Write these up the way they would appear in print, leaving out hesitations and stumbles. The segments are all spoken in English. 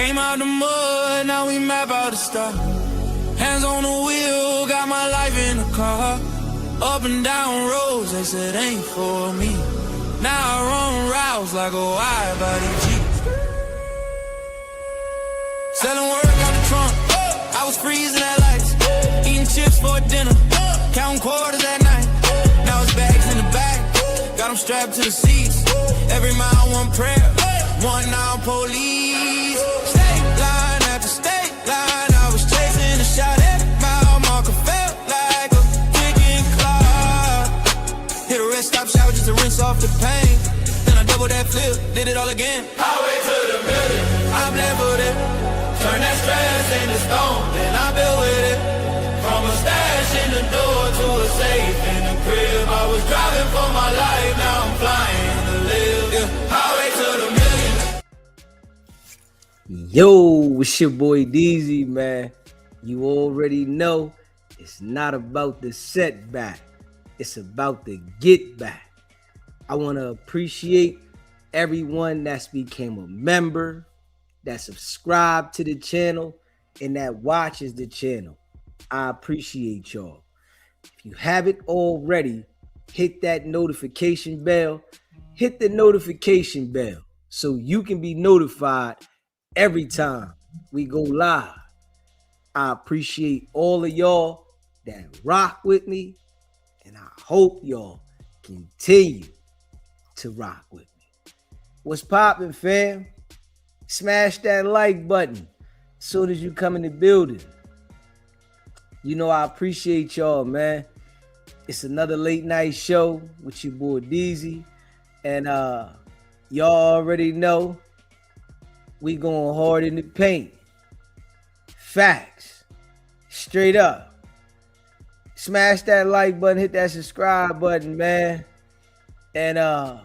Came out the mud, now we map out the star. Hands on the wheel, got my life in the car. Up and down roads, they said ain't for me. Now I run routes like a wide body Jeep. Selling work out the trunk, I was freezing at lights. Eating chips for dinner, counting quarters at night. Now it's bags in the back, got them strapped to the seats. Every mile one prayer, one now police. State line after state line, I was chasing a shot. Every mile marker felt like a kicking clock. Hit a rest stop shower just to rinse off the pain. Then I double that flip, did it all again. Highway to the million, I'm leveled it. Turn that stress into stone, then I build with it. From a stash in the door to a safe in the crib. I was driving for my life, now I'm flying to live. Yeah. Highway to the million. Yo, it's your boy DZ, man. You already know it's not about the setback. It's about the get back. I want to appreciate everyone that's became a member, that subscribe to the channel, and that watches the channel. I appreciate y'all. If you haven't already, hit that notification bell. Hit the notification bell so you can be notified every time we go live. I appreciate all of y'all that rock with me, and I hope y'all continue to rock with me. What's poppin', fam? Smash that like button as soon as you come in the building. You know I appreciate y'all, man. It's another late night show with your boy DZ. And y'all already know we going hard in the paint. Facts. Straight up. Smash that like button, hit that subscribe button, man. And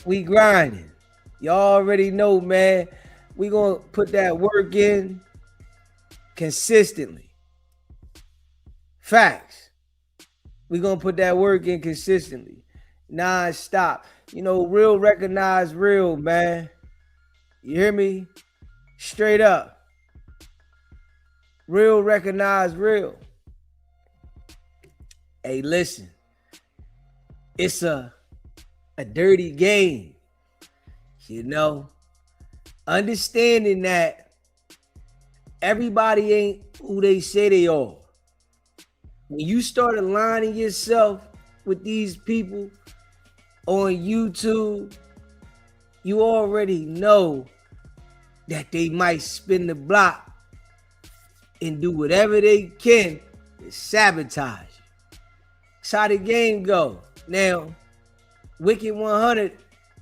we grinding. Y'all already know, man. We gonna put that work in consistently. Facts. We gonna put that work in consistently. Non-stop. You know, real recognize real, man. You hear me? Straight up. Real recognize real. Hey, listen. It's a dirty game. You know, understanding that everybody ain't who they say they are. When you start aligning yourself with these people on YouTube, you already know that they might spin the block and do whatever they can to sabotage you. That's how the game go. Now, Wicked100,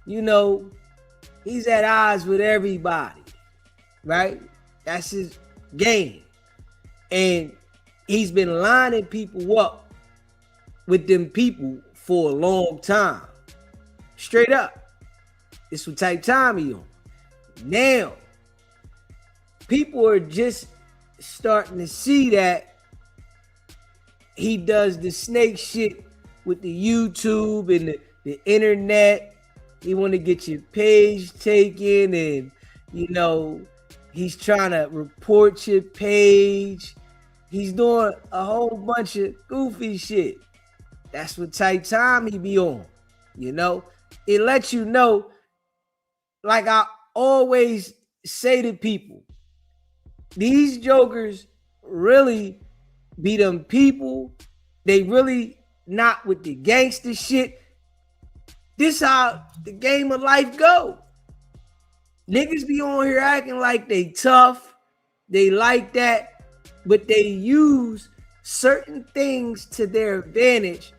you know, he's at odds with everybody, right? That's his game. And he's been lining people up with them people for a long time. Straight up. It's what type time he on. Now, people are just starting to see that he does the snake shit with the YouTube and the internet. He want to get your page taken, and you know he's trying to report your page. He's doing a whole bunch of goofy shit. That's what type time he be on. You know, it lets you know, like I always say to people, these jokers really be them people. They really not with the gangster shit. This how the game of life go. Niggas be on here acting like they tough. They like that. But they use certain things to their advantage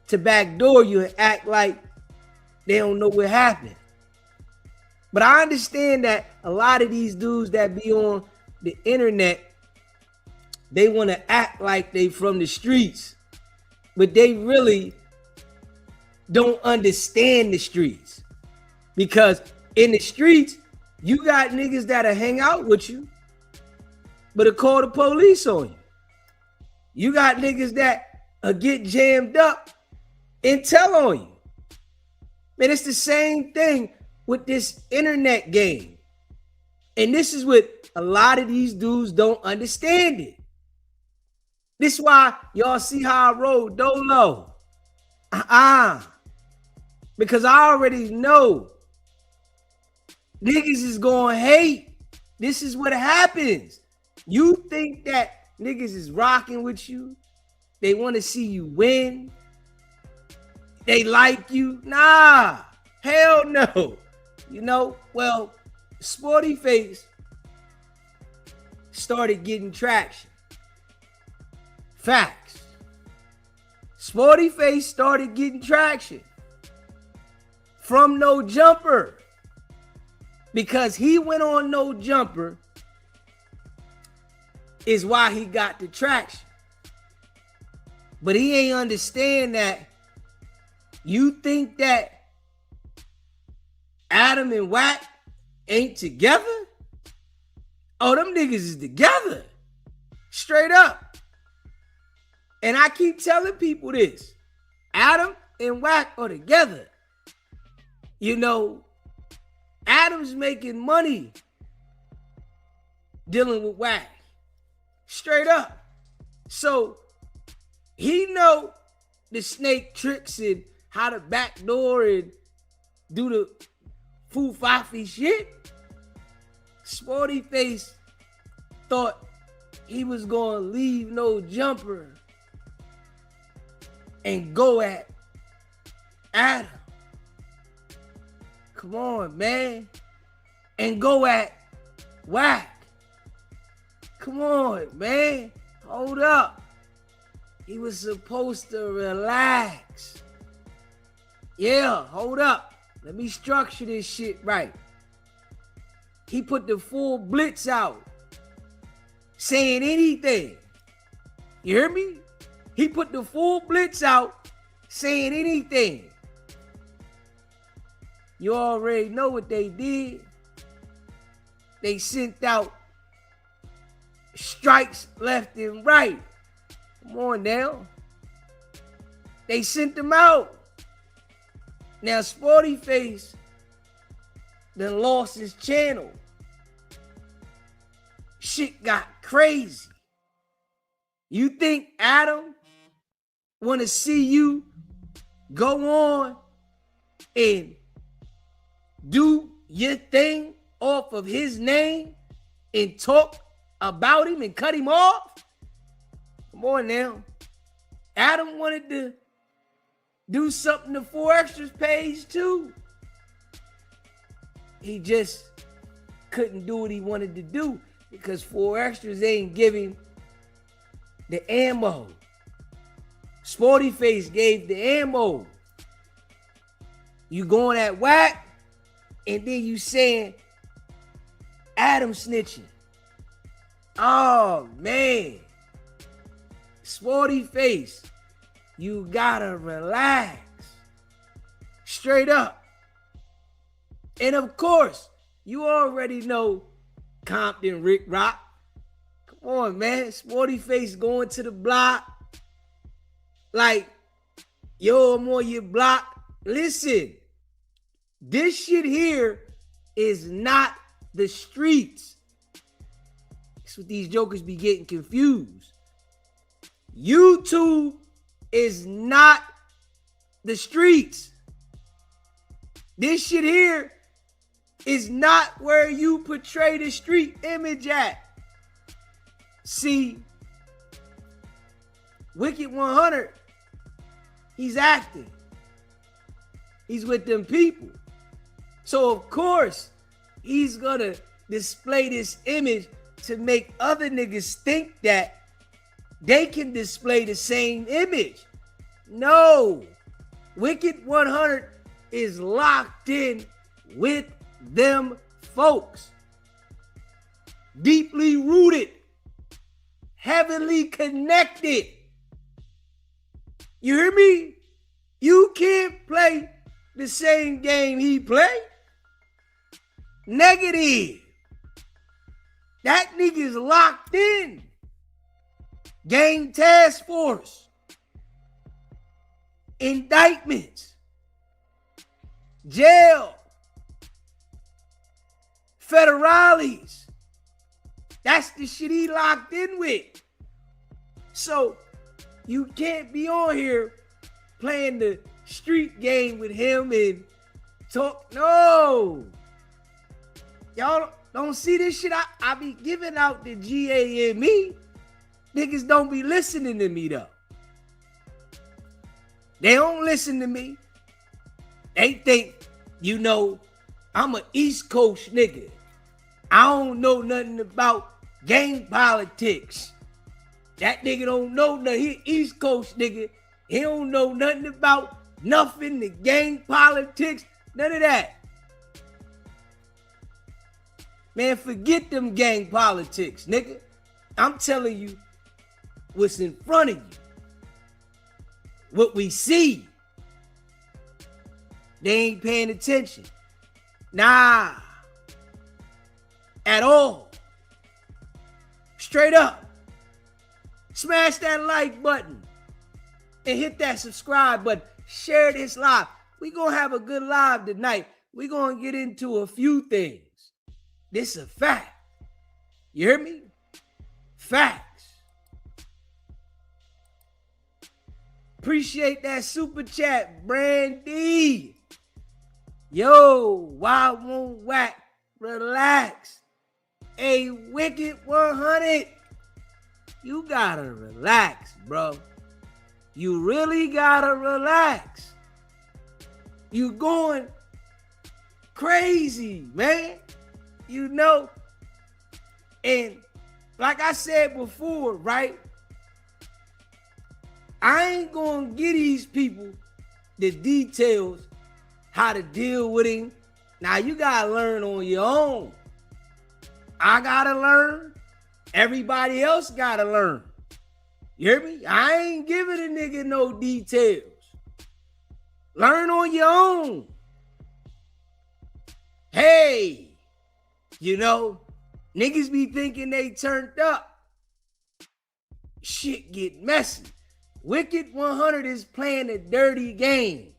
to backdoor you and act like they don't know what happened. But I understand that a lot of these dudes that be on the internet, they want to act like they from the streets. But they really don't understand the streets, because in the streets you got niggas that'll hang out with you but call the police on you. You got niggas that get jammed up and tell on you. Man, it's the same thing with this internet game. And this is what a lot of these dudes don't understand it. This is why y'all see how I roll dolo. Because I already know niggas is gonna hate. This is what happens. You think that niggas is rocking with you. They want to see you win. They like you. Nah, hell no. You know, well, Sporty Face started getting traction. Facts. Sporty Face started getting traction from No Jumper because he went on No Jumper is why he got the traction. But he ain't understand that you think that Adam and Wack ain't together? Oh, them niggas is together. Straight up. And I keep telling people this. Adam and Wack are together. You know, Adam's making money dealing with Wack. Straight up. So he know the snake tricks and how to backdoor and do the foo-fafi shit. Sporty Face thought he was gonna leave No Jumper and go at Adam. Come on, man. And go at Wack. Come on, man. Hold up. He was supposed to relax. Yeah, hold up. Let me structure this shit right. He put the full blitz out, saying anything. You hear me? He put the full blitz out, saying anything. You already know what they did. They sent out strikes left and right. Come on now. They sent them out. Now Sporty Face then lost his channel. Shit got crazy. You think Adam want to see you go on and do your thing off of his name and talk about him and cut him off? Come on now. Adam wanted to do something to 4 Extras page too. He just couldn't do what he wanted to do because 4 Extras ain't giving the ammo. Sporty Face gave the ammo. You going at Wack, and then you saying Adam snitching. Oh man. Sporty Face, you gotta relax. Straight up. And of course, you already know Compton Rick Rock. Come on, man. Sporty Face going to the block. Like, yo, I'm on your block. Listen, this shit here is not the streets. That's what these jokers be getting confused. YouTube is not the streets. This shit here is not where you portray the street image at. See, Wicked100, he's acting. He's with them people. So of course, he's gonna display this image to make other niggas think that they can display the same image. No, Wicked100 is locked in with them folks. Deeply rooted, heavily connected. You hear me? You can't play the same game he played. Negative. That nigga's locked in. Gang task force. Indictments. Jail. federales. That's the shit he locked in with. So you can't be on here playing the street game with him and talk. No. Y'all don't see this shit. I be giving out the GAME. Niggas don't be listening to me though. They don't listen to me. They think, I'm an East Coast nigga. I don't know nothing about gang politics. That nigga don't know nothing. He an East Coast nigga. He don't know nothing about nothing, the gang politics, none of that. Man, forget them gang politics, nigga. I'm telling you what's in front of you. What we see. They ain't paying attention. Nah. At all. Straight up. Smash that like button. And hit that subscribe button. Share this live. We gonna have a good live tonight. We gonna get into a few things. This is a fact. You hear me? Facts. Appreciate that super chat, Brandy. Yo, why won't whack? Relax. Hey, Wicked100. You gotta relax, bro. You really gotta relax. You going crazy, man. And like I said before, right? I ain't gonna give these people the details how to deal with him. Now you gotta learn on your own. I gotta learn. Everybody else gotta learn. You hear me? I ain't giving a nigga no details. Learn on your own. Hey, niggas be thinking they turned up. Shit get messy. Wicked100 is playing a dirty game.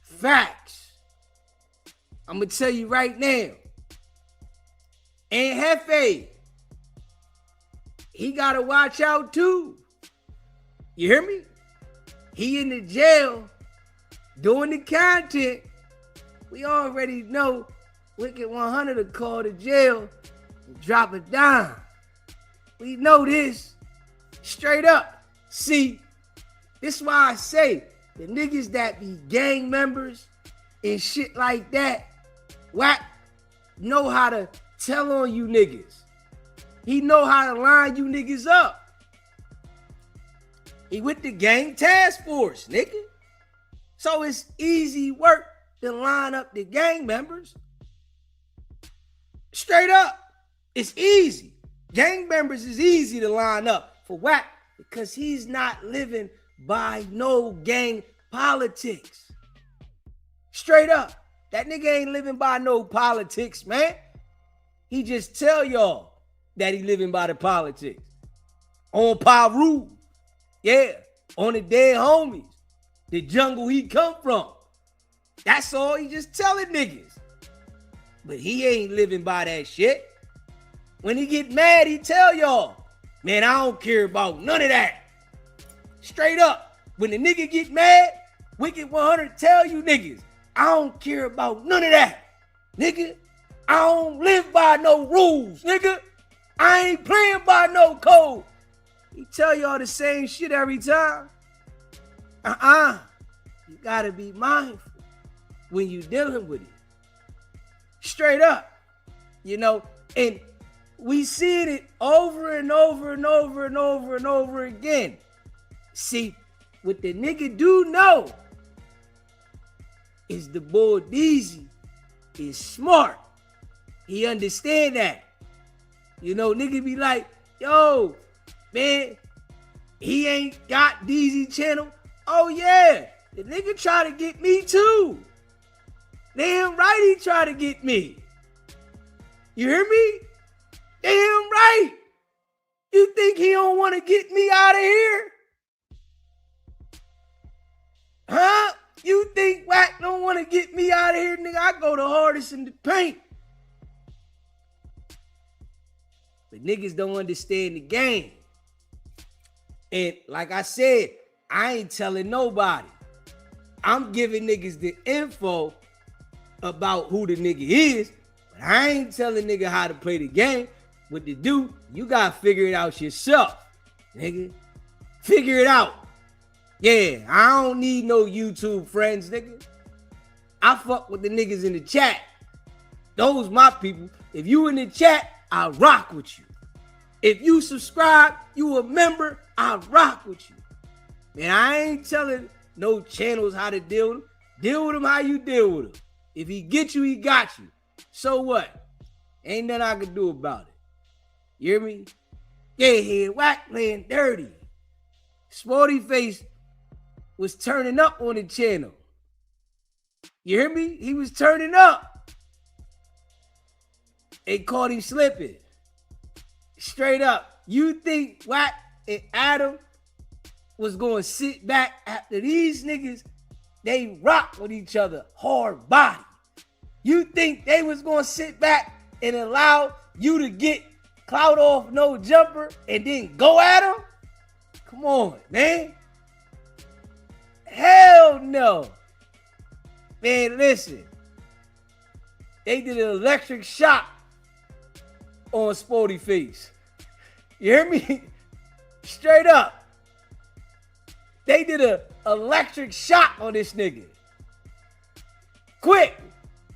Facts. I'm going to tell you right now. And Hefe, he got to watch out too. You hear me? He in the jail doing the content. We already know Wicked100 to call the jail and drop a dime. We know this. Straight up. See, this is why I say the niggas that be gang members and shit like that, whack, know how to tell on you niggas. He know how to line you niggas up. He with the gang task force, nigga. So it's easy work to line up the gang members. Straight up. It's easy. Gang members is easy to line up for whack because he's not living by no gang politics. Straight up. That nigga ain't living by no politics, man. He just tell y'all that he living by the politics. On Paru. Yeah. On the dead homies. The jungle he come from. That's all he just telling niggas. But he ain't living by that shit. When he get mad, he tell y'all, man, I don't care about none of that. Straight up. When the nigga get mad, Wicked100 tell you niggas, I don't care about none of that. Nigga, I don't live by no rules, nigga. I ain't playing by no code. He tell y'all the same shit every time. You gotta be mindful when you dealing with it. Straight up. And we seen it over and over and over and over and over again. See, what the nigga do know is the boy Deezy is smart. He understand that. Nigga be like, yo, man, he ain't got Deezy channel. Oh yeah, the nigga try to get me too. Damn right he try to get me. You hear me? Damn right. You think he don't want to get me out of here? Huh? You think Wack don't want to get me out of here, nigga? I go the hardest in the paint. But niggas don't understand the game. And like I said, I ain't telling nobody. I'm giving niggas the info about who the nigga is, but I ain't telling nigga how to play the game. What to do, you gotta figure it out yourself, nigga. Figure it out. Yeah, I don't need no YouTube friends, nigga. I fuck with the niggas in the chat. Those my people. If you in the chat, I rock with you. If you subscribe, you a member, I rock with you. Man, I ain't telling no channels how to deal with them. Deal with them how you deal with them. If he get you, he got you. So what? Ain't nothing I can do about it. You hear me? Yeah, Wack playing dirty. Spoety Face was turning up on the channel. You hear me? He was turning up. They caught him slipping. Straight up. You think Wack and Adam was going to sit back after these niggas? They rock with each other, hard body. You think they was going to sit back and allow you to get clout off no jumper and then go at him? Come on, man. Hell no. Man, listen. They did an electric shock on Spoety Face. You hear me? Straight up. They did an electric shock on this nigga. Quick.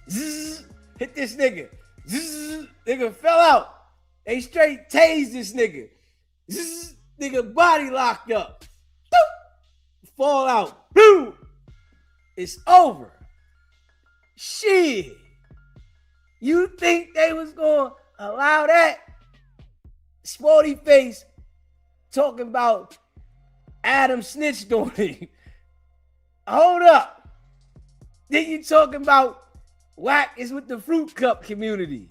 Zzz, hit this nigga. Zzz, nigga fell out. They straight tased this nigga. Zzz, nigga body locked up. Doop, fall out. Boom. It's over. Shit. You think they was going to allow that? Spoety Face talking about Adam snitched on him. Hold up. Then you talking about Wack is with the fruit cup community.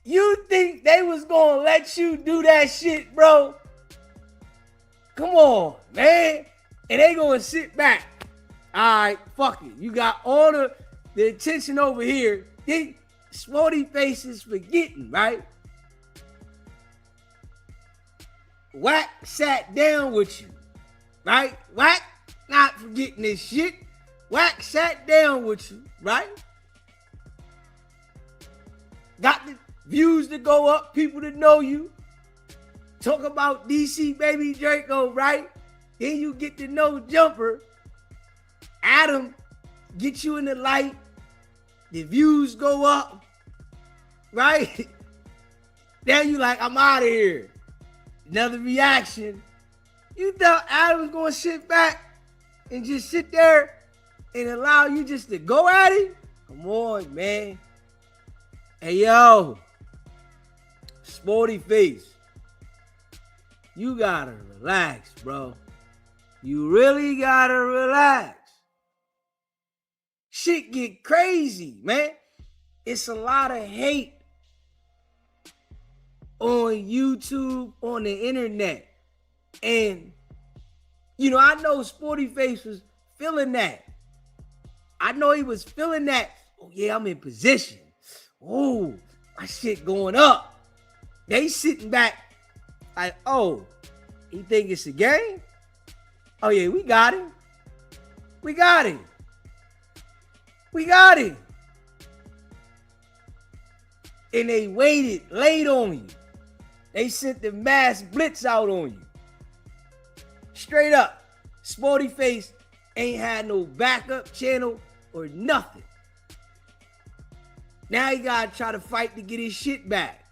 You think they was gonna let you do that shit, bro? Come on, man. And they gonna sit back. All right, fuck it. You got all the attention over here. Then Spoety Face is forgetting, right? Wack sat down with you, right? Wack not forgetting this shit. Wack sat down with you, right? Got the views to go up, people to know you. Talk about DC Baby Draco, right? Then you get to know Jumper. Adam get you in the light. The views go up, right? Then you like, I'm out of here. Another reaction. You thought Adam was going to sit back and just sit there and allow you just to go at him? Come on, man. Hey, yo. Spoety Face. You gotta relax, bro. You really gotta relax. Shit get crazy, man. It's a lot of hate on YouTube, on the internet. And, you know, I know Spoety Face was feeling that. I know he was feeling that. Oh, yeah, I'm in position. Oh, my shit going up. They sitting back like, oh, he think it's a game? Oh, yeah, we got him. We got him. We got him. And they waited, laid on you. They sent the mass blitz out on you. Straight up. Spoety Face ain't had no backup channel or nothing. Now he gotta try to fight to get his shit back.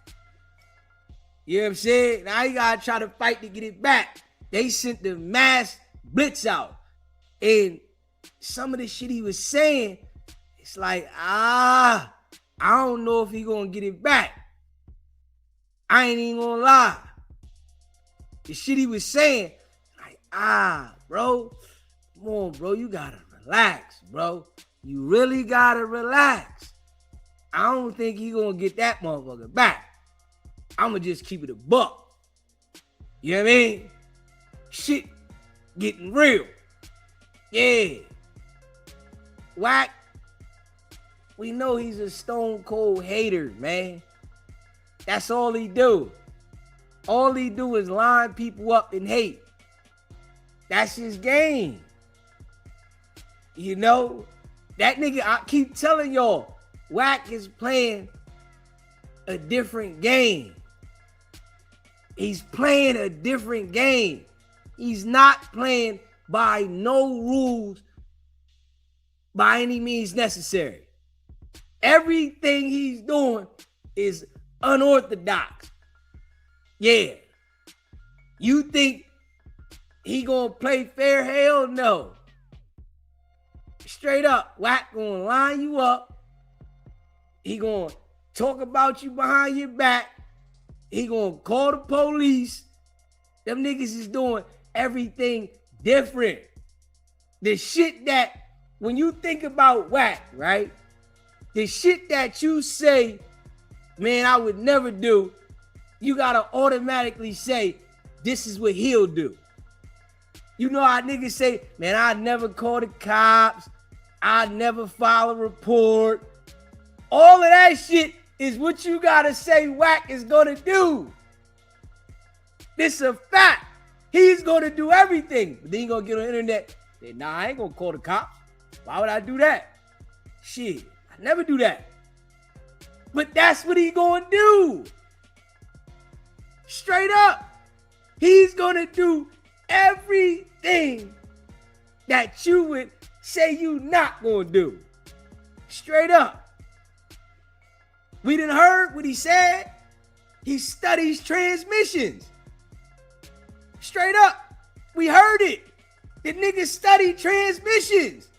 You know what I'm saying? Now he gotta try to fight to get it back. They sent the mass blitz out. And some of the shit he was saying, it's like, I don't know if he gonna get it back. I ain't even gonna lie. The shit he was saying, like, bro, come on, bro, you gotta relax, bro. You really gotta relax. I don't think he gonna get that motherfucker back. I'ma just keep it a buck. You know what I mean? Shit getting real. Yeah. Wack, we know he's a stone cold hater, man. That's all he do. All he do is line people up and hate. That's his game. You know, that nigga, I keep telling y'all, Wack is playing a different game. He's playing a different game. He's not playing by no rules by any means necessary. Everything he's doing is unorthodox. Yeah. You think he gonna play fair? Hell no. Straight up, Wack gonna line you up. He gonna talk about you behind your back. He gonna call the police. Them niggas is doing everything different. The shit that, when you think about Wack, right? The shit that you say, man, I would never do, you gotta automatically say, this is what he'll do. You know how niggas say, man, I'd never call the cops. I'd never file a report. All of that shit is what you gotta say Wack is gonna do. This is a fact. He's gonna do everything. But then he gonna get on the internet. Say, nah, I ain't gonna call the cops. Why would I do that? Shit, I never do that. But that's what he gonna do. Straight up. He's gonna do everything that you would say you not gonna do. Straight up. We done heard what he said. He studies transmissions. Straight up. We heard it. The nigga study transmissions.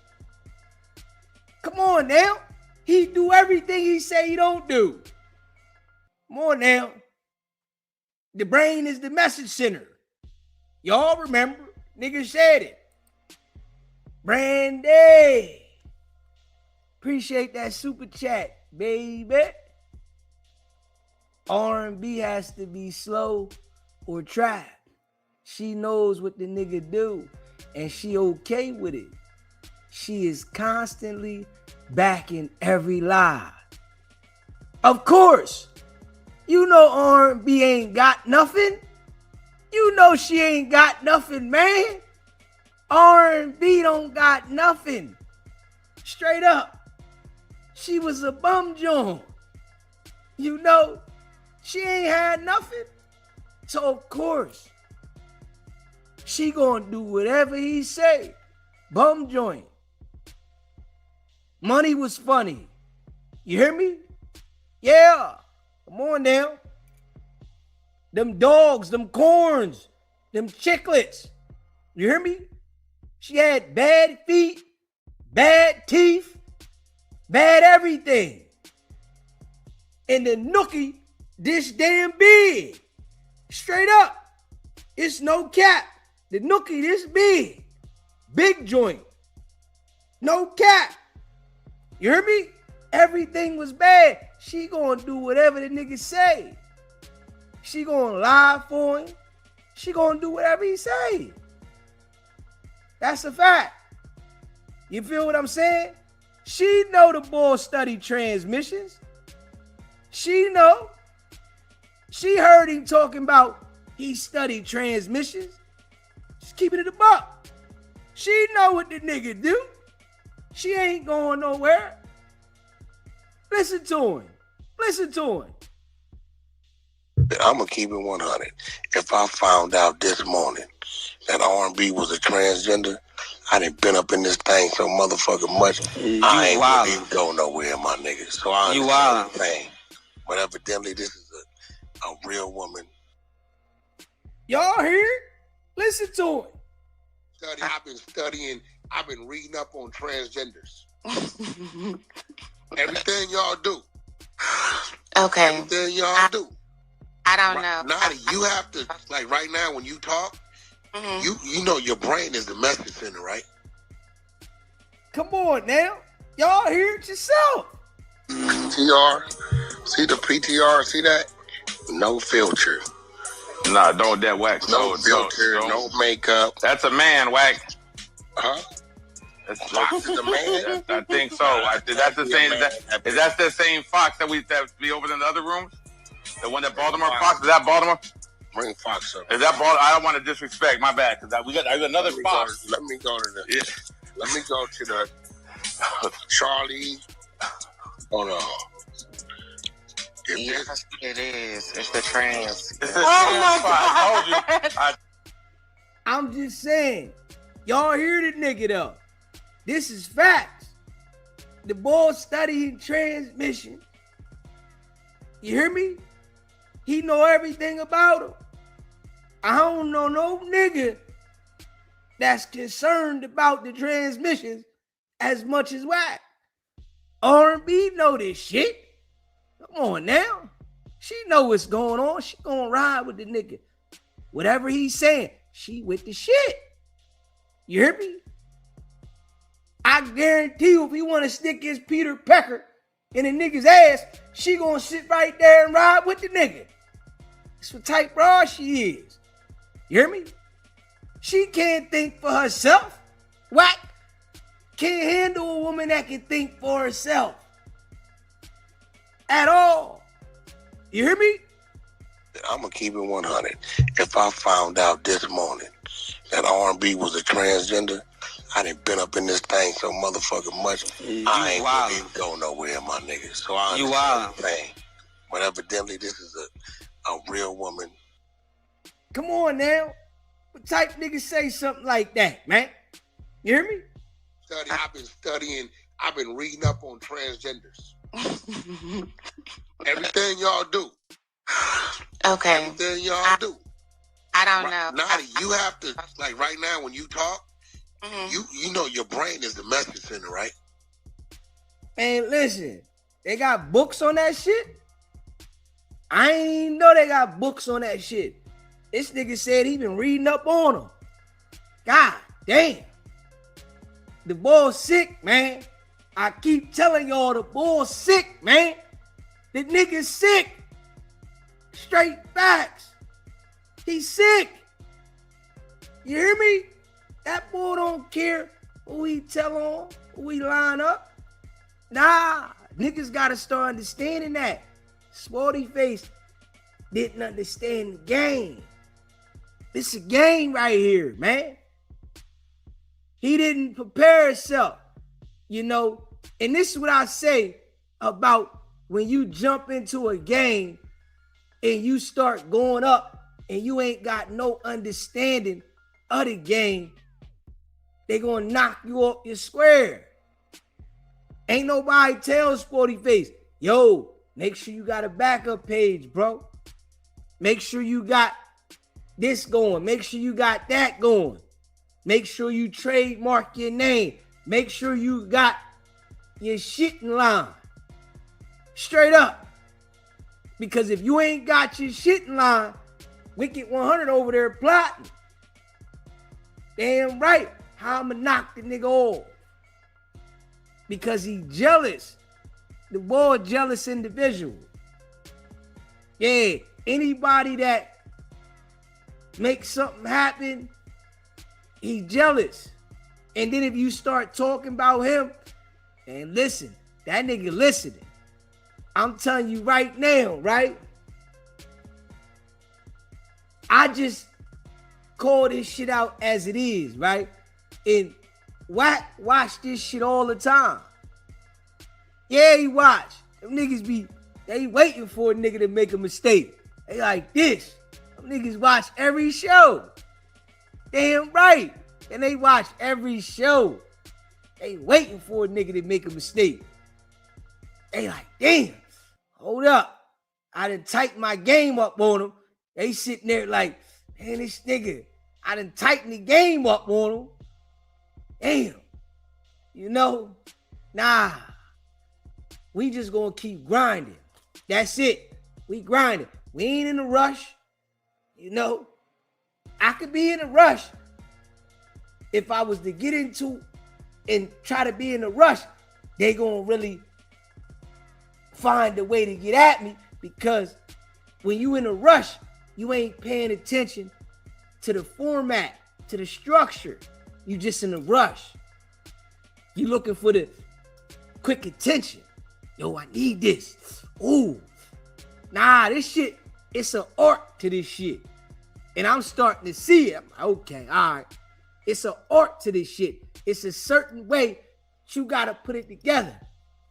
Come on now. He do everything he say he don't do. Come on now. The brain is the message center. Y'all remember, nigga said it. Brandy. Appreciate that super chat, baby. R&B has to be slow or trap. She knows what the nigga do, and she okay with it. She is constantly backing every lie. Of course, you know R&B ain't got nothing. You know she ain't got nothing, man. R&B don't got nothing. Straight up. She was a bum joint. You know, she ain't had nothing. So of course, she gonna do whatever he say. Bum joint. Money was funny. You hear me? Yeah. Come on now. Them dogs, them corns, them chiclets. You hear me? She had bad feet, bad teeth, bad everything. And the nookie this damn big. Straight up. It's no cap. The nookie this big. Big joint. No cap. You hear me? Everything was bad. She gonna do whatever the nigga say. She gonna lie for him. She gonna do whatever he say. That's a fact. You feel what I'm saying? She know the boy study transmissions. She know. She heard him talking about he studied transmissions. Just keeping it a buck. She know what the nigga do. She ain't going nowhere. Listen to him. Listen to him. I'm going to keep it 100. If I found out this morning that R&B was a transgender, I done been up in this thing so motherfucking much, I ain't gonna even go nowhere, my nigga. So I understand the thing. But evidently this is a real woman. Y'all hear? Listen to it. I've been studying, I've been reading up on transgenders. Everything y'all do. Okay. Everything y'all do. I don't know. Nadi, you have to, like right now when you talk, you know your brain is the message center, right? Come on now. Y'all hear it yourself. PTR. See the PTR? See that? No filter. Nah, don't that wax. No filter, no makeup. That's a man, Wack. Huh? Fox is a man? I think so. That's the same. Is that the same Fox that we over in the other rooms? The one that Baltimore Fox, is that Baltimore? Bring Fox up. Is that Baltimore? I don't want to disrespect, my bad, because I got another Fox. Let me go to the Charlie. Hold on. Yes, it is. It's the trans. Oh my God! I'm just saying, y'all hear the nigga though. This is facts. The boy studying transmission. You hear me? He know everything about him. I don't know no nigga that's concerned about the transmissions as much as Wack. R&B know this shit. Come on now. She know what's going on. She gonna ride with the nigga. Whatever he's saying, she with the shit. You hear me? I guarantee you if he want to stick his Peter Pecker in a nigga's ass, she gonna sit right there and ride with the nigga. That's what type broad she is. You hear me? She can't think for herself. Wack can't handle a woman that can think for herself. At all. You hear me? I'm gonna keep it 100. If I found out this morning that R&B was a transgender, I done been up in this thing so motherfucking much. I ain't gonna even go nowhere, my nigga. So I understand the thing. But evidently, this is a real woman. Come on now. What type nigga say something like that, man? You hear me? I've been studying. I've been reading up on transgenders. Everything y'all do. Okay. Everything y'all do. I don't know. Nadi, you have to, like right now when you talk, you know your brain is the message center, right? Man, listen. They got books on that shit? I ain't even know they got books on that shit. This nigga said he been reading up on them. God damn. The boy's sick, man. I keep telling y'all the boy's sick, man. The nigga's sick. Straight facts. He's sick. You hear me? That boy don't care who he tell on, who he line up. Nah, niggas gotta start understanding that. Spoety face didn't understand the game. This is a game right here, man. He didn't prepare himself, you know. And this is what I say about when you jump into a game and you start going up and you ain't got no understanding of the game, they gonna knock you off your square. Ain't nobody tell Spoety face, yo, make sure you got a backup page, bro. Make sure you got this going. Make sure you got that going. Make sure you trademark your name. Make sure you got your shit in line. Straight up. Because if you ain't got your shit in line, Wicked100 over there plotting. Damn right. How I'ma knock the nigga off. Because he jealous. The boy jealous individual. Yeah. Anybody that makes something happen, he jealous. And then if you start talking about him, and listen, that nigga listening. I'm telling you right now, right? I just call this shit out as it is, right? And Wack watch this shit all the time. Yeah, he watch. Them niggas they waiting for a nigga to make a mistake. They like this. Them niggas watch every show. Damn right. And they watch every show. They waiting for a nigga to make a mistake. They like, damn, hold up. I done tighten my game up on them. They sitting there like, man, this nigga, I done tighten the game up on him. Damn. You know, nah. We just gonna keep grinding. That's it. We grinding. We ain't in a rush. You know, I could be in a rush if I was to get into and try to be in a rush. They gonna really find a way to get at me, because when you in a rush, you ain't paying attention to the format, to the structure. You just in a rush. You looking for the quick attention. Yo, I need this. Ooh. Nah, this shit, it's an art to this shit. And I'm starting to see it. I'm like, okay, all right. It's an art to this shit. It's a certain way you gotta put it together.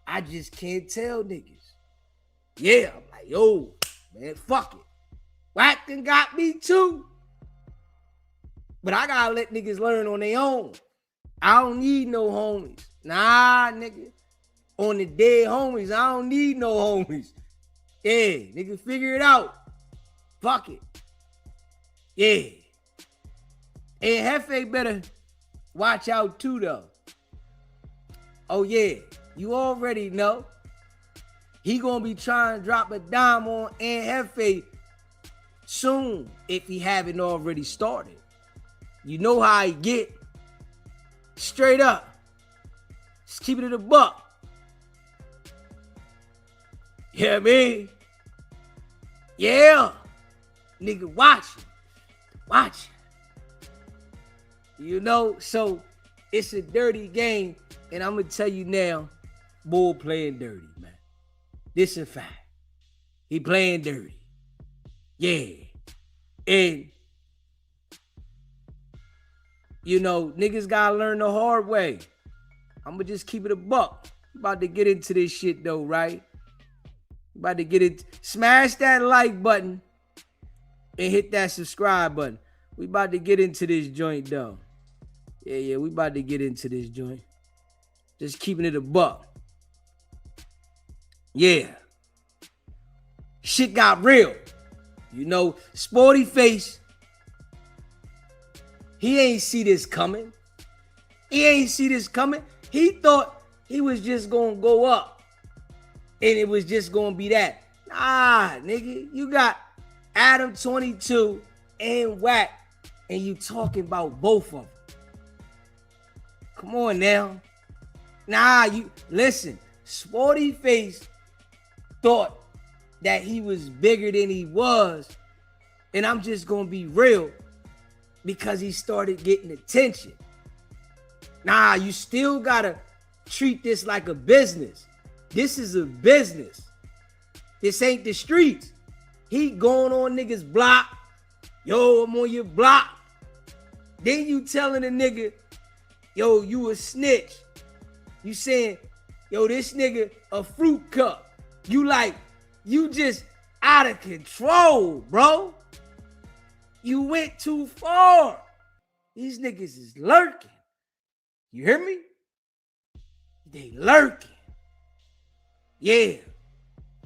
I just can't tell niggas. Yeah, I'm like, yo, man, fuck it. Wack done got me too. But I gotta let niggas learn on their own. I don't need no homies. Nah, nigga. On the dead homies, I don't need no homies. Yeah, nigga, figure it out. Fuck it. Yeah. And Hefe better watch out too, though. Oh, yeah. You already know. He gonna be trying to drop a dime on Hefe soon if he haven't already started. You know how he get. Straight up. Just keep it in the buck. You know what I mean? Yeah. Nigga, watch it. Watch it. You know, so it's a dirty game. And I'm going to tell you now, Bull playing dirty, man. This is a fact. He playing dirty. Yeah. And, you know, niggas got to learn the hard way. I'm going to just keep it a buck. I'm about to get into this shit, though, right? About to get it. Smash that like button and hit that subscribe button. We about to get into this joint, though. Yeah, we about to get into this joint. Just keeping it a buck. Yeah. Shit got real. You know, Sporty Face, he ain't see this coming. He thought he was just going to go up. And it was just going to be that. Nah, nigga. You got Adam 22 and Wack. And you talking about both of them. Come on now. Nah, you listen. Sporty Face thought that he was bigger than he was. And I'm just going to be real. Because he started getting attention. Nah, you still got to treat this like a business. This is a business. This ain't the streets. He going on niggas' block. Yo, I'm on your block. Then you telling a nigga, yo, you a snitch. You saying, yo, this nigga a fruit cup. You just out of control, bro. You went too far. These niggas is lurking. You hear me? They lurking. Yeah.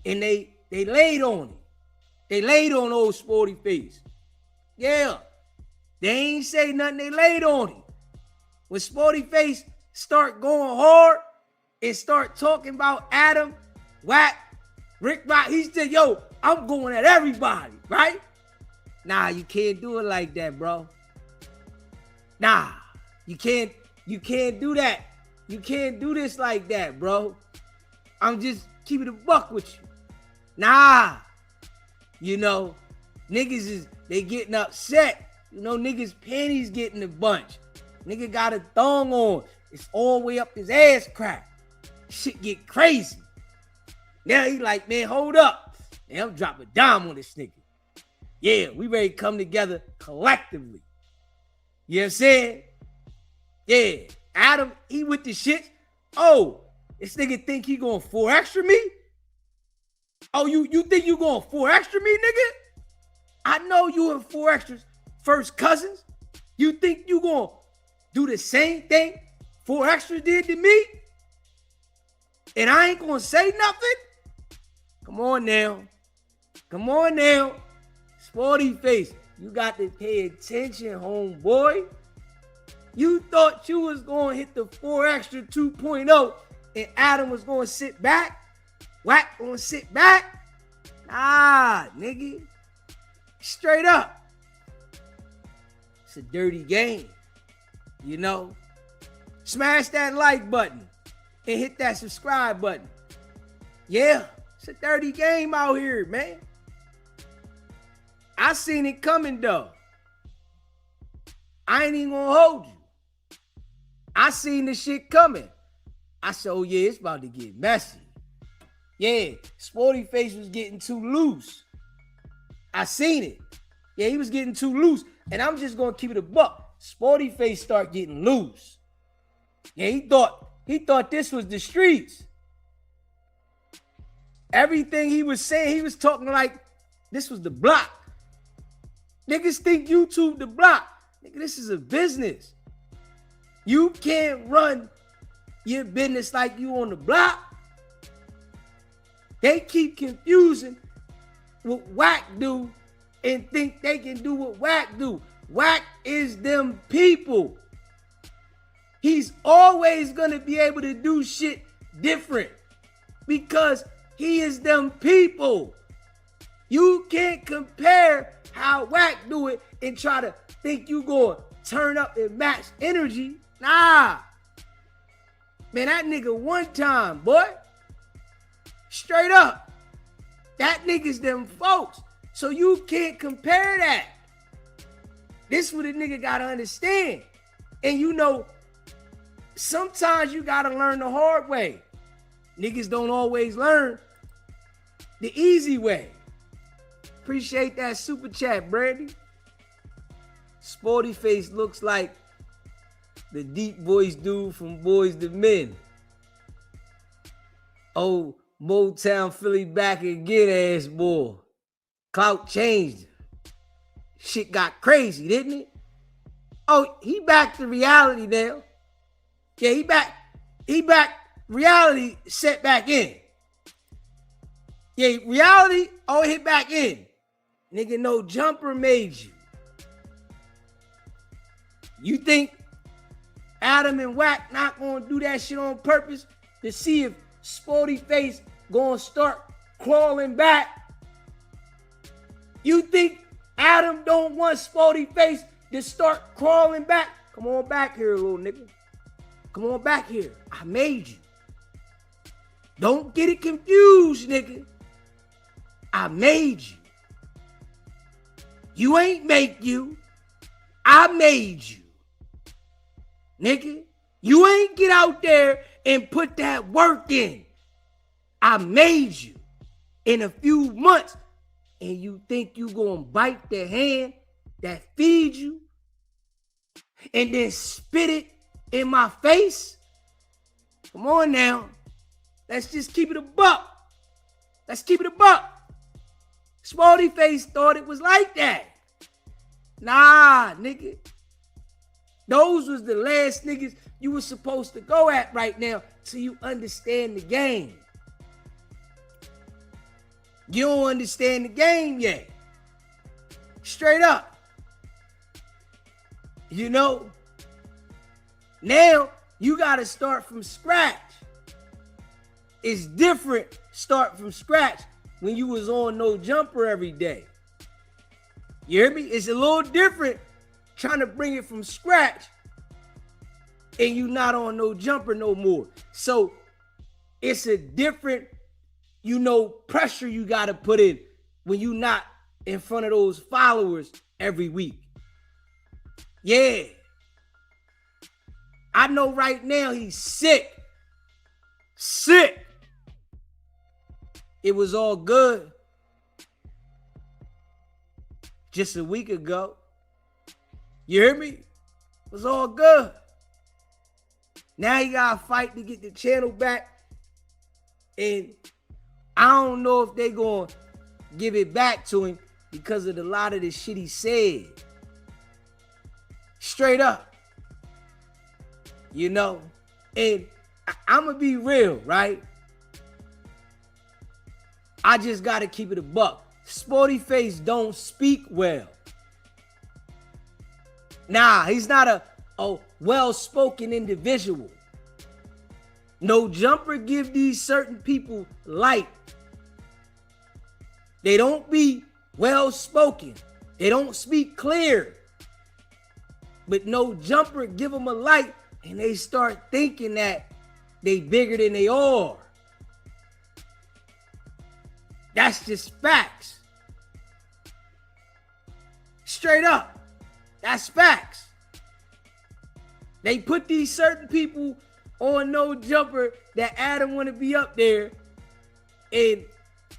And they laid on him. They laid on old Sporty Face. Yeah. They ain't say nothing. They laid on him. When Sporty Face start going hard and start talking about Adam, Wack, Rick Rock, he said, yo, I'm going at everybody, right? Nah, you can't do it like that, bro. Nah, you can't do that. You can't do this like that, bro. I'm just keeping a buck with you. Nah. You know, niggas they getting upset. You know, niggas panties getting a bunch. Nigga got a thong on. It's all the way up his ass crack. Shit get crazy. Now he like, man, hold up. Man, I'm dropping a dime on this nigga. Yeah, we ready to come together collectively. You know what I'm saying? Yeah. Adam, he with the shit. Oh, this nigga think he going 4 extra me? Oh, you think you going 4 extra me, nigga? I know you and 4 extras first cousins. You think you going to do the same thing 4 extras did to me? And I ain't going to say nothing? Come on now. Come on now. Sporty Face, you got to pay attention, homeboy. You thought you was going to hit the 4 extra 2.0 and Adam was going to sit back? Wack going to sit back? Nah, nigga. Straight up. It's a dirty game. You know? Smash that like button and hit that subscribe button. Yeah, it's a dirty game out here, man. I seen it coming, though. I ain't even gonna hold you. I seen the shit coming. I said, oh yeah, it's about to get messy. Yeah, Sporty Face was getting too loose. I seen it. Yeah, he was getting too loose. And I'm just gonna keep it a buck. Sporty Face start getting loose. Yeah, he thought this was the streets. Everything he was saying, he was talking like this was the block. Niggas think YouTube the block. Nigga, this is a business. You can't run your business like you on the block. They keep confusing what Wack do and think they can do what Wack do. Wack is them people. He's always gonna be able to do shit different because he is them people. You can't compare how Wack do it and try to think you gonna turn up and match energy. Nah. Man, that nigga one time, boy. Straight up. That nigga's them folks. So you can't compare that. This is what a nigga gotta understand. And you know, sometimes you gotta learn the hard way. Niggas don't always learn the easy way. Appreciate that super chat, Brandy. Sporty Face looks like the deep voice dude from Boys to Men. Oh, Motown Philly back again, ass boy. Clout changed. Shit got crazy, didn't it? Oh, he back to reality now. Yeah, he back. Reality set back in. Yeah, reality, oh, hit back in. Nigga, no jumper made you. You think Adam and Wack not gonna do that shit on purpose to see if Sporty Face gonna start crawling back? You think Adam don't want Sporty Face to start crawling back? Come on back here, little nigga. Come on back here. I made you. Don't get it confused, nigga. I made you. You ain't make you. I made you. Nigga, you ain't get out there and put that work in. I made you in a few months. And you think you gonna bite the hand that feeds you and then spit it in my face? Come on now. Let's just keep it a buck. Let's keep it a buck. Sporty Face thought it was like that. Nah, nigga. Those was the last niggas you were supposed to go at right now till you understand the game. You don't understand the game yet. Straight up. You know? Now, you got to start from scratch. It's different start from scratch when you was on no jumper every day. You hear me? It's a little different trying to bring it from scratch and you not on no jumper no more. So it's a different, you know, pressure you got to put in when you not in front of those followers every week. Yeah. I know right now he's sick. Sick. It was all good just a week ago. You hear me? It was all good. Now you gotta fight to get the channel back. And I don't know if they gonna give it back to him because of a lot of the shit he said. Straight up. You know? And I'm gonna be real, right? I just gotta keep it a buck. Sporty Face don't speak well. Nah, he's not a well-spoken individual. No jumper give these certain people light. They don't be well-spoken. They don't speak clear. But no jumper give them a light and they start thinking that they bigger than they are. That's just facts. Straight up. That's facts. They put these certain people on no jumper that Adam want to be up there And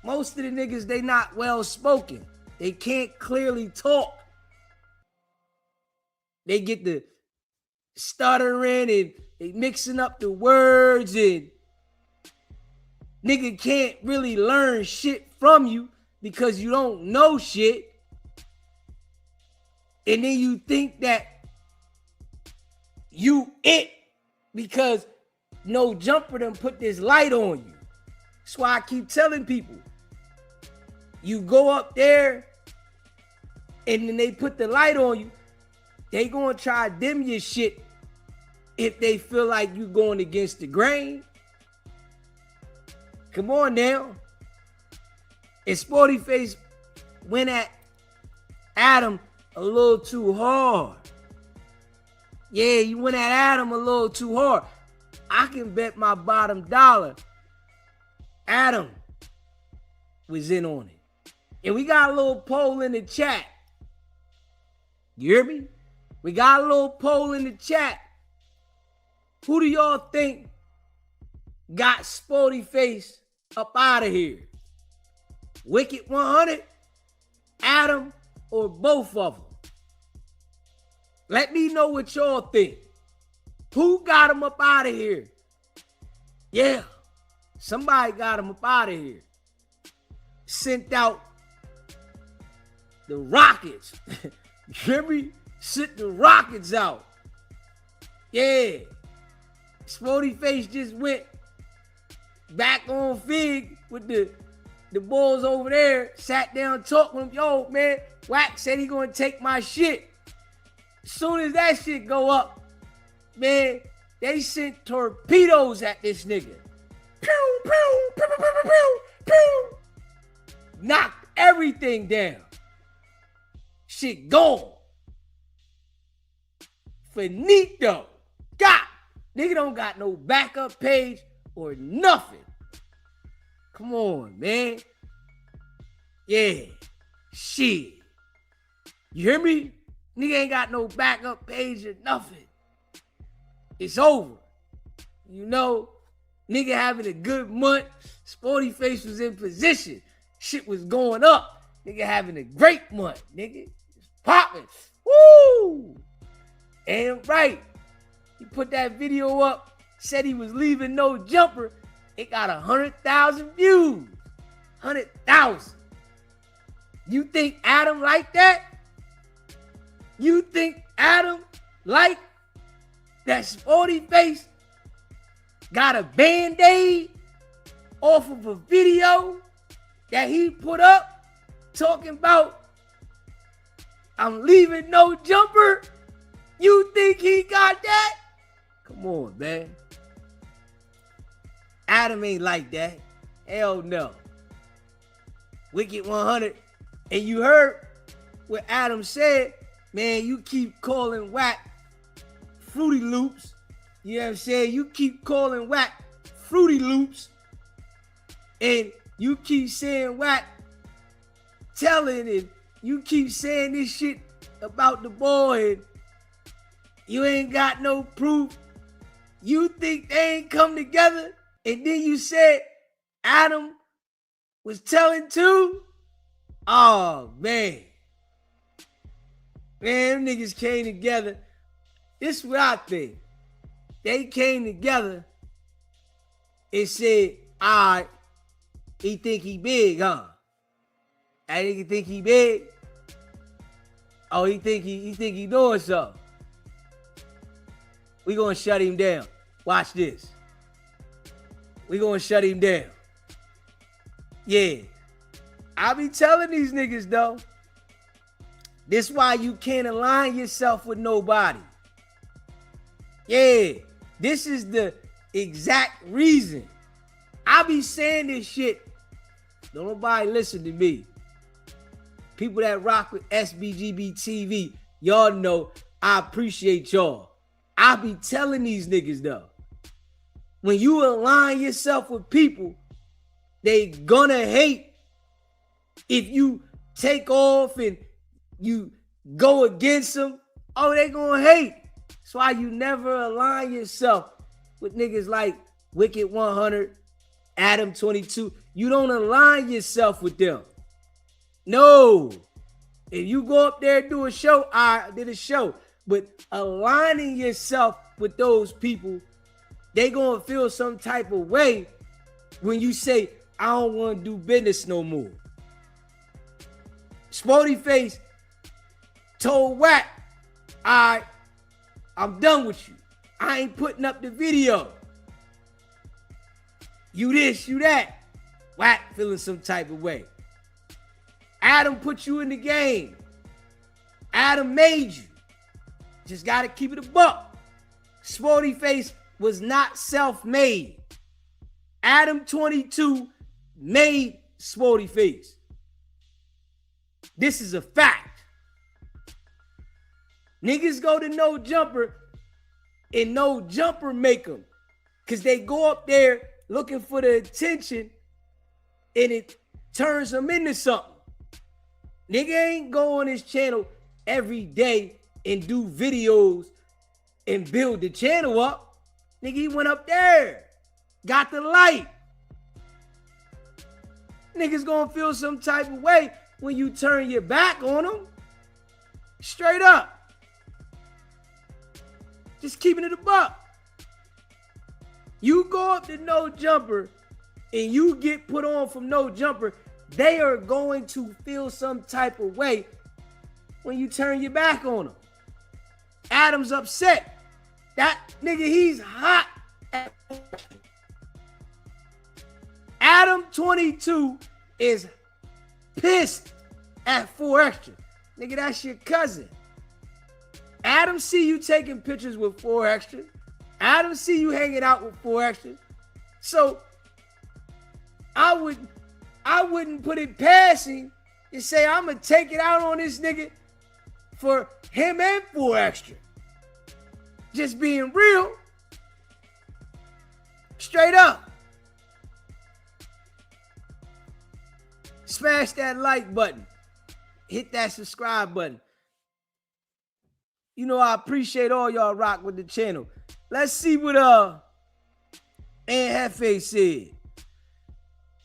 most of the niggas, they not well spoken. They can't clearly talk. They get the stuttering and they mixing up the words, and nigga can't really learn shit from you because you don't know shit. And then you think that you it because No Jumper done put this light on you. That's why I keep telling people, you go up there and then they put the light on you, they gonna try to dim your shit if they feel like you going against the grain. Come on now. And Spoety Face went at Adam a little too hard. Yeah, you went at Adam a little too hard. I can bet my bottom dollar Adam was in on it. And we got a little poll in the chat. You hear me? We got a little poll in the chat. Who do y'all think got Spoety Face up out of here? Wicked100, Adam, or both of them? Let me know what y'all think. Who got him up out of here? Yeah, somebody got him up out of here. Sent out the rockets. You hear me? Sent the rockets out. Yeah. Spoety Face just went back on Fig with the boys over there, sat down, talked with him. Yo, man, Wack said he gonna take my shit. As soon as that shit go up, man, they sent torpedoes at this nigga. Pew, pew, pew, pew, pew, pew, pew. Knocked everything down. Shit gone. Finito. God, nigga don't got no backup page or nothing. Come on, man. Yeah. Shit. You hear me? Nigga ain't got no backup page or nothing. It's over. You know, nigga having a good month. Spoety Face was in position. Shit was going up. Nigga having a great month, nigga. It's popping. Woo! And right. He put that video up, said he was leaving No Jumper. It got 100,000 views. 100,000. You think Adam like that? You think Adam like that Spoety Face got a Band-Aid off of a video that he put up talking about I'm leaving No Jumper? You think he got that? Come on, man. Adam ain't like that. Hell no. Wicked100. And you heard what Adam said. Man, you keep calling Wack Fruity Loops. You know what I'm saying? You keep calling Wack Fruity Loops. And you keep saying Wack telling, and you keep saying this shit about the boy, and you ain't got no proof. You think they ain't come together? And then you said Adam was telling too? Oh, man. Man, them niggas came together. This is what I think. They came together and said, all right, he think he big, huh? That nigga think he big? Oh, he think he doing something. We gonna shut him down. Watch this. We gonna shut him down. Yeah. I be telling these niggas though. This why you can't align yourself with nobody. Yeah. This is the exact reason. I be saying this shit. Don't nobody listen to me. People that rock with SBGB TV, y'all know I appreciate y'all. I be telling these niggas though, when you align yourself with people, they gonna hate if you take off and you go against them. Oh, they gonna hate. That's why you never align yourself with niggas like Wicked100, Adam 22. You don't align yourself with them. No. If you go up there and do a show, I did a show. But aligning yourself with those people, they gonna feel some type of way when you say, I don't want to do business no more. Spoety Face told Wack, I'm done with you. I ain't putting up the video. You this, you that. Wack feeling some type of way. Adam put you in the game. Adam made you. Just got to keep it a buck. Spoety Face was not self-made. Adam 22 made Spoety Face. This is a fact. Niggas go to No Jumper and No Jumper make them. Because they go up there looking for the attention and it turns them into something. Nigga ain't go on his channel every day and do videos and build the channel up. Nigga, he went up there, got the light. Niggas gonna feel some type of way when you turn your back on them. Straight up. Just keeping it a buck. You go up to No Jumper and you get put on from No Jumper, they are going to feel some type of way when you turn your back on them. Adam's upset. That nigga, he's hot. Adam 22 is pissed at 4 Extra. Nigga, that's your cousin. Adam see you taking pictures with 4 Extra. Adam see you hanging out with 4 Extra. So I wouldn't put it past him to say I'm gonna take it out on this nigga for him and 4 Extra. Just being real. Straight up. Smash that like button. Hit that subscribe button. You know I appreciate all y'all rock with the channel. Let's see what Hefe said.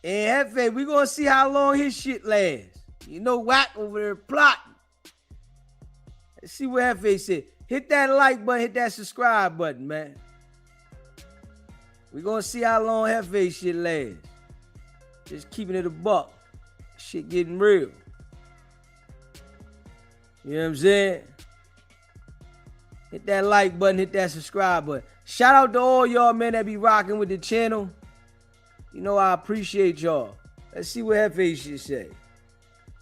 And Hefe, we gonna see how long his shit lasts. You know, Wack over there plotting. Let's see what Hefe said. Hit that like button, hit that subscribe button, man. We gonna see how long Hefe shit lasts. Just keeping it a buck. Shit getting real. You know what I'm saying? Hit that like button, hit that subscribe button. Shout out to all y'all, man, that be rocking with the channel. You know I appreciate y'all. Let's see what Hefe should say.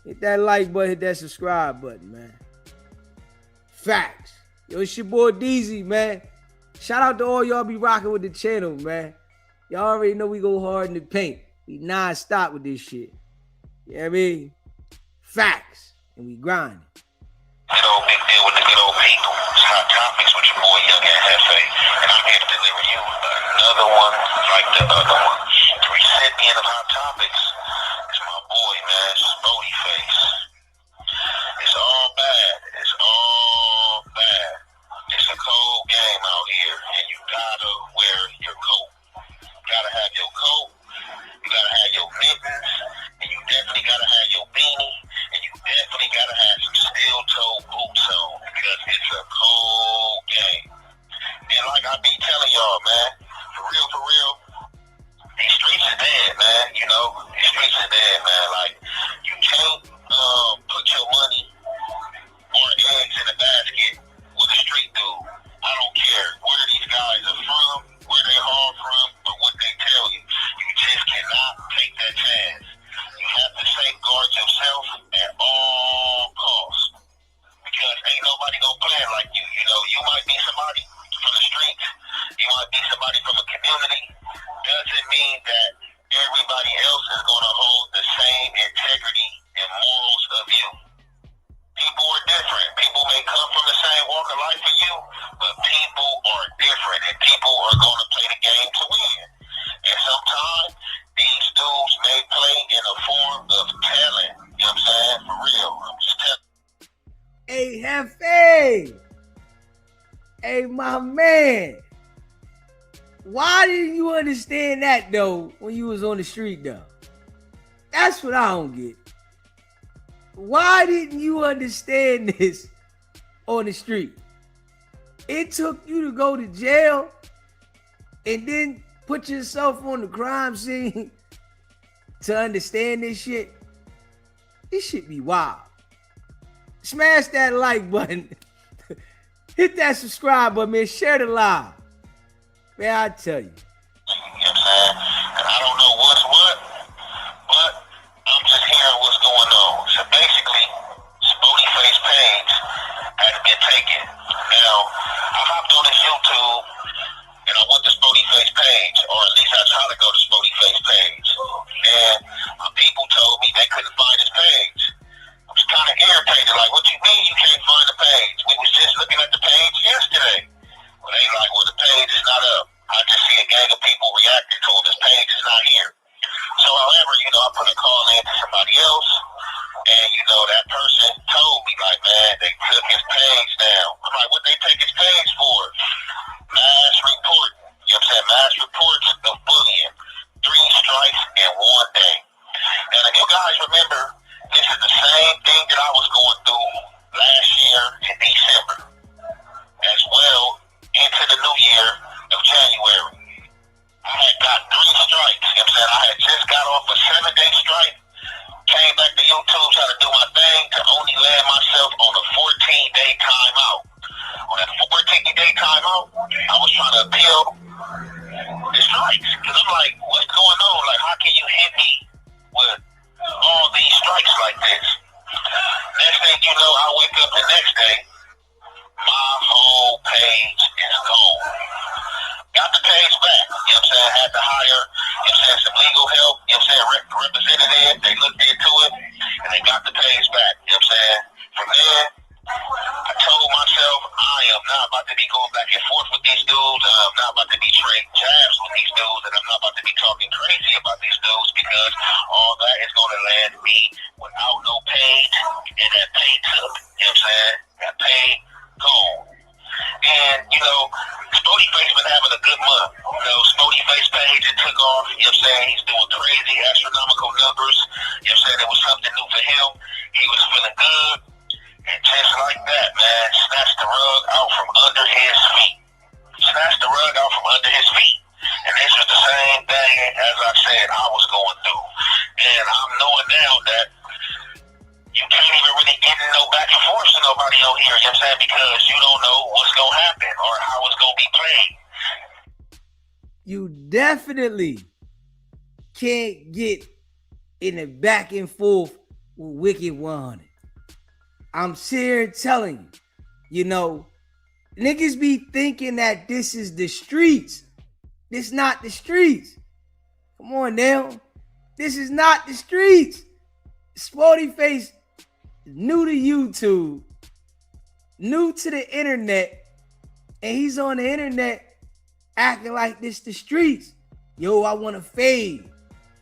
Hit that like button, hit that subscribe button, man. Facts. Yo, it's your boy DZ, man. Shout out to all y'all be rocking with the channel, man. Y'all already know we go hard in the paint. We non-stop with this shit. You know what I mean? Facts. And we grinding. Good old big deal with the good old people. It's Hot Topics with your boy Young and Hefe. And I'm here to deliver you another one like the other one. The recipient of Hot Topics is my boy, man, Spoety Face. It's all bad. It's all bad. It's a cold game out here, and you gotta wear your coat. You gotta have your coat. You gotta have your mittens, and you definitely gotta have your beanie, and you definitely gotta have some steel-toe boots on because it's a cold game. And like I be telling y'all, man, for real, these streets are dead, man. You know, these streets are dead, man. Like, you can't put your money or eggs in a basket with a street dude. I don't care where these guys are from, where they haul from, or what they tell you. You just cannot take that chance. You have to safeguard yourself at all costs. Because ain't nobody gonna plan like you. You know, you might be somebody from the streets, you might be somebody from a community. Doesn't mean that everybody else is gonna hold the same integrity and morals of you. People are different. People may come from the same walk of life as you, but people are different, and people are going to play the game to win. And sometimes these dudes may play in a form of talent. You know what I'm saying? For real. I'm just telling. Hey, Hefe. Hey, my man. Why didn't you understand that, though, when you was on the street, though? That's what I don't get. Why didn't you understand this on the street? It took you to go to jail and then put yourself on the crime scene to understand this shit. This shit be wild. Smash that like button. Hit that subscribe button, man. Share the live. Man, I tell you. You know what I'm saying? And I don't know what's what, but I'm just hearing what's going on. So basically, Spoety Face page has been taken. Now, I hopped on this YouTube and I went to Spoety Face page, or at least I tried to go to Spoety Face page. And people told me they couldn't find his page. I was kind of irritated, like, what you mean you can't find the page? We was just looking at the page yesterday. Well, they like, well, the page is not up. I just see a gang of people reacting to it. This page is not here. So, however, I put a call in to somebody else, and, that person told me, like, man, they took his page down. I'm like, what they take his page for? Mass report. You know what I'm saying? Mass reports of bullying. 3 strikes in 1 day. Now, if you guys remember, this is the same thing that I was going through last year in December, as well into the new year of January. I had got 3 strikes. You know what I'm saying? I had just got off a 7-day strike, came back to YouTube trying to do my thing to only land myself on a 14-day timeout. On that 14-day timeout, I was trying to appeal the strikes. Because I'm like, what's going on? Like, how can you hit me with all these strikes like this? Next thing you know, I wake up the next day, my whole page is gone. Got the page back, you know what I'm saying? Had to hire, some legal help, representative. They looked into it, and they got the page back, you know what I'm saying? From there, I told myself, I am not about to be going back and forth with these dudes. I'm not about to be trading jabs with these dudes, and I'm not about to be talking crazy about these dudes, because all that is going to land me without no page, and that pay took, you know what I'm saying? That pay gone. And, Spoety Face been having a good month. Spoety Face page, it took off, you know what I'm saying? He's doing crazy astronomical numbers. You know what I'm saying? It was something new for him. He was feeling good. And just like that, man, snatched the rug out from under his feet. Snatched the rug out from under his feet. And this was the same thing, as I said, I was going through. And I'm knowing now that you can't even really get no back and forth to nobody on here, you know what I'm saying? Because you don't know what's going to happen or how it's going to be played. You definitely can't get in the back and forth with Wicked100. I'm here telling you, niggas be thinking that this is the streets. This not the streets. Come on now. This is not the streets. Spoety Face is new to YouTube, new to the internet, and he's on the internet acting like this the streets. Yo, I want to fade.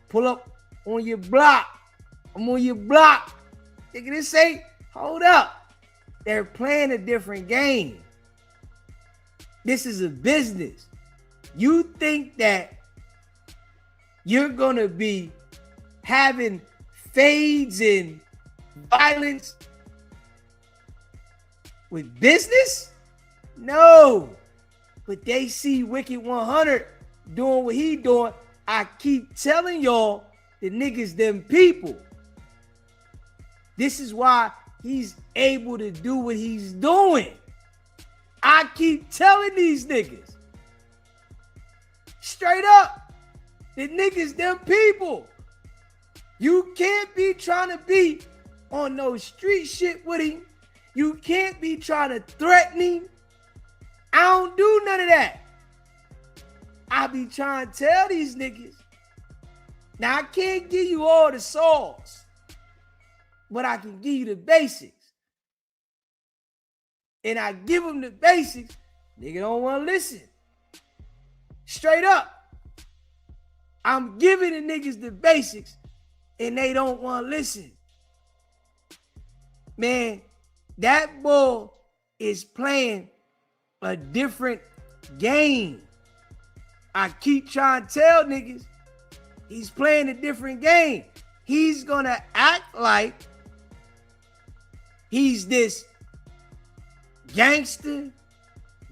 Pull up on your block. I'm on your block. Nigga, this ain't, hold up. They're playing a different game. This is a business. You think that you're going to be having fades and violence with business? No. But they see Wicked100 doing what he doing. I keep telling y'all, the niggas them people. This is why he's able to do what he's doing. I keep telling these niggas. Straight up. The niggas them people. You can't be trying to be on no street shit with him. You can't be trying to threaten him. I don't do none of that. I be trying to tell these niggas. Now, I can't give you all the sauce, but I can give you the basics. And I give them the basics, nigga don't want to listen. Straight up. I'm giving the niggas the basics, and they don't want to listen. Man, that boy is playing a different game. I keep trying to tell niggas, he's playing a different game. he's gonna act like he's this gangster,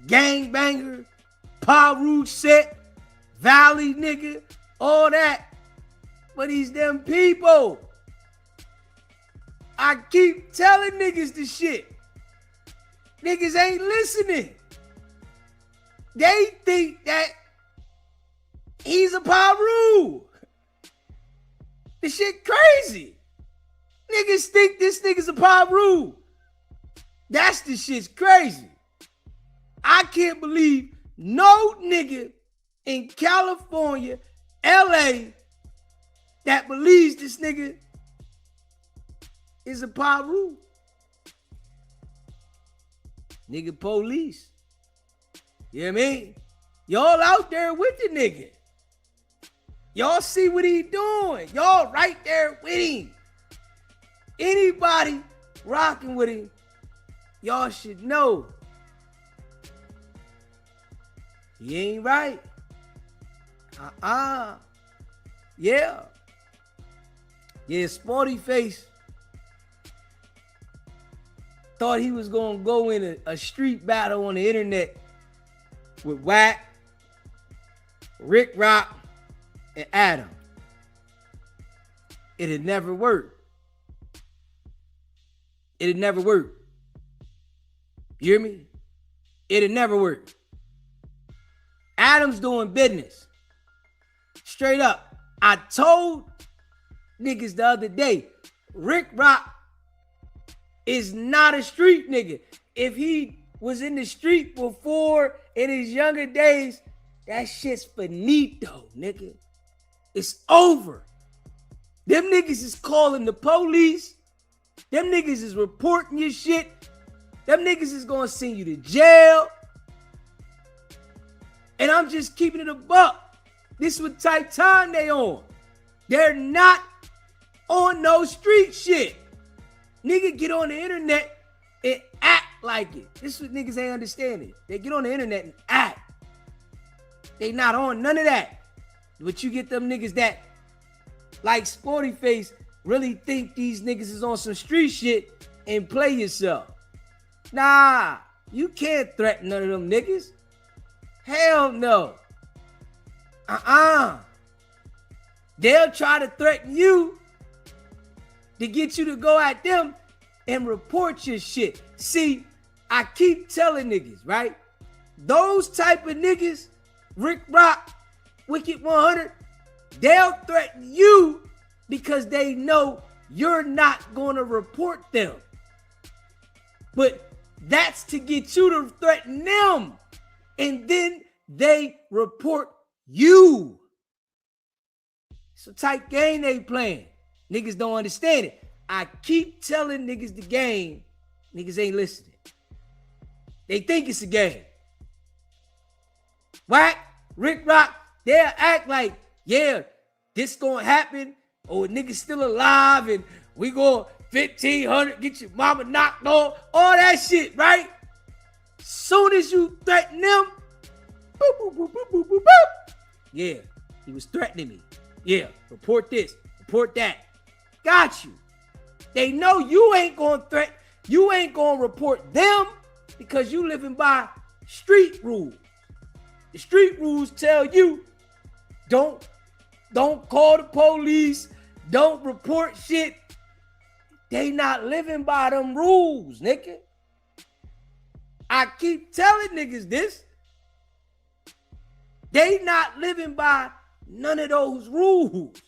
gangbanger, Paru set, Valley nigga, all that. But he's them people. I keep telling niggas this shit. Niggas ain't listening. They think that he's a Paru. This shit crazy. Niggas think this nigga's a Paru. That's the shit's crazy. I can't believe no nigga in California, LA, that believes this nigga is a Paru. Nigga police. You know what I mean? Y'all out there with the nigga. Y'all see what he doing. Y'all right there with him. Anybody rocking with him, y'all should know he ain't right. Yeah. Yeah, Sporty Face thought he was gonna go in a street battle on the internet with Wack, Rick Rock, and Adam. It'd never work. It'd never work. You hear me? It'd never work. Adam's doing business. Straight up. I told niggas the other day, Rick Rock is not a street nigga. If he was in the street before in his younger days, that shit's finito, nigga. It's over. Them niggas is calling the police. Them niggas is reporting your shit. Them niggas is gonna send you to jail. And I'm just keeping it a buck. This is what type time they on. They're not on no street shit. Nigga get on the internet and act like it. This is what niggas ain't understanding. They get on the internet and act. They not on none of that. But you get them niggas that, like Sporty Face, really think these niggas is on some street shit and play yourself. Nah, you can't threaten none of them niggas. Hell no. They'll try to threaten you to get you to go at them and report your shit. See, I keep telling niggas, right? Those type of niggas, Rick Rock, Wicked100, they'll threaten you because they know you're not going to report them. But that's to get you to threaten them. And then they report you. It's a tight game they playing. Niggas don't understand it. I keep telling niggas the game. Niggas ain't listening. They think it's a game. Wack, Rick Rock, they'll act like, yeah, this gonna happen, or niggas still alive, and we go 1,500, get your mama knocked off, all that shit, right? Soon as you threaten them, boop, boop, boop, boop, boop, boop, boop. Yeah, he was threatening me. Yeah, report this, report that. Got you. They know you ain't gonna threaten, you ain't gonna report them because you living by street rules. The street rules tell you, don't call the police, don't report shit. They not living by them rules, nigga. I keep telling niggas this. They not living by none of those rules.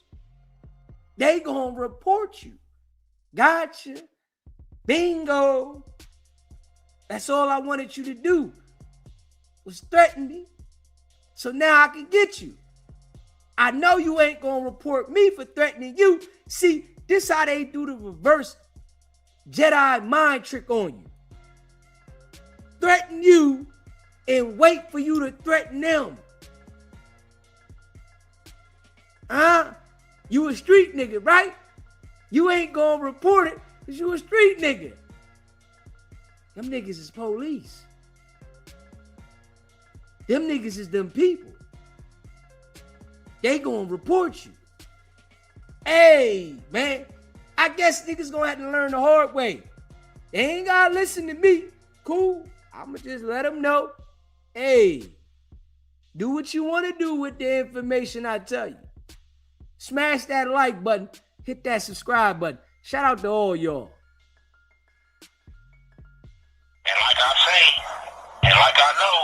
They gonna report you. Gotcha. Bingo. That's all I wanted you to do, was threaten me. So now I can get you. I know you ain't gonna report me for threatening you. See, this how they do the reverse Jedi mind trick on you. Threaten you and wait for you to threaten them. You a street nigga, right? You ain't gonna report it because you a street nigga. Them niggas is police. Them niggas is them people. They gonna report you. Hey, man, I guess niggas gonna have to learn the hard way. They ain't gotta listen to me. Cool. I'ma just let them know. Hey, do what you want to do with the information I tell you. Smash that like button. Hit that subscribe button. Shout out to all y'all. And like I say, and like I know,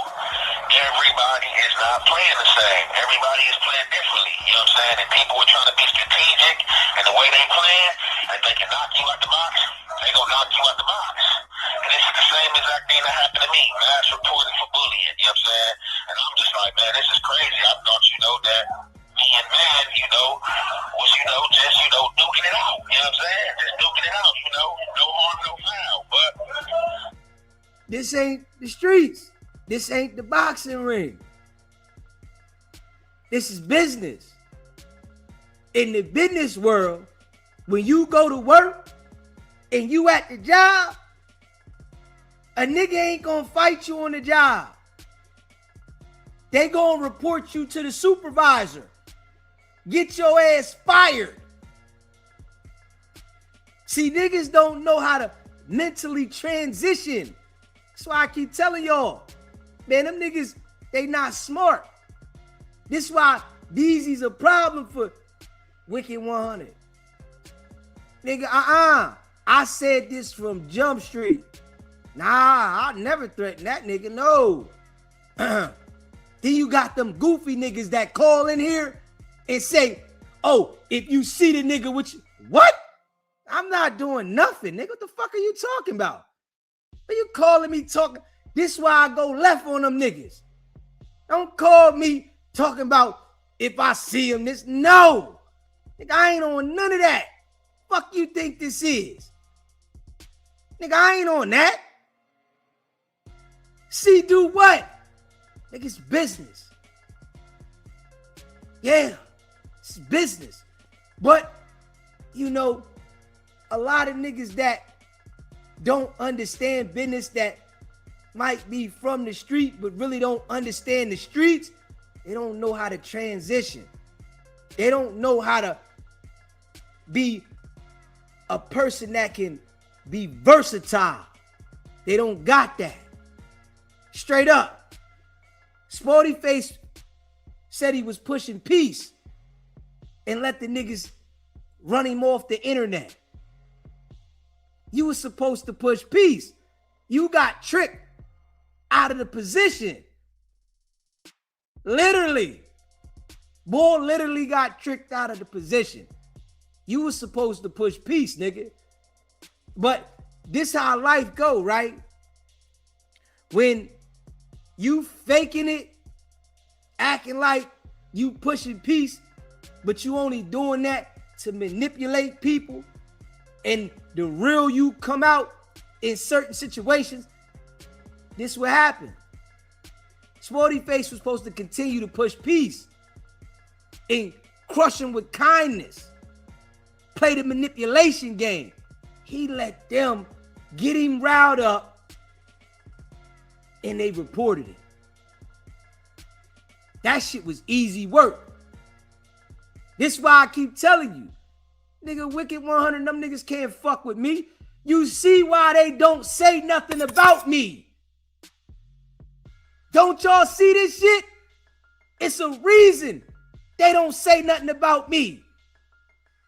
everybody is not playing the same. Everybody is playing differently. You know what I'm saying? And people are trying to be strategic, and the way they playing, and they can knock you out the box, they gonna knock you out the box. And this is the same exact thing that happened to me. Mass reporting for bullying. You know what I'm saying? And I'm just like, man, this is crazy. I thought, that being mad, was, just, duking it out. You know what I'm saying? Just duking it out, no harm, no foul. But this ain't the streets. This ain't the boxing ring. This is business. In the business world, when you go to work and you at the job, a nigga ain't gonna fight you on the job. They gonna report you to the supervisor. Get your ass fired. See, niggas don't know how to mentally transition. That's why I keep telling y'all, man, them niggas, they not smart. This is why Deezy's a problem for Wicked100. Nigga, I said this from Jump Street. Nah, I never threatened that nigga, no. Then you got them goofy niggas that call in here and say, oh, if you see the nigga with you, what? I'm not doing nothing, nigga. What the fuck are you talking about? Are you calling me talking? This is why I go left on them niggas. Don't call me talking about if I see him this. No. Nigga, I ain't on none of that. Fuck you think this is? Nigga, I ain't on that. See, do what? Nigga, it's business. Yeah, it's business. But, a lot of niggas that don't understand business, that might be from the street but really don't understand the streets, they don't know how to transition. They don't know how to be a person that can be versatile. They don't got that. Straight up. Spoety Face said he was pushing peace and let the niggas run him off the internet. You was supposed to push peace. You got tricked out of the position. Literally. Boy literally got tricked out of the position. You was supposed to push peace, nigga. But this how life go, right? When you faking it, acting like you pushing peace, but you only doing that to manipulate people, and the real you come out in certain situations, this what happened. Spoety Face was supposed to continue to push peace and crush him with kindness, play the manipulation game. He let them get him riled up, and they reported it. That shit was easy work. This is why I keep telling you, nigga, Wicked100, them niggas can't fuck with me. You see why they don't say nothing about me. Don't y'all see this shit? It's a reason they don't say nothing about me.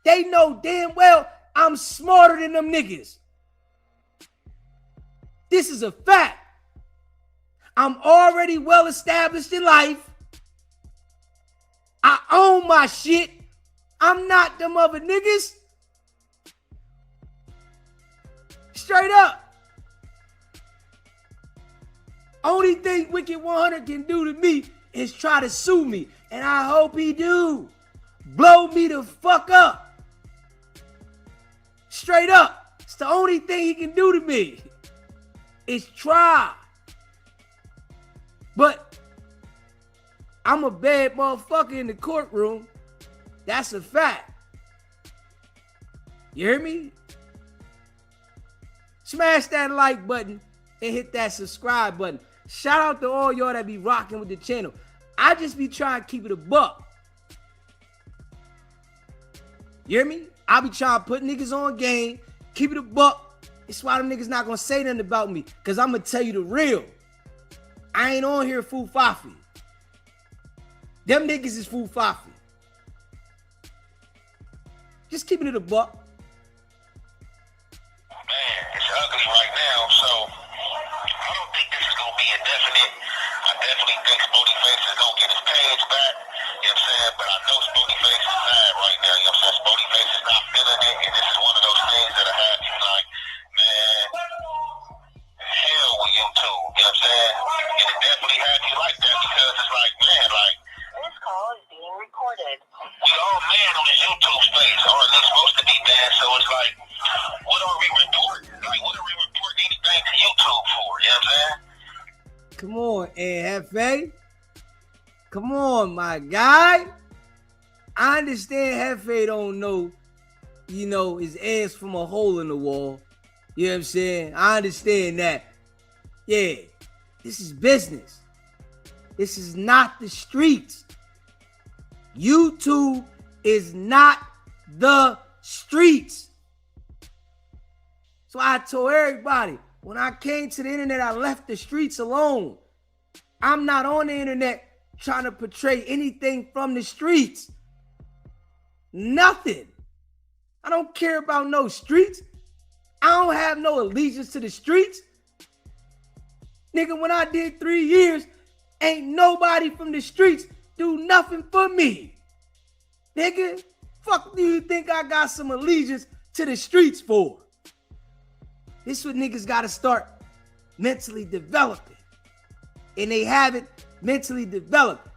They know damn well I'm smarter than them niggas. This is a fact. I'm already well established in life. I own my shit. I'm not them other niggas. Straight up. Only thing Wicked100 can do to me is try to sue me. And I hope he do. Blow me the fuck up. Straight up. It's the only thing he can do to me. Is try. But I'm a bad motherfucker in the courtroom. That's a fact. You hear me? Smash that like button and hit that subscribe button. Shout out to all y'all that be rocking with the channel. I just be trying to keep it a buck. You hear me? I be trying to put niggas on game, keep it a buck. It's why them niggas not gonna say nothing about me, because I'm gonna tell you the real. I ain't on here fool fafi. Them niggas is fool fafi. Just keeping it a buck. Man, it's ugly right now, so I don't think this is gonna be indefinite. I definitely think Spoety Face is gonna get his page back. You know what I'm saying? But I know Spoety Face is mad right now. You know what I'm saying? Spoety Face is not feeling it, and this is one of those things that'll have you like, man, hell with YouTube. You know what I'm saying? And it definitely had you like that because it's like, man, like, This call is being recorded. we all man on this YouTube space, or at least supposed to be man. So it's like, what are we reporting? Like, what are we reporting anything to YouTube for? You know what I'm saying? Come on, Hefe. Come on, my guy. I understand Hefe don't know, you know, his ass from a hole in the wall. You know what I'm saying? I understand that. Yeah, this is business. This is not the streets. YouTube is not the streets. So I told everybody, when I came to the internet, I left the streets alone. I'm not on the internet trying to portray anything from the streets. Nothing. I don't care about no streets. I don't have no allegiance to the streets. Nigga, when I did 3 years, ain't nobody from the streets do nothing for me. Nigga, fuck do you think I got some allegiance to the streets for? This is what niggas gotta start mentally developing. And they haven't mentally developed.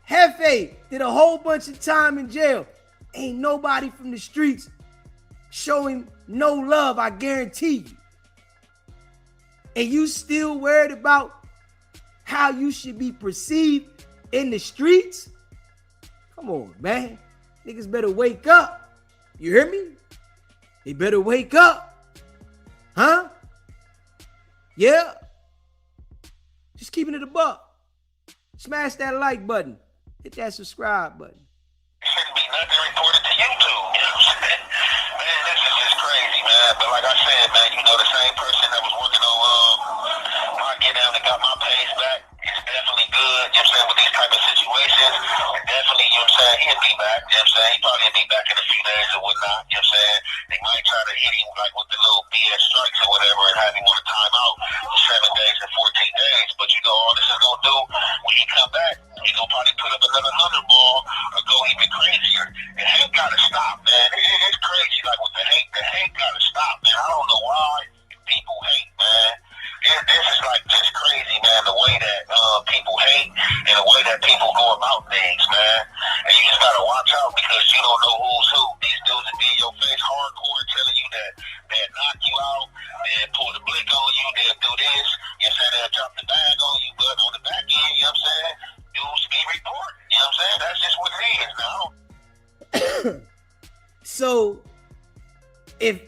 Hefe did a whole bunch of time in jail. Ain't nobody from the streets show him no love, I guarantee you. And you still worried about how you should be perceived in the streets? Come on, man. Niggas better wake up. You hear me? They better wake up. Huh? Yeah. Just keeping it a buck. Smash that like button. Hit that subscribe button. Shouldn't be nothing reported to YouTube. You know what I'm saying? Man, this is just crazy, man. But like I said, man, you know, the same person that was working on my get down and got my page back is definitely good. You know what I'm saying? With these type of situations, definitely, you know what I'm saying? He'll be back. You know what I'm saying? He probably be back in a few days or whatnot. You know what I'm saying? They might try to hit him like with the little BS strikes or whatever and have him on a timeout for 7 days and 14 days. But you know, all this is going to do when he come back, he going to probably put up another 100 ball or go even crazier. And hate got to stop, man. It's crazy, like with the hate got to stop, man. I don't know why people hate, man. This is like just crazy, man, the way that people hate and the way that people go about things, man. And you just gotta watch out because you don't know who's who. These dudes that be in your face hardcore telling you that they'll knock you out, they'll pull the blick on you, they'll do this, you know what I'm saying, they'll drop the bag on you, but on the back end, you know what I'm saying, dudes be reporting, you know what I'm saying? That's just what it is now. So, if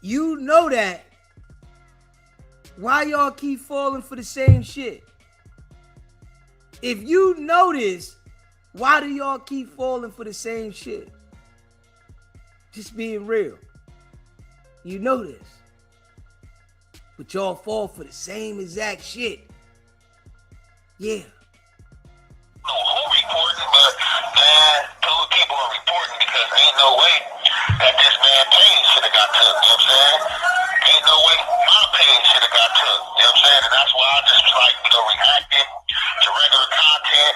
you know that, why y'all keep falling for the same shit? If you know this, why do y'all keep falling for the same shit? Just being real. You know this. But y'all fall for the same exact shit. Yeah. No, who reporting, but man, two people are reporting because ain't no way that this man page should have got took, you know what I'm saying? Ain't no way my page should have got took, you know what I'm saying? And that's why I just was like, you know, reacting to regular content,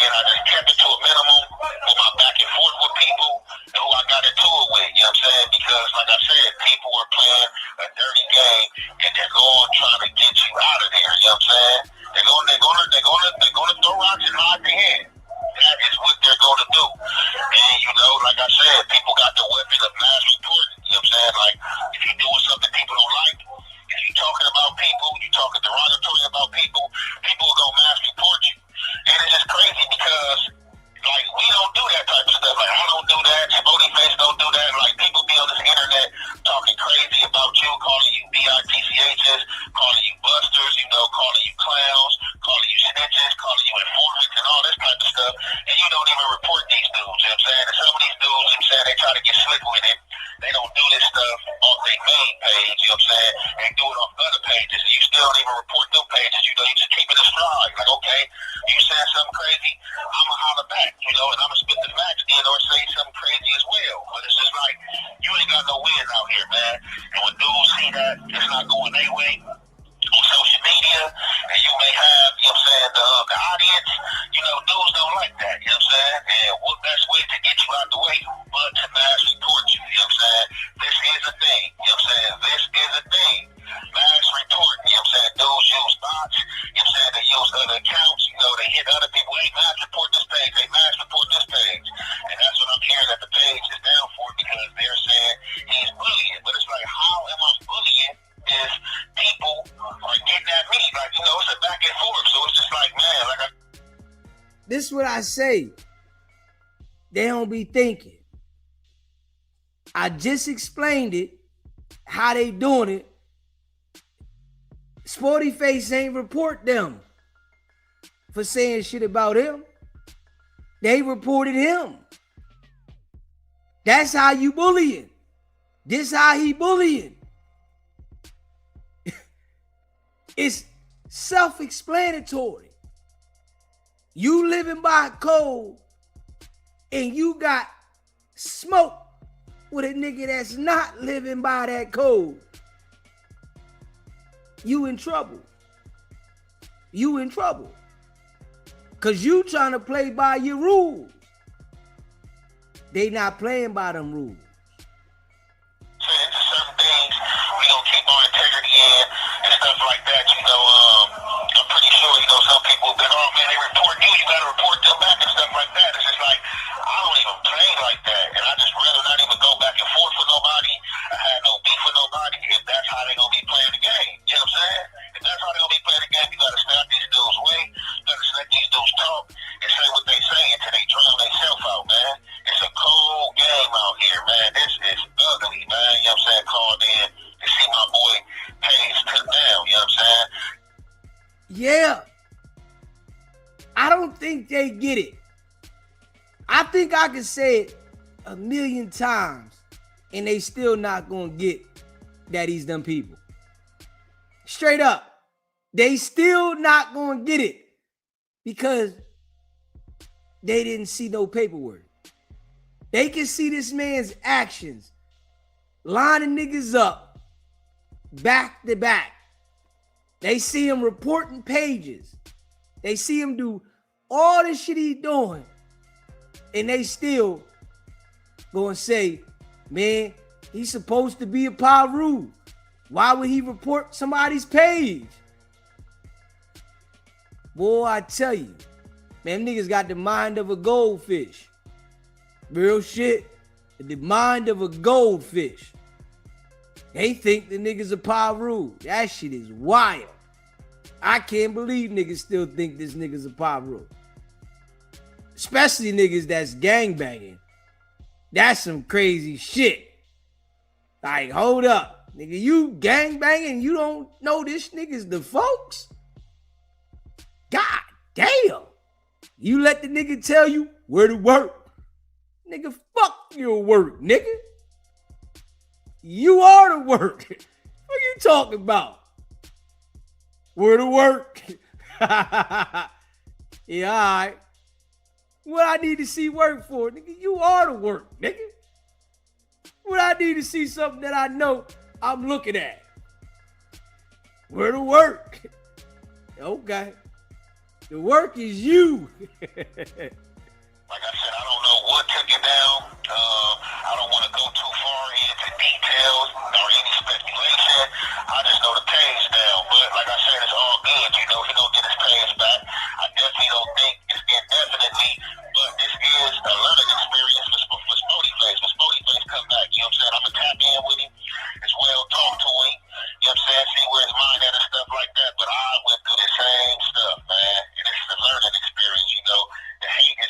and I just kept it to a minimum with my back and forth with people and who I got into it with, you know what I'm saying? Because like I said, people are playing a dirty game and they're going trying to get you out of there, you know what I'm saying? They're gonna throw rocks and hide their hand. That is what they're gonna do. And you know, like I said, people got the weapon of mass reporting. You know what I'm saying? Like, if you're doing something people don't like, if you're talking about people, you're talking derogatory about people, people are gonna mass report you. And it's just crazy because, like, we don't do that type of stuff. Like, I don't do that. Spoety Face don't do that. Like, people be on this internet talking crazy about you, calling you BITCHs, calling you busters, you know, calling you clowns, calling you snitches, calling you informants and all this type of stuff. And you don't even report these dudes, you know what I'm saying? And some of these dudes, you know what I'm saying, page, you know what I'm saying, and do it on other pages, and you still don't even report them pages, you know, you just keep it a stride. Like, okay, you saying something crazy, I'ma holler back, you know, and I'ma spit the facts then or say something crazy as well. But it's just like, you ain't got no wins out here, man. And when dudes see that it's not going their way on social media, and you may have, you know what I'm saying, the audience, you know, dudes don't like that, you know what I'm saying? And what best way to get you out the way but to mass report you, you know what I'm saying? This is a thing, you know what I'm saying? This is a thing. Mass report, you know what I'm saying? Dudes use bots, you know what I'm saying? They use other accounts, you know, they hit other people, hey, mass report this page, hey, mass report this page. And that's what I'm hearing that the page is down for, because they're saying he's bullying. But it's like, how am I bullying if people are getting at me? Like, you know, it's a back and forth. So it's just like, man, like this is what I say. They don't be thinking. I just explained it, how they doing it. Spoety Face ain't report them for saying shit about him. They reported him. That's how you bullying. This how he bullying. It's self-explanatory. You living by a code and you got smoke with a nigga that's not living by that code. You in trouble. You in trouble. Cause you trying to play by your rules. They not playing by them rules. certain things we gonna keep our integrity in and stuff like that. You know, I'm pretty sure, you know, some people be like, oh man, they report you gotta report them back and stuff like that. It's just like, I don't even play like that, and I just rather not even go back and forth with nobody. I had no beef with nobody. If that's how they gonna be playing the game, you know what I'm saying? If that's how they gonna be playing the game, you gotta stay out these dudes' way. You gotta let these dudes talk and say what they say until they drown themselves out, man. It's a cold game out here, man. This is ugly, man. You know what I'm saying? Called in to see my boy Page took down, you know what I'm saying? Yeah. I don't think they get it. I think I can say it 1,000,000 times and they still not gonna get that he's them people. Straight up. They still not gonna get it because they didn't see no paperwork. They can see this man's actions lining niggas up back to back. They see him reporting pages. They see him do all the shit he doing. And they still gonna say, man, he's supposed to be a Paru. Why would he report somebody's page? Boy, I tell you, man, niggas got the mind of a goldfish. Real shit. The mind of a goldfish. They think the niggas a Paru. That shit is wild. I can't believe niggas still think this nigga's a Paru. Especially niggas that's gangbanging. That's some crazy shit. Like, hold up. Nigga, you gangbanging, you don't know this nigga's the folks? God damn. You let the nigga tell you where to work. Nigga, fuck your work, nigga. You are the work. What are you talking about? Where to work? Yeah, all right. What I need to see work for, nigga? You are the work, nigga. What I need to see something that I know I'm looking at. Where to work? Okay. The work is you. Like I said, I don't know what took it down. I don't want to go too far into details or any speculation. I just know the page down. But like I said, it's all good. You know, he don't get his page back. I definitely don't think it's indefinitely. But this is a learning experience for Spoety Face. When Spoety Face come back, you know what I'm saying? I'm going to tap in with him as well, talk to him. You know what I'm saying? See where his mind at and stuff like that. But I went through the same stuff, man. And it's a learning experience, you know. The hate is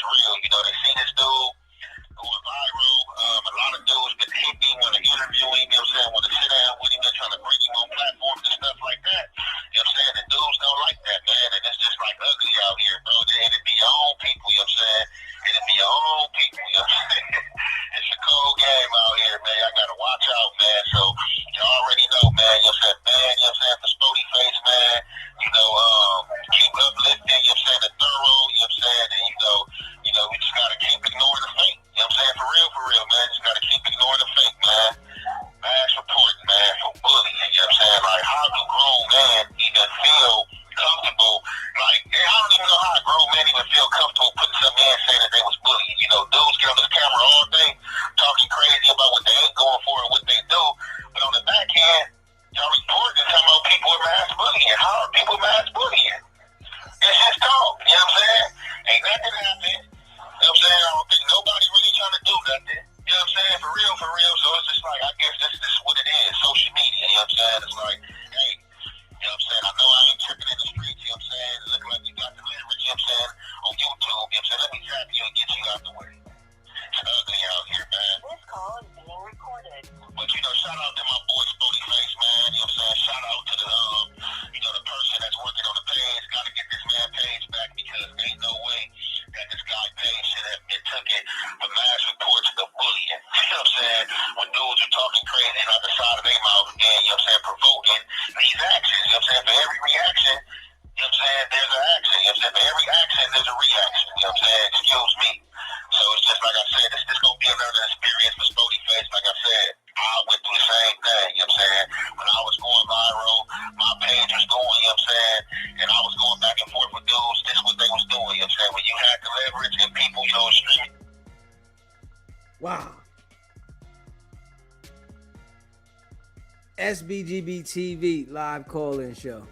SBGB TV live call-in show.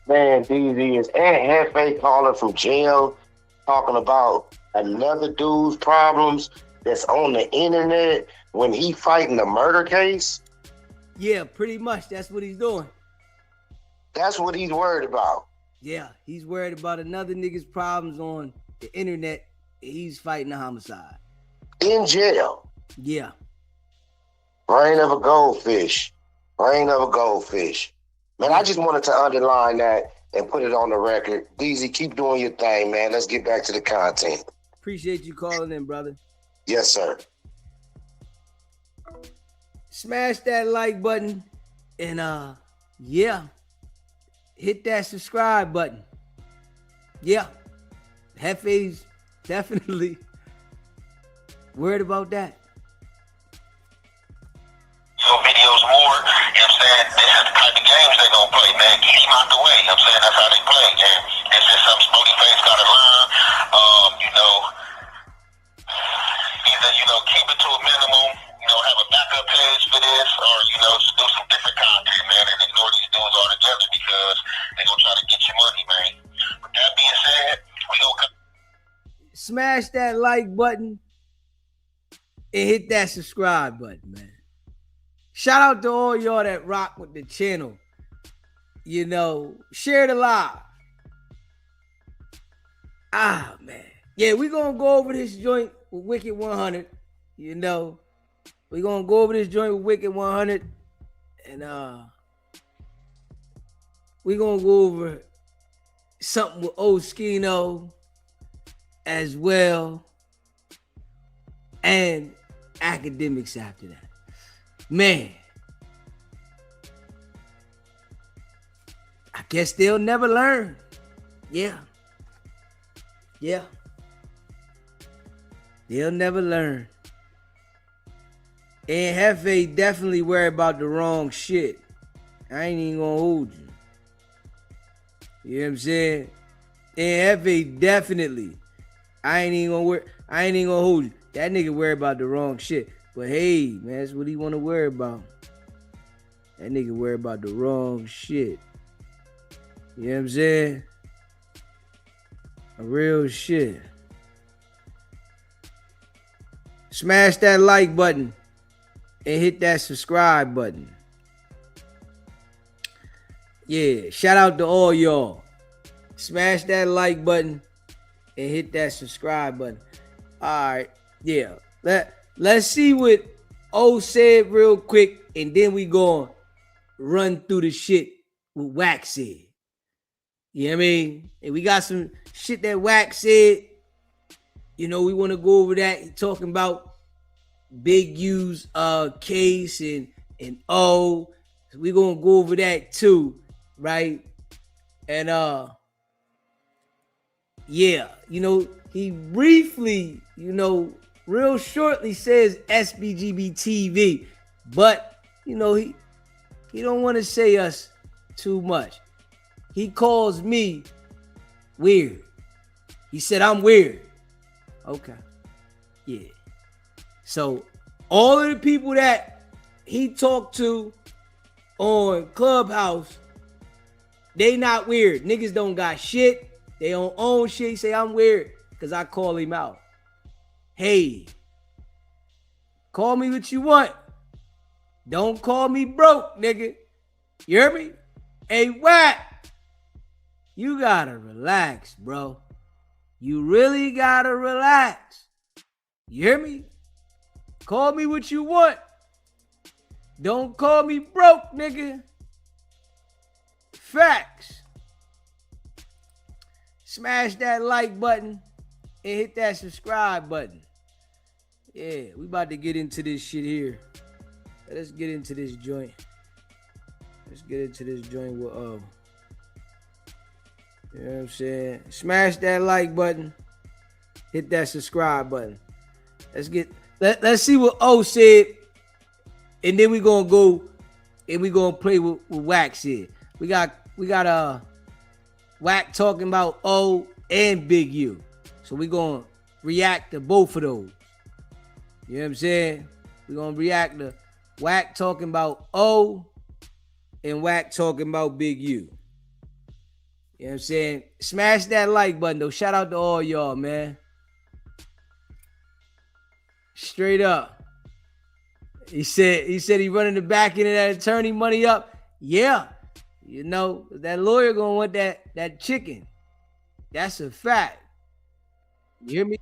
Man, DZ is Aunt Hefe calling from jail, talking about another dude's problems that's on the internet when he fighting a murder case. Yeah, pretty much. That's what he's doing. That's what he's worried about. Yeah, he's worried about another nigga's problems on the internet. He's fighting a homicide. In jail. Yeah. Brain of a goldfish. Brain of a goldfish. Man, I just wanted to underline that and put it on the record. DZ, keep doing your thing, man. Let's get back to the content. Appreciate you calling in, brother. Yes, sir. Smash that like button and yeah, hit that subscribe button. Yeah, Hefe's definitely worried about that. Videos more, you know what I'm saying? This is the type of games they're gonna play, man. Keep him out the way, you know what I'm saying? That's how they play. And this is something Spoety Face gotta learn. Either, keep it to a minimum, have a backup page for this, or, just do some different content, man, and ignore these dudes altogether because they're gonna try to get your money, man. With that being said, we gonna smash that like button and hit that subscribe button, man. Shout out to all y'all that rock with the channel. Share the live. Ah, man. Yeah, we're going to go over this joint with Wicked100. We're going to go over this joint with Wicked100. And we're going to go over something with Oskino as well. And Akademiks after that. Man, I guess they'll never learn. Yeah. They'll never learn. And Hefe definitely worried about the wrong shit. I ain't even gonna hold you. You know what I'm saying? And Hefe definitely. I ain't even gonna hold you. That nigga worried about the wrong shit. But hey, man, that's what he want to worry about. That nigga worry about the wrong shit. You know what I'm saying? A real shit. Smash that like button and hit that subscribe button. Yeah, shout out to all y'all. Smash that like button and hit that subscribe button. All right, yeah. Let's see what O said real quick, and then we gonna run through the shit what Wax said. You know what I mean? And we got some shit that Wax said. We want to go over that. He talking about Big U's case and O. So we gonna go over that too, right? And yeah, he briefly, real shortly says SBGB TV, but he don't want to say us too much. He calls me weird. He said I'm weird. Okay. Yeah. So all of the people that he talked to on Clubhouse, they not weird. Niggas don't got shit. They don't own shit. He say I'm weird because I call him out. Hey, call me what you want. Don't call me broke, nigga. You hear me? Hey, Wack, you gotta relax, bro. You really gotta relax. You hear me? Call me what you want. Don't call me broke, nigga. Facts. Smash that like button and hit that subscribe button. Yeah, we about to get into this shit here. Let's get into this joint. Let's get into this joint with you know what I'm saying? Smash that like button. Hit that subscribe button. Let's see what O said. And then we gonna go and we gonna play with Wax said. We got Wack talking about O and Big U. So we gonna react to both of those. You know what I'm saying? We're gonna react to Wack talking about O and Wack talking about Big U. You know what I'm saying? Smash that like button though. Shout out to all y'all, man. Straight up. He said he running the back end of that attorney money up. Yeah. You know, that lawyer gonna want that chicken. That's a fact. You hear me?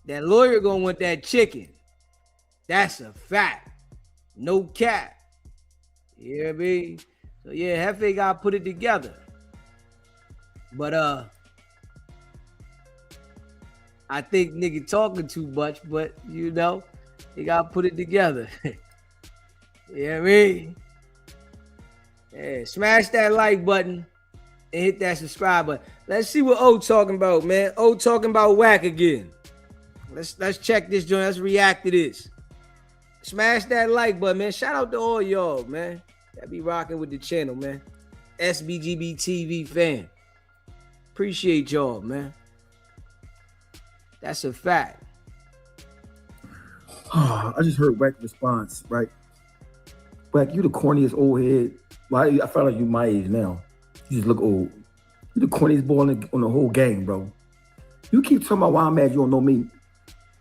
That lawyer gonna want that chicken. That's a fact. No cap. You hear me? So yeah, Hefe gotta put it together. But I think nigga talking too much, but you know, he gotta put it together. You know what I mean? Yeah, smash that like button and hit that subscribe button. Let's see what O talking about, man. O talking about Wack again. Let's check this joint. Let's react to this. Smash that like button, man. Shout out to all y'all, man. That be rocking with the channel, man. SBGB TV fan. Appreciate y'all, man. That's a fact. I just heard Wack's response, right? Wack, you the corniest old head. Well, I feel like you my age now. You just look old. You the corniest boy on the whole game, bro. You keep talking about why I'm mad you don't know me.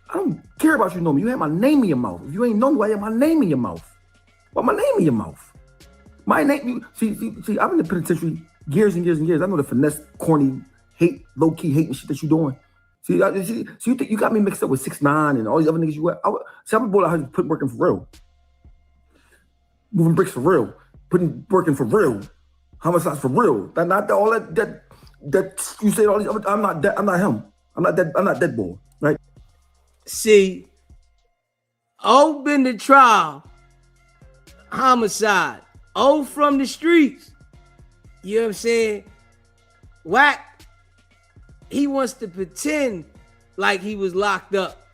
I don't care about you know me. You have my name in your mouth. If you ain't know me, why you have my name in your mouth? Why my name in your mouth? My name, see, I'm in the penitentiary years and years and years. I know the finesse, corny, hate, low-key hating shit that you doing. See, you think you got me mixed up with 6ix9ine and all these other niggas you were. See, I'm a boy out here putting working for real. Moving bricks for real. Working for real. Homicides for real. Not all that you say all these other, I'm not him. I'm not that boy, right? See, O been to trial, homicide. O from the streets. You know what I'm saying? Wack, he wants to pretend like he was locked up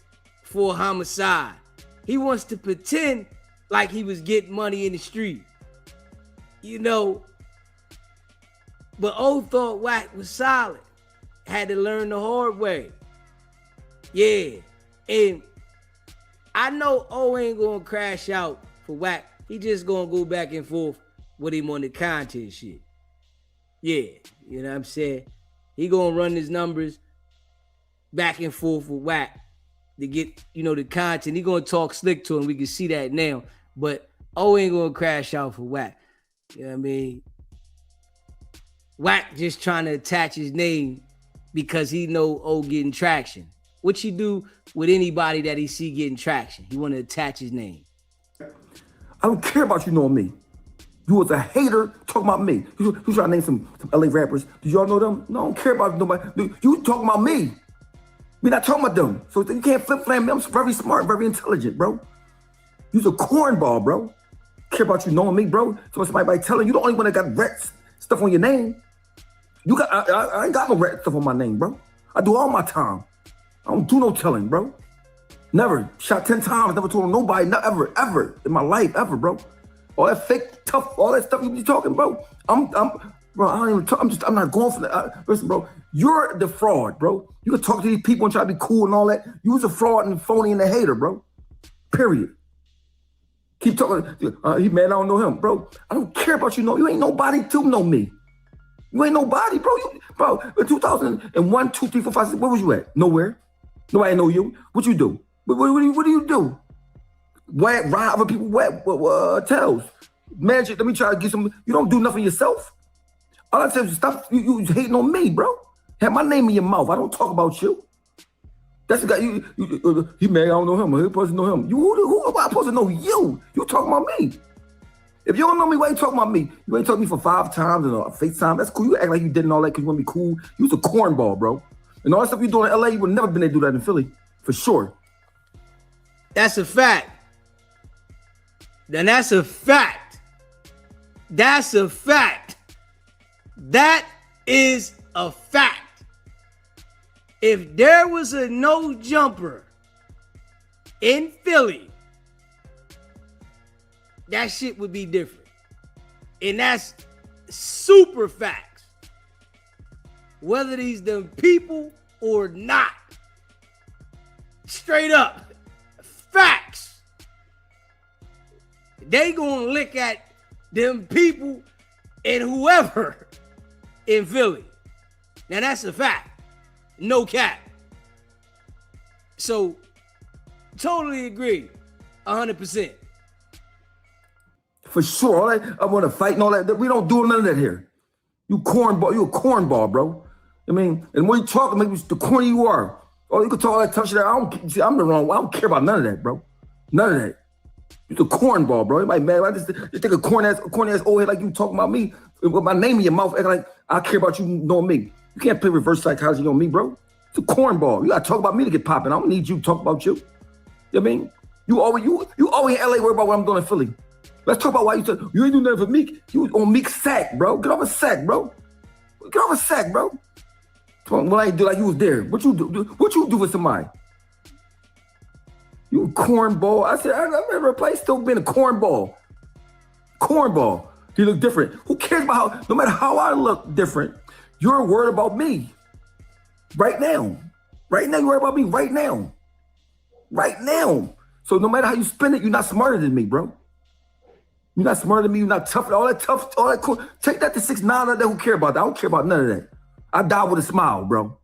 for homicide. He wants to pretend like he was getting money in the street. You know, but O thought Wack was solid. Had to learn the hard way. Yeah. And I know O ain't gonna crash out for Wack. He just gonna go back and forth with him on the content shit. Yeah, you know what I'm saying? He gonna run his numbers back and forth with Wack to get, you know, the content. He gonna talk slick to him. We can see that now. But O ain't gonna crash out for Wack. You know what I mean? Wack just trying to attach his name because he know O getting traction. What you do with anybody that he see getting traction? He want to attach his name. I don't care about you knowing me. You was a hater talking about me. You trying to name some LA rappers. Did y'all know them? No, I don't care about nobody. You talking about me. We not talking about them. So you can't flip-flap me. I'm very smart, very intelligent, bro. You's a cornball, bro. Care about you knowing me, bro. So somebody telling you the only one that got rat stuff on your name. You got I ain't got no rat stuff on my name, bro. I do all my time. I don't do no telling, bro. Never. Shot 10 times, never told nobody, never, ever in my life, ever, bro. All that fake, tough, all that stuff you be talking, bro. Bro, I don't even talk, I'm not going for that. Listen, bro, you're the fraud, bro. You can talk to these people and try to be cool and all that. You was a fraud and phony and a hater, bro. Period. Keep talking, he mad, I don't know him, bro. I don't care about you, you ain't nobody to know me. You ain't nobody, bro. Bro, in 2001, 2, 3, 4, 5, 6, where was you at? Nowhere. Nobody know you. What you do? What do you do? Ride other people tails. Magic, let me try to get some. You don't do nothing yourself. All I said is stop you hating on me, bro. Have my name in your mouth. I don't talk about you. That's the guy, he mad, I don't know him. He supposed to know him. Who am I supposed to know you? You talking about me. If you don't know me, why you talking about me? You ain't talking to me for 5 times and a FaceTime. That's cool. You act like you did and all that because you want to be cool. You was a cornball, bro. And all that stuff you doing in LA, you would never been able to do that in Philly. For sure. That's a fact. Then that's a fact. That's a fact. That is a fact. If there was a no jumper in Philly, that shit would be different. And that's super facts. Whether these them people or not. Straight up. Facts. they gonna look at them people and whoever in Philly. Now that's a fact. No cap. So totally agree. 100%. For sure. All that, I want to fight and all that. We don't do none of that here. You cornball. You a cornball, bro. I mean, and when you talk, maybe the corny you are. Oh, you can talk all that tough shit. I'm the wrong one. I don't care about none of that, bro. None of that. You're the cornball, bro. Everybody mad. I just think a corny ass old head like you talking about me with my name in your mouth, acting like I care about you knowing me. You can't play reverse psychology on me, bro. It's a cornball. You gotta talk about me to get popping. I don't need you to talk about you. You know what I mean? You always in LA worry about what I'm doing in Philly. Let's talk about why you ain't doing nothing for Meek. You was on Meek's sack, bro. Get off a sack, bro. Get off a sack, bro. When I do like you was there. What you do? What you do for somebody? You a cornball. I said, I've never played, still been a cornball. Cornball. You look different. Who cares about how, no matter how I look different, you're worried about me. Right now. Right now, you're worried about me right now. Right now. So no matter how you spin it, you're not smarter than me, bro. You're not smarter than me. You're not tough. All that tough, all that cool. Take that to 6ix9ine. Who care about that? I don't care about none of that. I die with a smile, bro.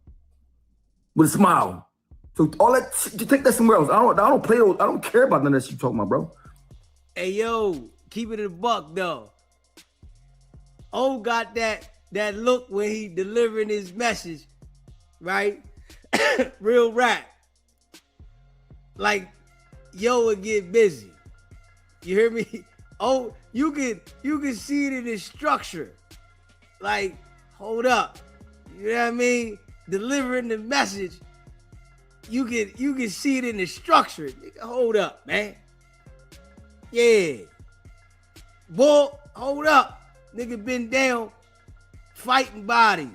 With a smile. So all that, you take that somewhere else. I don't play those. I don't care about none of that shit you talking about, bro. Hey, yo, keep it a buck, though. O got that look when he delivering his message, right? Real rap. Like, yo would get busy. You hear me? Oh, you can see it in his structure. Like, hold up. You know what I mean? Delivering the message. You can see it in the structure. Nigga, hold up, man. Yeah. Boy, hold up. Nigga been down fighting bodies.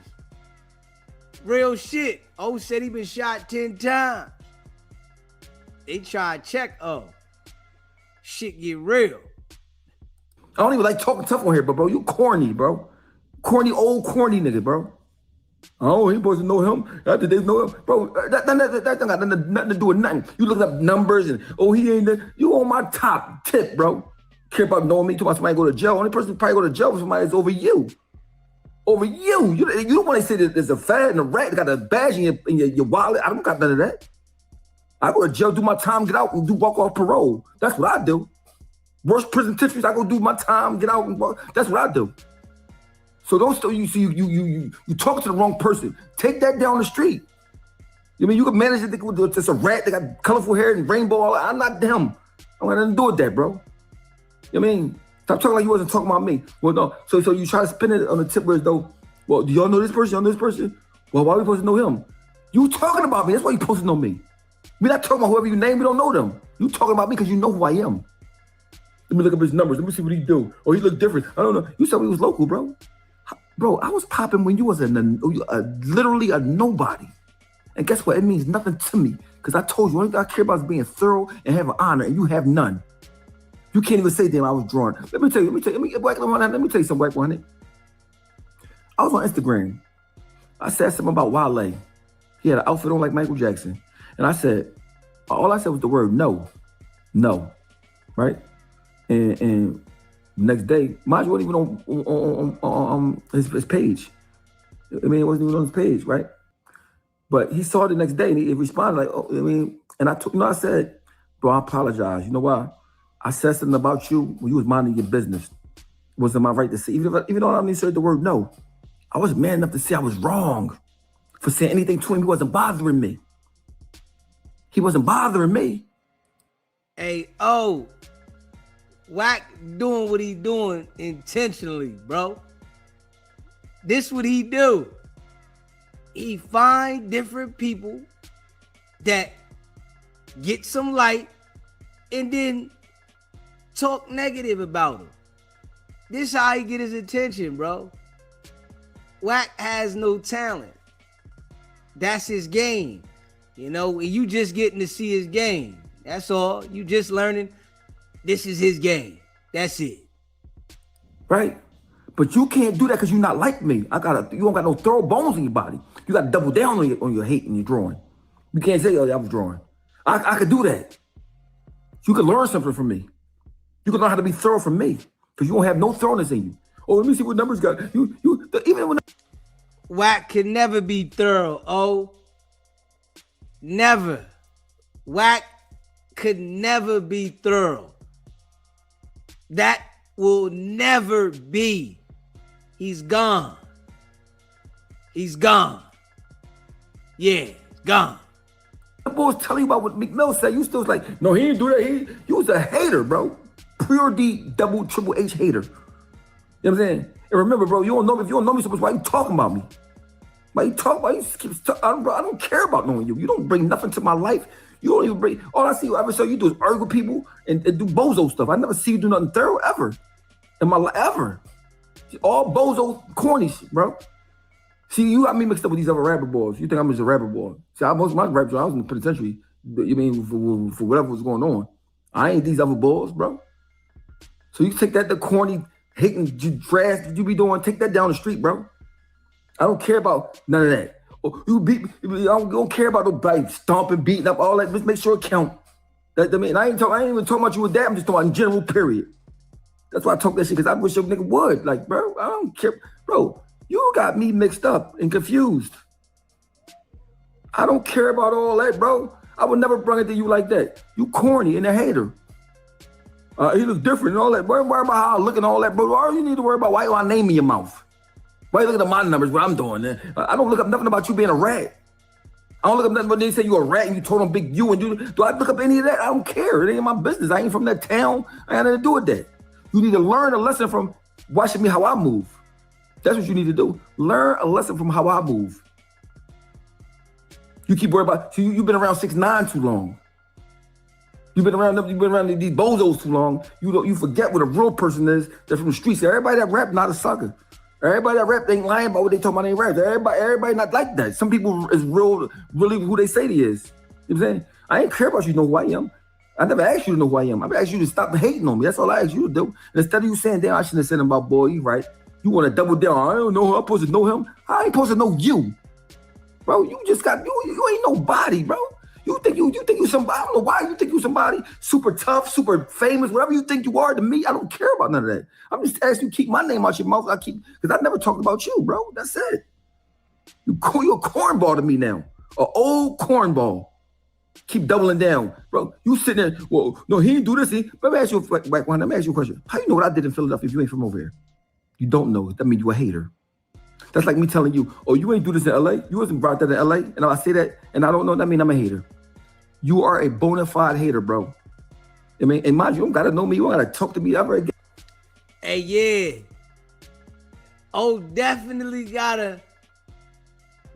Real shit. Oh said he been shot 10 times. They try to check shit get real. I don't even like talking tough on here, but bro, you corny, bro. Corny, old corny nigga, bro. Oh, he supposed to know him. After they know him. Bro, that don't got nothing to do with nothing. You look up numbers and, he ain't there. You on my top tip, bro. Care about knowing me, talking about somebody go to jail. Only person who probably go to jail for somebody is over you. Over you. You don't want to say that there's a fat and a rat that got a badge in your wallet. I don't got none of that. I go to jail, do my time, get out, and walk off parole. That's what I do. Worst prison tissues, I go do my time, get out, and walk. That's what I do. So don't still you talking to the wrong person. Take that down the street. You mean you can manage it with just a rat that got colorful hair and rainbow all that. I'm not them. I want nothing to do with that, bro. You know what I mean? Stop talking like you wasn't talking about me. Well, no. So you try to spin it on the tip where it's though, well, do y'all know this person? Y'all know this person? Well, why are we supposed to know him? You talking about me. That's why you supposed to know me. We're not talking about whoever you name. We don't know them. You talking about me because you know who I am. Let me look up his numbers. Let me see what he do. Oh, he look different. I don't know. You said he was local, bro. Bro, I was popping when you was literally a nobody. And guess what? It means nothing to me. Because I told you, only thing I care about is being thorough and have an honor, and you have none. You can't even say, damn, I was drawn. Let me tell you something, Black 100. I was on Instagram. I said something about Wale. He had an outfit on like Michael Jackson. And I said, all I said was the word no. No. Right? And next day, Maj wasn't even on his page. I mean, it wasn't even on his page, right? But he saw it the next day and he responded like, oh, I mean, and I said, bro, I apologize. You know why? I said something about you when you was minding your business. It wasn't my right to say, even though I didn't say the word no. I was man enough to say I was wrong for saying anything to him. He wasn't bothering me. He wasn't bothering me. Hey, Wack doing what he doing intentionally, bro. This what he do. He find different people that get some light and then talk negative about him. This how he get his attention, bro. Wack has no talent. That's his game. You know, you just getting to see his game. That's all. You just learning this is his game. That's it. Right? But you can't do that because you're not like me. You don't got no thorough bones in your body. You got to double down on your hate and your drawing. You can't say, oh, I was drawing. I could do that. You could learn something from me. You can learn how to be thorough from me because you don't have no thoroughness in you. Oh, let me see what numbers got. Even when Wack can never be thorough. Oh, never. Wack could never be thorough. That will never be. He's gone. He's gone. Yeah, gone. the boys telling you about what McMill said, you still was like, no, he didn't do that. You was a hater, bro. Pure D, double, triple H hater. You know what I'm saying? And remember, bro, you don't know me. If you don't know me so much, why you talking about me? Why you talking about? You just keep I don't care about knowing you. You don't bring nothing to my life. You don't even bring. All I see ever saw you do is argue with people and do bozo stuff. I never see you do nothing thorough ever in my life, ever. All bozo, corny shit, bro. See, you got me mixed up with these other rapper boys. You think I'm just a rapper boy? See, most of my rappers, I was in the penitentiary. You mean for whatever was going on? I ain't these other boys, bro. So you take that the corny, hating, trash that you be doing, take that down the street, bro. I don't care about none of that. You beat me. I don't care about nobody stomping, beating up, all that. Just make sure it count. I ain't even talking about you with that. I'm just talking about in general, period. That's why I talk that shit, because I wish your nigga would. Like, bro, I don't care. Bro, you got me mixed up and confused. I don't care about all that, bro. I would never bring it to you like that. You corny and a hater. He looks different and all that. Worry about how I look and all that, bro. All you need to worry about, why do I name in your mouth? Why you looking at my numbers, what I'm doing? I don't look up nothing about you being a rat. I don't look up nothing but they say you're a rat and you told them big you and you. Do I look up any of that? I don't care. It ain't my business. I ain't from that town. I ain't nothing to do with that. You need to learn a lesson from watching me how I move. That's what you need to do. Learn a lesson from how I move. You keep worrying about, you've been around 6ix9ine too long. You've been around these bozos too long. You forget what a real person is that's from the streets. Everybody that rap not a sucker. Everybody that rap ain't lying about what they talking about. They ain't rap. Everybody not like that. Some people is really who they say they is. You know what I'm saying? I ain't care about you to know who I am. I never asked you to know who I am. I asked you to stop hating on me. That's all I asked you to do. And instead of you saying, damn, I shouldn't have said about boy, you right. You want to double down. I don't know who I'm supposed to know him. I ain't supposed to know you. Bro, you just got, you ain't nobody, bro. You think you somebody, I don't know why you think you somebody super tough, super famous, whatever you think you are to me. I don't care about none of that. I'm just asking you to keep my name out your mouth. Because I never talked about you, bro. That's it. You're a cornball to me now. An old cornball. Keep doubling down. Bro, you sitting there, well, no, he didn't do this. Let me ask you a question. How you know what I did in Philadelphia if you ain't from over here? You don't know. That means you a hater. That's like me telling you, oh, you ain't do this in LA? You wasn't brought that in LA? And I say that and I don't know, that means I'm a hater. You are a bona fide hater, bro. I mean, and mind you don't gotta know me, you don't gotta talk to me ever again. Hey, yeah. Oh, definitely gotta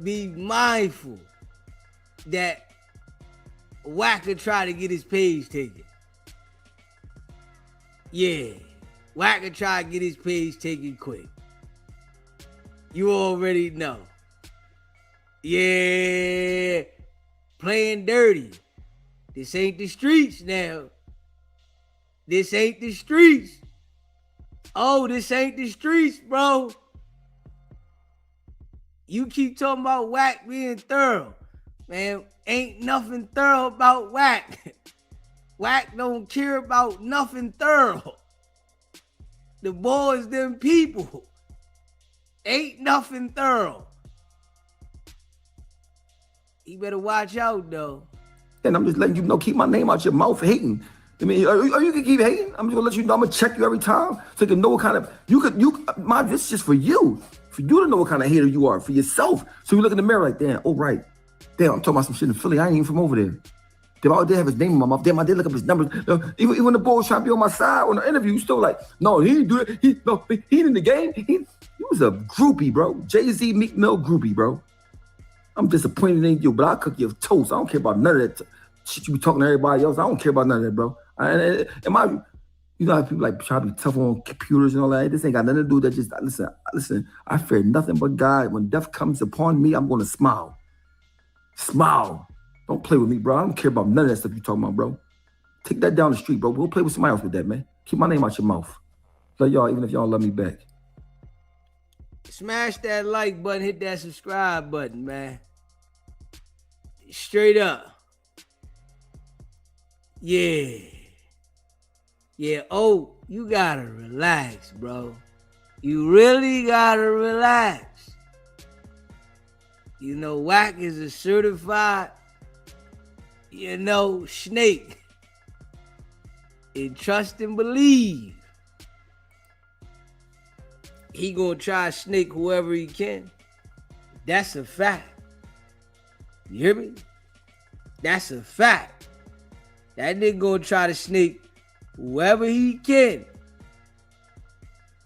be mindful that Wack could try to get his page taken. Yeah. Wack could try to get his page taken quick. You already know. Yeah. Playing dirty. This ain't the streets now. This ain't the streets. Oh, this ain't the streets, bro. You keep talking about Wack being thorough. Man, ain't nothing thorough about Wack. Wack don't care about nothing thorough. The boys, them people. Ain't nothing thorough. You better watch out, though. And I'm just letting you know, keep my name out your mouth hating. I mean, are you gonna keep hating? I'm just gonna let you know, I'm gonna check you every time so you can know what kind of, this is just for you to know what kind of hater you are, for yourself. So you look in the mirror like, damn, oh, right. Damn, I'm talking about some shit in Philly. I ain't even from over there. Damn, I did have his name in my mouth. Damn, I did look up his numbers. Even the boy was trying to be on my side on the interview, still like, no, he didn't do it. He ain't in the game. He was a groupie, bro. Jay-Z, Meek Mill groupie, bro. I'm disappointed in you, but I'll cook you toast. I don't care about none of that shit you be talking to everybody else. I don't care about none of that, bro. You know how people like try to be tough on computers and all that. This ain't got nothing to do with that. Just listen. I fear nothing but God. When death comes upon me, I'm gonna smile. Smile. Don't play with me, bro. I don't care about none of that stuff you talking about, bro. Take that down the street, bro. We'll play with somebody else with that, man. Keep my name out your mouth. Love y'all, even if y'all love me back. Smash that like button, hit that subscribe button, man. Straight up. Yeah. Yeah, oh, you gotta relax, bro. You really gotta relax. You know, Wack is a certified, snake. And trust and believe. He gonna try to snake whoever he can. That's a fact. You hear me? That's a fact. That nigga gonna try to snake whoever he can.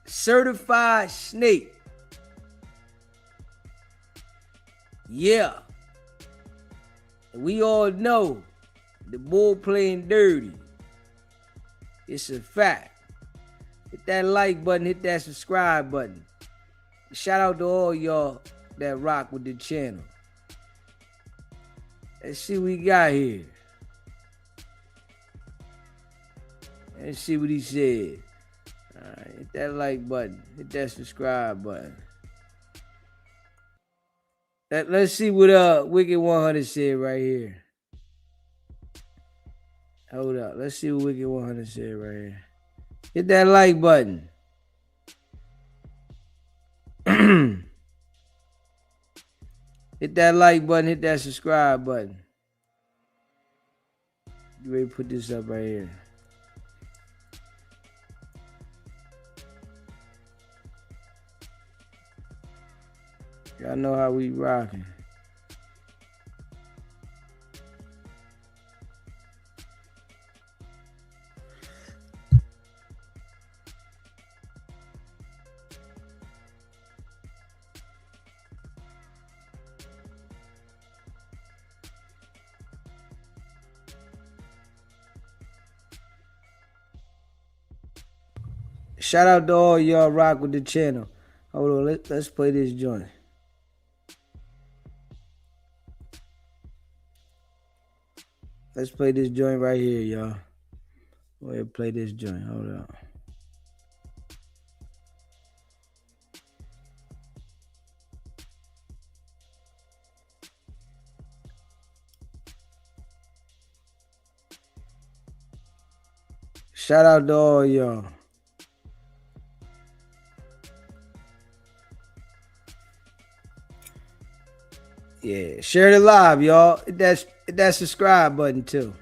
Certified snake. Yeah. We all know the bull playing dirty. It's a fact. Hit that like button, hit that subscribe button. Shout out to all y'all that rock with the channel. Let's see what we got here. Let's see what he said. All right, hit that like button, hit that subscribe button. Let's see what Wicked100 said right here. Hold up. Let's see what Wicked100 said right here. Hit that like button. Hit that like button. Hit that subscribe button. You ready to put this up right here? Y'all know how we rocking. Shout out to all y'all rock with the channel. Hold on, let's play this joint. Let's play this joint right here, y'all. Go ahead and play this joint. Hold on. Shout out to all y'all. Yeah, share it live, y'all. Hit that subscribe button too.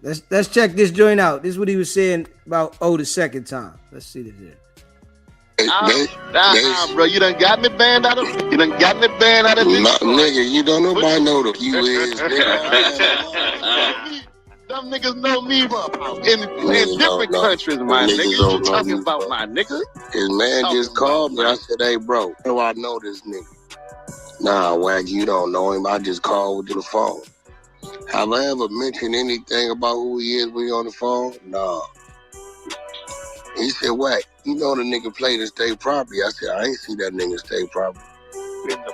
Let's check this joint out. This is what he was saying about the second time. Let's see this here. Bro, you done got me banned out of this. Nigga, you don't nobody know the you is, nigga. Some niggas know me in different countries, my nigga. You talking about my nigga? His man just called me. I said, hey, bro, do I know this nigga? Nah, Wack, you don't know him. I just called with the phone. Have I ever mentioned anything about who he is when he on the phone? Nah. He said, Wack, you know the nigga played in state property. I said, I ain't see that nigga state property.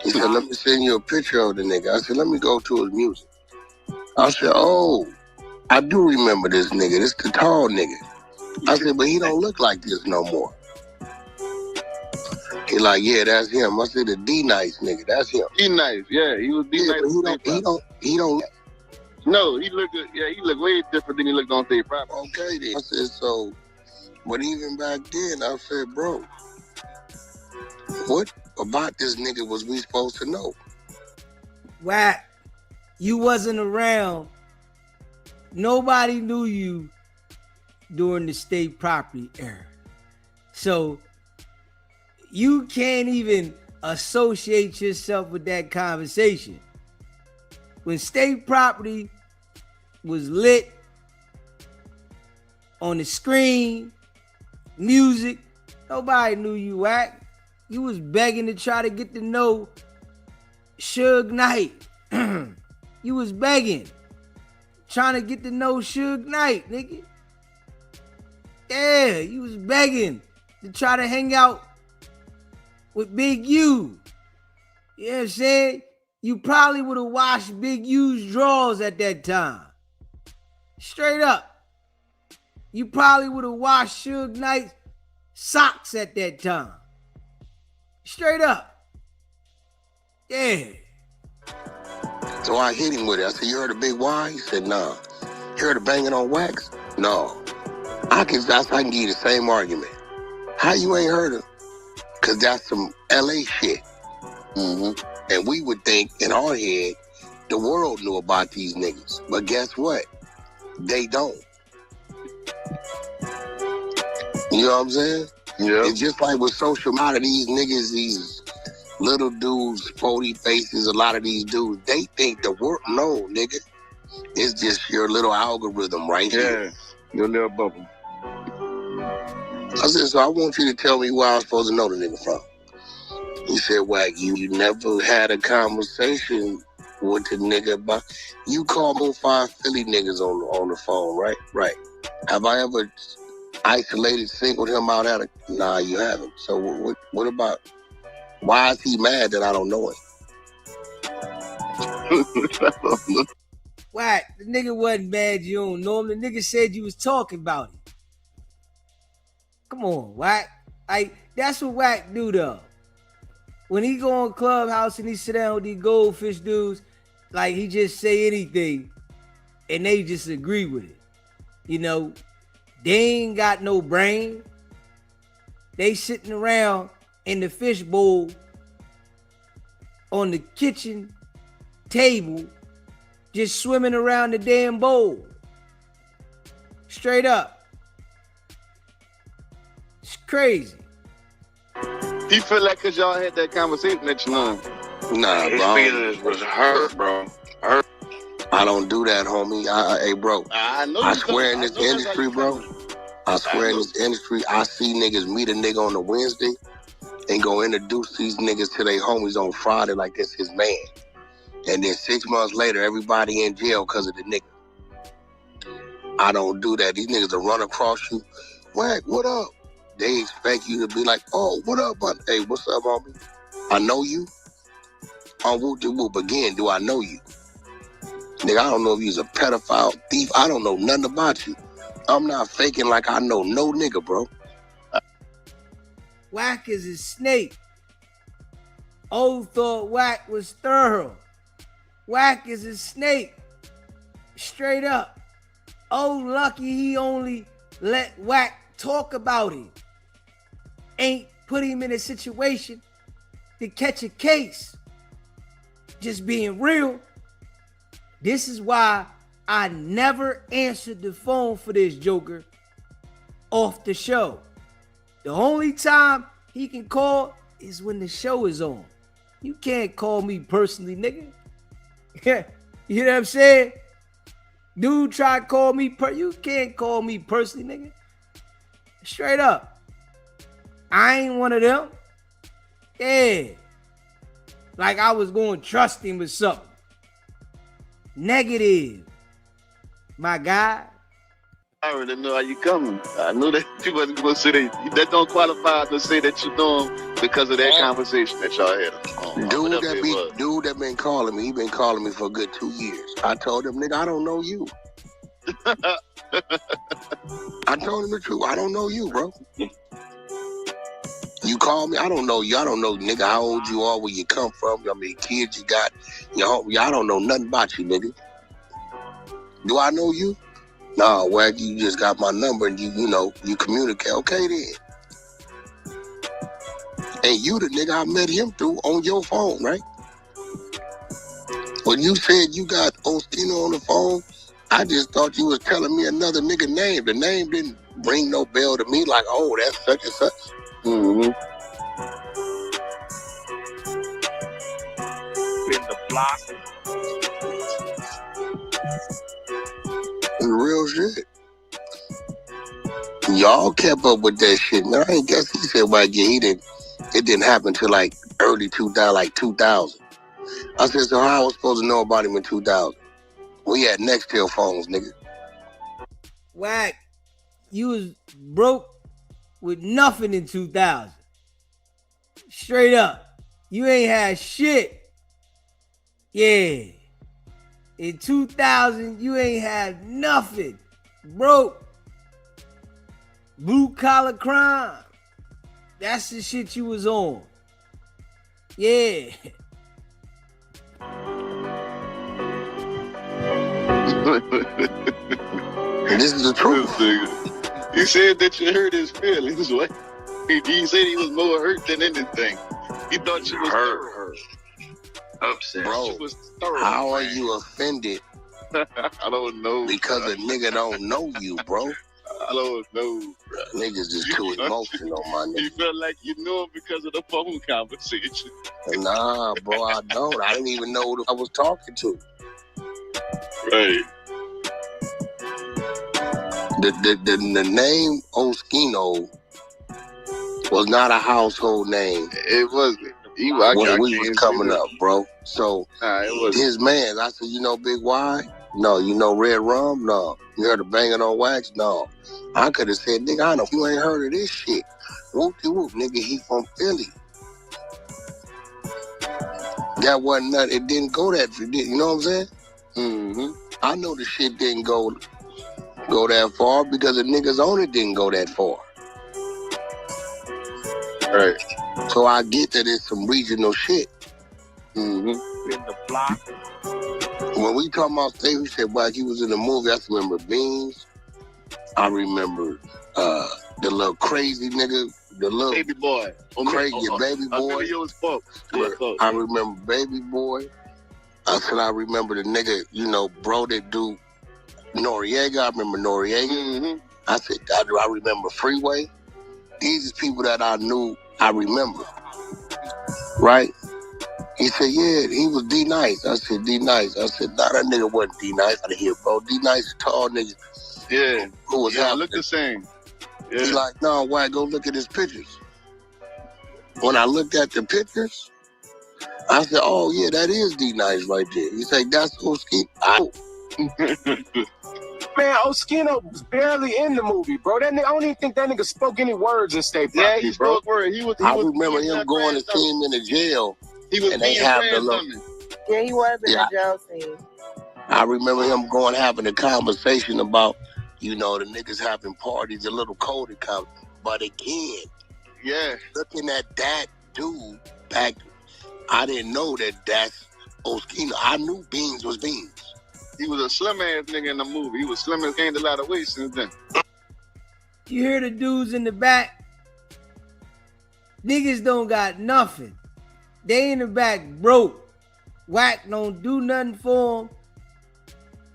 He said, let me send you a picture of the nigga. I said, let me go to his music. I said, oh, I do remember this nigga. This the tall nigga. I said, but he don't look like this no more. He like, yeah, that's him. I said, the D-Nice nigga, that's him. D-Nice, yeah, he was D-Nice. Yeah, he don't. No, he looked way different than he looked on state property. Okay, then. I said, so, but even back then, I said, bro, what about this nigga was we supposed to know? Wack, you wasn't around. Nobody knew you during the state property era. So you can't even associate yourself with that conversation. When state property was lit on the screen, music, nobody knew you, Wack. You was begging to try to get to know Suge Knight. You was begging. Trying to get to know Suge Knight, nigga. Yeah, you was begging to try to hang out with Big U. You know what I'm saying? You probably would have washed Big U's drawers at that time. Straight up. You probably would have washed Suge Knight's socks at that time. Straight up. Yeah. So I hit him with it. I said, you heard a big Y? He said, nah. You heard a banging on wax? No. I can give you the same argument. How you ain't heard it? Because that's some LA shit. Mm-hmm. And we would think in our head, the world knew about these niggas. But guess what? They don't. You know what I'm saying? Yeah. It's just like with social media, these niggas, these little dudes, Spoety faces, a lot of these dudes, they think the world, no, nigga. It's just your little algorithm right here. Your little bubble. I said, so I want you to tell me where I was supposed to know the nigga from. He said, Wack, you never had a conversation with the nigga about, you call me 5 Philly niggas on the phone, right? Right. Have I ever isolated, singled him out at a, nah, you haven't. So what about, why is he mad that I don't know him? Wack, the nigga wasn't mad you don't know him. The nigga said you was talking about him. Come on, Wack. Like, that's what Wack do though. When he go on Clubhouse and he sit down with these goldfish dudes, like he just say anything and they just agree with it. You know, they ain't got no brain. They sitting around in the fish bowl on the kitchen table, just swimming around the damn bowl. Straight up. It's crazy. He feel like because y'all had that conversation that you know. Nah, His bro. feelings was hurt, bro. Hurt. I don't do that, homie. Hey, bro. I know. I swear in this industry, bro. I swear in this industry, I see niggas meet a nigga on a Wednesday and go introduce these niggas to their homies on Friday like this his man. And then 6 months later, everybody in jail because of the nigga. I don't do that. These niggas will run across you. Wack, what up? They expect you to be like, oh, what up, bud? Hey, what's up, homie? I know you. On whoop-de-whoop again, do I know you? Nigga, I don't know if you's a pedophile, thief. I don't know nothing about you. I'm not faking like I know no nigga, bro. Wack is a snake. Old thought Wack was thorough. Wack is a snake. Straight up. Oh, lucky he only let Wack talk about it. Ain't put him in a situation to catch a case. Just being real. This is why I never answered the phone for this joker off the show. The only time he can call is when the show is on. You can't call me personally, nigga. You know what I'm saying? Dude try to call me you can't call me personally, nigga. Straight up. I ain't one of them. Yeah. Like I was going to trust him with something. Negative. My guy. I already know how you coming. I knew that you wasn't going to say that. That don't qualify to say that you know him because of that conversation that y'all had. Dude that been calling me, he been calling me for a good 2 years. I told him, nigga, I don't know you. I told him the truth. I don't know you, bro. You call me, I don't know you. I don't know, nigga, how old you are, where you come from, how many kids you got. I don't know nothing about you, nigga. Do I know you? Nah, Wack, you just got my number and you communicate. Okay, then. And you the nigga I met him through on your phone, right? When you said you got Ostino on the phone, I just thought you was telling me another nigga name. The name didn't ring no bell to me like, oh, that's such and such. Mm-hmm. In the block. Real shit. Y'all kept up with that shit. Now, I guess he said, well, yeah, it didn't happen till like early 2000, like 2000. I said, so how I was supposed to know about him in 2000? We had Nextel phones, nigga. Wack, you was broke with nothing in 2000. Straight up. You ain't had shit. Yeah. In 2000, you ain't had nothing. Broke. Blue collar crime. That's the shit you was on. Yeah. This is the truth. He said that you hurt his feelings. What? He said he was more hurt than anything. He thought you was hurt. Upset. Bro, Was thorough, how are man. you offended? I don't know. Because a nigga don't know you, bro. I don't know. Niggas just too emotional, my You nigga. felt like you knew him because of the phone conversation. Nah, bro, I don't. I didn't even know who I was talking to. Right. The name Oskino was not a household name. It wasn't. When we was coming up, bro. So it wasn't. his man, I said, you know Big Y? No. You know Red Rum? No. You heard of Banging on Wax? No. I could have said, nigga, I know you ain't heard of this shit. Whoop-de-whoop, nigga, he from Philly. That wasn't nothing. It didn't go that far. You know what I'm saying? Mm-hmm. I know the shit didn't go that far because the niggas on it didn't go that far. Right. So I get that it's some regional shit. Mm-hmm. In the block. When we talking about state, we said, like he was in the movie. I remember Beans. I remember the little crazy nigga, the little Baby boy. crazy baby boy. I remember Baby Boy. I said I remember the nigga, you know, bro that do Noriega. I remember Noriega. Mm-hmm. I said I remember Freeway. These is people that I knew. I remember. Right? He said, yeah, he was D Nice. I said, D Nice. I said, nah, that nigga wasn't D Nice out of here, bro. D Nice is tall nigga. Yeah. Who was look the same. Yeah. He's like, no, why? Go look at his pictures. When I looked at the pictures, I said, oh, yeah, that is D Nice right there. He said, that's Oskino. Man, Oskino was barely in the movie, bro. That nigga, I don't even think that nigga spoke any words in State Property, Yeah, he bro. spoke words. I remember him going to see him in the jail. He was and they being have the friends little. on me. Yeah, he was in the jail scene. I remember him going having a conversation about, you know, the niggas having parties, a little coded comment. But again, Yeah. looking at that dude back, I didn't know that that's Oskino. I knew Beans was Beans. He was a slim ass nigga in the movie. He was slim and gained a lot of weight since then. You hear the dudes in the back? Niggas don't got nothing. They in the back broke. Whack don't do nothing for him.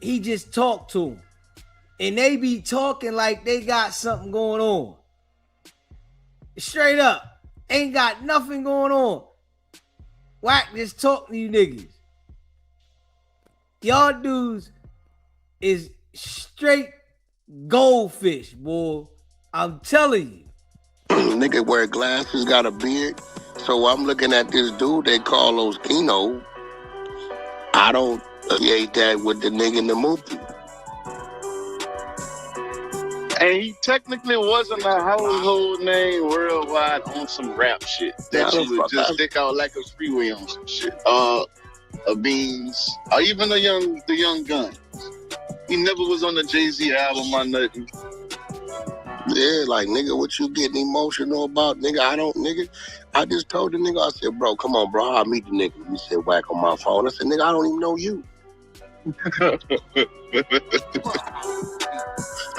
He just talk to him. And they be talking like they got something going on. Straight up. Ain't got nothing going on. Whack just talk to you niggas. Y'all dudes is straight goldfish, boy. I'm telling you. Nigga wear glasses, got a beard. So I'm looking at this dude they call Oskino. I don't associate that with the nigga in the movie. And he technically wasn't a household name worldwide on some rap shit that you would just stick out like a freeway on some shit. Beans, or even the young Gun. He never was on the Jay-Z album or nothing. Yeah, like, nigga, what you getting emotional about? Nigga, I just told the nigga, I said, bro, come on, bro, I'll meet the nigga. He said, Whack on my phone. I said, nigga, I don't even know you.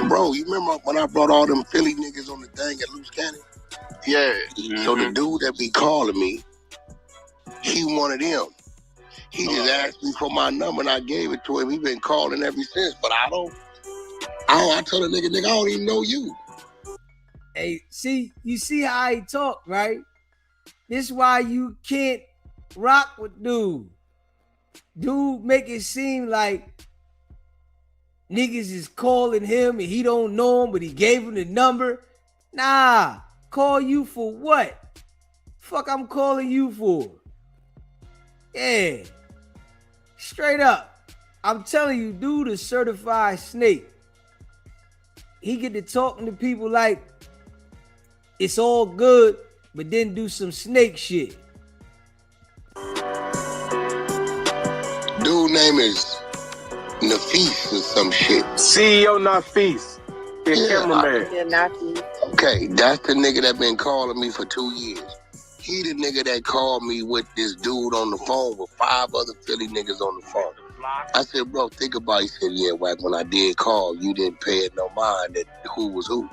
Bro, you remember when I brought all them Philly niggas on the thing at Loose Cannon? Yeah. So the dude that be calling me, he wanted him. He just asked me for my number and I gave it to him. He been calling ever since, but I told the nigga, I don't even know you. Hey, you see how he talk, right? This is why you can't rock with dude. Dude make it seem like niggas is calling him and he don't know him, but he gave him the number. Nah, call you for what? Fuck I'm calling you for? Yeah. Straight up. I'm telling you, dude is certified snake. He get to talking to people like it's all good, but then do some snake shit. Dude name is Nafis or some shit. CEO Nafis. Cameraman. Yeah, Nafis. Okay, that's the nigga that been calling me for 2 years. He the nigga that called me with this dude on the phone with 5 other Philly niggas on the phone. I said, bro, think about it. He said, yeah, Wack, when I did call, you didn't pay it no mind that who was who.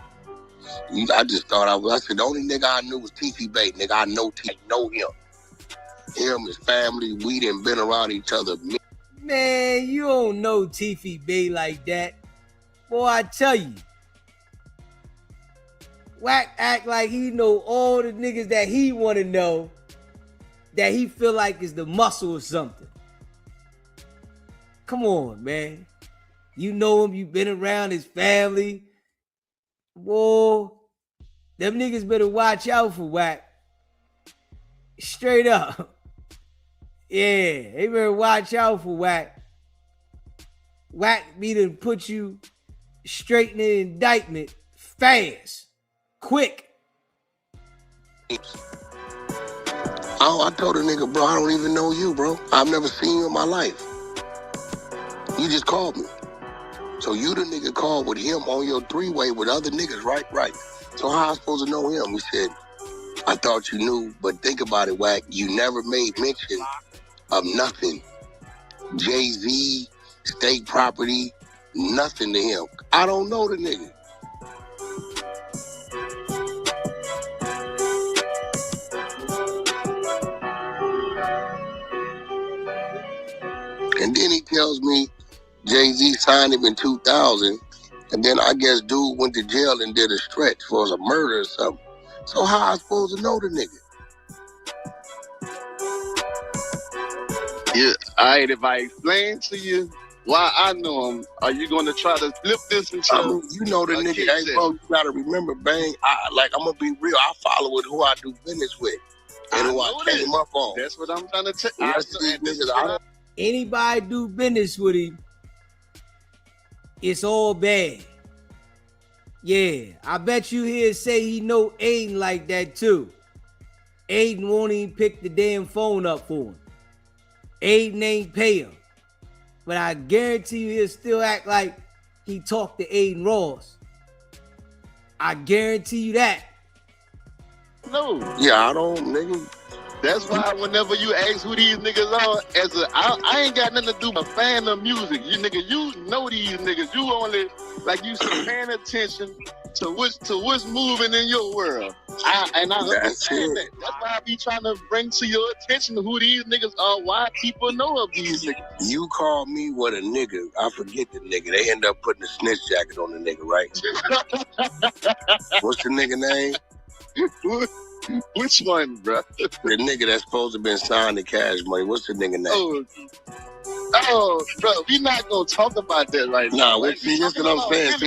I just thought I said, the only nigga I knew was TC Bay. Nigga, I know him. Him, his family, we done been around each other. Man, you don't know Tiffy Bay like that. Boy, I tell you. Wack act like he know all the niggas that he want to know, that he feel like is the muscle or something. Come on, man. You know him. You been around his family. Boy, them niggas better watch out for Wack. Straight up. Yeah, they better watch out for Wack. Wack be to put you straight in the indictment fast, quick. I told a nigga, bro, I don't even know you, bro. I've never seen you in my life. You just called me. So you the nigga called with him on your three-way with other niggas, right? Right. So how I supposed to know him? He said, I thought you knew, but think about it, Wack. You never made mention of nothing. Jay-Z, state property, nothing to him. I don't know the nigga. And then he tells me Jay-Z signed him in 2000, and then I guess dude went to jail and did a stretch for a murder or something. So how I supposed to know the nigga? Yeah, all right, if I explain to you why I know him, are you going to try to flip this into you know the nigga. Hey, bro, you got to remember, Bang, I'm going to be real. I follow with who I do business with and who I came up on. That's what I'm trying to tell you. Anybody do business with him, it's all bad. Yeah, I bet you he'll say he know Aiden like that too. Aiden won't even pick the damn phone up for him. Aiden ain't pay him. But I guarantee you he'll still act like he talked to Aiden Ross. I guarantee you that. No. Yeah, I don't, nigga. That's why whenever you ask who these niggas are, I ain't got nothing to do with a fan of music. You know these niggas. You only, like you said, paying attention to what's moving in your world. I understand that. That's why I be trying to bring to your attention who these niggas are, why people know of these niggas. You call me what a nigga. I forget the nigga. They end up putting a snitch jacket on the nigga, right? What's the nigga name? Which one, bro? The nigga that's supposed to been signed to Cash Money. What's the nigga name? Oh, bro, we not gonna talk about that right now. Nah, see, that's what I'm saying.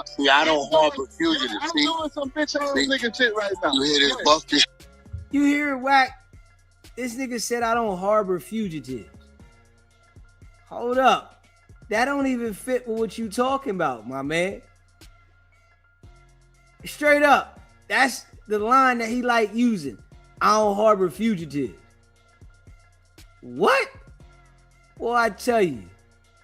See, I don't harbor fugitives. I'm doing some bitch ass nigga shit right now. You hear this busted? You hear it, Wack? This nigga said I don't harbor fugitives. Hold up. That don't even fit with what you talking about, my man. Straight up. That's the line that he like using. I don't harbor fugitives. What? Boy, I tell you.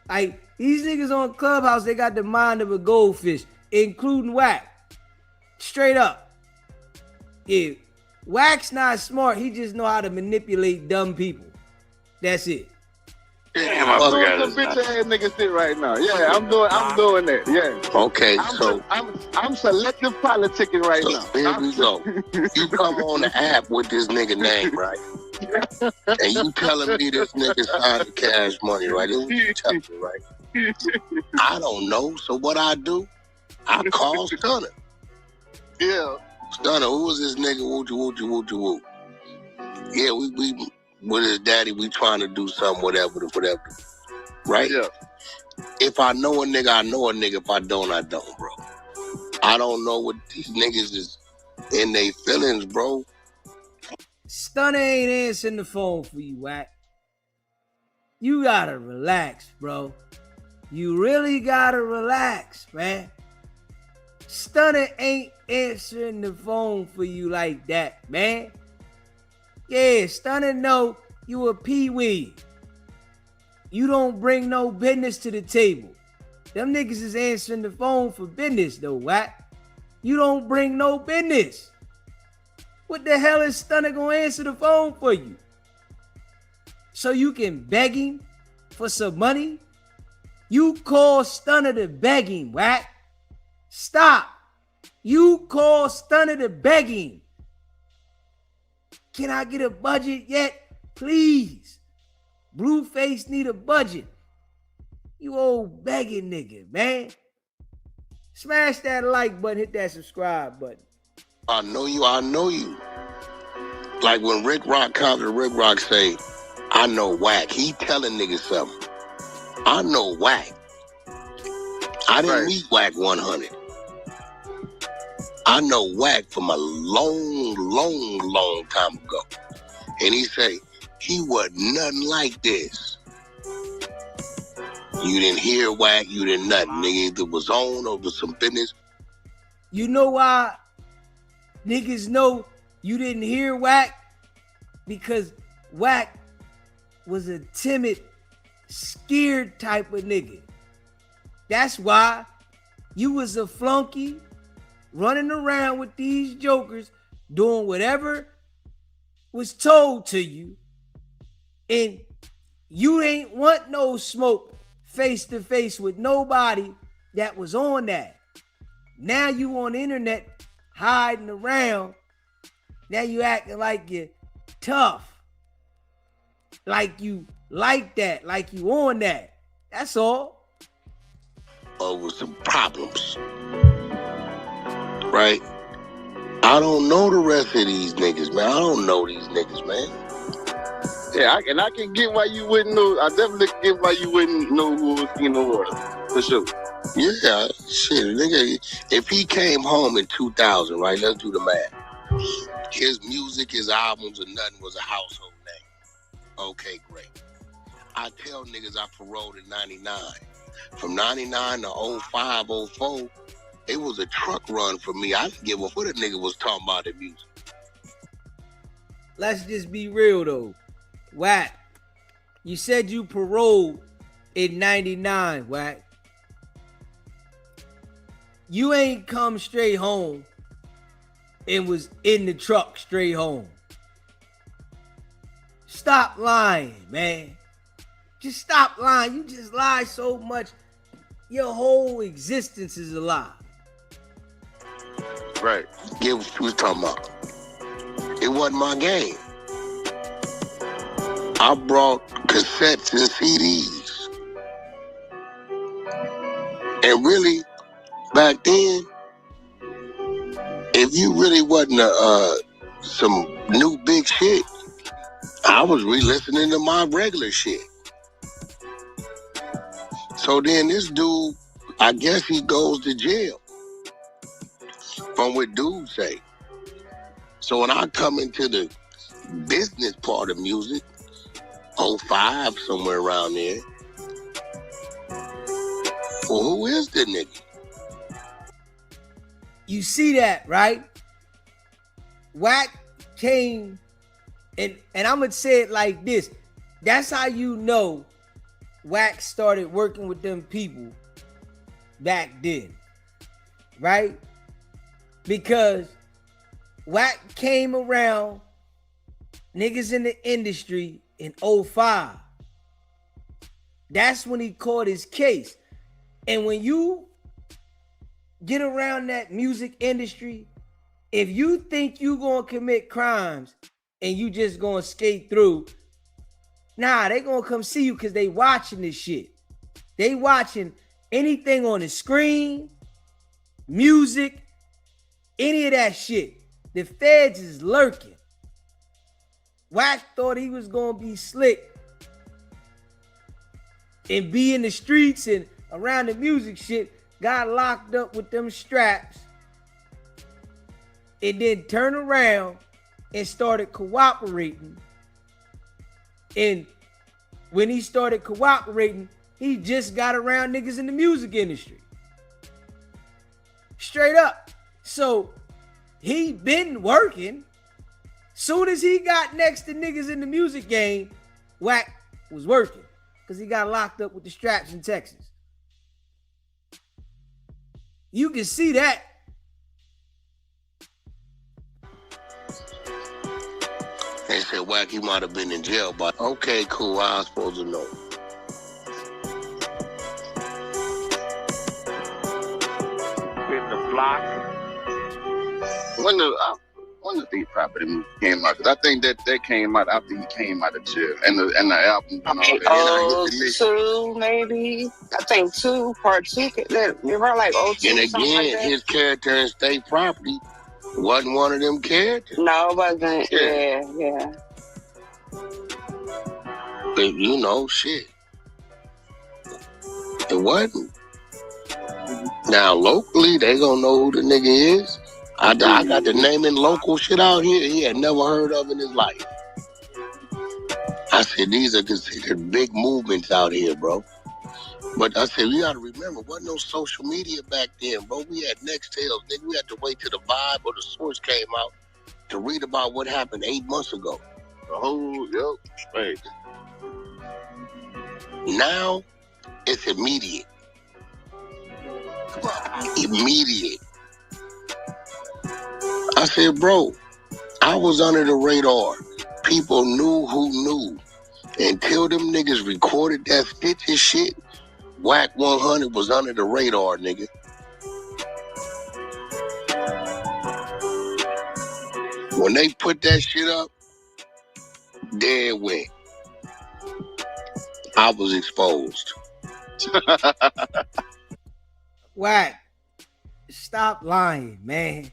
Like, these niggas on Clubhouse, they got the mind of a goldfish, including Wack. Straight up. Yeah. Wack's not smart. He just know how to manipulate dumb people. That's it. Damn, I'm doing some bitch ass nigga shit right now. Yeah, I'm doing that. Yeah. Okay, I'm selective politicking right now. Here we go. You come on the app with this nigga name, right? And you telling me this nigga signed the Cash Money, right? This is what you telling me, right? I don't know. So what I do? I call Stunner. Yeah. Stunner, who was this nigga? Woo. Yeah, we with his daddy, we trying to do something, whatever. Right? Yeah. If I know a nigga, I know a nigga. If I don't, I don't, bro. I don't know what these niggas is in their feelings, bro. Stunner ain't answering the phone for you, Wack. You gotta relax, bro. You really gotta relax, man. Stunner ain't answering the phone for you like that, man. Yeah, Stunner know you a peewee. You don't bring no business to the table. Them niggas is answering the phone for business though, Wack. You don't bring no business. What the hell is Stunner gonna answer the phone for you? So you can beg him for some money? You call Stunner to beg him, Wack. Stop. You call Stunner to beg him. Can I get a budget yet? Please. Blueface need a budget. You old begging nigga, man. Smash that like button, hit that subscribe button. I know you. Like when Rick Rock say, I know Wack. He telling niggas something. I know Wack. I didn't meet Wack 100. I know Wack from a long time ago. And he say, he was nothing like this. You didn't hear Wack, you didn't nothing. Nigga either was on or was some business. You know why niggas know you didn't hear Wack? Because Wack was a timid, scared type of nigga. That's why you was a flunky running around with these jokers doing whatever was told to you, and you ain't want no smoke face to face with nobody that was on that. Now you on the internet hiding around. Now you acting like you're tough. Like you like that, like you on that. That's all. Over some problems. Right? I don't know the rest of these niggas, man. I don't know these niggas, man. Yeah, I can get why you wouldn't know. I definitely can get why you wouldn't know who was Keno Order. For sure. Yeah, shit, nigga. If he came home in 2000, right? Let's do the math. His music, his albums, or nothing was a household name. Okay, great. I tell niggas I paroled in 99. From 99 to 05, 04, it was a truck run for me. I didn't give a what a nigga was talking about the music. Let's just be real though. Wack, you said you paroled in 99, Wack. You ain't come straight home and was in the truck straight home. Stop lying, man. Just stop lying. You just lie so much. Your whole existence is a lie. Right. Get what you was talking about. It wasn't my game. I brought cassettes and CDs. And really, back then, if you really wasn't some new big shit, I was re-listening to my regular shit. So then this dude, I guess he goes to jail from what dudes say. So when I come into the business part of music, 05, somewhere around there, well, who is the nigga? You see that, right? Wack came, and I'm going to say it like this. That's how you know Wack started working with them people back then, right? Because Wack came around niggas in the industry in 05. That's when he caught his case. And when you get around that music industry, if you think you gonna commit crimes and you just gonna skate through, nah, they gonna come see you because they watching this shit. They watching anything on the screen, music, any of that shit. The feds is lurking. Wack thought he was gonna be slick and be in the streets and around the music shit, got locked up with them straps, and then turned around and started cooperating. And when he started cooperating, he just got around niggas in the music industry. Straight up. So he been working. Soon as he got next to niggas in the music game, Wack was working because he got locked up with the straps in Texas. You can see that. They said Wack, he might have been in jail, but okay, cool. I was supposed to know. When the Deep Property movie came out, because I think that came out after he came out of jail, and the album and all that. 02 maybe. I think part 2. You're right, like 02. And again, his character in State Property wasn't one of them characters. No, it wasn't. Yeah. But you know, shit. It wasn't. Now, locally, they gonna know who the nigga is. I got the naming local shit out here he had never heard of in his life. I said, these are considered big movements out here, bro. But I said, we gotta remember, wasn't no social media back then, bro. We had Nextels, nigga. We had to wait till the Vibe or the Source came out to read about what happened 8 months ago. Right. Now, it's immediate. Immediate. I said, bro, I was under the radar. People knew who knew. Until them niggas recorded that Stitches shit, Wicked100 was under the radar, nigga. When they put that shit up, there it went. I was exposed. Wack, stop lying, man.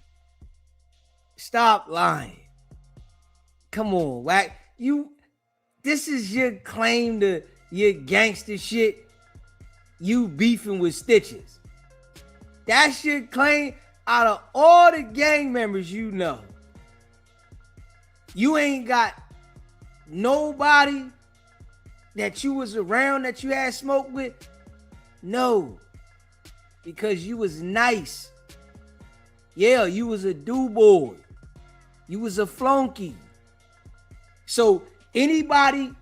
Stop lying. Come on, Wack. This is your claim to your gangster shit. You beefing with Stitches. That's your claim out of all the gang members you know. You ain't got nobody that you was around that you had smoke with? No. Because you was nice. Yeah, you was a do-boy. You was a flunky. So anybody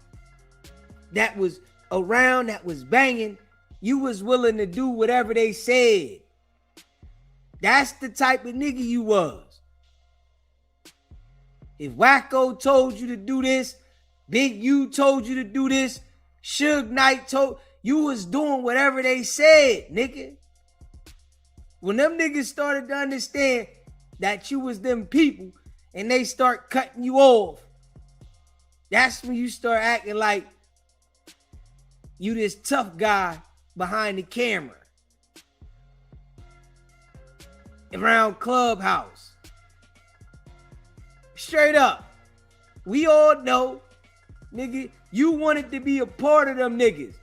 that was around, that was banging, you was willing to do whatever they said. That's the type of nigga you was. If Wacko told you to do this, Big U told you to do this, Suge Knight told you, was doing whatever they said, nigga. When them niggas started to understand that you was them people and they start cutting you off, that's when you start acting like you this tough guy behind the camera around Clubhouse. Straight up. We all know, nigga, you wanted to be a part of them niggas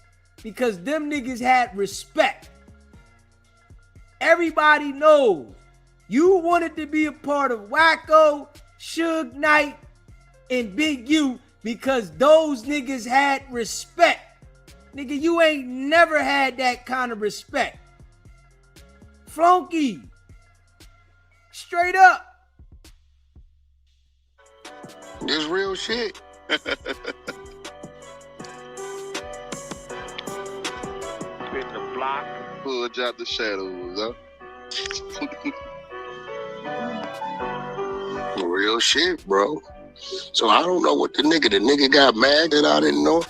because them niggas had respect. Everybody knows you wanted to be a part of Wacko, Suge Knight, and Big U because those niggas had respect. Nigga, you ain't never had that kind of respect. Flunky. Straight up. This real shit. Pudge out the shadows, huh? Real shit, bro. So I don't know what the nigga got mad that I didn't know.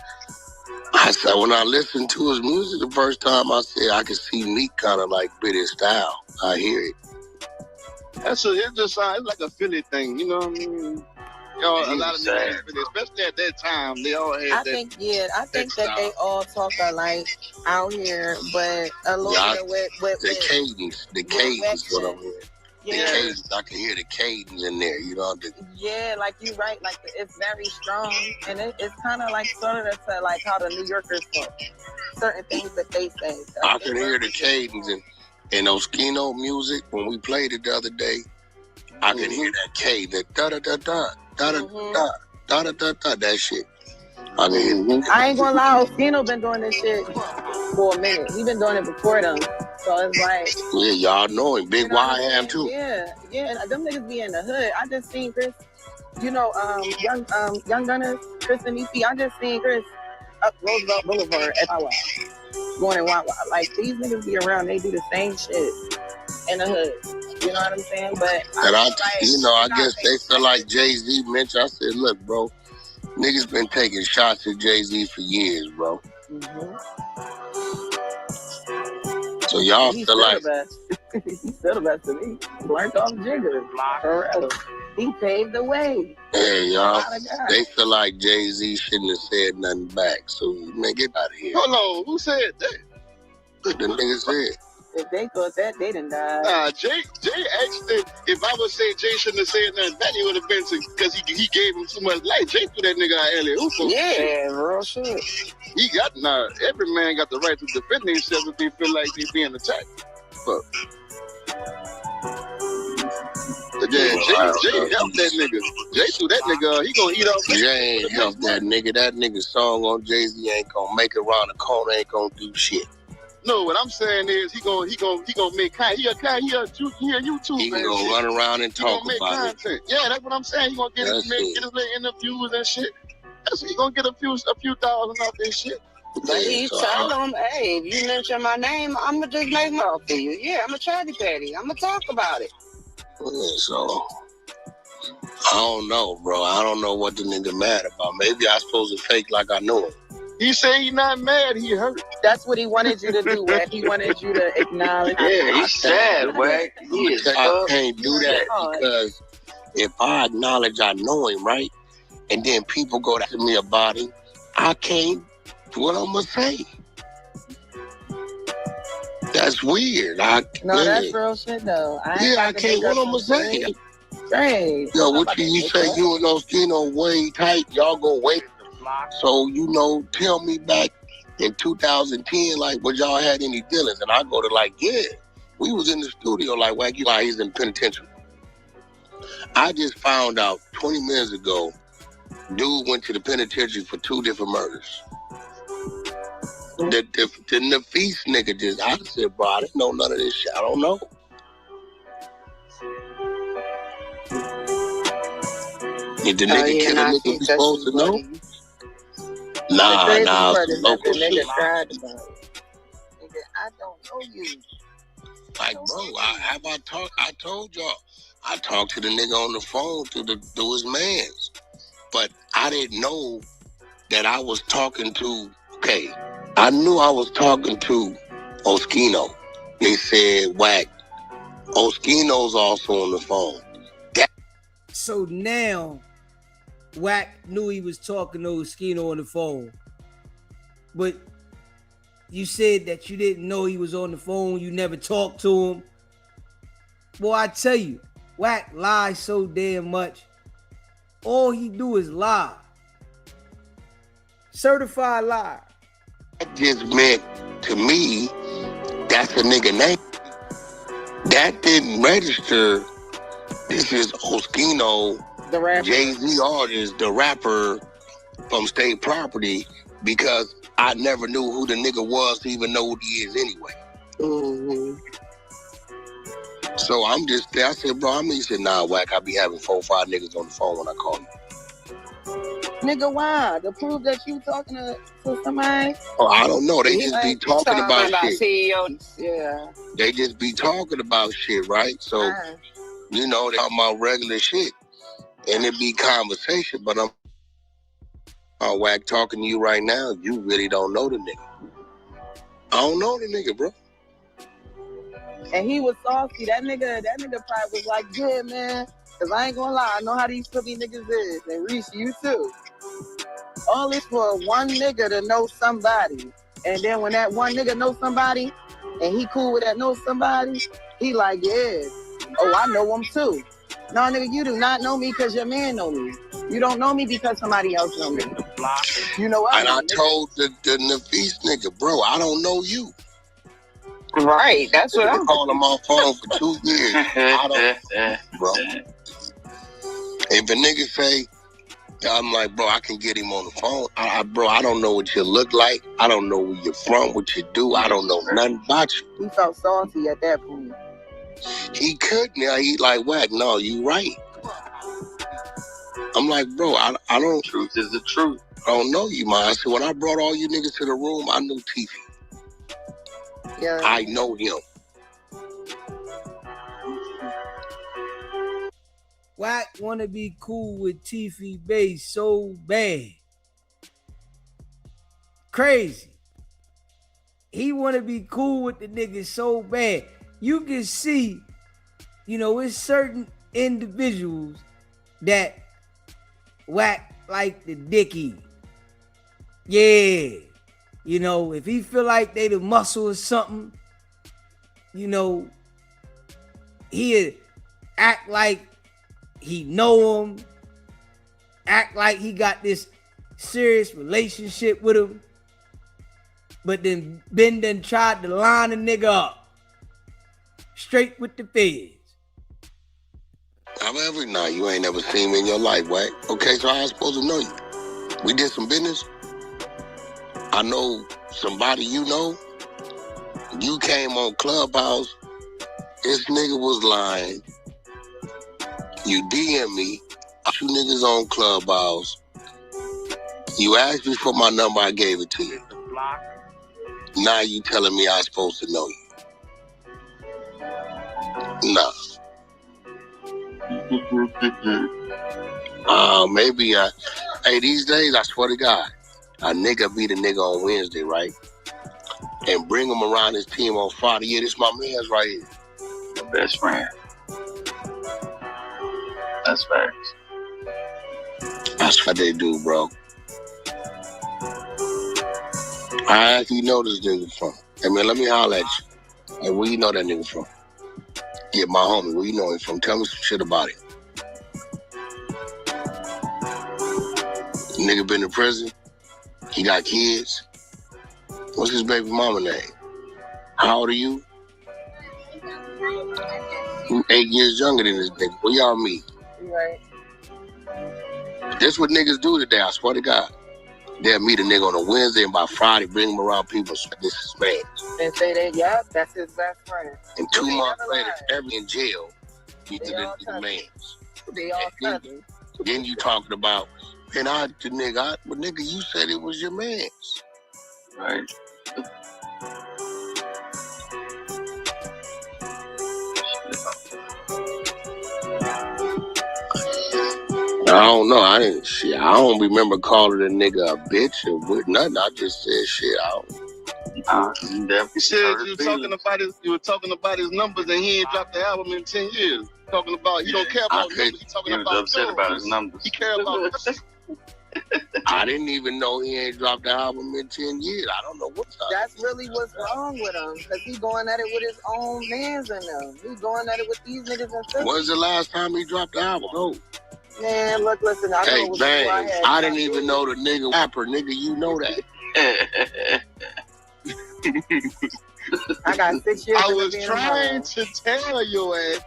I said, when I listened to his music the first time, I said, I could see Meek kind of like bit his style. I hear it. It just sounds like a Philly thing, you know what I mean? A lot of niggas, especially at that time, they all had I think that they all talk alike out here, but a little bit with the cadence, what I'm hearing. Yeah. The cadence, I can hear the cadence in there, you know. Yeah, like you're right, like it's very strong, and it's kind of like sort of to like how the New Yorkers talk, certain things that they say. I can hear the cadence in those keynote music when we played it the other day. I can hear that cadence, da da da da. That shit. I mean, I ain't gonna lie, Oskino been doing this shit for a minute. He been doing it before them. So it's like, yeah, y'all know him. Big Y too. Yeah. And them niggas be in the hood. I just seen Chris, Young Gunners, Chris and EP. I just seen Chris up Roosevelt Boulevard at Wawa. Going in Wawa. Like, these niggas be around, they do the same shit in the hood. You know what I'm saying? But I guess they feel like Jay-Z mentioned. I said, look, bro, niggas been taking shots at Jay-Z for years, bro. So y'all He's feel still like the best. He's still the best to me. Learned off Jigga. For real. He paved the way. hey, y'all, they feel like Jay-Z shouldn't have said nothing back. So, man, get out of here. Hold on, who said that? The nigga said. If they thought that, they didn't die. Nah, Jay actually, if I would say Jay shouldn't have said nothing back, he would have been because he gave him too much life. Jay threw that nigga out earlier. Yeah, real shit. He got every man got the right to defend himself if they feel like they being attacked. But yeah, Jay helped that nigga. Jay threw that nigga. He gonna eat off. Jay ain't help that nigga. That nigga song on Jay-Z ain't gonna make it around the corner. Ain't gonna do shit. No, what I'm saying is he gonna make content. He a YouTube. He gonna run around and talk make about content. It. Yeah, that's what I'm saying. He gonna get his little interviews and shit. He gonna get a few thousand off this shit. But he tell him, hey, if you mention my name, I'm gonna just make more for you. Yeah, I'm a chatty patty. I'm gonna talk about it. Yeah, so I don't know, bro. I don't know what the nigga mad about. Maybe I supposed to fake like I know him. He said he not mad. He hurt. That's what he wanted you to do, Wack. He wanted you to acknowledge. Yeah, he's sad, Wack. I can't do that because if I acknowledge I know him, right, and then people go to me about him, I can't do what I'm gonna say. That's weird. That's real shit though. I can't. What I'm gonna say? Right. Yo, what you say? You and Oskino way tight. Y'all go wait. So, tell me back in 2010, like, was y'all had any dealings? And I go to like, yeah, we was in the studio, like, Wacky, like, he's in penitentiary. I just found out 20 minutes ago, dude went to the penitentiary for 2 different murders. The Nafis nigga I said, bro, I didn't know none of this shit. I don't know. Did the nigga kill a nigga we supposed to know? Nah, local shit. I don't know you. Like, bro, I told y'all, I talked to the nigga on the phone through his mans. But I didn't know that I was talking to, I knew I was talking to Oskino. They said, Wack, Oskino's also on the phone. So now, Wack knew he was talking to Oskino on the phone. But you said that you didn't know he was on the phone. You never talked to him. Boy, I tell you, Wack lies so damn much. All he do is lie. Certified lie. That just meant to me, that's a nigga name. That didn't register. This is Oskino, the rapper. Jay-Z artist, the rapper from State Property, because I never knew who the nigga was to even know who he is anyway. Mm-hmm. So I'm just there. I said, bro, he said, nah, Wack, I be having 4 or 5 niggas on the phone when I call you. Nigga, why? To prove that you talking to somebody? Oh, I don't know. They just be talking about shit. CEOs. Yeah. They just be talking about shit, right? So, they talking about regular shit. And it be conversation, but I'm Wack talking to you right now. You really don't know the nigga. I don't know the nigga, bro. And he was saucy. That nigga probably was like, yeah, man. Cause I ain't gonna lie, I know how these Philly niggas is. And Reese, you too. All this for one nigga to know somebody. And then when that one nigga know somebody, and he cool with that know somebody, he like, yeah. Oh, I know him too. No, nigga, you do not know me because your man know me. You don't know me because somebody else know me. You know what? And I told the Nafis nigga, bro, I don't know you. Right, that's what I'm calling my phone for 2 years. I don't, bro. If a nigga say, I'm like, bro, I can get him on the phone. Bro, I don't know what you look like. I don't know where you're from, what you do. I don't know nothing about you. He felt salty at that point. He could now. He like, Wack, no, you right. I'm like, bro, I don't. Truth is the truth. I don't know you, man. I said, when I brought all you niggas to the room, I knew Tiffy. Yeah. I know him. Wack want to be cool with Tiffy Bass so bad. Crazy. he want to be cool with the niggas so bad. You can see, it's certain individuals that whack like the Dickie. Yeah. If he feel like they the muscle or something, he'll act like he know him, act like he got this serious relationship with him, but then Ben done tried to line a nigga up straight with the feds. Nah, you ain't never seen me in your life, right? Okay, so how I supposed to know you? We did some business. I know somebody you know. You came on Clubhouse. This nigga was lying. You DM me. You niggas on Clubhouse. You asked me for my number. I gave it to you. Now you telling me I'm supposed to know you. Nah. Maybe hey, these days, I swear to God, a nigga beat a nigga on Wednesday, right? And bring him around his team on Friday. Yeah, this my man's right here. Your best friend. That's facts. That's what they do, bro. I actually know this nigga from. Hey, man, let me holler at you. Hey, where you know that nigga from? Yeah, my homie, where you know him from? Tell me some shit about him. Nigga been in prison. He got kids. What's his baby mama name? How old are you? You 8 years younger than this nigga. Where y'all meet? Right. That's what niggas do today, I swear to God. They'll meet a nigga on a Wednesday and by Friday bring him around people. So this is man. And say that's his best friend. And 2 months later, every in jail, he's the man's. They all cousins. Then you talking about, and but nigga, you said it was your man's. Right. I don't know. I don't remember calling a nigga a bitch or with nothing. I just said shit. You said you were talking about his numbers and he ain't dropped the album in 10 years. Talking about he don't care about numbers. He was upset about his numbers. He care about I didn't even know he ain't dropped the album in 10 years. I don't know what's up. That's really what's wrong with him. Because he going at it with his own mans in them. He going at it with these niggas and sisters. When's the last time he dropped the album? No. Man, listen, I know what I didn't even know the nigga rapper. Nigga, you know that. I got 6 years. I was trying to tell your ass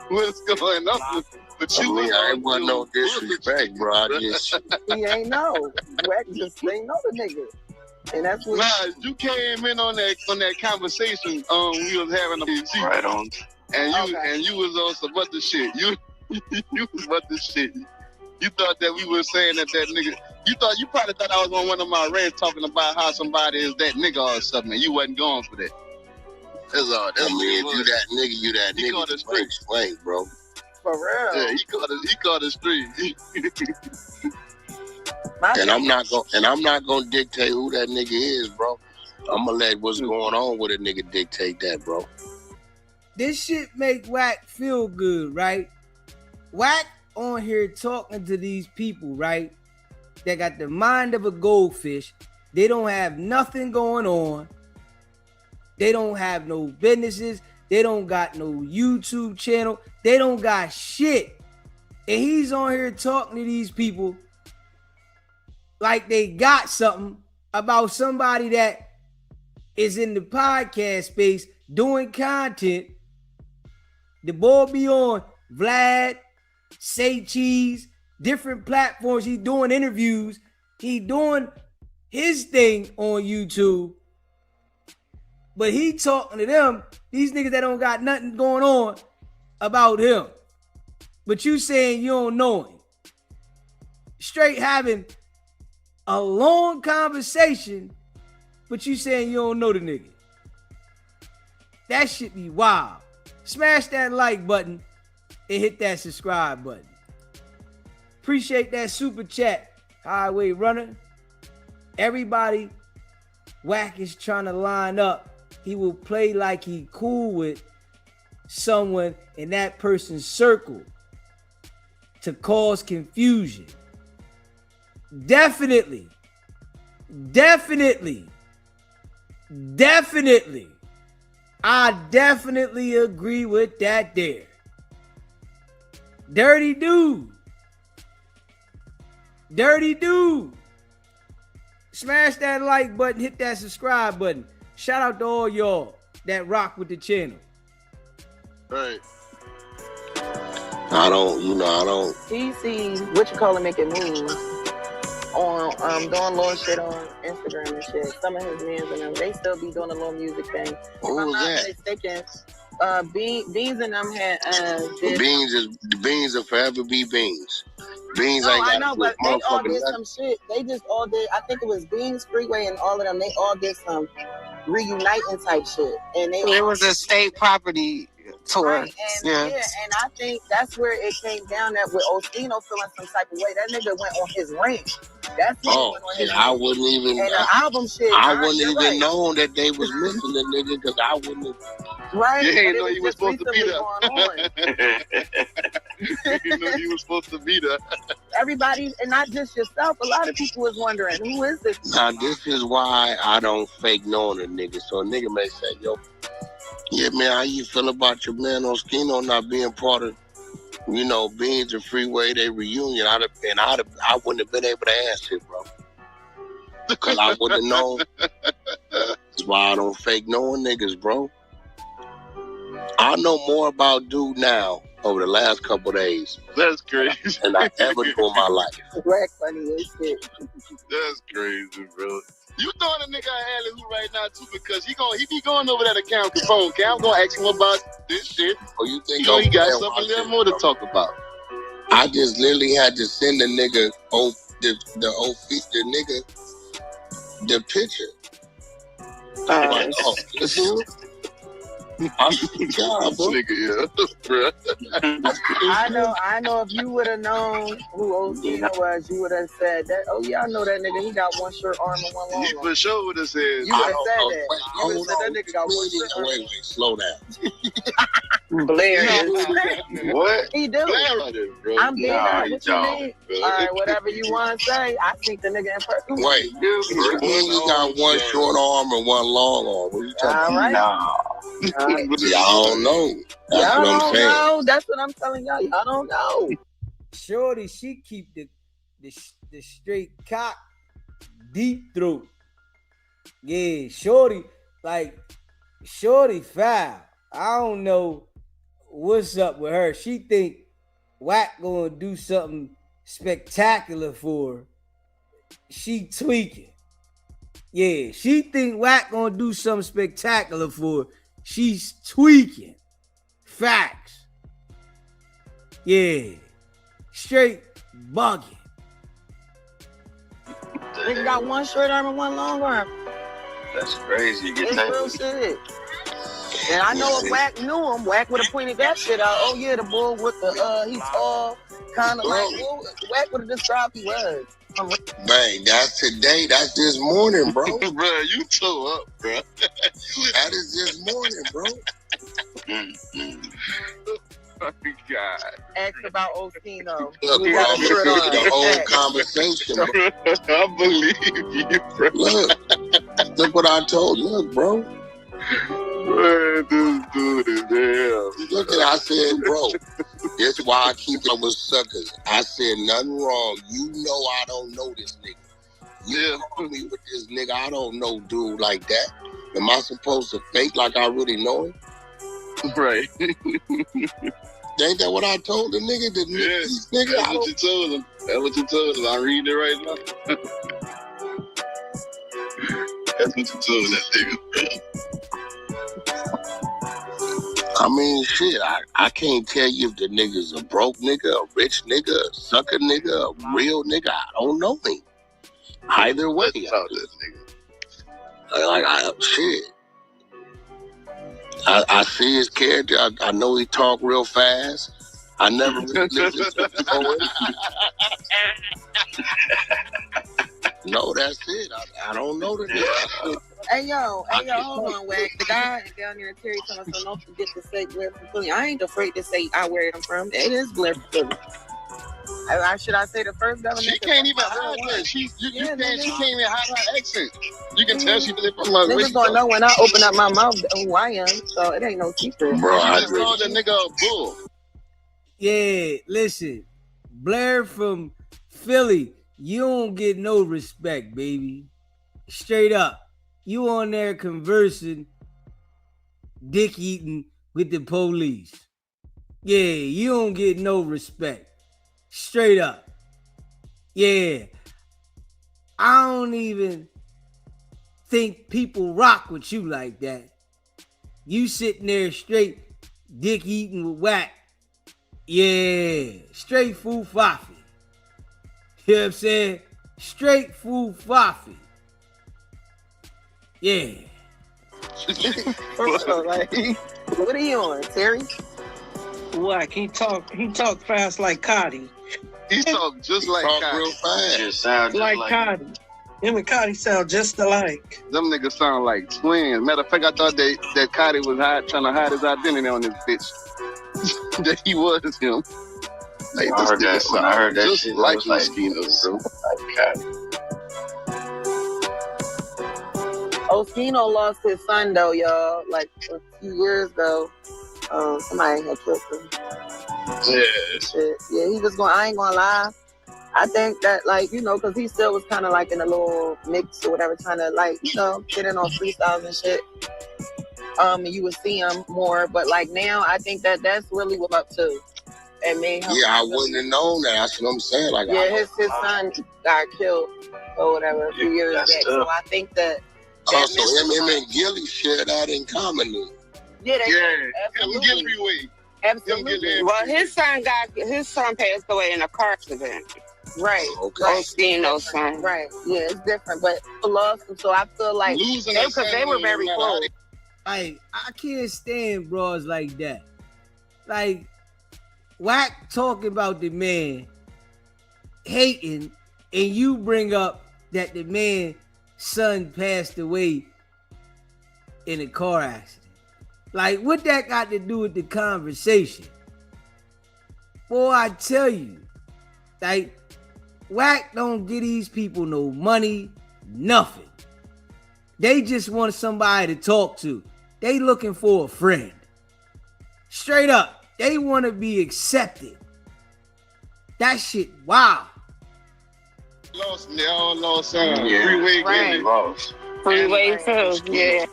what's going on. But I ain't want no disrespect, bro. He ain't know. Wack just ain't know the nigga. And that's what you came in on that conversation we was having a right on. And you was on some other shit. You was other shit. You thought that we were saying that nigga. You probably thought I was on one of my rants talking about how somebody is that nigga or something, and you wasn't going for that. That's all. That's if you that nigga, you that nigga. Caught the street, explain, bro. For real. Yeah, he caught the street. And I'm not gonna dictate who that nigga is, bro. I'm gonna let what's going on with a nigga dictate that, bro. This shit make Wack feel good, right? Wack on here talking to these people, right? That got the mind of a goldfish. They don't have nothing going on. They don't have no businesses. They don't got no YouTube channel. They don't got shit. And he's on here talking to these people like they got something about somebody that is in the podcast space doing content. The boy be on Vlad, Say Cheese, different platforms. He doing interviews. He doing his thing on YouTube. But he talking to them, these niggas that don't got nothing going on about him. But you saying you don't know him. Straight having a long conversation, but you saying you don't know the nigga. That shit be wild. Smash that like button and hit that subscribe button. Appreciate that super chat, Highway Runner. Everybody Wack is trying to line up, he will play like he cool with someone in that person's circle to cause confusion. Definitely. I definitely agree with that there. Dirty dude. Smash that like button, hit that subscribe button. Shout out to all y'all that rock with the channel. Right. I don't. He sees what you call it making moves on doing little shit on Instagram and shit. Some of his mans and them, they still be doing a little music thing. Who was that? Mistaken, Beans and them had Beans will forever be Beans. Beans no, ain't got I know, but they all did nothing. some shit. They just all did. I think it was Beans, Freeway, and all of them. They all did some reuniting type shit, and it was a state property tour. Right, and I think that's where it came down that with Ostino feeling some type of way. That nigga went on his range. That's when he went on his range. I wouldn't even. And the album shit. I wouldn't even known that they was missing the nigga because I wouldn't have. Right. You ain't know you you was supposed to be there. You know you was supposed to be there. Everybody, and not just yourself. A lot of people was wondering, who is this? Now this is why I don't fake knowing a nigga. So a nigga may say, yo, yeah, man, how you feel about your man Ostino not being part of, Beans and Freeway, they reunion? I wouldn't have been able to answer it, bro. Because I wouldn't have known. That's why I don't fake knowing niggas, bro. I know more about dude now over the last couple of days. That's crazy. Than I ever do in my life. Black funny as shit. That's crazy, bro. You throwing a nigga an alley-oop right now too because he be going over that account phone. I'm gonna ask him about this shit. Oh, you think he got something a little more to talk about? I just literally had to send the nigga the picture. I know if you would have known who Ostino was, you would have said that. Oh yeah, I know that nigga. He got one short arm and one long arm. You for sure would have said. You would have said that. You would have said that nigga got one short arm. Wait, slow down. Blair. What? He do. I'm being honest. What you mean? All right, whatever you want to say. I think the nigga in person. Wait, he got one short arm and one long arm. What you talking about? Y'all don't know. That's what I'm saying. Know. That's what I'm telling y'all. Y'all don't know. Shorty, she keep the straight cock deep throat. Yeah, Shorty foul. I don't know what's up with her. She think Wack gonna do something spectacular for her. She tweaking. Yeah, she think Wack gonna do something spectacular for her. She's tweaking. Facts. Yeah. Straight bugging. Nigga got one short arm and one long arm. That's crazy. It's real shit. And I know if Wack knew him, Wack would have pointed that shit out. Oh yeah, the bull with the he's tall, kind of like Wack would have described he was. Bang, that's today. That's this morning, bro. Bro, you toe up, bro. That is this morning, bro. Oh, God. Ask about Ostino. Look, bro, the whole conversation, bro. I believe you, bro. Look what I told you. Look, bro. Man, this dude is hell. Look at I said, bro. That's why I keep up with suckers. I said nothing wrong. You know I don't know this nigga. You call me with this nigga. I don't know dude like that. Am I supposed to fake like I really know him? Right. Ain't that what I told the nigga? This nigga, that's what you told him. That's what you told him. I'm reading it right now. That's what you told that nigga. I mean, shit, I can't tell you if the nigga's a broke nigga, a rich nigga, a sucker nigga, a real nigga. I don't know him. Either way. Shit. I see his character. I know he talk real fast. I never really listened to him. No, that's it. I don't know the nigga. Hey yo, hold on, Wack. The guy down there, Terry, told us so don't forget to say Blair from Philly. I ain't afraid to say where I'm from. It is Blair from Philly. Should I say the first government? She can't even hide that. She can't even hide her accent. You can tell she live from niggas gonna know when I open up my mouth who I am, so it ain't no secret. Bro, I just called the nigga a bull. Yeah, listen, Blair from Philly, you don't get no respect, baby. Straight up. You on there conversing, dick eating with the police. Yeah, you don't get no respect. Straight up. Yeah. I don't even think people rock with you like that. You sitting there straight dick eating with Wack. Yeah. Straight fool faffy. You know what I'm saying? Straight fool faffy. Yeah. Like, what are you on, Terry? Wack, he talk fast like Cotty. He talk just like Cotty. Real fast. Just sound just Like like Cotty. Him and Cotty sound just alike. Them niggas sound like twins. Matter of fact, I thought that Cotty was trying to hide his identity on this bitch. That he was him. Like, I heard that just shit. like was like Moschino, bro. Like Cotty. Moschino lost his son though, y'all. Like a few years ago, somebody had killed him. Yeah. Shit. Yeah, he was going. I ain't gonna lie. I think that, like, you know, because he still was kind of like in a little mix or whatever, trying to, like, you know, get in on freestyles and shit. You would see him more, but like now, I think that that's really what up to. And made him. Yeah, I wouldn't have known that. That's what I'm saying. Like, yeah, his son got killed or whatever a few years back. So I think that. Oh, so him and Gilly share that in common. Yeah, absolutely. Gilly Absolutely. Well, his son passed away in a car accident. Right. Okay. Moschino's son. Right. Yeah, it's different, but lost him. So I feel like because they were very close. I can't stand bros like that. Like, Wack talking about the man hating, and you bring up that the man's son passed away in a car accident. Like, what that got to do with the conversation? Boy, I tell you, like, Wack don't give these people no money, nothing. They just want somebody to talk to. They looking for a friend. Straight up, they want to be accepted. That shit, wow. They all lost Freeway right. Lost. Freeway too, yeah.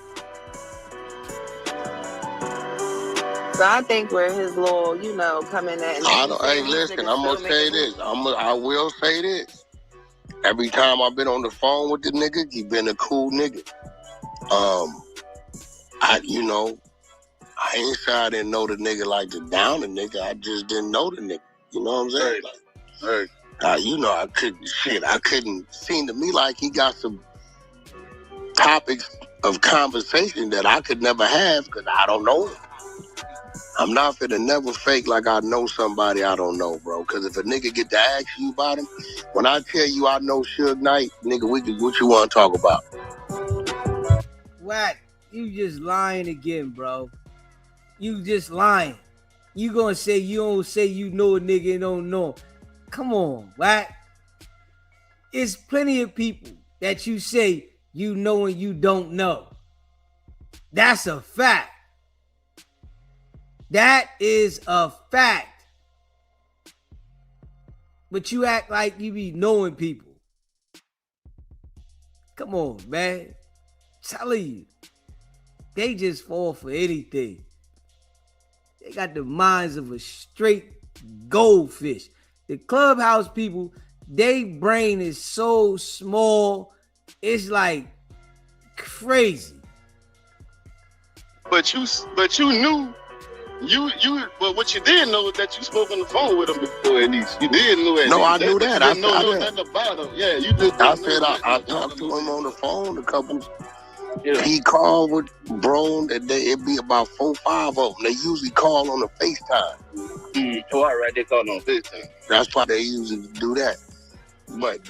So I think where his little, you know, coming at. Hey, listen, I'm gonna say this. I will say this. Every time I've been on the phone with the nigga, he been a cool nigga. I ain't say I didn't know the nigga like to down the nigga. I just didn't know the nigga. You know what I'm saying? I couldn't seem to me like he got some topics of conversation that I could never have because I don't know him. I'm not finna never fake like I know somebody I don't know, bro. Because if a nigga get to ask you about him, when I tell you I know Suge Knight, nigga, what you want to talk about? Wack, you just lying again, bro. You just lying. You gonna say you don't say you know a nigga and don't know. Come on, Wack. It's plenty of people that you say you know and you don't know. That's a fact. That is a fact. But you act like you be knowing people. Come on, man. I'm telling you. They just fall for anything. They got the minds of a straight goldfish. The Clubhouse people, their brain is so small. It's like crazy. But you knew. But what you didn't know is that you spoke on the phone with him before, at least. You did know that. No, I knew that. I know nothing about him. Yeah, you did. I said I talked to him on the phone a couple. Yeah. He called with bro, and it'd be about 4 or 5 of them. They usually call on the FaceTime. Oh, all right, they call on FaceTime. That's why they usually do that. But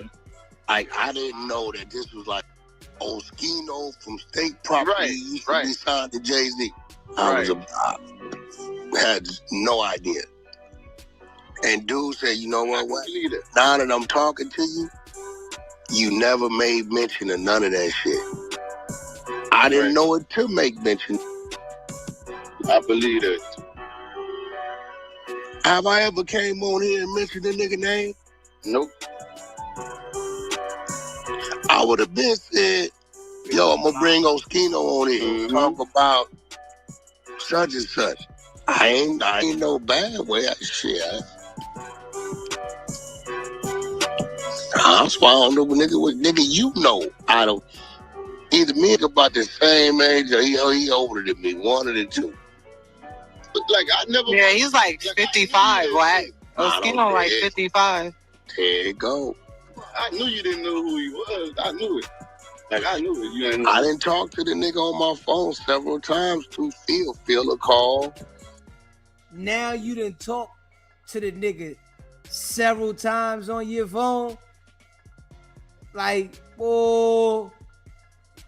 Like, I didn't know that this was like Oskino from State Property used to be signed to Jay-Z. I had no idea. And dude said, you know what? Now that I'm talking to you, you never made mention of none of that shit. I didn't know it to make mention. I believe it. Have I ever came on here and mentioned the nigga name? Nope. I would have been said, yo, I'm gonna bring Oskino on here and talk about such and such. I ain't no bad way. That's why I don't know what nigga you know. I don't. Either me about the same age or he older than me, one of the two. But like I never. Yeah, he's like 55, right? Oskino like 55. There you go. I knew you didn't know who he was. I knew it. Like I knew it. You ain't know. I didn't talk to the nigga on my phone several times to feel a call. Now you done talk to the nigga several times on your phone. Like, oh,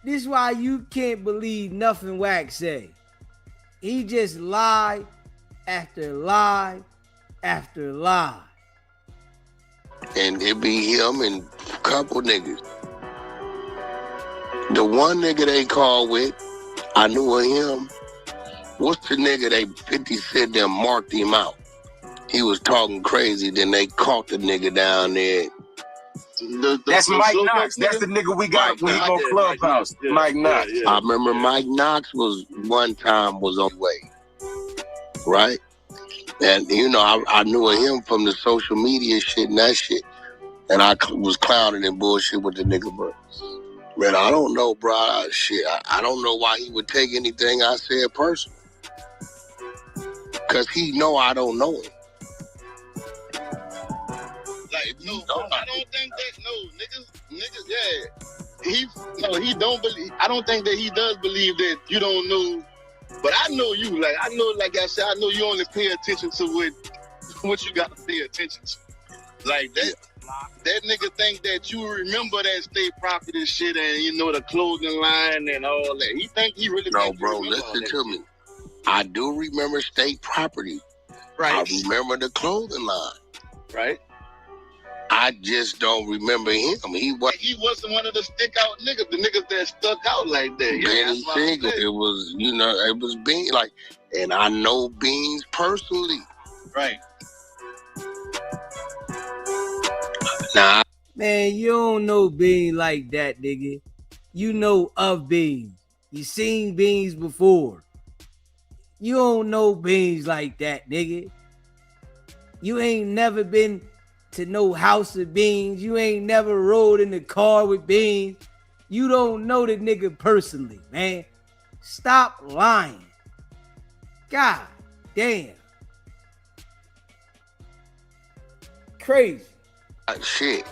this why you can't believe nothing Wack say. He just lie after lie after lie. And it be him and a couple niggas. The one nigga they called with, I knew of him. What's the nigga they 50 Cent them marked him out? He was talking crazy, then they caught the nigga down there. That's Mike Knox. That's the nigga we got when he go Clubhouse. Mike Knox. I remember Mike Knox was one time was on the way. Right? And, you know, I knew of him from the social media shit and that shit. And I was clowning and bullshit with the nigga, but man, I don't know, bro. Shit, I don't know why he would take anything I said personal. Because he know I don't know him. Like, no, I don't think that, he don't believe, I don't think that he does believe that you don't know, but I know you, like, I know, like I said, I know you only pay attention to what you got to pay attention to. Like, that nigga think that you remember that State Property shit and, you know, the clothing line and all that. He think he really No, bro, listen to me. I do remember State Property. Right. I remember the clothing line. Right. I just don't remember him. He wasn't one of the stick out niggas, the niggas that stuck out like that. Benny Siegel, it was, you know, it was Beans, like, and I know Beans personally. Right. Nah. Man, you don't know Beans like that, nigga. You know of Beans. You seen Beans before. You don't know Beans like that, nigga. You ain't never been to no house of Beans. You ain't never rode in the car with Beans. You don't know the nigga personally, man. Stop lying. God damn. Crazy. Shit.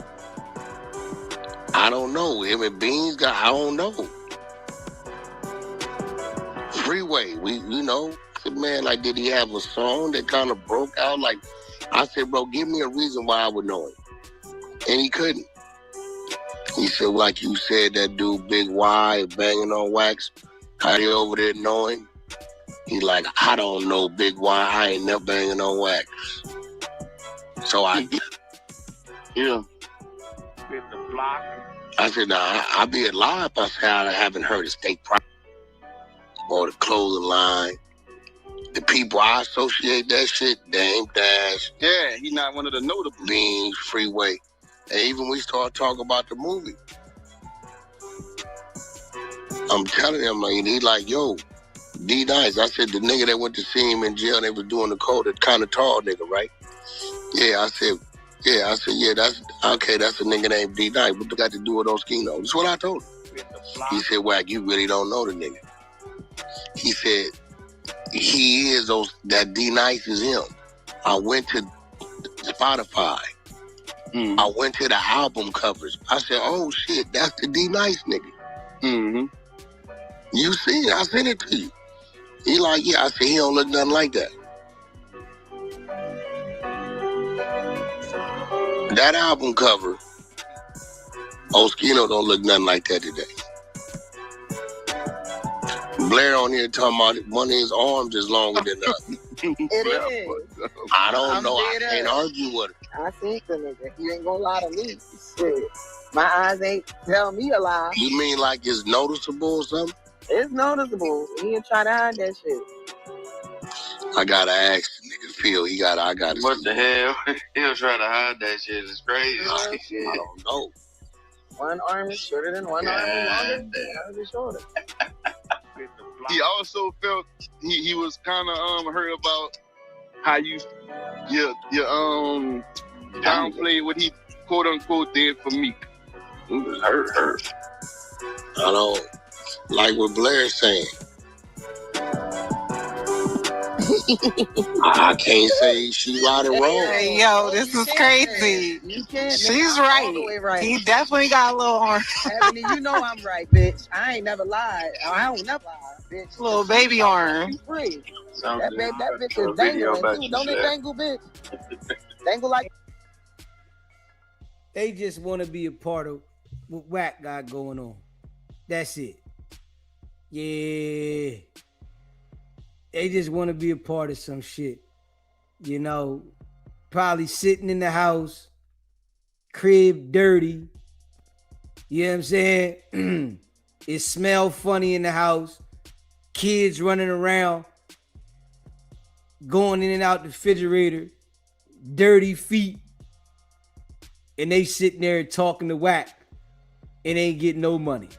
I don't know. Him and Beans I don't know. Freeway, you know, man, like, did he have a song that kind of broke out? Like, I said, bro, give me a reason why I would know him. And he couldn't. He said, like you said, that dude, Big Y, banging on Wax. How you over there knowing? He like, I don't know Big Y. I ain't never banging on Wax. So I I said, nah, I'll be a lie if I say I haven't heard of State Property or the clothing line. The people I associate that shit, Dame Dash. Yeah, he's not one of the notable. Beans, Freeway. And even we start talking about the movie. I'm telling him, like, he like, yo, D-Nice. I said, the nigga that went to see him in jail, they was doing the code, that kind of tall nigga, right? Yeah, I said, yeah, that's okay, that's a nigga named D-Nice. What they got to do with Oskino? That's what I told him. He said, Wack, you really don't know the nigga. He said, he is that D-Nice is him. I went to Spotify. I went to the album covers. I said, oh shit, that's the D-Nice nigga. Mm-hmm. You see it? I sent it to you. He like, yeah. I said, he don't look nothing like that. That album cover, Oskino don't look nothing like that today. Blair on here talking about one of his arms is longer than the other. It is. I don't know. I can't argue with her. I think the nigga. He ain't gonna lie to me. Shit. My eyes ain't tell me a lie. You mean like it's noticeable or something? It's noticeable. He ain't try to hide that shit. I gotta ask the nigga Phil. I gotta. What the hell? He'll try to hide that shit. It's crazy. I don't know. One arm is shorter than one arm is longer. The other is shorter. He also felt he was kind of hurt about how you downplayed what he quote unquote did for Meek. He was hurt. I don't like what Blair's saying. I can't say she right or wrong. Hey, yo, this is crazy. She's right. He definitely got a little arm. Ebony, you know I'm right, bitch. I ain't never lied. I don't never lie, bitch. Little baby arm. Free. That bitch is dangling too. Don't it dangle, bitch? Dangle like. They just want to be a part of what Wack got going on. That's it. Yeah. They just want to be a part of some shit. You know, probably sitting in the house, crib dirty. You know what I'm saying? It smell funny in the house. Kids running around, going in and out the refrigerator, dirty feet. And they sitting there talking to Wack and ain't getting no money.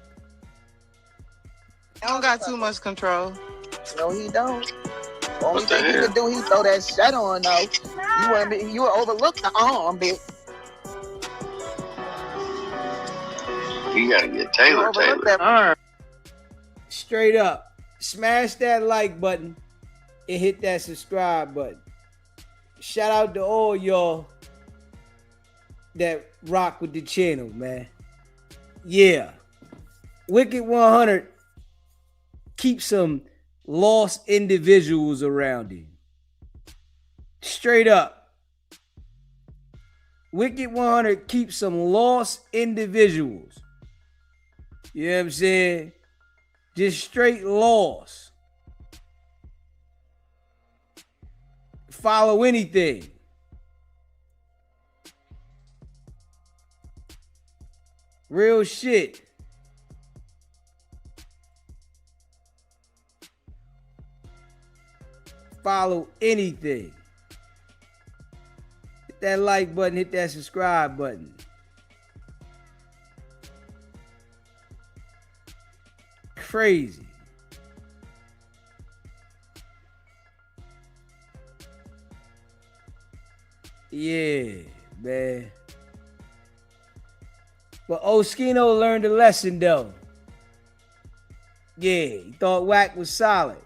I don't got too much control. No, he don't. Only thing he could do, he throw that shit on though. You would overlook the arm, bitch. You gotta get Taylor. That arm. Straight up, smash that like button and hit that subscribe button. Shout out to all y'all that rock with the channel, man. Yeah. Wicked100 keep some lost individuals around him. Straight up. Wicked100 keep some lost individuals. You know what I'm saying? Just straight lost. Follow anything. Real shit. Follow anything. Hit that like button, hit that subscribe button. Crazy. Yeah, man. But Oskino learned a lesson though. Yeah, he thought Wack was solid.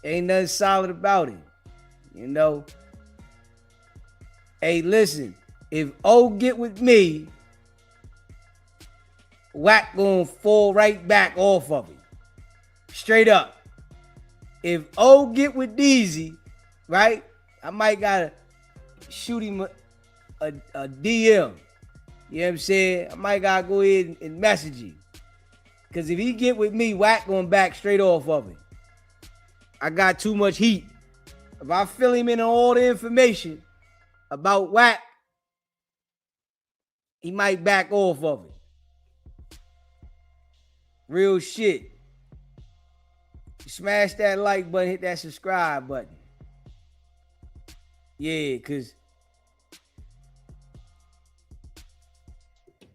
Ain't nothing solid about him. You know? Hey, listen. If O get with me, Wack gonna fall right back off of him. Straight up. If O get with Deezy, right? I might gotta shoot him a DM. You know what I'm saying? I might gotta go ahead and message him. Because if he get with me, Wack going back straight off of him. I got too much heat. If I fill him in on all the information about Wack, he might back off of it. Real shit. Smash that like button, hit that subscribe button. Yeah, because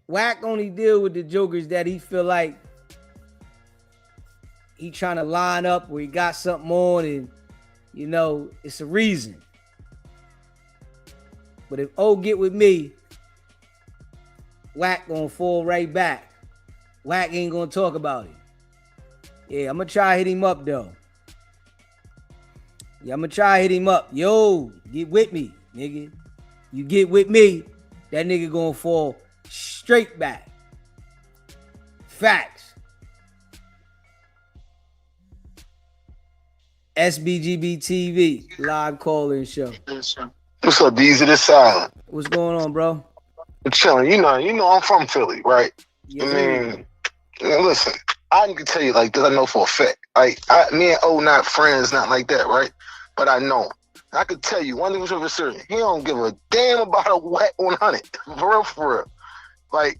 Wack only deal with the jokers that he feel like he trying to line up where he got something on and, you know, it's a reason. But if O get with me, Wack gonna fall right back. Wack ain't gonna talk about it. Yeah, I'm gonna try to hit him up though. Yeah, I'm gonna try to hit him up. Yo, get with me, nigga. You get with me, that nigga gonna fall straight back. Facts. SBGB TV live call-in show. What's up, Deezy the Silent? What's going on, bro? chilling. You know, I'm from Philly, right? Yes, I sir. mean, listen, I can tell you like this. I know for a fact. Like, me and O not friends, not like that, right? But I know him. I could tell you one thing was for certain. He don't give a damn about a whack 100. For real. Like,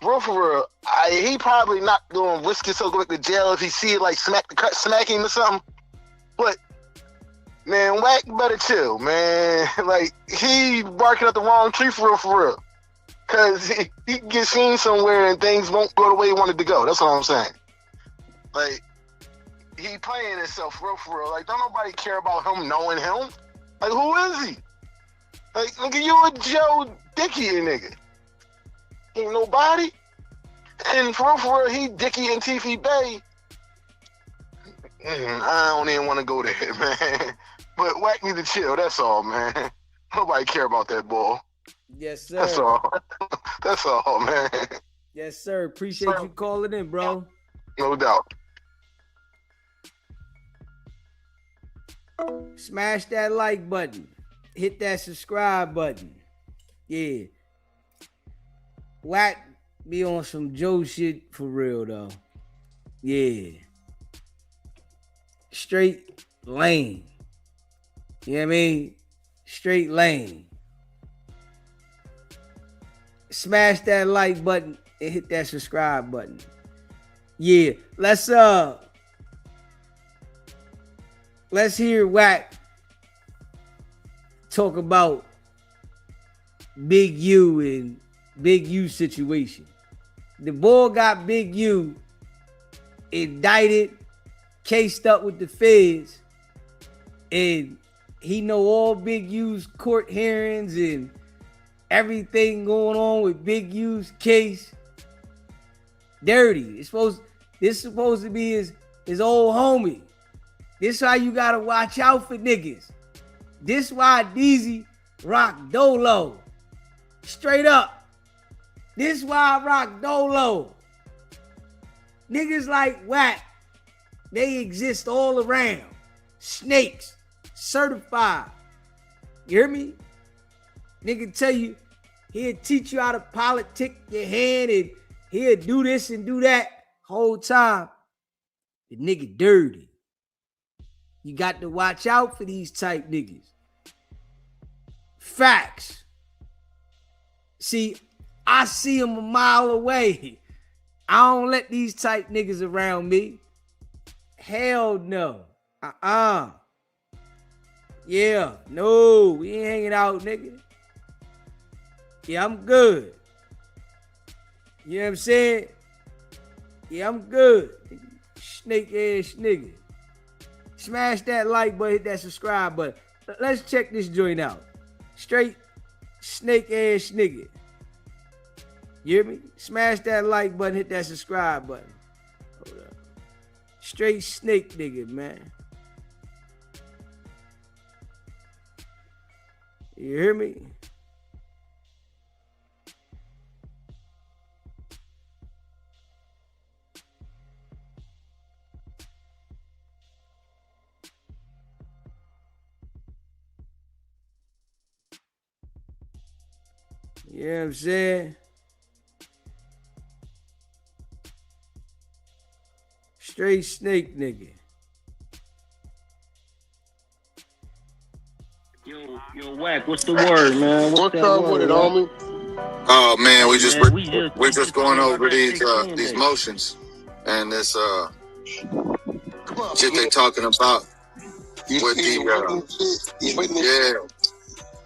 for real. He probably not going to risk himself going to jail if he see it, like smack him or something. But man, whack better chill, man. Like, he barking up the wrong tree for real. Cause he can get seen somewhere and things won't go the way he wanted to go. That's what I'm saying. Like, he playing himself for real. Like, don't nobody care about him knowing him. Like, who is he? Like, nigga, you a Joe Dicky nigga. Ain't nobody. And for real, he Dicky and Tiffy Bay. I don't even want to go there, man. But whack me to chill, that's all, man. Nobody care about that ball. Yes, sir. That's all. That's all, man. Yes, sir. Appreciate you calling in, bro. No doubt. Smash that like button. Hit that subscribe button. Yeah. Whack be on some Joe shit for real, though. Yeah. Straight lane. You know what I mean? Straight lane. Smash that like button and hit that subscribe button. Yeah. Let's hear Whack talk about Big U and Big U situation. The boy got Big U indicted, cased up with the feds, and he know all Big U's court hearings and everything going on with Big U's case. Dirty. This supposed to be his old homie. This why you gotta watch out for niggas. This why DZ rock Dolo. Straight up. This why I rock Dolo. Niggas like Whack, they exist all around. Snakes, certified. You hear me? Nigga tell you, he'll teach you how to politic your hand and he'll do this and do that whole time. The nigga dirty. You got to watch out for these type niggas. Facts. See, I see them a mile away. I don't let these type niggas around me. Hell no. Yeah, no, we ain't hanging out, nigga. Yeah, I'm good. You know what I'm saying? Yeah, I'm good. Snake ass nigga. Smash that like button, hit that subscribe button. Let's check this joint out. Straight snake ass nigga. You hear me? Smash that like button, hit that subscribe button. Hold up. Straight snake nigga, man. You hear me? You know what I'm saying? Straight snake nigga. Yo, Whack, what's the word, man? What's up with it, homie? Oh man, we just going over these motions and this shit they talking about with the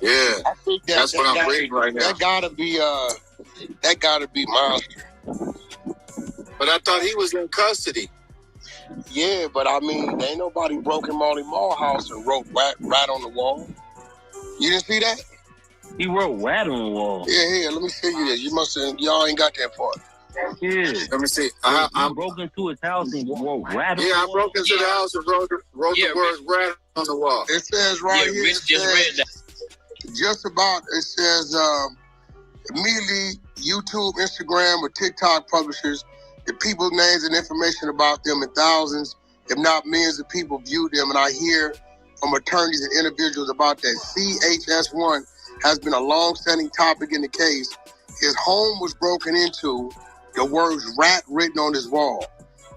yeah. I think That's what I'm reading right now. That gotta be monster. But I thought he was in custody. Yeah, but I mean, ain't nobody broke in Molly Mall house and wrote rat on the wall. You didn't see that? He wrote rat on the wall. Yeah, let me show you this. Y'all ain't got that part. Yeah. Let me see. I broke into his house and wrote rat on the wall. Yeah, I broke into the house and wrote the words rat on the wall. It says right here. Rich just read that. Just about, it says, immediately YouTube, Instagram, or TikTok publishers, the people's names and information about them, and thousands, if not millions of people view them. And I hear from attorneys and individuals about that. CHS1 has been a long-standing topic in the case. His home was broken into, the words rat written on his wall.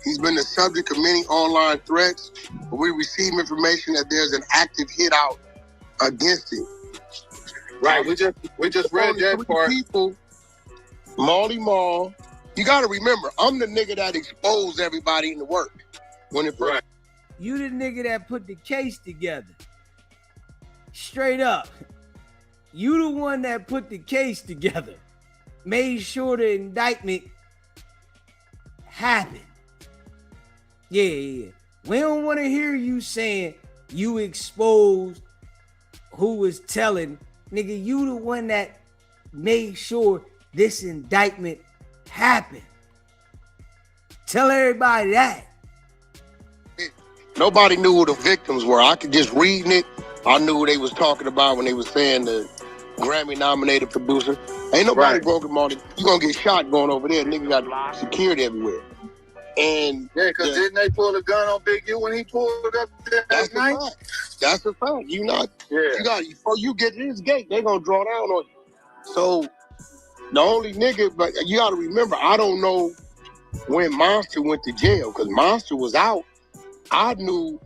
He's been the subject of many online threats, but we receive information that there's an active hit out against him. Right, we just read that part. People, Marley Marl, you gotta remember, I'm the nigga that exposed everybody in the work. When it first. Right. You the nigga that put the case together. Straight up. You the one that put the case together. Made sure the indictment happened. Yeah. We don't want to hear you saying you exposed who was telling. Nigga, you the one that made sure this indictment happened. Tell everybody that. Nobody knew who the victims were. I could just reading it. I knew who they was talking about when they was saying the Grammy-nominated producer. Ain't nobody broken Marty. You gonna get shot going over there. Nigga got security everywhere. And yeah, because didn't they pull a gun on Big U when he pulled up that night? That's a fact. You got before you get to this gate, they gonna draw down on you. So the only nigga, but you gotta remember, I don't know when Monster went to jail, because Monster was out. I knew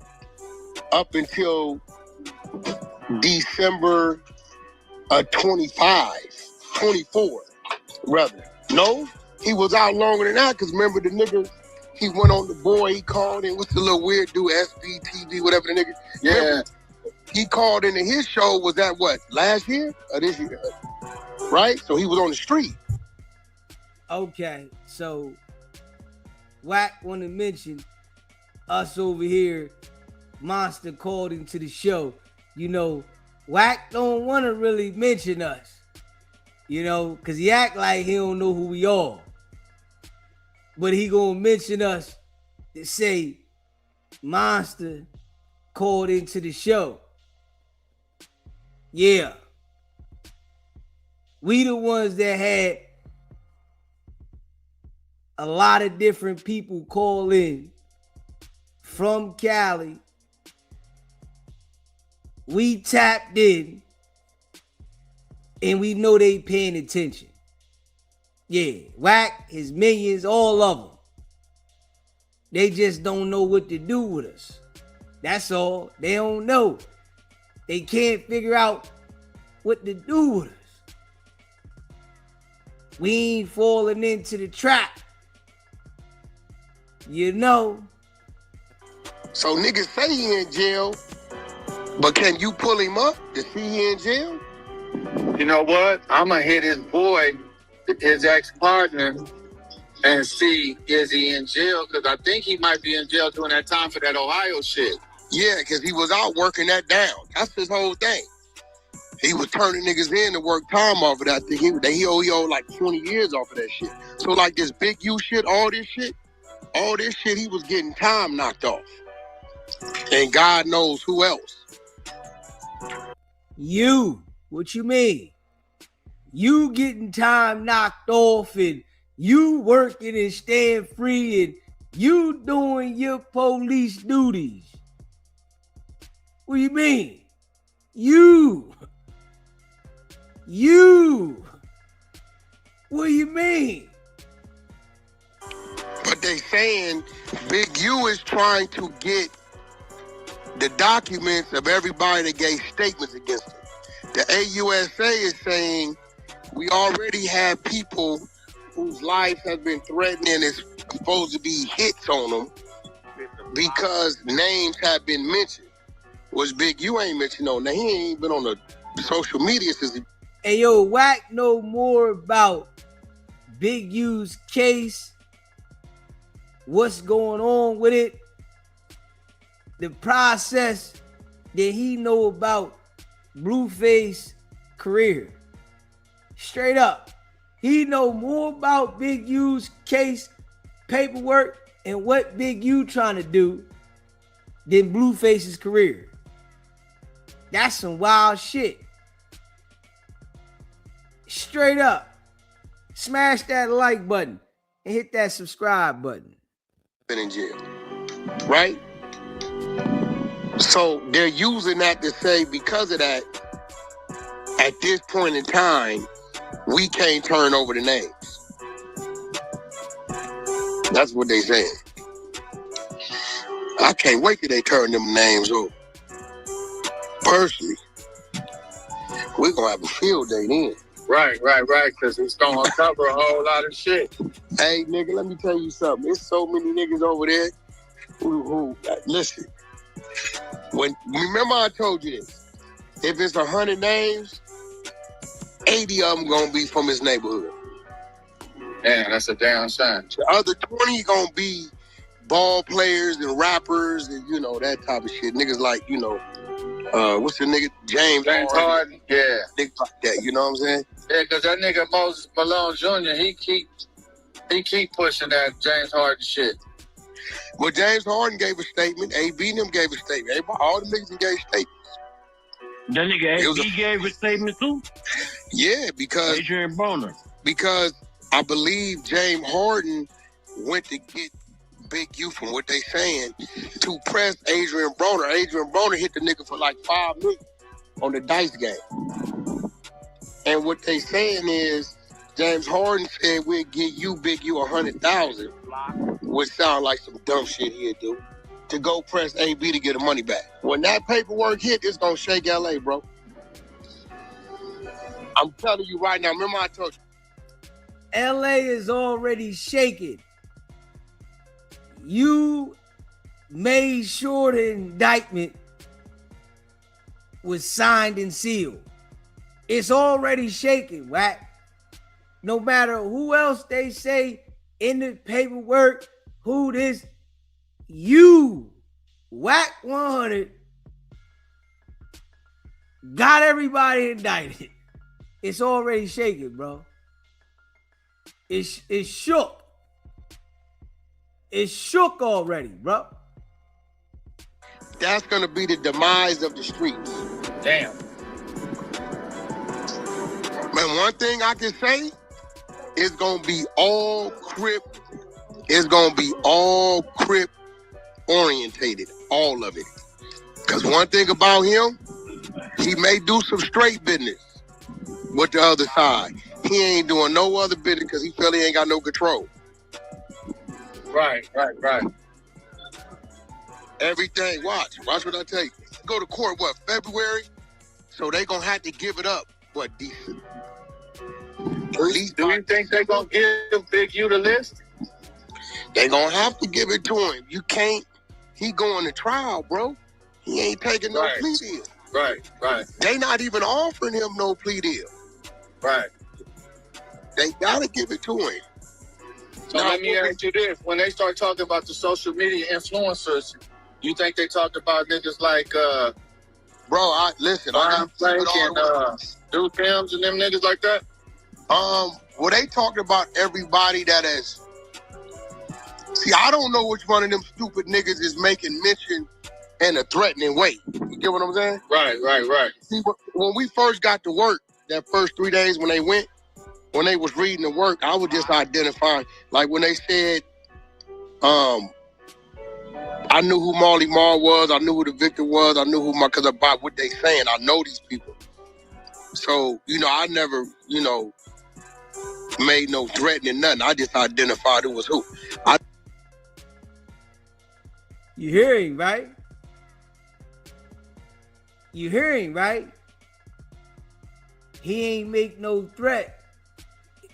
up until December 24, rather. No, he was out longer than that, because remember the nigga, he went on the boy, he called in, what's the little weird dude, SBTV, whatever the nigga. Yeah. Remember, he called into his show, was that what, last year or this year? Right? So he was on the street. Okay, so Wack want to mention us over here. Monster called into the show. You know, Wack don't want to really mention us. You know, because he act like he don't know who we are. But he gonna mention us to say Monster called into the show. Yeah. We the ones that had a lot of different people call in from Cali. We tapped in and we know they paying attention. Yeah, Wack, his minions, all of them. They just don't know what to do with us. That's all. They don't know. They can't figure out what to do with us. We ain't falling into the trap. You know. So niggas say he in jail, but can you pull him up to see he in jail? You know what? I'm going to hit his boy, his ex-partner, and see, is he in jail? Because I think he might be in jail during that time for that Ohio shit. Yeah, because he was out working that down. That's his whole thing. He was turning niggas in to work time off of that thing. He owed like 20 years off of that shit. So like this Big U shit, all this shit, he was getting time knocked off. And God knows who else. You, what you mean? You getting time knocked off and you working and staying free and you doing your police duties. What do you mean? You. What do you mean? But they saying Big U is trying to get the documents of everybody that gave statements against him. The AUSA is saying we already have people whose lives have been threatened and it's supposed to be hits on them because names have been mentioned. Was Big U ain't mentioned on. Now he ain't been on the social media since he. Hey yo, Wack know more about Big U's case, what's going on with it, the process that he know about Blueface career. Straight up. He know more about Big U's case, paperwork, and what Big U trying to do than Blueface's career. That's some wild shit. Straight up. Smash that like button and hit that subscribe button. Been in jail. Right? So they're using that to say because of that, at this point in time, we can't turn over the names. That's what they saying. I can't wait till they turn them names over. Personally, we're going to have a field day then. Right, because it's going to cover a whole lot of shit. Hey, nigga, let me tell you something. There's so many niggas over there who listen. Remember I told you this. If it's 100 names, 80 of them going to be from his neighborhood. Damn, that's a damn shame. The other 20 going to be ball players and rappers and, you know, that type of shit. Niggas like, you know, what's the nigga? James Harden. Yeah. Niggas like that, you know what I'm saying? Yeah, because that nigga Moses Malone Jr., he keep pushing that James Harden shit. Well, James Harden gave a statement. AB and them gave a statement. All the niggas gave statements. That nigga AB gave a statement too? Yeah, because Adrian Broner. Because I believe James Harden went to get Big U, from what they saying, to press Adrian Broner. Adrian Broner hit the nigga for like 5 minutes on the dice game. And what they saying is James Harden said we'll get you, Big U, 100,000, which sound like some dumb shit he'd do, to go press AB to get the money back. When that paperwork hit, it's gonna shake LA, bro. I'm telling you right now. Remember I told you. LA is already shaking. You made sure the indictment was signed and sealed. It's already shaking, Wack. No matter who else they say in the paperwork, who this, you, Wicked100, got everybody indicted. It's already shaking, bro. It's shook. It's shook already, bro. That's gonna be the demise of the streets. Damn. Man, one thing I can say, it's gonna be all Crip. It's gonna be all Crip orientated, all of it. Cause one thing about him, he may do some straight business with the other side. He ain't doing no other business because he feel he ain't got no control. Right. Everything, watch what I tell you. Go to court, February? So they gonna have to give it up, decent. Do you think they gonna give Big U the list? They gonna have to give it to him. You can't, he going to trial, bro. He ain't taking no plea deal. Right. They not even offering him no plea deal. Right. They gotta give it to him. So now, let me ask you this. When they start talking about the social media influencers, you think they talked about niggas like bro, listen, Brian Frank and Duke Timms and them niggas like that? Well, they talked about everybody that has. See, I don't know which one of them stupid niggas is making mention in a threatening way. You get what I'm saying? Right. See, when we first got to work, that first 3 days when they was reading the work, I was just identifying. Like when they said, I knew who Marley Marr was, I knew who the victim was, I knew because about what they saying, I know these people. So, I never, made no threatening nothing. I just identified who was who. You hearing, right? You hearing, right? He ain't make no threat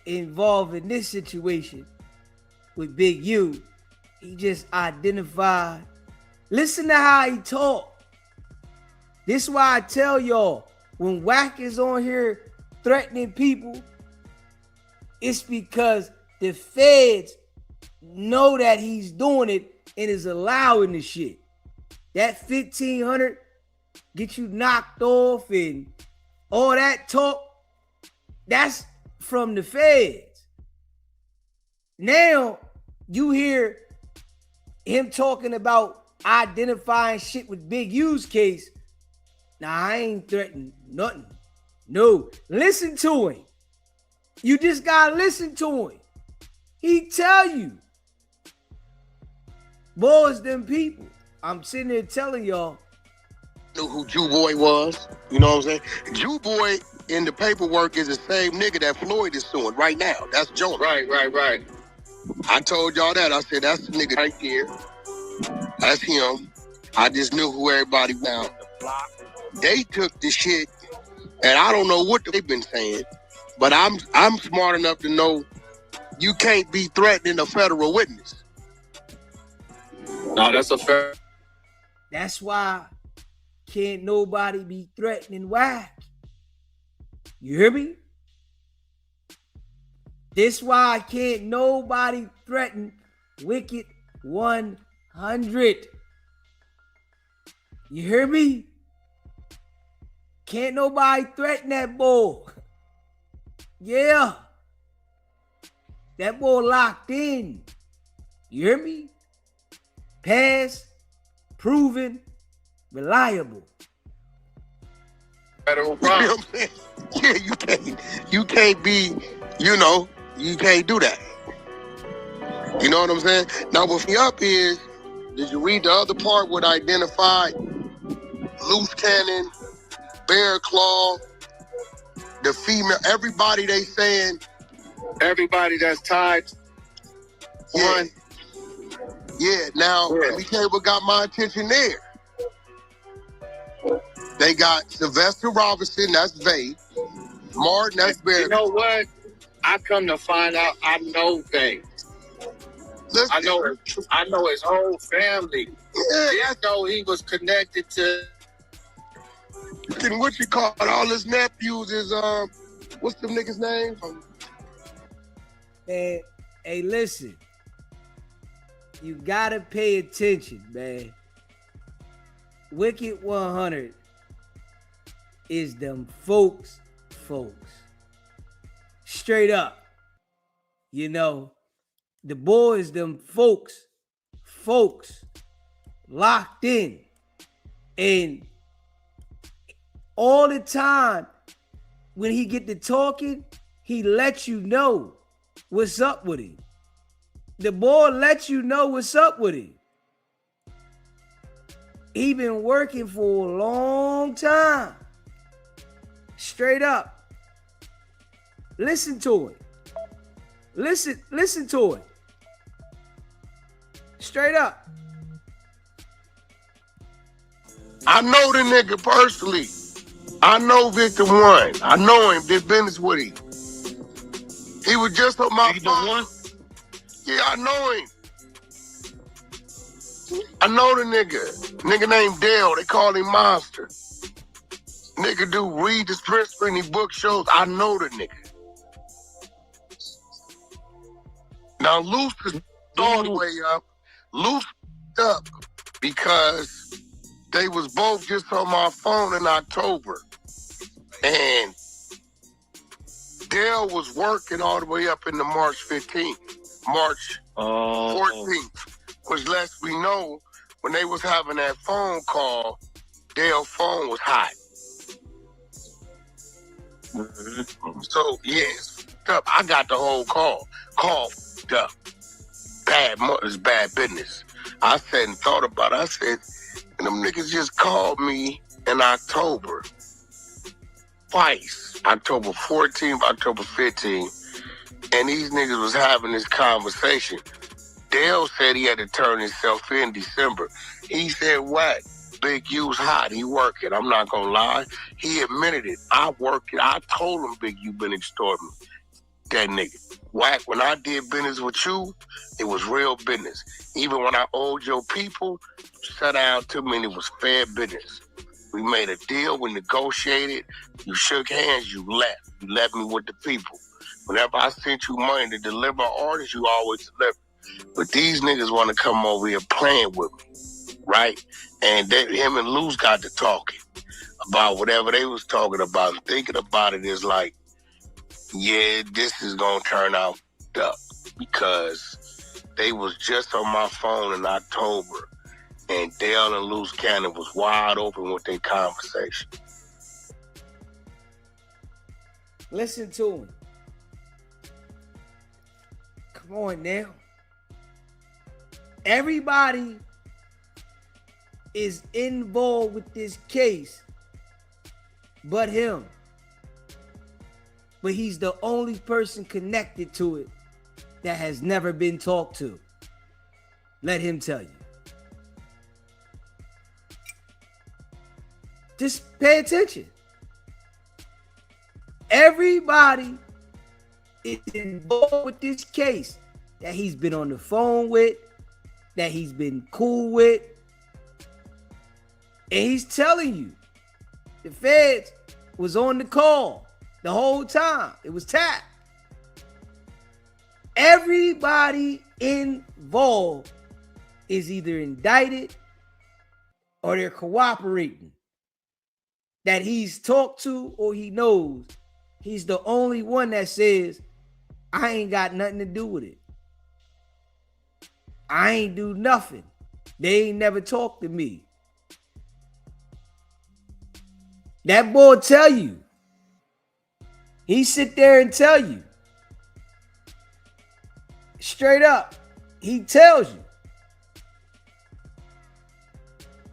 involved in this situation with Big U. He just identified. Listen to how he talk. This is why I tell y'all, when Wack is on here threatening people, it's because the feds know that he's doing it and is allowing the shit. That 1,500 get you knocked off and all that talk, that's from the feds. Now you hear him talking about identifying shit with Big U's case. Now I ain't threatening nothing. No, listen to him. You just gotta listen to him. He tell you. Boys, them people. I'm sitting there telling y'all. Knew who Jew Boy was. You know what I'm saying? Jew Boy in the paperwork is the same nigga that Floyd is suing right now. That's Jonah. Right. I told y'all that. I said, that's the nigga right there. That's him. I just knew who everybody was. They took the shit, and I don't know what they've been saying, but I'm smart enough to know you can't be threatening a federal witness. No, that's a fair. That's why can't nobody be threatening Wack. You hear me? This why can't nobody threaten Wicked100. You hear me? Can't nobody threaten that boy. Yeah. That boy locked in. You hear me? Past, proven, reliable. Federal problem. You know what I'm saying? Yeah, you can't be, you can't do that. You know what I'm saying? Now, what me up is, did you read the other part what identified Loose Cannon, Bear Claw, the female, everybody they saying. Everybody that's tied. One. Yeah, now, let me tell you what got my attention there. They got Sylvester Robinson, that's Vay. Martin, that's Bear. You know what? I come to find out I know things. Listen, I know his whole family. Yeah. I know he was connected to. And what you call it, all his nephews is, what's the nigga's name? Man, hey, listen. You gotta pay attention, man. Wicked100 is them folks. Straight up. You know, the boys, them folks locked in. And all the time, when he get to talking, he lets you know what's up with him. The boy lets you know what's up with him. He been working for a long time. Straight up. Listen to it. Listen to it. Straight up. I know the nigga personally. I know Wicked100. I know him, did business with him. He was just on my phone. Yeah, I know him. I know the nigga. Nigga named Dale. They call him Monster. Nigga do read the script, any book shows. I know the nigga. Now Luce is all the way up. Luce up because they was both just on my phone in October. And Dale was working all the way up into March 15th. March 14th. Which lets me know when they was having that phone call, Dale's phone was hot. Mm-hmm. So, yes, I got the whole call. Call up. It's bad business. I said and thought about it. I said, and them niggas just called me in October. Twice. October 14th, October 15th. And these niggas was having this conversation. Dale said he had to turn himself in December. He said, what? Big U's hot. He working. I'm not going to lie. He admitted it. I work it. I told him Big U been extorting me. That nigga. Wack, when I did business with you, it was real business. Even when I owed your people, sat down to me and it was fair business. We made a deal. We negotiated. You shook hands. You left. You left me with the people. Whenever I sent you money to deliver orders, you always deliver. But these niggas want to come over here playing with me, right? And him and Luz got to talking about whatever they was talking about. And thinking about it is like, yeah, this is going to turn out up because they was just on my phone in October and Dale and Luz Cannon was wide open with their conversation. Listen to him. Come on now. Everybody is involved with this case but him. but he's the only person connected to it that has never been talked to. Let him tell you. Just pay attention. Everybody is involved with this case that he's been on the phone with, that he's been cool with. And he's telling you, the feds was on the call the whole time. It was tapped. Everybody involved is either indicted or they're cooperating. That he's talked to or he knows. He's the only one that says, I ain't got nothing to do with it. I ain't do nothing. They ain't never talked to me. That boy tell you. He sit there and tell you. Straight up. He tells you.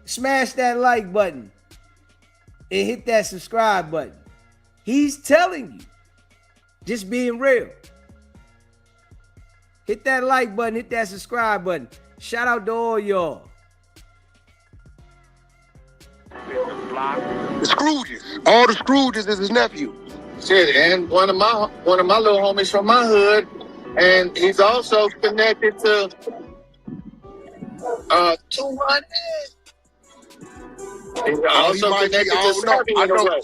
Smash that like button and hit that subscribe button. He's telling you. Just being real. Hit that like button, hit that subscribe button. Shout out to all y'all. The Scrooges. All the Scrooges is his nephew. Shit, and one of my little homies from my hood, and he's also connected to 200. He's also connected to Sappy in a way.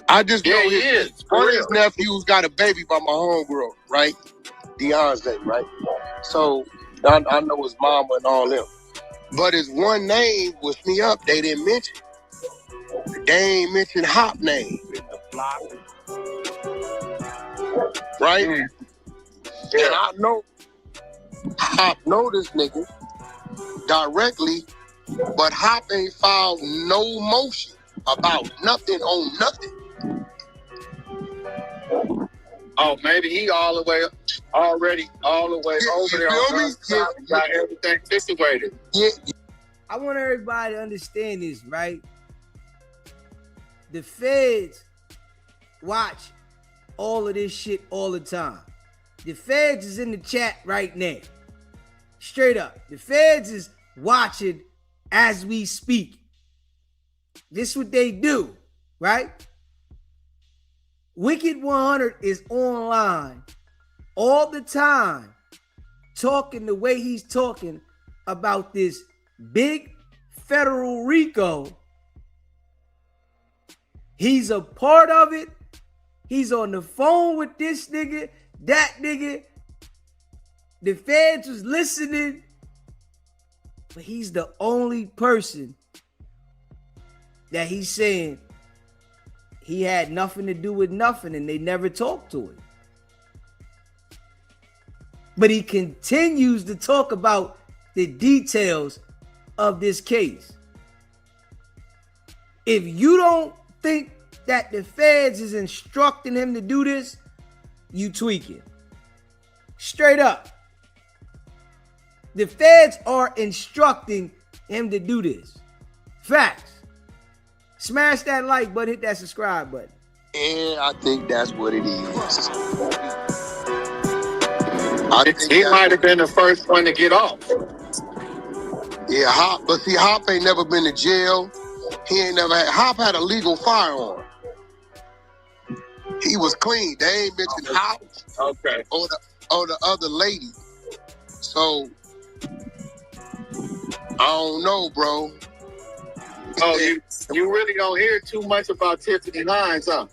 I just know he is. One of his nephews got a baby by my homegirl, right? Deontay, right? So I know his mama and all them. But his one name was me up. They didn't mention. They ain't mention Hop name. Right? Yeah. And I know Hop know this nigga directly, but Hop ain't filed no motion about nothing on nothing. Oh, maybe he all the way over there on the side, got everything situated. Yeah. I want everybody to understand this, right? The feds watch all of this shit all the time. The feds is in the chat right now. Straight up. The feds is watching as we speak. This is what they do, right? Wicked100 is online all the time talking the way he's talking about this big federal RICO. He's a part of it. He's on the phone with this nigga, that nigga. The feds was listening, but he's the only person that he's saying he had nothing to do with nothing and they never talked to him. But he continues to talk about the details of this case. If you don't think that the feds is instructing him to do this, you tweaking. Straight up. The feds are instructing him to do this. Facts. Smash that like button, hit that subscribe button. And I think that's what it is. He might have been the first one to get off. Yeah, Hop, but see, Hop ain't never been to jail. He ain't never had, Hop had a legal firearm. He was clean. They ain't mentioned Hop or the other lady. So, I don't know, bro. Oh, you really don't hear too much about Tiffany Hines, huh?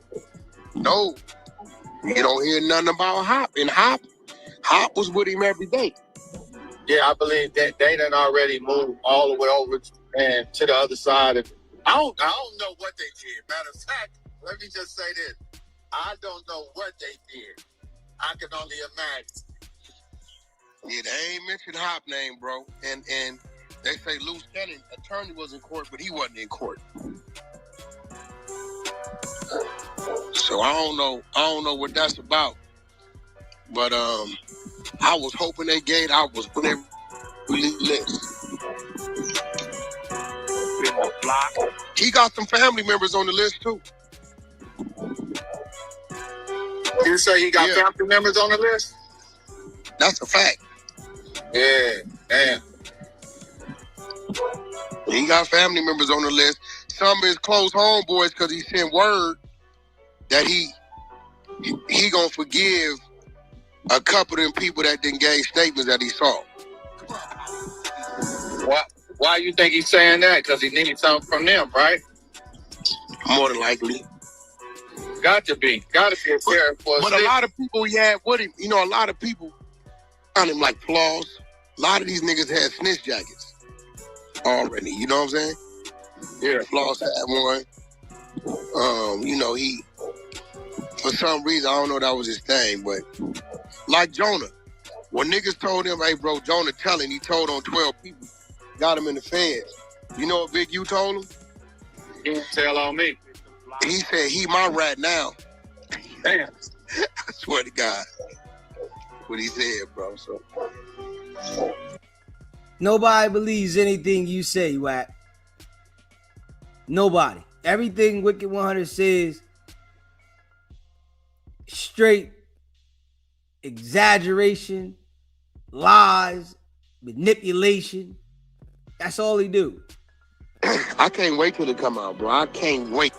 No. You don't hear nothing about Hop. And Hop was with him every day. Yeah, I believe that they done already moved all the way over and to the other side. I don't know what they did. Matter of fact, let me just say this. I don't know what they did. I can only imagine. Yeah, they ain't mentioned Hop name, bro. And they say Luce Cannon, attorney, was in court, but he wasn't in court. So I don't know what that's about. But I was hoping they gave. I was putting every list. He got some family members on the list too. You say he got family members on the list? That's a fact. Yeah, damn. He got family members on the list. Some of his close homeboys, because he sent word that he gonna forgive a couple of them people that didn't gave statements that he saw. Why you think he's saying that? Because he needs something from them, right? More than likely. Got to be a fair for But a lot of people he had with him, a lot of people found him like flaws. A lot of these niggas had snitch jackets already, you know what I'm saying? Yeah. Floss had one. He, for some reason, I don't know that was his thing, but like Jonah, when niggas told him, hey bro, Jonah telling, he told on 12 people, got him in the feds. You know what Big U told him? He didn't tell on me. He said, he my rat now. Damn. I swear to God. What he said, bro. So nobody believes anything you say, Wack. Nobody. Everything Wicked100 says, straight exaggeration, lies, manipulation. That's all he do. I can't wait till it come out, bro. I can't wait.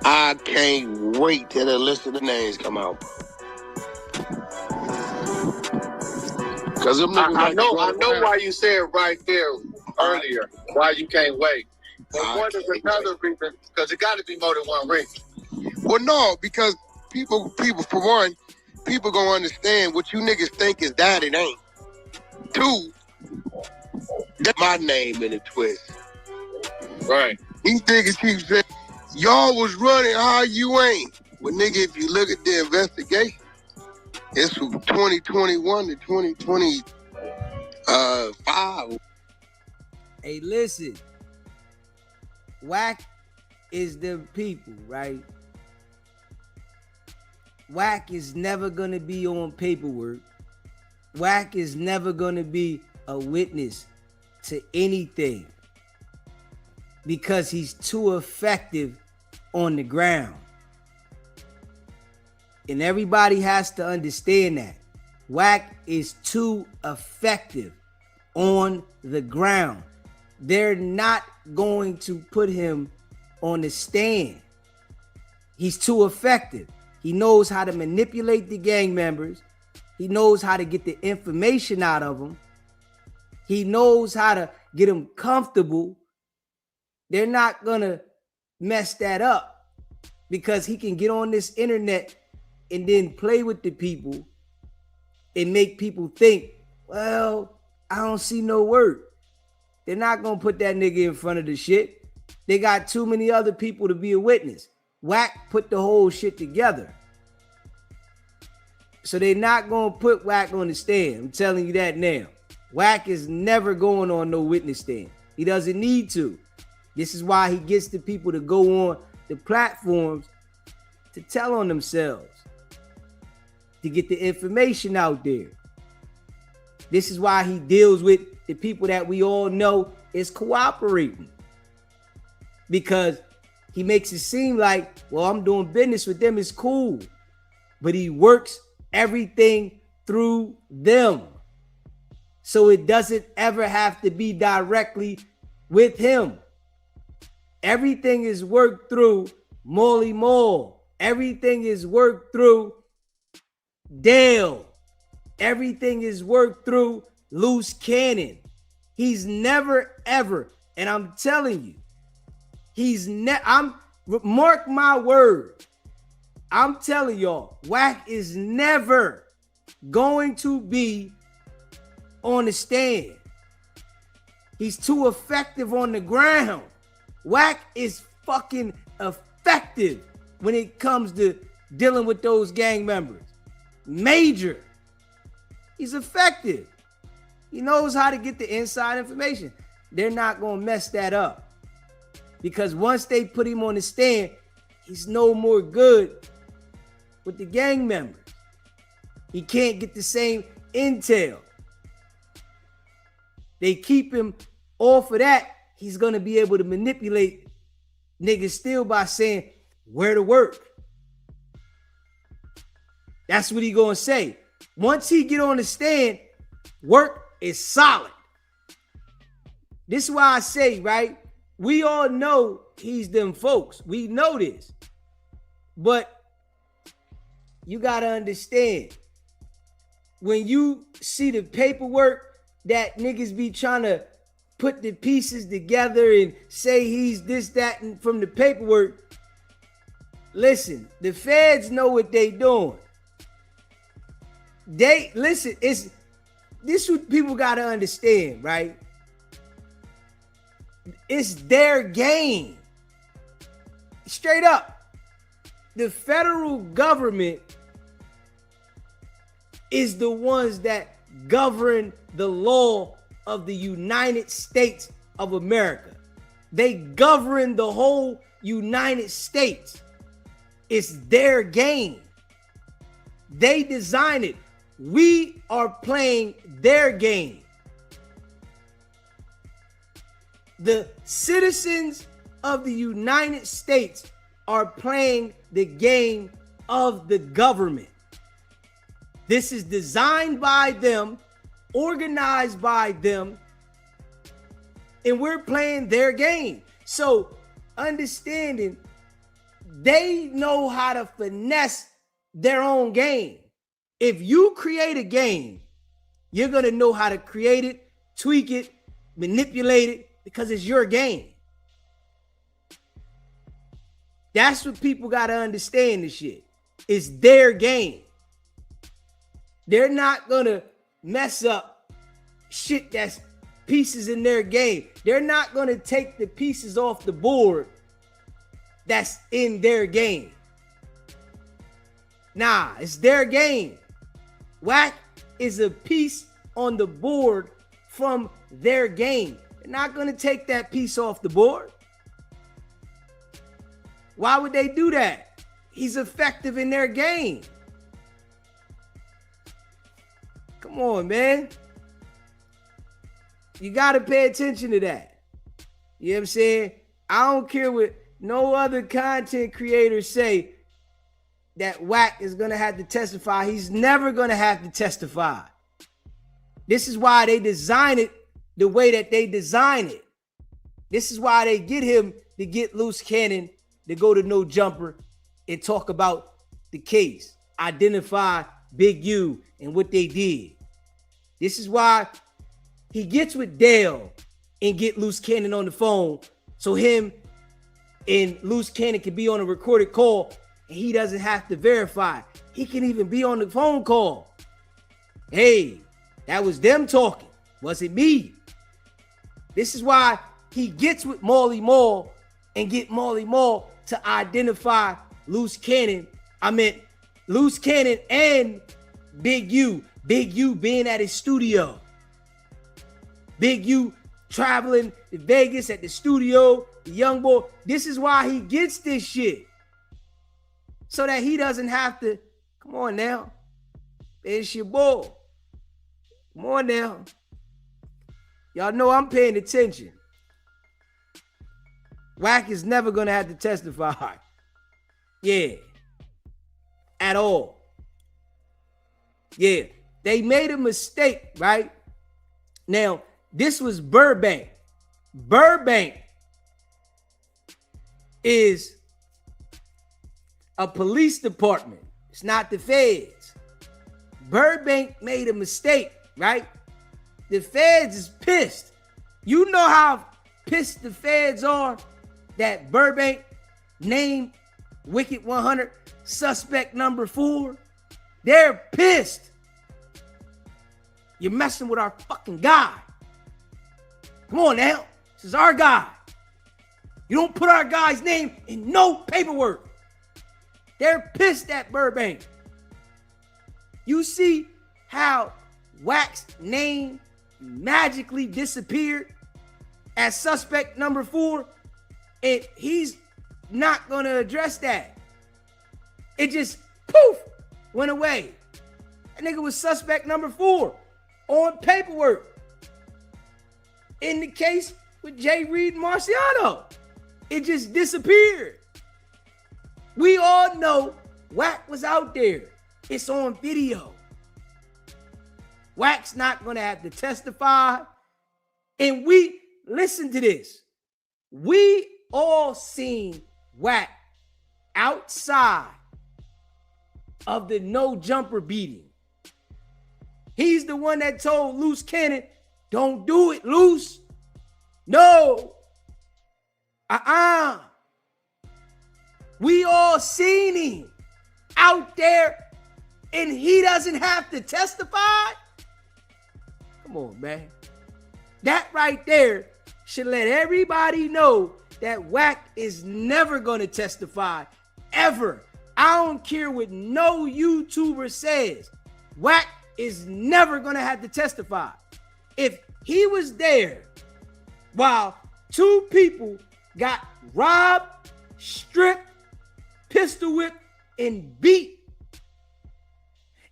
I can't wait till the list of the names come out. Because I know why you said right there earlier, why you can't wait. But what is another reason? Because it got to be more than one reason. Well, no, because people, for one, people gonna understand what you niggas think is that it ain't. Two, that's my name in a twist. Right. These niggas keep saying, y'all was running how you ain't. Well, nigga, if you look at the investigation, it's from 2021 to 2025. Hey, listen. Wack is the people, right? Wack is never gonna be on paperwork. Wack is never gonna be a witness to anything because he's too effective on the ground. And everybody has to understand that. Wack is too effective on the ground. They're not going to put him on the stand. He's too effective. He knows how to manipulate the gang members. He knows how to get the information out of them. He knows how to get them comfortable. They're not going to mess that up because he can get on this internet and then play with the people and make people think, well, I don't see no work. They're not going to put that nigga in front of the shit. They got too many other people to be a witness. Wack put the whole shit together. So they're not going to put Wack on the stand. I'm telling you that now. Wack is never going on no witness stand. He doesn't need to. This is why he gets the people to go on the platforms to tell on themselves, to get the information out there. This is why he deals with the people that we all know is cooperating. Because he makes it seem like, well, I'm doing business with them, it's cool. But he works everything through them. So it doesn't ever have to be directly with him. Everything is worked through Molly Mall. Everything is worked through Dale. Everything is worked through Loose Cannon. He's never ever, and I'm telling you, mark my word. I'm telling y'all, Wack is never going to be on the stand. He's too effective on the ground. Wack is fucking effective when it comes to dealing with those gang members. Major. He's effective. He knows how to get the inside information. They're not going to mess that up. Because once they put him on the stand, he's no more good with the gang members. He can't get the same intel. They keep him off of that. He's going to be able to manipulate niggas still by saying where to work. That's what he gonna say. Once he get on the stand, work is solid. This is why I say, right? We all know he's them folks. We know this. But you gotta understand, when you see the paperwork that niggas be trying to put the pieces together and say he's this, that, and from the paperwork, listen, the feds know what they doing. They, listen, it's this what people gotta understand, right? It's their game. Straight up. The federal government is the ones that govern the law of the United States of America. They govern the whole United States. It's their game. They design it. We are playing their game. The citizens of the United States are playing the game of the government. This is designed by them, organized by them, and we're playing their game. So understanding, they know how to finesse their own game. If you create a game, you're going to know how to create it, tweak it, manipulate it, because it's your game. That's what people got to understand this shit. It's their game. They're not going to mess up shit that's pieces in their game. They're not going to take the pieces off the board that's in their game. Nah, it's their game. Wack is a piece on the board from their game. They're not going to take that piece off the board. Why would they do that? He's effective in their game. Come on, man. You got to pay attention to that. You know what I'm saying? I don't care what no other content creators say that Wack is going to have to testify. He's never going to have to testify. This is why they design it the way that they design it. This is why they get him to get loose cannon, to go to no jumper and talk about the case, identify Big U and what they did. This is why he gets with Dale and get loose cannon on the phone, so him and loose cannon can be on a recorded call and he doesn't have to verify. He can even be on the phone call. Hey, that was them talking. Wasn't me. This is why he gets with Marley Marl and get Marley Marl to identify loose cannon. I meant loose cannon and Big U. Big U being at his studio. Big U traveling to Vegas at the studio. The young boy. This is why he gets this shit. So that he doesn't have to. Come on now. It's your boy. Come on now. Y'all know I'm paying attention. Wack is never going to have to testify. Yeah. At all. Yeah. They made a mistake, right? Now, this was Burbank. Burbank is a police department. It's not the feds. Burbank made a mistake, right? The feds is pissed. You know how pissed the feds are that Burbank named Wicked100 suspect number 4. They're pissed. You're messing with our fucking guy. Come on now. This is our guy. You don't put our guy's name in no paperwork. They're pissed at Burbank. You see how Wack's name magically disappeared as suspect number 4, and he's not going to address that. It just poof went away. That nigga was suspect number 4 on paperwork in the case with J. Reed Marciano. It just disappeared. We all know Wack was out there. It's on video. Wack's not going to have to testify. And we, listen to this. We all seen Wack outside of the no jumper beating. He's the one that told Loose Cannon, don't do it, Loose. No. We all seen him out there and he doesn't have to testify? Come on, man. That right there should let everybody know that Wack is never going to testify, ever. I don't care what no YouTuber says. Wack is never going to have to testify. If he was there while two people got robbed, stripped, pistol whipped, and beat,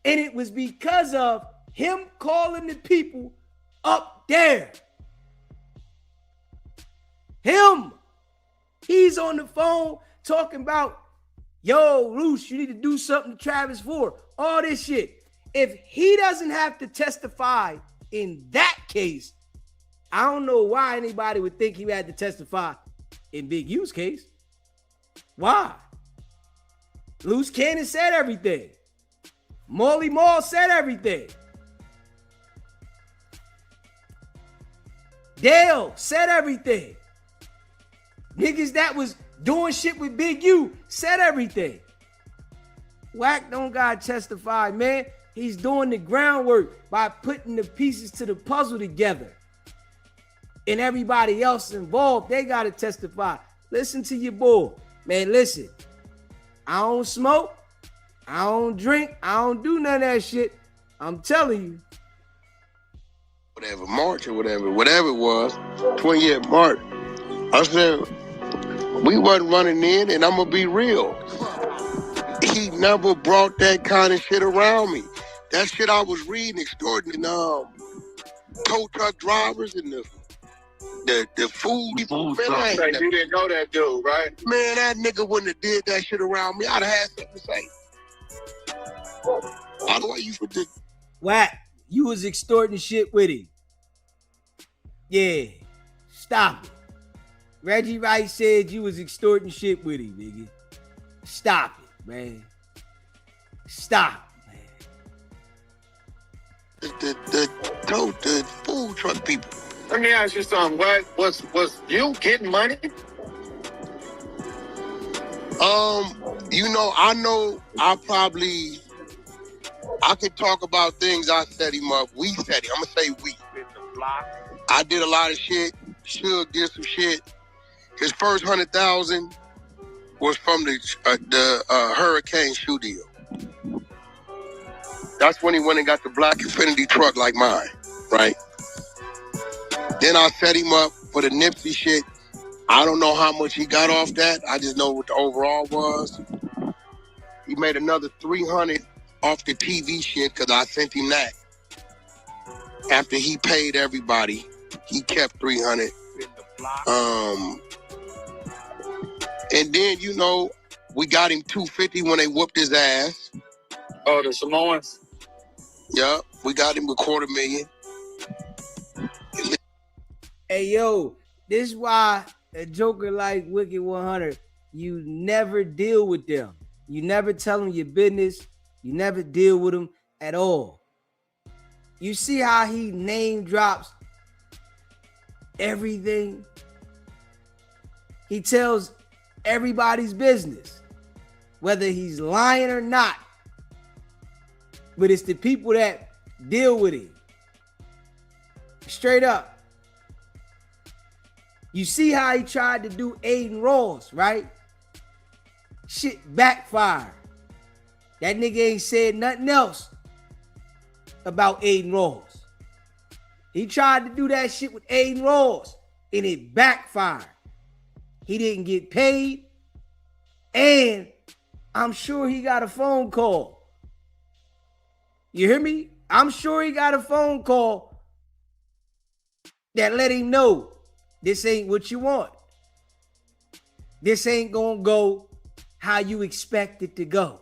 and it was because of him calling the people up there. Him. He's on the phone talking about, yo, Loose, you need to do something to Travis Ford. All this shit. If he doesn't have to testify in that case, I don't know why anybody would think he had to testify in Big U's case. Why? Loose Cannon said everything. Molly Mall said everything. Dale said everything. Niggas that was doing shit with Big U said everything. Wack don't gotta testify, man. He's doing the groundwork by putting the pieces to the puzzle together. And everybody else involved, they gotta testify. Listen to your boy. Man, listen. I don't smoke. I don't drink. I don't do none of that shit. I'm telling you. Whatever, March or whatever it was, 20th of March, I said, we wasn't running in, and I'm going to be real. He never brought that kind of shit around me. That shit I was reading, extorting tow truck drivers and the food. Man, you didn't know that dude, right? Man, that nigga wouldn't have did that shit around me. I'd have had something to say. I know why you for this. Wack, you was extorting shit with him. Yeah, stop it. Reggie Wright said you was extorting shit with him, nigga. Stop it, man. Stop, man. The food truck people. Let me ask you something. What was you getting money? I could talk about things I set him up. We set him. I'm gonna say we. I did a lot of shit. Suge did some shit. His first 100,000 was from the Hurricane shoe deal. That's when he went and got the black Infiniti truck like mine, right? Then I set him up for the Nipsey shit. I don't know how much he got off that. I just know what the overall was. He made another 300 off the TV shit because I sent him that. After he paid everybody, he kept 300. And then, we got him 250 when they whooped his ass. Oh, the Samoans? Yeah, we got him a $250,000. Hey, yo, this is why a joker like Wicked100, you never deal with them. You never tell them your business. You never deal with them at all. You see how he name drops everything? He tells everybody's business, whether he's lying or not. But it's the people that deal with him. Straight up. You see how he tried to do Aiden Ross, right? Shit backfired. That nigga ain't said nothing else about Aiden Ross. He tried to do that shit with Aiden Ross, and it backfired. He didn't get paid, and I'm sure he got a phone call. You hear me? I'm sure he got a phone call that let him know this ain't what you want. This ain't gonna go how you expect it to go.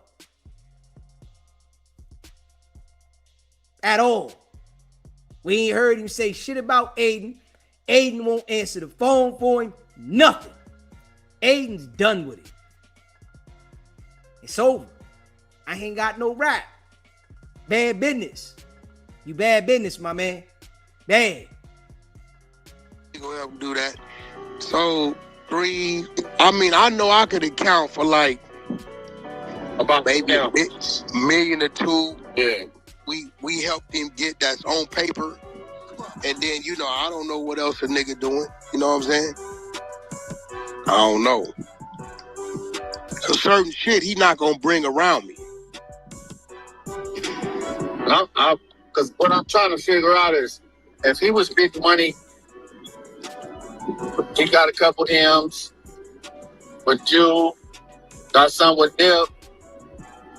At all. We ain't heard him say shit about Aiden. Aiden won't answer the phone for him. Nothing. Aiden's done with it. It's over. I ain't got no rap. Bad business. You bad business, my man. Bad. You gonna help do that? So 3. I mean, I know I could account for like about maybe a million or 2. Yeah. We helped him get that's on paper. And then, you know, I don't know what else a nigga doing. You know what I'm saying? I don't know. So certain shit he not gonna bring around me. Because what I'm trying to figure out is if he was big money, he got a couple M's with you, got some with Nip,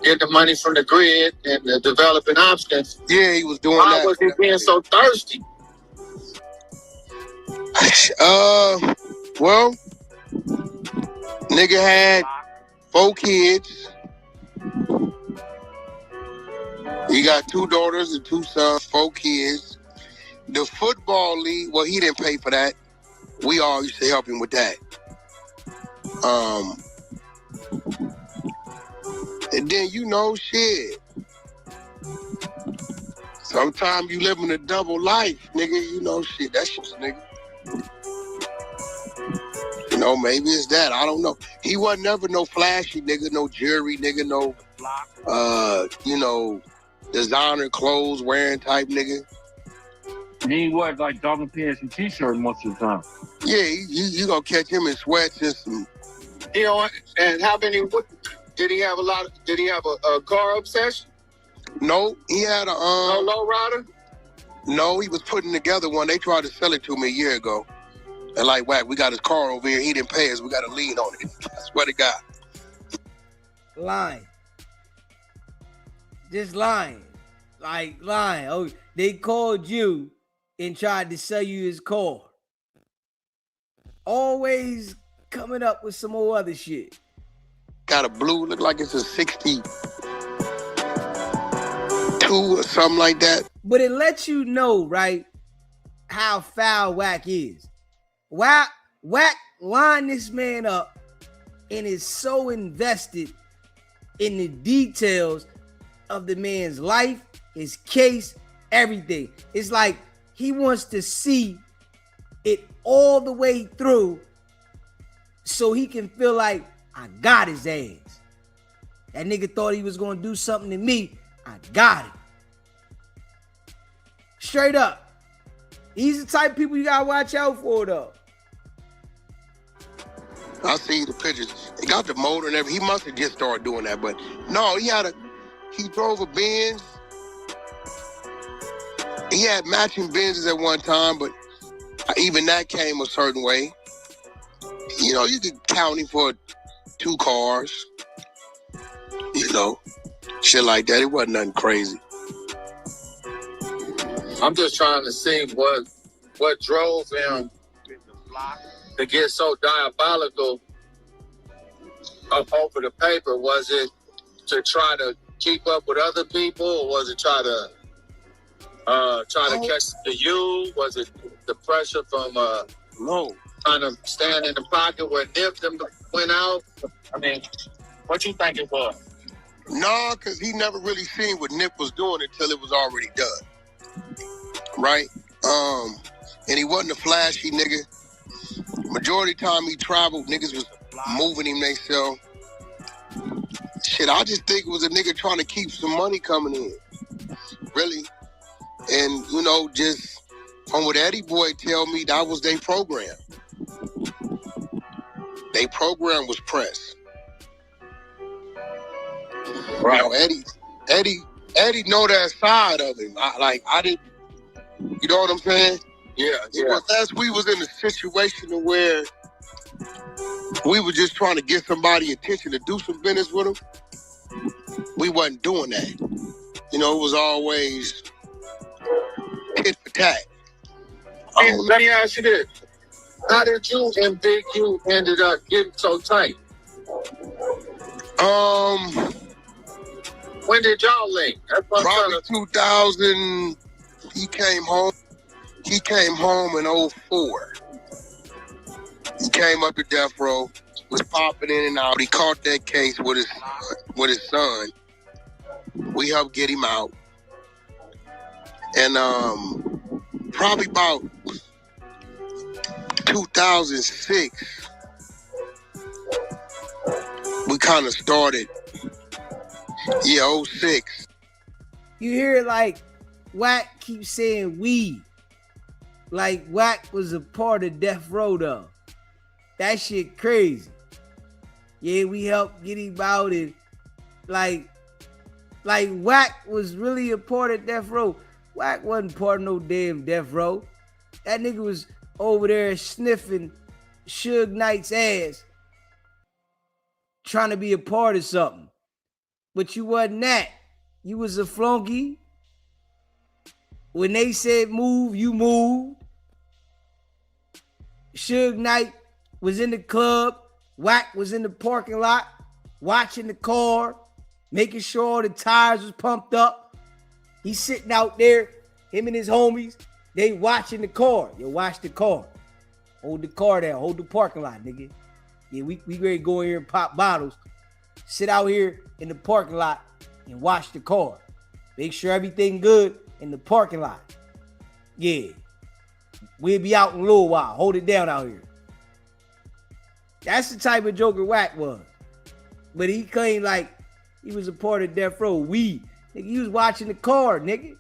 get the money from the grid and the developing options. Yeah, he was doing Why that. was he being so thirsty? Well, nigga had 4 kids. He got 2 daughters and 2 sons, 4 kids. The football league, well, he didn't pay for that. We all used to help him with that. And then, you know, shit. Sometimes you live in a double life, nigga. You know, shit, that's just nigga. You know, maybe it's that. I don't know. He wasn't never no flashy nigga, no jewelry nigga, no, you know, designer clothes wearing type nigga. And he wears like jogging pants and t-shirt most of the time. Yeah, you gonna catch him in sweats and some. You know, and how many, did he have did he have a car obsession? No, he had a, no low rider? No, he was putting together one. They tried to sell it to me a year ago. And like, whack, we got his car over here. He didn't pay us. We got a lien on it. I swear to God. Lying. Just lying. Like lying. Oh, they called you and tried to sell you his car. Always coming up with some more other shit. Got a blue, look like it's a 62 or something like that. But it lets you know, right, how foul Wack is. Wack lined this man up and is so invested in the details of the man's life, his case, everything. It's like he wants to see it all the way through so he can feel like, I got his ass. That nigga thought he was going to do something to me. I got it. Straight up. He's the type of people you got to watch out for, though. I see the pictures. He got the motor and everything. He must have just started doing that. But no, he drove a Benz. He had matching Benzes at one time, but even that came a certain way. You know, you could count him for 2 cars. You know, shit like that. It wasn't nothing crazy. I'm just trying to see what drove him to get so diabolical up over the paper. Was it to try to keep up with other people, or was it try to catch the you? Was it the pressure from no trying to stand in the pocket where Nip them went out? I mean, what you think it was? No, because he never really seen what Nip was doing until it was already done. Right? And he wasn't a flashy nigga. Majority of the time he traveled, niggas was moving him themselves. Shit, I just think it was a nigga trying to keep some money coming in. Really. And, you know, just from what Eddie Boy tell me, that was their program. Their program was press. Right. You know, Eddie know that side of him. I didn't, you know what I'm saying? Yeah. As we was in a situation where we were just trying to get somebody attention to do some business with them, we wasn't doing that. You know, it was always tit for tat. Let me ask you this. How did you and Big U ended up getting so tight? When did y'all link? Probably 2000. He came home in 04. He came up to death row, was popping in and out. He caught that case with his son. We helped get him out. And probably about 2006, we kind of started. Yeah, 06. You hear like Wack keep saying we. Like Wack was a part of Death Row though. That shit crazy. Yeah, we helped get him out and like Wack was really a part of Death Row. Wack wasn't part of no damn Death Row. That nigga was over there sniffing Suge Knight's ass, trying to be a part of something. But you wasn't that. You was a flunky. When they said move, you moved. Suge Knight was in the club. Wack was in the parking lot, watching the car, making sure all the tires was pumped up. He's sitting out there, him and his homies, they watching the car. You watch the car. Hold the car down. Hold the parking lot, nigga. Yeah, we ready to go in here and pop bottles. Sit out here in the parking lot and watch the car. Make sure everything good in the parking lot. Yeah. We'll be out in a little while. Hold it down out here. That's the type of Joker Wack was. But he claimed like he was a part of Death Row. Nigga, you was watching the car, nigga.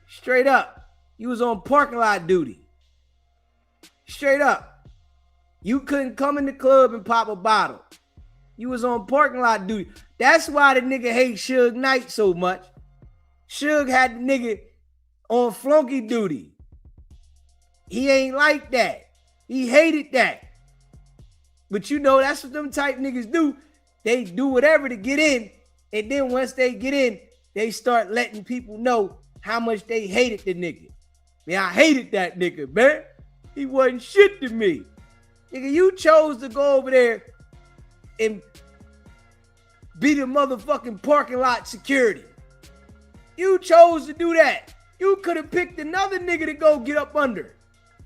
Straight up. You was on parking lot duty. Straight up. You couldn't come in the club and pop a bottle. You was on parking lot duty. That's why the nigga hates Suge Knight so much. Suge had the nigga on flunky duty. He ain't like that. He hated that. But you know, that's what them type niggas do. They do whatever to get in. And then once they get in, they start letting people know how much they hated the nigga. Man, I hated that nigga, man. He wasn't shit to me. Nigga, you chose to go over there and be the motherfucking parking lot security. You chose to do that. You could have picked another nigga to go get up under.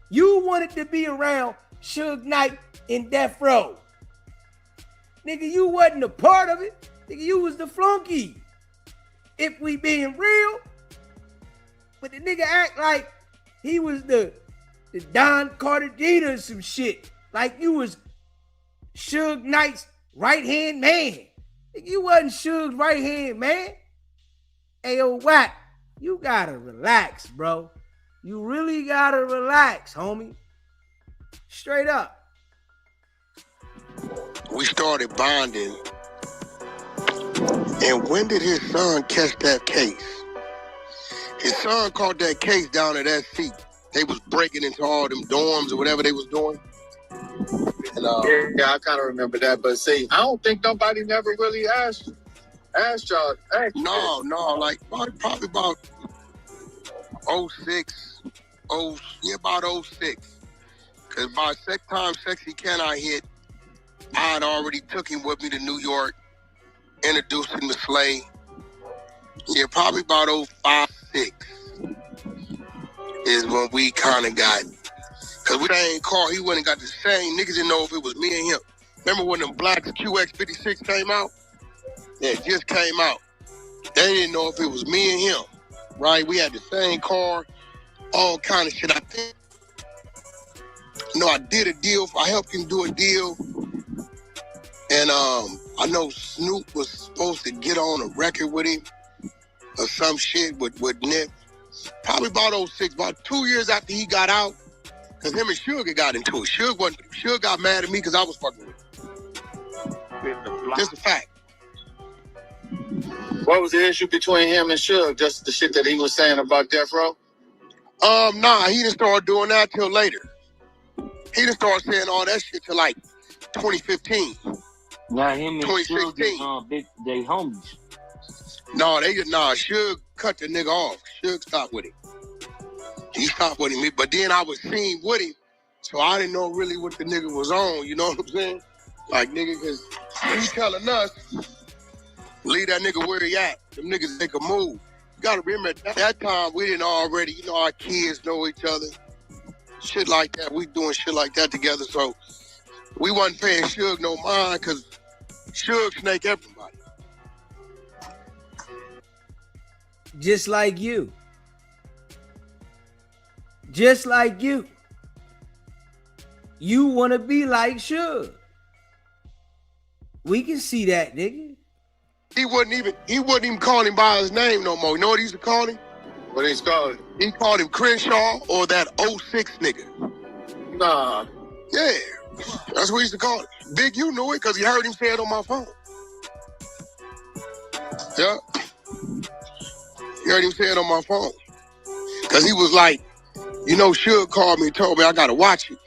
You wanted to be around Suge Knight in Death Row. Nigga, you wasn't a part of it. Nigga, you was the flunky. If we being real. But the nigga act like he was the Don Cartagena or some shit. Like you was Suge Knight's right-hand man. Nigga, you wasn't Suge's right-hand man. Ayo, Wack, you gotta relax, bro. You really gotta relax, homie. Straight up. We started bonding. And when did his son catch that case? His son caught that case down at SC. They was breaking into all them dorms or whatever they was doing. And, yeah, I kind of remember that. But see, I don't think nobody never really asked y'all. No, like probably about 06. About 06. Because by the time Sexy Can I hit, I had already took him with me to New York, introduced him to Slay. Yeah, probably about 05, 06 is when we kind of got, because we ain't car, he went and got the same, niggas didn't know if it was me and him. Remember when them black QX56 came out? Yeah, it just came out. They didn't know if it was me and him, right? We had the same car, all kind of shit. I think, I did a deal. I helped him do a deal. And I know Snoop was supposed to get on a record with him or some shit with Nip. Probably about 06, about 2 years after he got out, because him and Suge got into it. Suge got mad at me because I was fucking with him. Just a fact. What was the issue between him and Suge? Just the shit that he was saying about Death Row? Nah, he didn't start doing that till later. He didn't start saying all that shit till like 2015. Now him and Suge, they homies. No, Suge cut the nigga off. Suge stopped with him. He stopped with him, but then I was seen with him, so I didn't know really what the nigga was on, you know what I'm saying? Like, nigga, because he telling us Leave that nigga where he at. Them niggas make a move. You gotta remember, at that time, we didn't already, our kids know each other. Shit like that. We doing shit like that together. So we wasn't paying Suge no mind because Suge snake everybody. Just like you. Just like you. You want to be like Suge. We can see that, nigga. He wouldn't even call him by his name no more. You know what he used to call him? What he's called? He called him Crenshaw or that 06 nigga. Nah. Yeah. That's what he used to call it. Big, you knew it because he heard him say it on my phone. Yeah. You heard him say it on my phone. Because he was like, Suge called me and told me I got to watch it.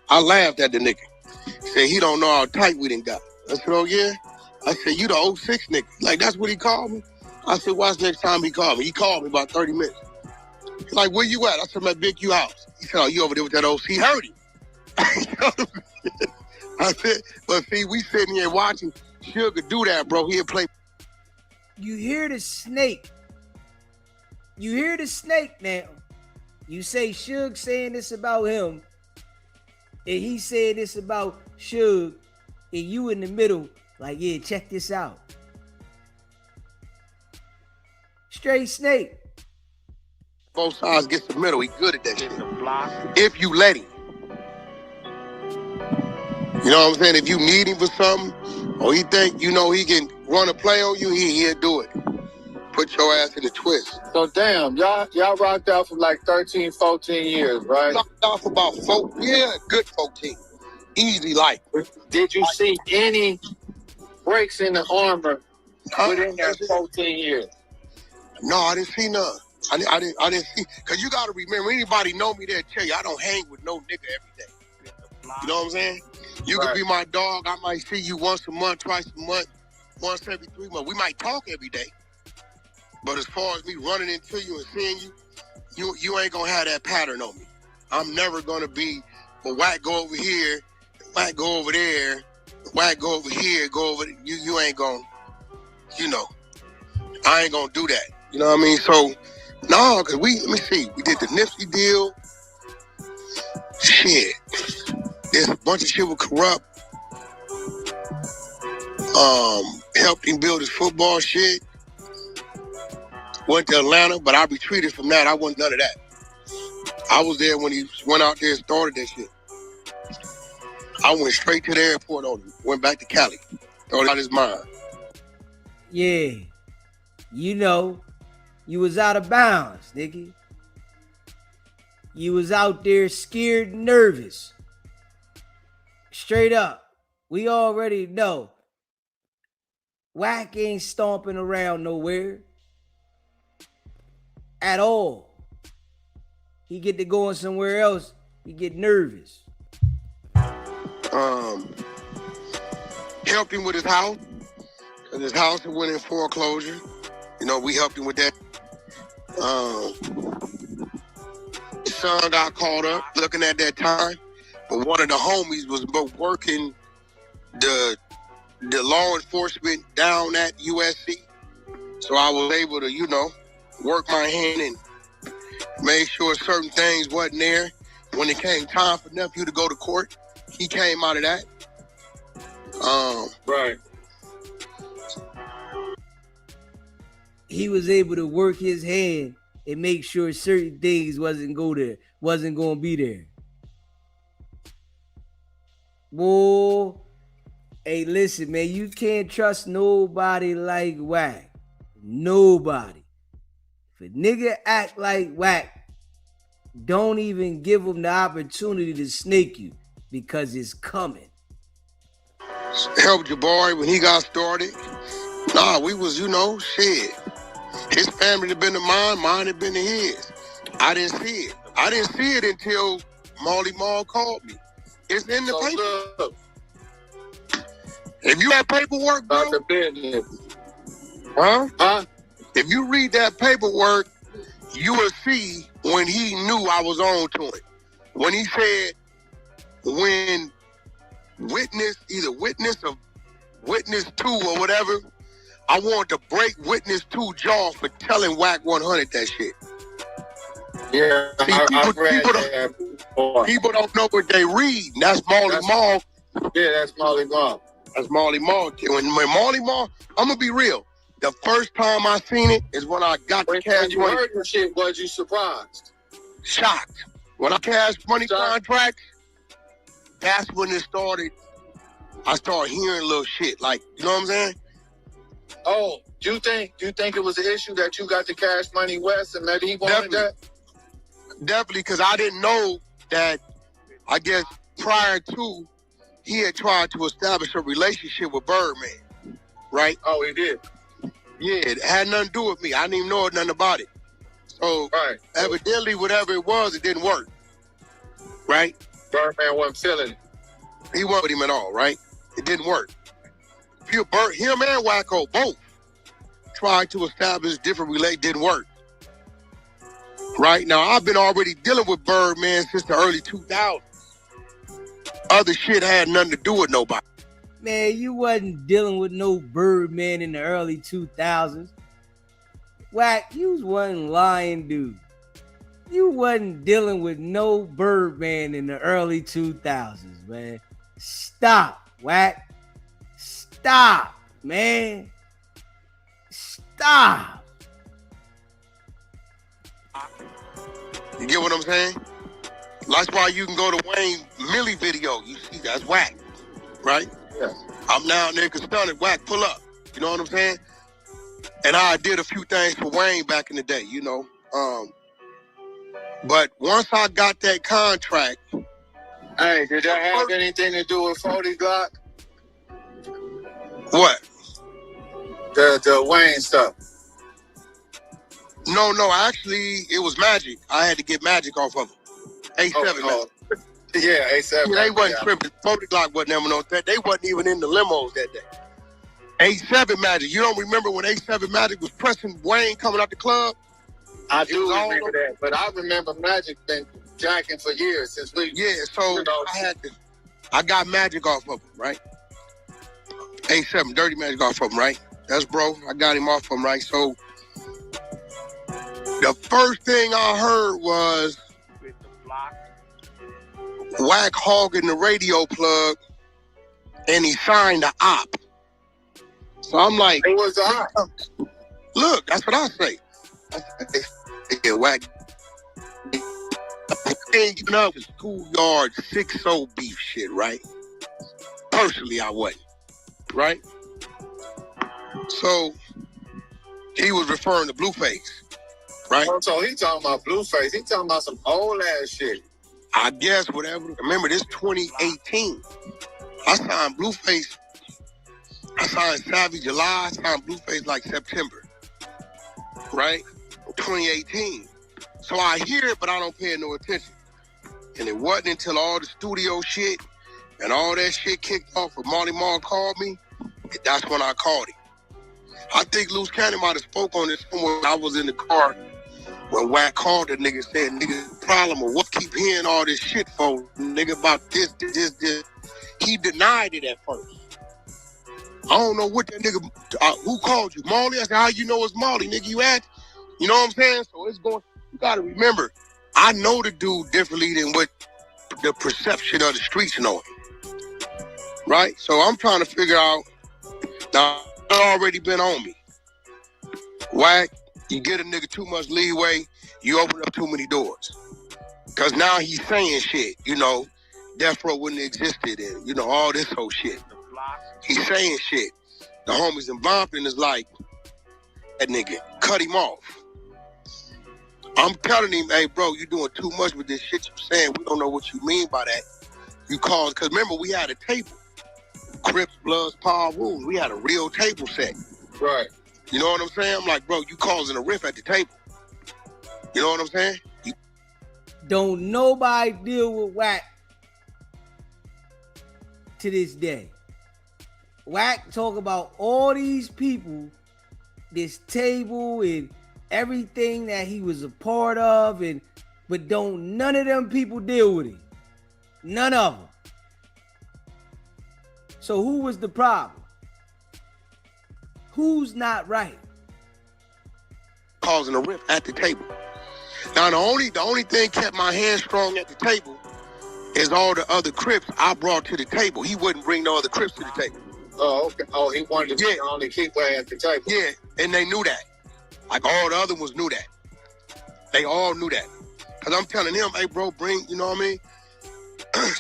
I laughed at the nigga. He said, he don't know how tight we done got. I said, oh, yeah? I said, you the 06 nigga. Like, that's what he called me? I said, watch next time he called me. He called me about 30 minutes. He's like, where you at? I said, I'm at Big U house. He said, oh, you over there with that old? He heard him. I said, but see, we sitting here watching. Suge could do that, bro. He'll play. You hear the snake. You hear the snake now. You say Suge saying this about him, and he said this about Suge, and you in the middle, like, yeah, check this out. Straight snake. Both sides gets the middle. He good at that shit. If you let him. You know what I'm saying? If you need him for something, or he think, he can run a play on you, he'll do it. Put your ass in the twist. So damn, y'all rocked out for like 13, 14 years, right? Rocked out for about 14. Easy life. Did you see any breaks in the armor within that 14 years? No, I didn't see none. I didn't see, because you got to remember, anybody know me, they'll tell you, I don't hang with no nigga every day. You know what I'm saying? You could be my dog. I might see you once a month, twice a month, once every 3 months. We might talk every day. But as far as me running into you and seeing you ain't going to have that pattern on me. I'm never going to be, well, whack go over here, whack go over there, whack go over here, go over there. You ain't going to, I ain't going to do that. You know what I mean? So, no, because let me see. We did the Nipsey deal. Shit. There's a bunch of shit with Corrupt. Helped him build his football shit. Went to Atlanta, but I retreated from that. I wasn't none of that. I was there when he went out there and started that shit. I went straight to the airport on him. Went back to Cali. Thought out his mind. Yeah. You was out of bounds, nigga. You was out there scared and nervous. Straight up. We already know. Wack ain't stomping around nowhere. At all. He get to going somewhere else. He get nervous. Helped him with his house. Because his house went in foreclosure. We helped him with that. His son got caught up looking at that time. But one of the homies was working the law enforcement down at USC. So I was able to, work my hand and make sure certain things wasn't there. When it came time for nephew to go to court, he came out of that. Right. He was able to work his hand and make sure certain things wasn't going to be there. Boy, hey, listen, man, you can't trust nobody like Wack. Nobody. If a nigga act like Wack, don't even give him the opportunity to snake you because it's coming. Helped your boy when he got started. Nah, we was, shit. His family had been to mine had been to his. I didn't see it. I didn't see it until Molly Mall called me. It's in the paper. If you have paperwork, bro. Huh? If you read that paperwork, you will see when he knew I was on to it. When he said, when witness 2 or whatever, I wanted to break witness 2 jaw for telling Wicked100 that shit. Yeah, people don't know what they read. That's Marley Marl. Yeah, that's Marley Marl. That's Marley Marl. When Marley Marl, I'm gonna be real. The first time I seen it is when I got the Cash Money. When you heard the shit, was you surprised? Shocked. When I Cash Money contract, that's when it started. I started hearing little shit, like, you know what I'm saying? Oh, do you think it was an issue that you got the Cash Money West and that he wanted that? Definitely, because I didn't know that, I guess, prior to, he had tried to establish a relationship with Birdman, right? Oh, he did? Yeah, it had nothing to do with me. I didn't even know nothing about it. So, evidently, whatever it was, it didn't work, right? Birdman wasn't feeling it. He wasn't with him at all, right? It didn't work. Him and Wacko both tried to establish different relations, didn't work. Right? Now, I've been already dealing with Birdman since the early 2000s. Other shit had nothing to do with nobody. Man, you wasn't dealing with no Birdman in the early 2000s. Wack, you wasn't lying, dude. You wasn't dealing with no Birdman in the early 2000s, man. Stop, Wack. Stop, man. Stop. You get what I'm saying? That's why you can go to Wayne Millie video. You see, that's Wack, right? Yeah. I'm now nigga stunned. Wack, pull up. You know what I'm saying? And I did a few things for Wayne back in the day, you know. But once I got that contract. Hey, did that have anything to do with 40 Glock? What? The Wayne stuff. No, actually, it was Magic. I had to get Magic off of him. A7. Yeah, A7. Yeah, they wasn't tripping. 40 Glock wasn't them on that. They wasn't even in the limos that day. A7 Magic. You don't remember when A7 Magic was pressing Wayne coming out the club? I do remember that, but I remember Magic been jacking for years since we. Yeah, so I got Magic off of him, right? A7, Dirty Magic off of him, right? That's bro. I got him off of him, right? So the first thing I heard was Wack hogging the radio plug, and he signed the op. So I'm like, it was the op. Look, that's what I say. Yeah, Wack. Hanging up with schoolyard 6-0 beef shit, right? Personally, I wasn't, right? So he was referring to Blueface, right? Oh, so he talking about Blueface. He talking about some old ass shit. I guess whatever. Remember, this 2018. I signed Blueface. I signed Savvy July. I signed Blueface like September, right? 2018. So I hear it, but I don't pay no attention. And it wasn't until all the studio shit and all that shit kicked off when Marley Marl called me, that's when I called him. I think Loose Cannon might have spoke on this somewhere when I was in the car when Wack called the nigga said, nigga, problem or what keep hearing all this shit for, nigga, about this. He denied it at first. I don't know what that nigga, who called you? Marley? I said, how you know it's Marley, nigga? You asked? You know what I'm saying? So it's going, you gotta remember, I know the dude differently than what the perception of the streets know him. Right? So I'm trying to figure out, now, it's already been on me. Wack, you get a nigga too much leeway, you open up too many doors. Because now he's saying shit, you know, Death Row wouldn't have existed and, you know, all this whole shit. He's saying shit. The homies in Bompton is like, that nigga, cut him off. I'm telling him, hey, bro, you doing too much with this shit you saying. We don't know what you mean by that. You called, because remember, we had a table. Crips, Bloods, Power Rules. We had a real table set. Right. You know what I'm saying? I'm like, bro, you causing a riff at the table. You know what I'm saying? Don't nobody deal with Wack to this day. Wack talk about all these people, this table and everything that he was a part of, but don't none of them people deal with him. None of them. So who was the problem? Who's not right? Causing a rift at the table. Now the only thing kept my hand strong at the table is all the other Crips I brought to the table. He wouldn't bring no other Crips to the table. Oh, okay. Oh, he wanted to only keep her at the table. Yeah, and they knew that. Like all the other ones knew that. They all knew that. Cause I'm telling him, hey bro, bring, you know what I mean?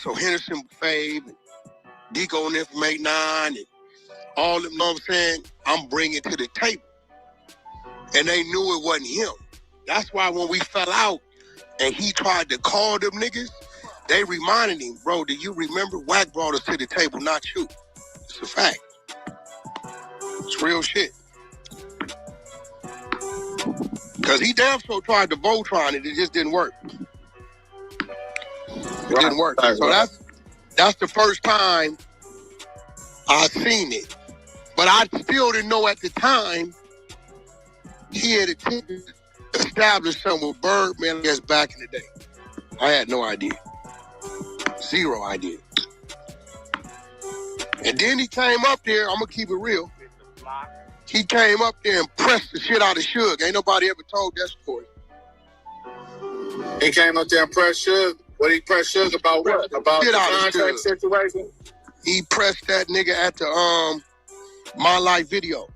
So Henderson, Fave, Deco and them from 8-9, and all them, you know what I'm saying? I'm bringing to the table. And they knew it wasn't him. That's why when we fell out and he tried to call them niggas, they reminded him, bro, do you remember Wack brought us to the table, not you? It's a fact. It's real shit. Because he damn sure tried to Voltron it just didn't work. It didn't work. So that's the first time I seen it. But I still didn't know at the time he had attempted to establish something with Birdman, I guess, back in the day. I had no idea. Zero idea. And then he came up there, I'm going to keep it real. He came up there and pressed the shit out of Suge. Ain't nobody ever told that story. He came up there and pressed Suge? What he pressed Suge about what? About the contract situation? He pressed that nigga at the My Life video.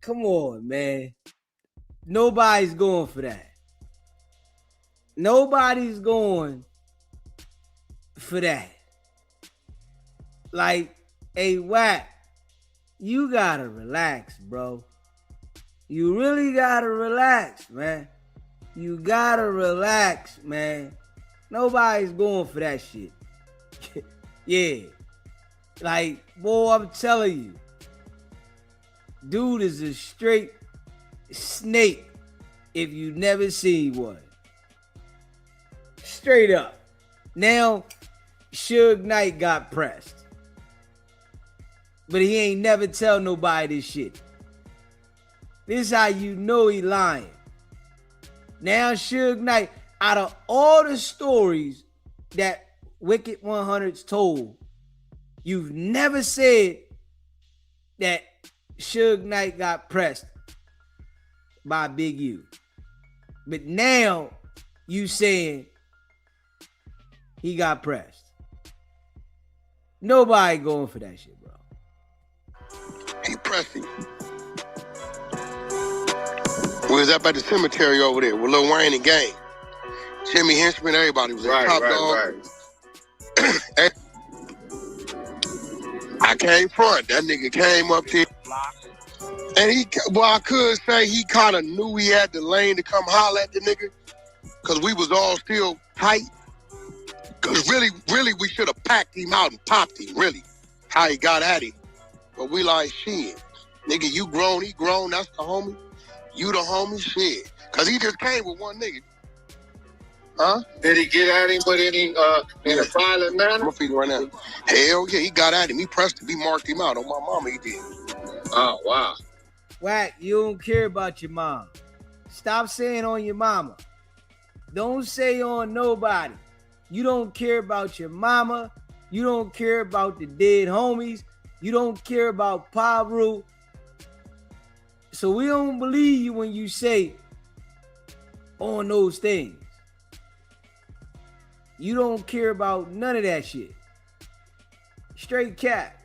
Come on, man. Nobody's going for that. Nobody's going for that. Like, hey, Wack, you gotta relax, bro. You really gotta relax, man. You gotta relax, man. Nobody's going for that shit. Yeah. Like, boy, I'm telling you. Dude is a straight snake if you never seen one. Straight up. Now, Suge Knight got pressed. But he ain't never tell nobody this shit. This is how you know he lying. Now Suge Knight, out of all the stories that Wicked100's told, you've never said that Suge Knight got pressed by Big U. But now you saying he got pressed. Nobody going for that shit, bro. He pressed him. We was up at the cemetery over there with Lil Wayne and gang. Jimmy Henchman, everybody was there. Top Dog. Right. I came front. That nigga came up there. And I could say he kind of knew he had the lane to come holler at the nigga. Because we was all still tight. Because really, we should have packed him out and popped him, really. How he got at him. But we like, shit. Nigga, you grown, he grown, that's the homie. You the homie, shit. Because he just came with one nigga. Huh? Did he get at him with any, in a violent manner? I'm feeling right now. Hell yeah, he got at him. He pressed him. He marked him out. On my mama, he did. Oh, wow. Wack, you don't care about your mom. Stop saying on your mama. Don't say on nobody. You don't care about your mama. You don't care about the dead homies. You don't care about Paru. So we don't believe you when you say on those things. You don't care about none of that shit. Straight cat.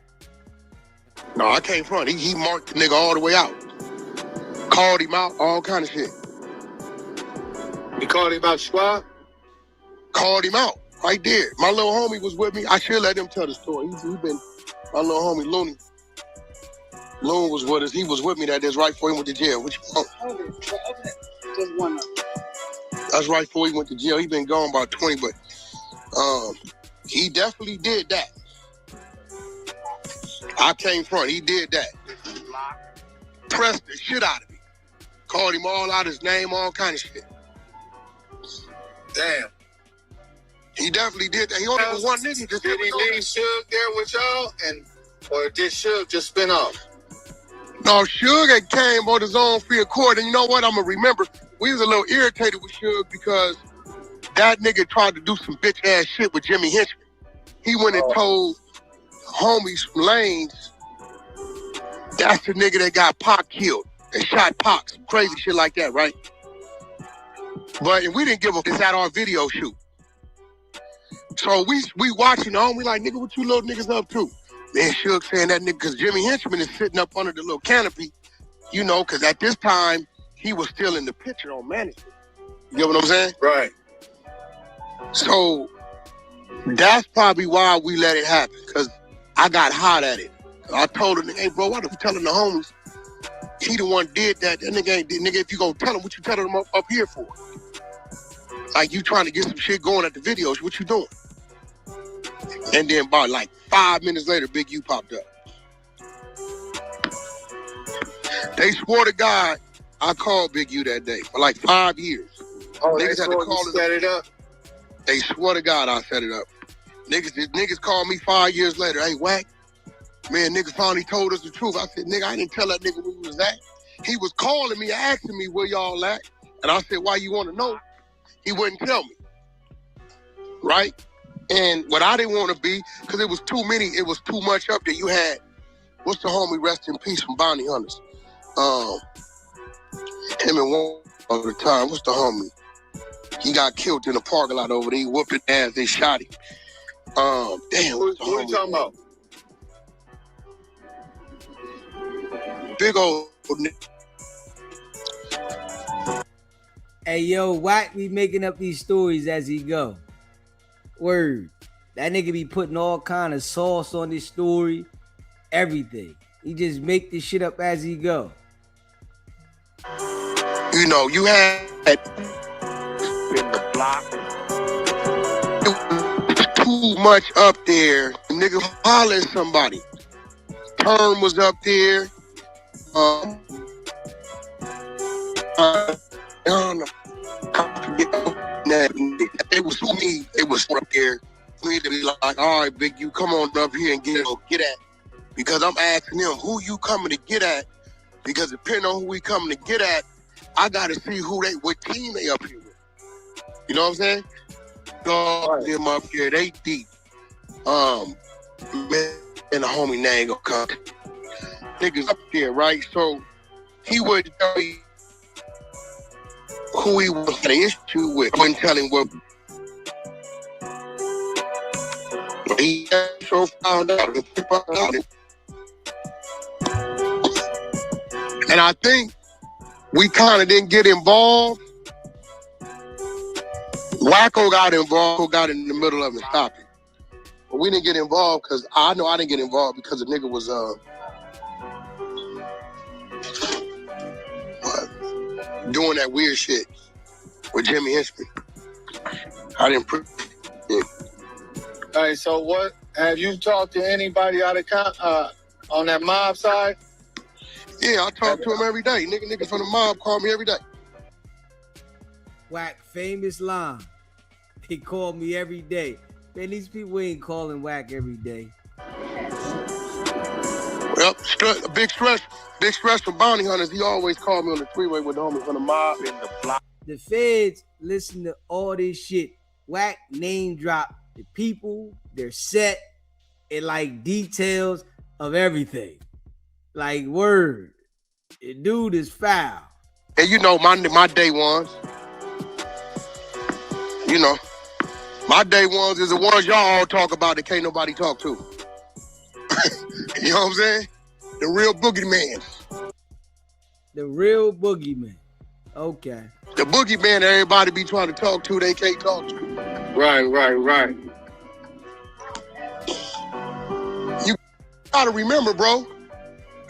No, I came front. He marked the nigga all the way out. Called him out, all kind of shit. He called him out squad? Called him out, right there. My little homie was with me. I should let him tell the story. He been, my little homie, Looney. Loon was with us. He was with me that day right before he went to jail. What you want? Okay. Just one. That's right before he went to jail. He been gone about 20, but he definitely did that. I came front. He did that. Pressed the shit out of me. Called him all out his name, all kind of shit. Damn. He definitely did that. He only was one nigga. Did he leave Suge there with y'all? Or did Suge just spin off? No, Suge had came on his own free accord. And you know what? I'm going to remember. We was a little irritated with Suge because that nigga tried to do some bitch ass shit with Jimmy Henchman. He went and told homies from Lanes That's the nigga that got Pac killed. They shot Pac, some crazy shit like that, right? But and we didn't give a it's at our video shoot. So we watching on, we like, nigga, what you little niggas up to? Man, Suge saying that nigga, because Jimmy Henchman is sitting up under the little canopy, you know, because at this time, he was still in the picture on management. You get what I'm saying? Right. So that's probably why we let it happen, because I got hot at it. I told him, hey, bro, why are you telling the homies? He the one did that. That nigga ain't, nigga, if you gonna tell him, what you telling him up here for? Like, you trying to get some shit going at the videos, what you doing? And then about like 5 minutes later, Big U popped up. They swore to God I called Big U that day for like 5 years. Oh, niggas had to call set it up? They swore to God I set it up. Niggas called me 5 years later. Hey, Wack, man, niggas finally told us the truth. I said, nigga, I didn't tell that nigga where he was at. He was calling me, asking me where y'all at. And I said, why you want to know? He wouldn't tell me. Right? And what I didn't want to be, because it was too much up there. You had, what's the homie, rest in peace, from Bounty Hunters? Him and one of the time, what's the homie? He got killed in the parking lot over there. He whooped his ass, they shot him. Damn, Who are you talking about? Big old nigga. Hey, yo, Wack be making up these stories as he go. Word. That nigga be putting all kind of sauce on this story. Everything. He just make this shit up as he go. You know, you had in the block. It was too much up there. The nigga holler at somebody. Term was up there. It was me. It was up there. For me to be like, all right, Big, you come on up here and get at. Because I'm asking him, who you coming to get at? Because depending on who we coming to get at, I gotta see what team they up here with. You know what I'm saying? So them up here, they deep. Man, and the homie name gonna come. Niggas up there, right? So he would tell me who he was had an issue with. I wouldn't tell him what he so found out. And I think we kind of didn't get involved. Wacko got involved, got in the middle of it, stopped it. But we didn't get involved because I know I didn't get involved because the nigga was doing that weird shit with Jimmy Henchman. I didn't All right, so what, have you talked to anybody out of on that mob side? Yeah, I talk to him every day. Niggas from the mob call me every day. Wack, famous line. They call me every day. Man, these people ain't calling Wack every day. Well, big stress from Bounty Hunters. He always called me on the freeway with the homies from the mob in the block. The feds listen to all this shit. Wack name drop the people, their set, and like details of everything. Like, word. The dude is foul. And you know, my day ones. You know, my day ones is the ones y'all all talk about that can't nobody talk to. You know what I'm saying? The real boogeyman. The real boogeyman. Okay. The boogeyman everybody be trying to talk to, they can't talk to. Right. You gotta remember, bro,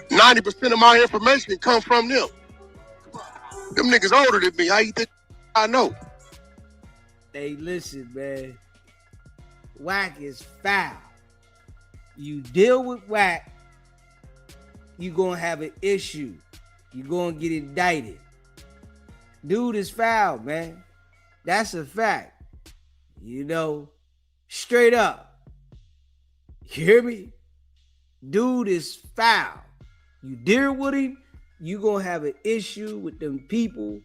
90% of my information come from them. Them niggas older than me. How you think I know? Hey, listen, man. Wack is foul. You deal with Wack, you gonna have an issue. You gonna get indicted. Dude is foul, man. That's a fact. You know, straight up. You hear me? Dude is foul. You deal with him, you gonna have an issue with them people.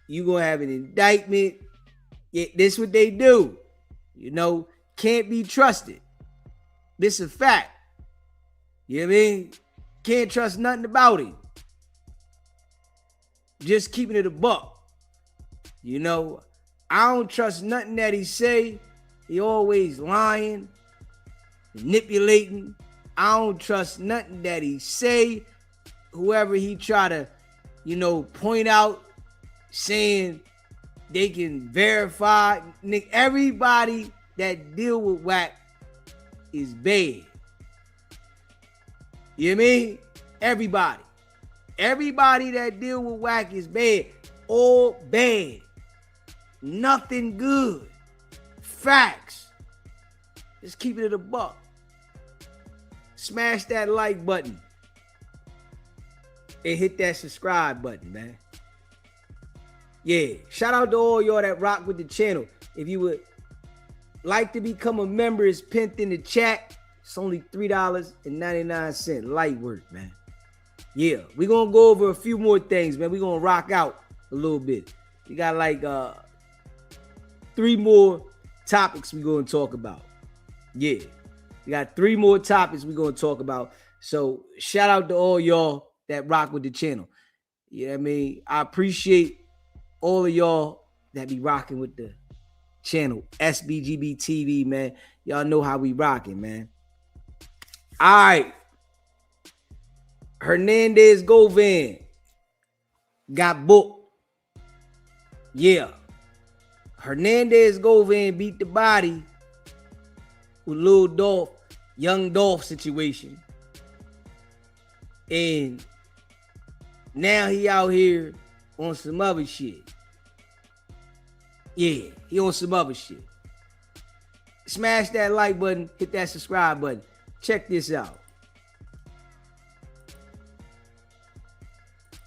You gonna have an indictment. Yeah, this what they do. You know, can't be trusted. This a fact. You know what I mean? Can't trust nothing about him. Just keeping it a buck. You know, I don't trust nothing that he say. He always lying, manipulating. I don't trust nothing that he say. Whoever he try to, point out, saying they can verify. Everybody that deal with Wack is bad. You know what I mean? Everybody. Everybody that deal with Wack is bad. All bad. Nothing good. Facts. Just keeping it a buck. Smash that like button. And hit that subscribe button, man. Yeah. Shout out to all y'all that rock with the channel. If you would like to become a member, it's pinned in the chat. It's only $3.99. Light work, man. Yeah. We're going to go over a few more things, man. We're going to rock out a little bit. We got like 3 more topics we're going to talk about. Yeah. We got 3 more topics we're going to talk about. So shout out to all y'all that rock with the channel. You know what I mean? I appreciate all of y'all that be rocking with the channel. SBGB TV, man. Y'all know how we rocking, man. All right. Hernandez Govan got booked. Yeah. Hernandez Govan beat the body with Lil Dolph, Young Dolph situation. And now he out here on some other shit. Yeah, he on some other shit. Smash that like button, hit that subscribe button. Check this out.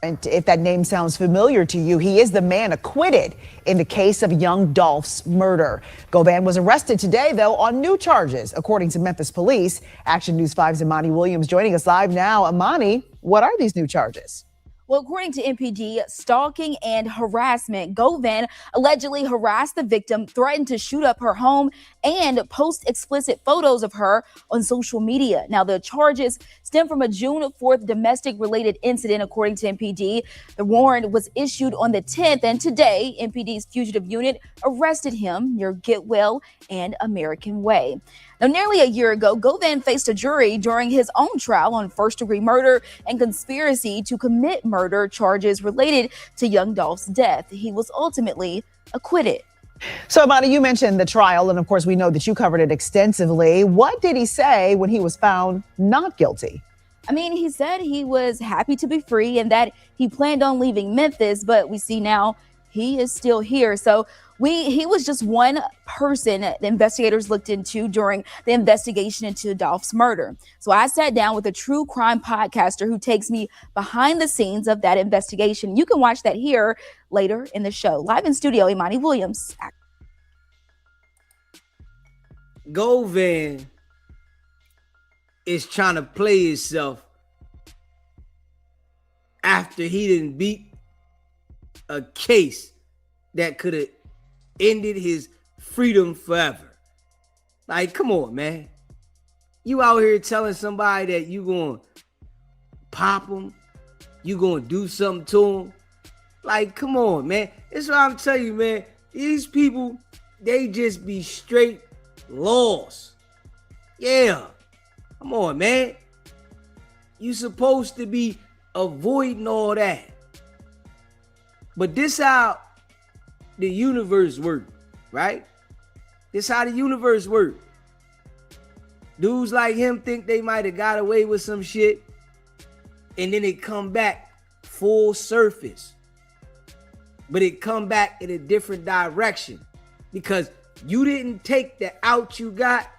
And if that name sounds familiar to you, he is the man acquitted in the case of Young Dolph's murder. Govan was arrested today, though, on new charges, according to Memphis police. Action News 5's Imani Williams joining us live now. Imani, what are these new charges? Well, according to MPD, stalking and harassment. Govan allegedly harassed the victim, threatened to shoot up her home, and post explicit photos of her on social media. Now, the charges stem from a June 4th domestic-related incident, according to MPD. The warrant was issued on the 10th, and today, MPD's fugitive unit arrested him near Getwell and American Way. Now, nearly a year ago, Govan faced a jury during his own trial on first-degree murder and conspiracy to commit murder charges related to Young Dolph's death. He was ultimately acquitted. So, Imani, you mentioned the trial, and of course, we know that you covered it extensively. What did he say when he was found not guilty? I mean, he said he was happy to be free and that he planned on leaving Memphis, but we see now he is still here. So he was just one person the investigators looked into during the investigation into Dolph's murder. So I sat down with a true crime podcaster who takes me behind the scenes of that investigation. You can watch that here later in the show. Live in studio, Imani Williams. Govan is trying to play himself after he didn't beat a case that could have ended his freedom forever. Like, come on, man. You out here telling somebody that you gonna pop them, you gonna do something to them. Like, come on, man. That's what I'm telling you, man. These people, they just be straight lost. Yeah. Come on, man. You supposed to be avoiding all that. But this how the universe work, right? This how the universe work. Dudes like him think they might have got away with some shit, and then it come back full surface. But it come back in a different direction because you didn't take the out you got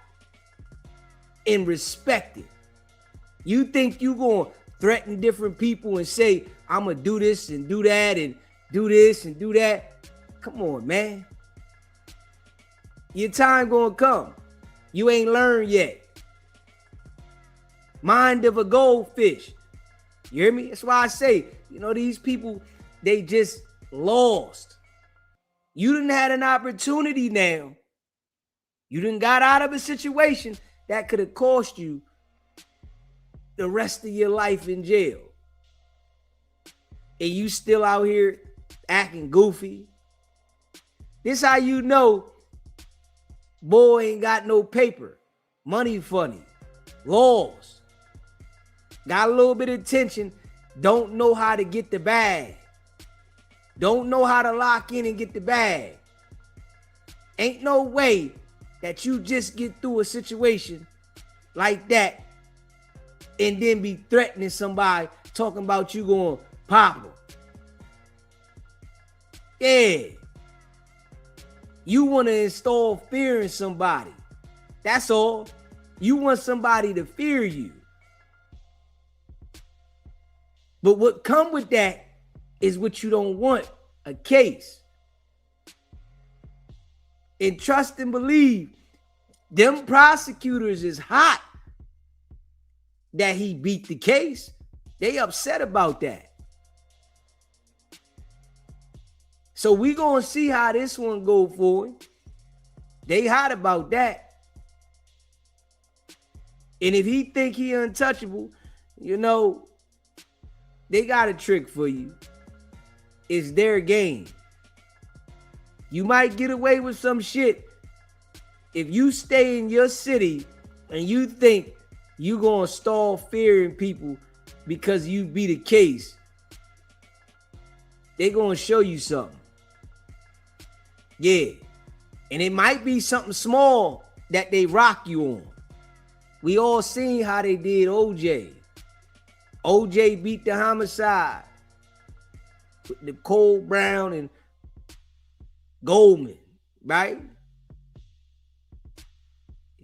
and respect it. You think you gonna threaten different people and say, I'm gonna do this and do that and do this and do that. Come on, man. Your time gonna come. You ain't learned yet. Mind of a goldfish. You hear me? That's why I say, these people, they just lost. You didn't had an opportunity now. You done got out of a situation that could have cost you the rest of your life in jail. And you still out here acting goofy. This how you know boy ain't got no paper. Money funny. Laws. Got a little bit of attention. Don't know how to get the bag. Don't know how to lock in and get the bag. Ain't no way that you just get through a situation like that and then be threatening somebody talking about you going pop them. Yeah. You want to install fear in somebody. That's all. You want somebody to fear you. But what come with that is what you don't want, a case. And trust and believe, them prosecutors is hot that he beat the case. They upset about that. So we gonna see how this one go forward. They hot about that. And if he think he untouchable, you know, they got a trick for you. It's their game. You might get away with some shit if you stay in your city and you think you gonna stall fear in people because you beat a case. They gonna show you something. Yeah. And it might be something small that they rock you on. We all seen how they did OJ. OJ beat the homicide with Nicole Brown and Goldman, right?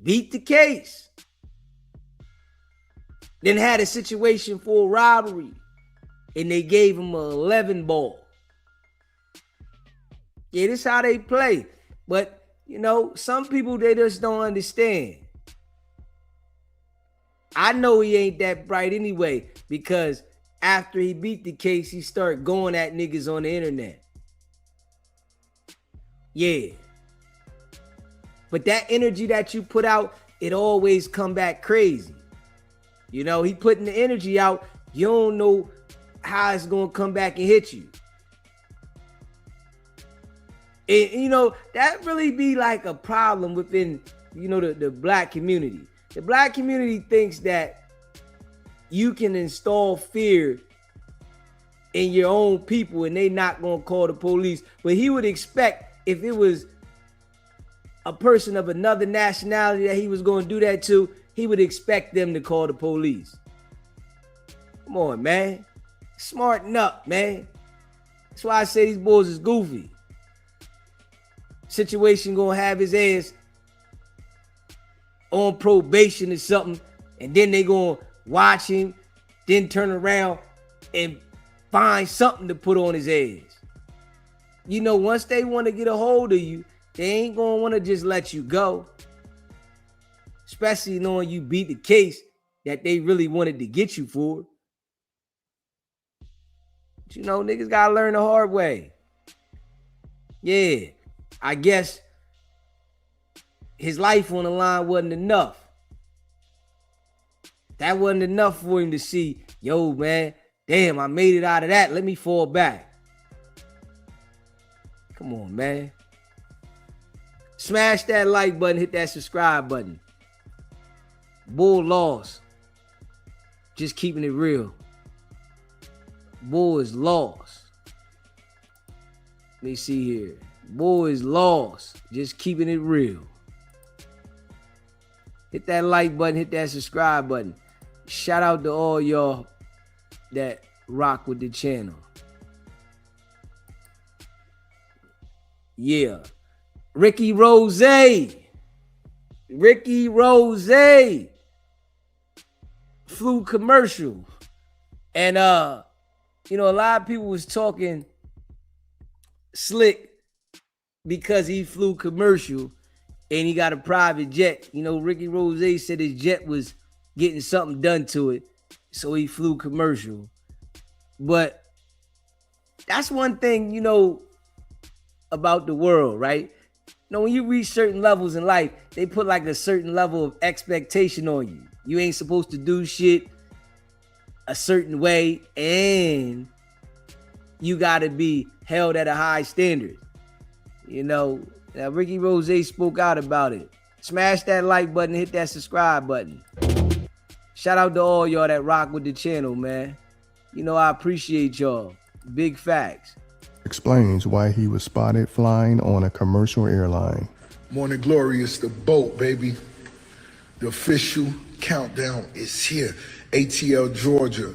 Beat the case. Then had a situation for a robbery and they gave him an 11 ball. Yeah, this is how they play. But, you know, some people, they just don't understand. I know he ain't that bright anyway, because after he beat the case, he started going at niggas on the internet. Yeah. But that energy that you put out, it always come back crazy. You know, he putting the energy out. You don't know how it's going to come back and hit you. And, you know, that really be like a problem within, you know, the black community. The black community thinks that you can install fear in your own people and they not going to call the police. But he would expect if it was a person of another nationality that he was going to do that to, he would expect them to call the police. Come on, man. Smarten up, man. That's why I say these boys is goofy. Situation gonna have his ass on probation or something, and then they gonna watch him, then turn around and find something to put on his ass. You know, once they want to get a hold of you, they ain't gonna want to just let you go. Especially knowing you beat the case that they really wanted to get you for. But you know, niggas gotta learn the hard way. Yeah, I guess his life on the line wasn't enough. That wasn't enough for him to see, yo, man, damn, I made it out of that. Let me fall back. Come on, man. Smash that like button, hit that subscribe button. Bull lost. Just keeping it real. Bull is lost. Let me see here. Bull is lost. Just keeping it real. Hit that like button, hit that subscribe button. Shout out to all y'all that rock with the channel. Yeah. Ricky Rose. Ricky Rose flew commercial. And you know, a lot of people was talking slick because he flew commercial and he got a private jet. You know, Ricky Rose said his jet was getting something done to it, so he flew commercial. But that's one thing, you know, about the world, right? You know, when you reach certain levels in life, they put like a certain level of expectation on you. You ain't supposed to do shit. a certain way, and you got to be held at a high standard. You know, now Ricky Rose spoke out about it. Smash that like button, hit that subscribe button. Shout out to all y'all that rock with the channel, man. You know, I appreciate y'all. Big facts. Explains why he was spotted flying on a commercial airline. Morning Glory is the boat, baby. The official countdown is here. ATL, Georgia.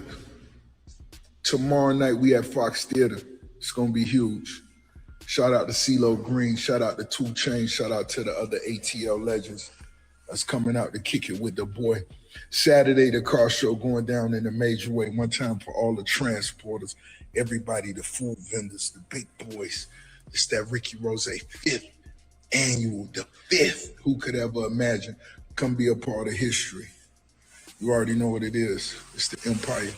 Tomorrow night we at Fox Theater. It's gonna be huge. Shout out to CeeLo Green. Shout out to 2 Chainz. Shout out to the other ATL legends that's coming out to kick it with the boy. Saturday, the car show going down in a major way. One time for all the transporters, everybody, the food vendors, the big boys. It's that Ricky Rose 5th annual, the 5th. Who could ever imagine? Come be a part of history. You already know what it is. It's the Empire.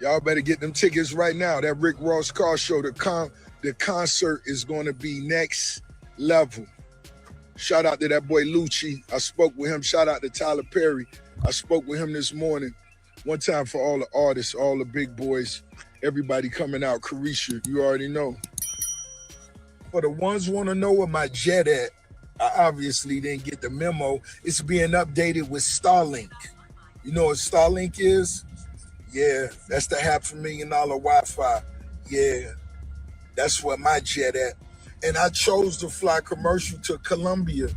Y'all better get them tickets right now. That Rick Ross car show, the concert is going to be next level. Shout out to that boy Lucci. I spoke with him. Shout out to Tyler Perry. I spoke with him this morning. One time for all the artists, all the big boys, everybody coming out. Carisha, you already know. For the ones want to know where my jet at, I obviously didn't get the memo. It's being updated with Starlink. You know what Starlink is? Yeah, that's the $500,000 Wi-Fi. Yeah, that's where my jet at. And I chose to fly commercial to Colombia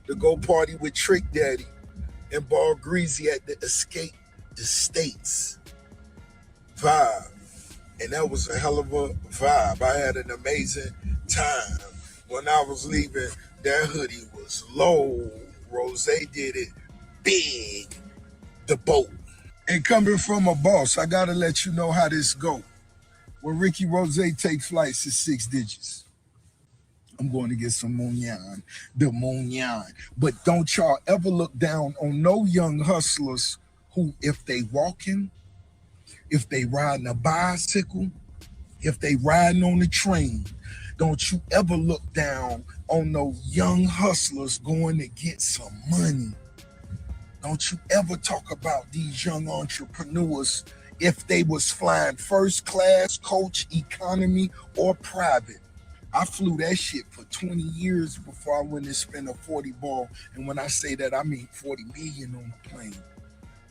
to go party with Trick Daddy and Ball Greasy at the Escape the States vibe. And that was a hell of a vibe. I had an amazing time. When I was leaving, that hoodie was low. Rose did it big. The boat. And coming from a boss, I gotta let you know how this go. When Ricky Rose take flights, it's 6 digits. I'm going to get some Mounion, the Mounion. But don't y'all ever look down on no young hustlers who, if they walking, if they riding a bicycle, if they riding on the train, don't you ever look down on no young hustlers going to get some money. Don't you ever talk about these young entrepreneurs if they was flying first class, coach, economy, or private. I flew that shit for 20 years before I went and spent a 40 ball. And when I say that, I mean 40 million on the plane.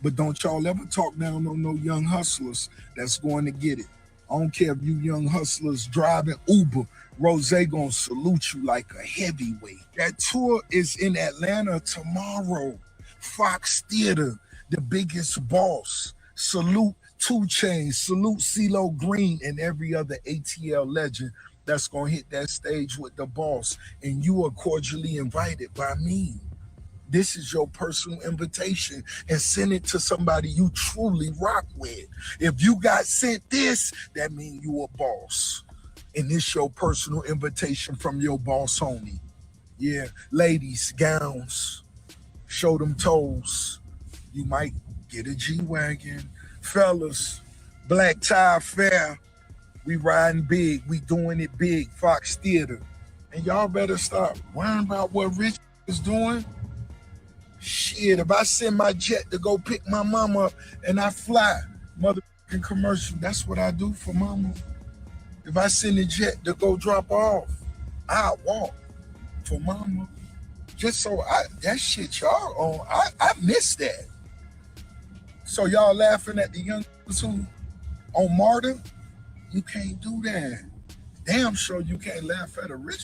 But don't y'all ever talk down on no young hustlers that's going to get it. I don't care if you young hustlers driving Uber, Rose gonna salute you like a heavyweight. That tour is in Atlanta tomorrow. Fox Theater, the biggest boss. Salute 2 Chainz, salute CeeLo Green and every other ATL legend that's gonna hit that stage with the boss. And you are cordially invited by me. This is your personal invitation, and send it to somebody you truly rock with. If you got sent this, that means you a boss. And this your personal invitation from your boss homie. Yeah, ladies, gowns, show them toes. You might get a G-Wagon. Fellas, black tie affair. We riding big, we doing it big, Fox Theater. And y'all better stop worrying about what Rich is doing. Shit, if I send my jet to go pick my mama up and I fly, motherfucking commercial, that's what I do for mama. If I send a jet to go drop her off, I walk for mama. Just so that shit y'all on, I miss that. So y'all laughing at the young who on martyr? You can't do that. Damn sure you can't laugh at a rich.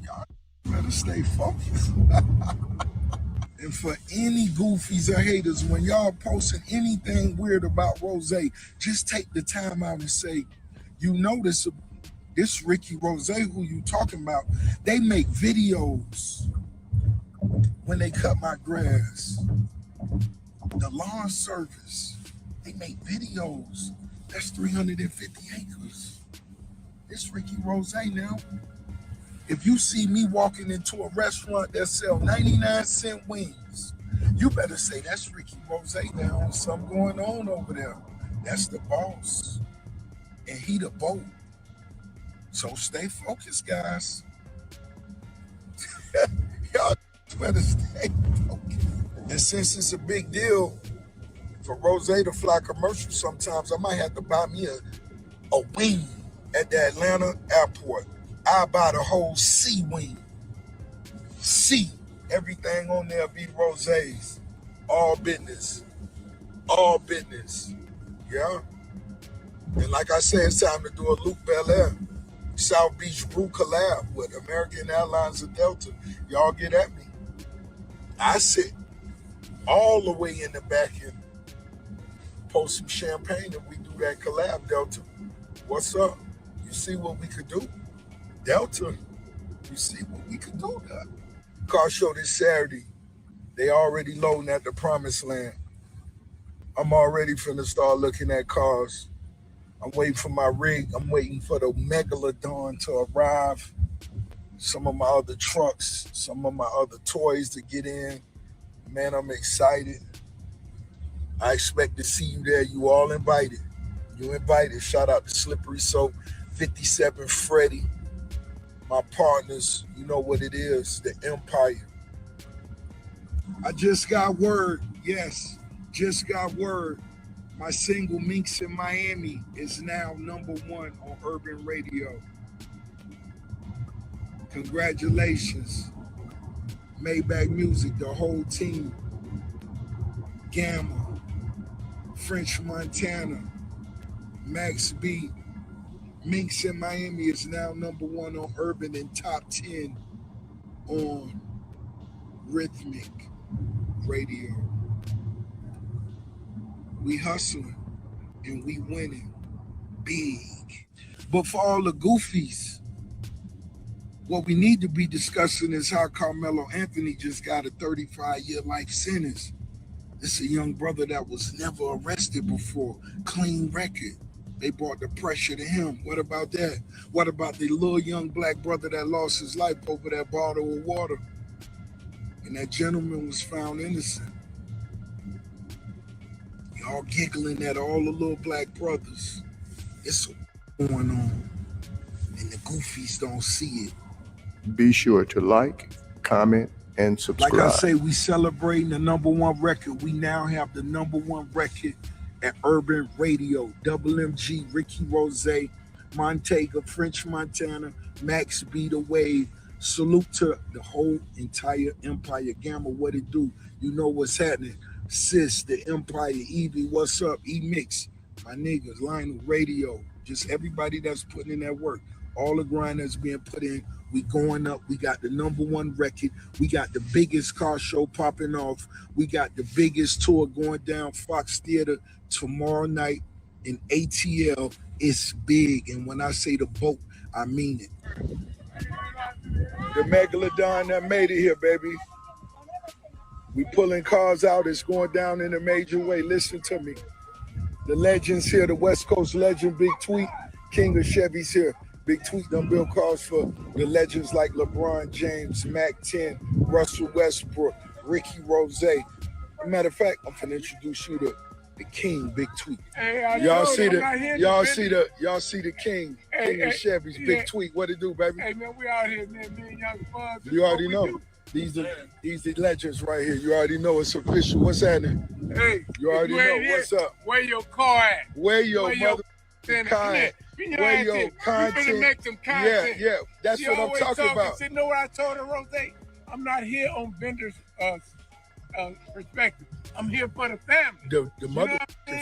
Y'all better stay focused. And for any goofies or haters, when y'all posting anything weird about Rose, just take the time out and say, you know this Ricky Rose who you talking about, they make videos when they cut my grass. The lawn service, they make videos. That's 350 acres. It's Ricky Rose now. If you see me walking into a restaurant that sell 99-cent wings, you better say that's Ricky Rose now. There's something going on over there. That's the boss. And he the boat. So stay focused, guys. Y'all better stay focused. And since it's a big deal, For Rose to fly commercial, sometimes I might have to buy me a wing at the Atlanta airport. I buy the whole C wing. C. Everything on there be Rose's. All business. All business. Yeah? And like I said, it's time to do a Luke Belair South Beach Brew collab with American Airlines and Delta. Y'all get at me. I sit all the way in the back and post some champagne if we do that collab, Delta. What's up? You see what we could do? Delta, you see what we could do now. Car show this Saturday. They already loading at the promised land. I'm already finna start looking at cars. I'm waiting for my rig. I'm waiting for the Megalodon to arrive. Some of my other trucks, some of my other toys to get in. Man, I'm excited. I expect to see you there. You all invited. You invited. Shout out to Slippery Soap, 57 Freddie, my partners. You know what it is, the Empire. I just got word. Yes, just got word. My single Minks in Miami is now #1 on Urban Radio. Congratulations. Maybach Music, the whole team. Gamma, French Montana, Max B. Minks in Miami is now #1 on Urban and top 10 on Rhythmic Radio. We hustling and we winning big. But for all the goofies, what we need to be discussing is how Carmelo Anthony just got a 35-year life sentence. This is a young brother that was never arrested before. Clean record. They brought the pressure to him. What about that? What about the little young black brother that lost his life over that bottle of water? And that gentleman was found innocent. Y'all giggling at all the little black brothers. It's going on. And the goofies don't see it. Be sure to like, comment, and subscribe. Like I say, we celebrating the #1 record. We now have the #1 record at Urban Radio. Double MG, Ricky Rose, Montega, French Montana, Max B the Wave. Salute to the whole entire Empire. Gamma, what it do? You know what's happening. Sis, the Empire, Evie, what's up? E-Mix, my niggas, Lionel Radio, just everybody that's putting in that work. All the grind that's being put in, we going up. We got the #1 record. We got the biggest car show popping off. We got the biggest tour going down Fox Theater tomorrow night in ATL. It's big. And when I say the boat, I mean it. The Megalodon that made it here, baby. We pulling cars out. It's going down in a major way. Listen to me. The legends here, the West Coast legend, Big Tweet, King of Chevy's here. Big Tweet done build cars for the legends like LeBron James, Mac 10, Russell Westbrook, Ricky Rose. Matter of fact, I'm finna introduce you to the King, Big Tweet. Hey, y'all see the King, King of Chevy's, Big Tweet. What it do, baby? Hey man, we out here, man, being young bugs. You already know. These the legends right here. You already know it's official. What's happening? Hey, you already know. What's up? Where your car at? Where your mother kind? Where your content? You make some content. Yeah. That's she what I'm talking about. You know what I told her, Rose? I'm not here on vendors' perspective. I'm here for the family. The mother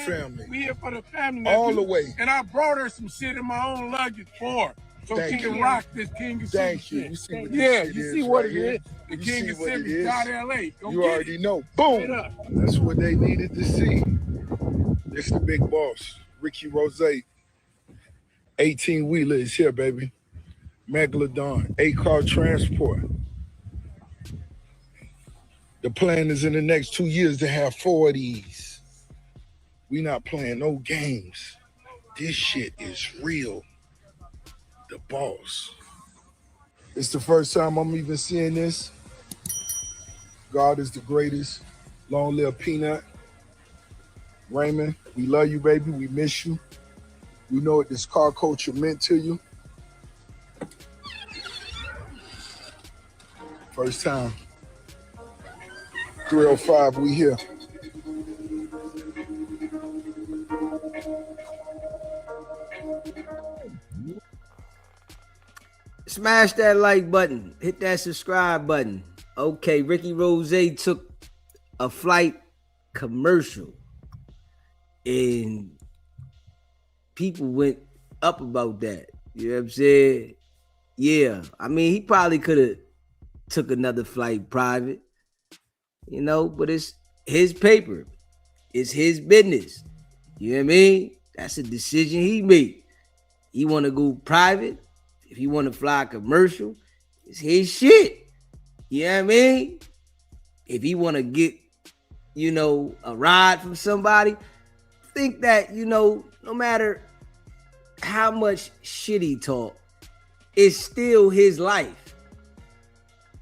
family. We here for the family. All the way. And I brought her some shit in my own luggage for her. So she can rock this King of Thank you. Shit. You see what you see what it is. The King of Civic got LA. You already know. Boom. That's what they needed to see. It's the big boss, Ricky Rose. 18-wheeler is here, baby. Megalodon, 8-car transport. The plan is in the next 2 years to have 4 of these. We not playing no games. This shit is real. The boss. It's the first time I'm even seeing this. God is the greatest. Long live Peanut. Raymond, we love you, baby. We miss you. We know what this car culture meant to you. First time. 305, we here. Smash that like button. Hit that subscribe button. Okay, Ricky Rose took a flight commercial and people went up about that. You know what I'm saying? Yeah. I mean, he probably could have took another flight private, you know, but it's his paper. It's his business. You know what I mean? That's a decision he made. He want to go private. If he want to fly commercial, it's his shit. You know what I mean? If he want to get, you know, a ride from somebody, think that, you know, no matter how much shit he talk, it's still his life.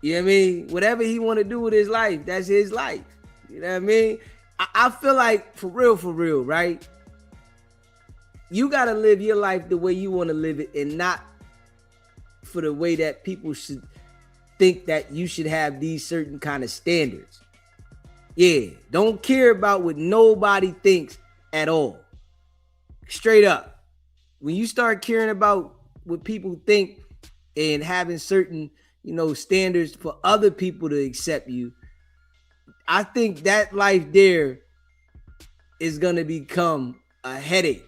You know what I mean? Whatever he want to do with his life, that's his life. You know what I mean? I feel like, for real, right? You got to live your life the way you want to live it and not for the way that people should think that you should have these certain kind of standards. Yeah, don't care about what nobody thinks at all. Straight up. When you start caring about what people think and having certain, you know, standards for other people to accept you, I think that life there is going to become a headache.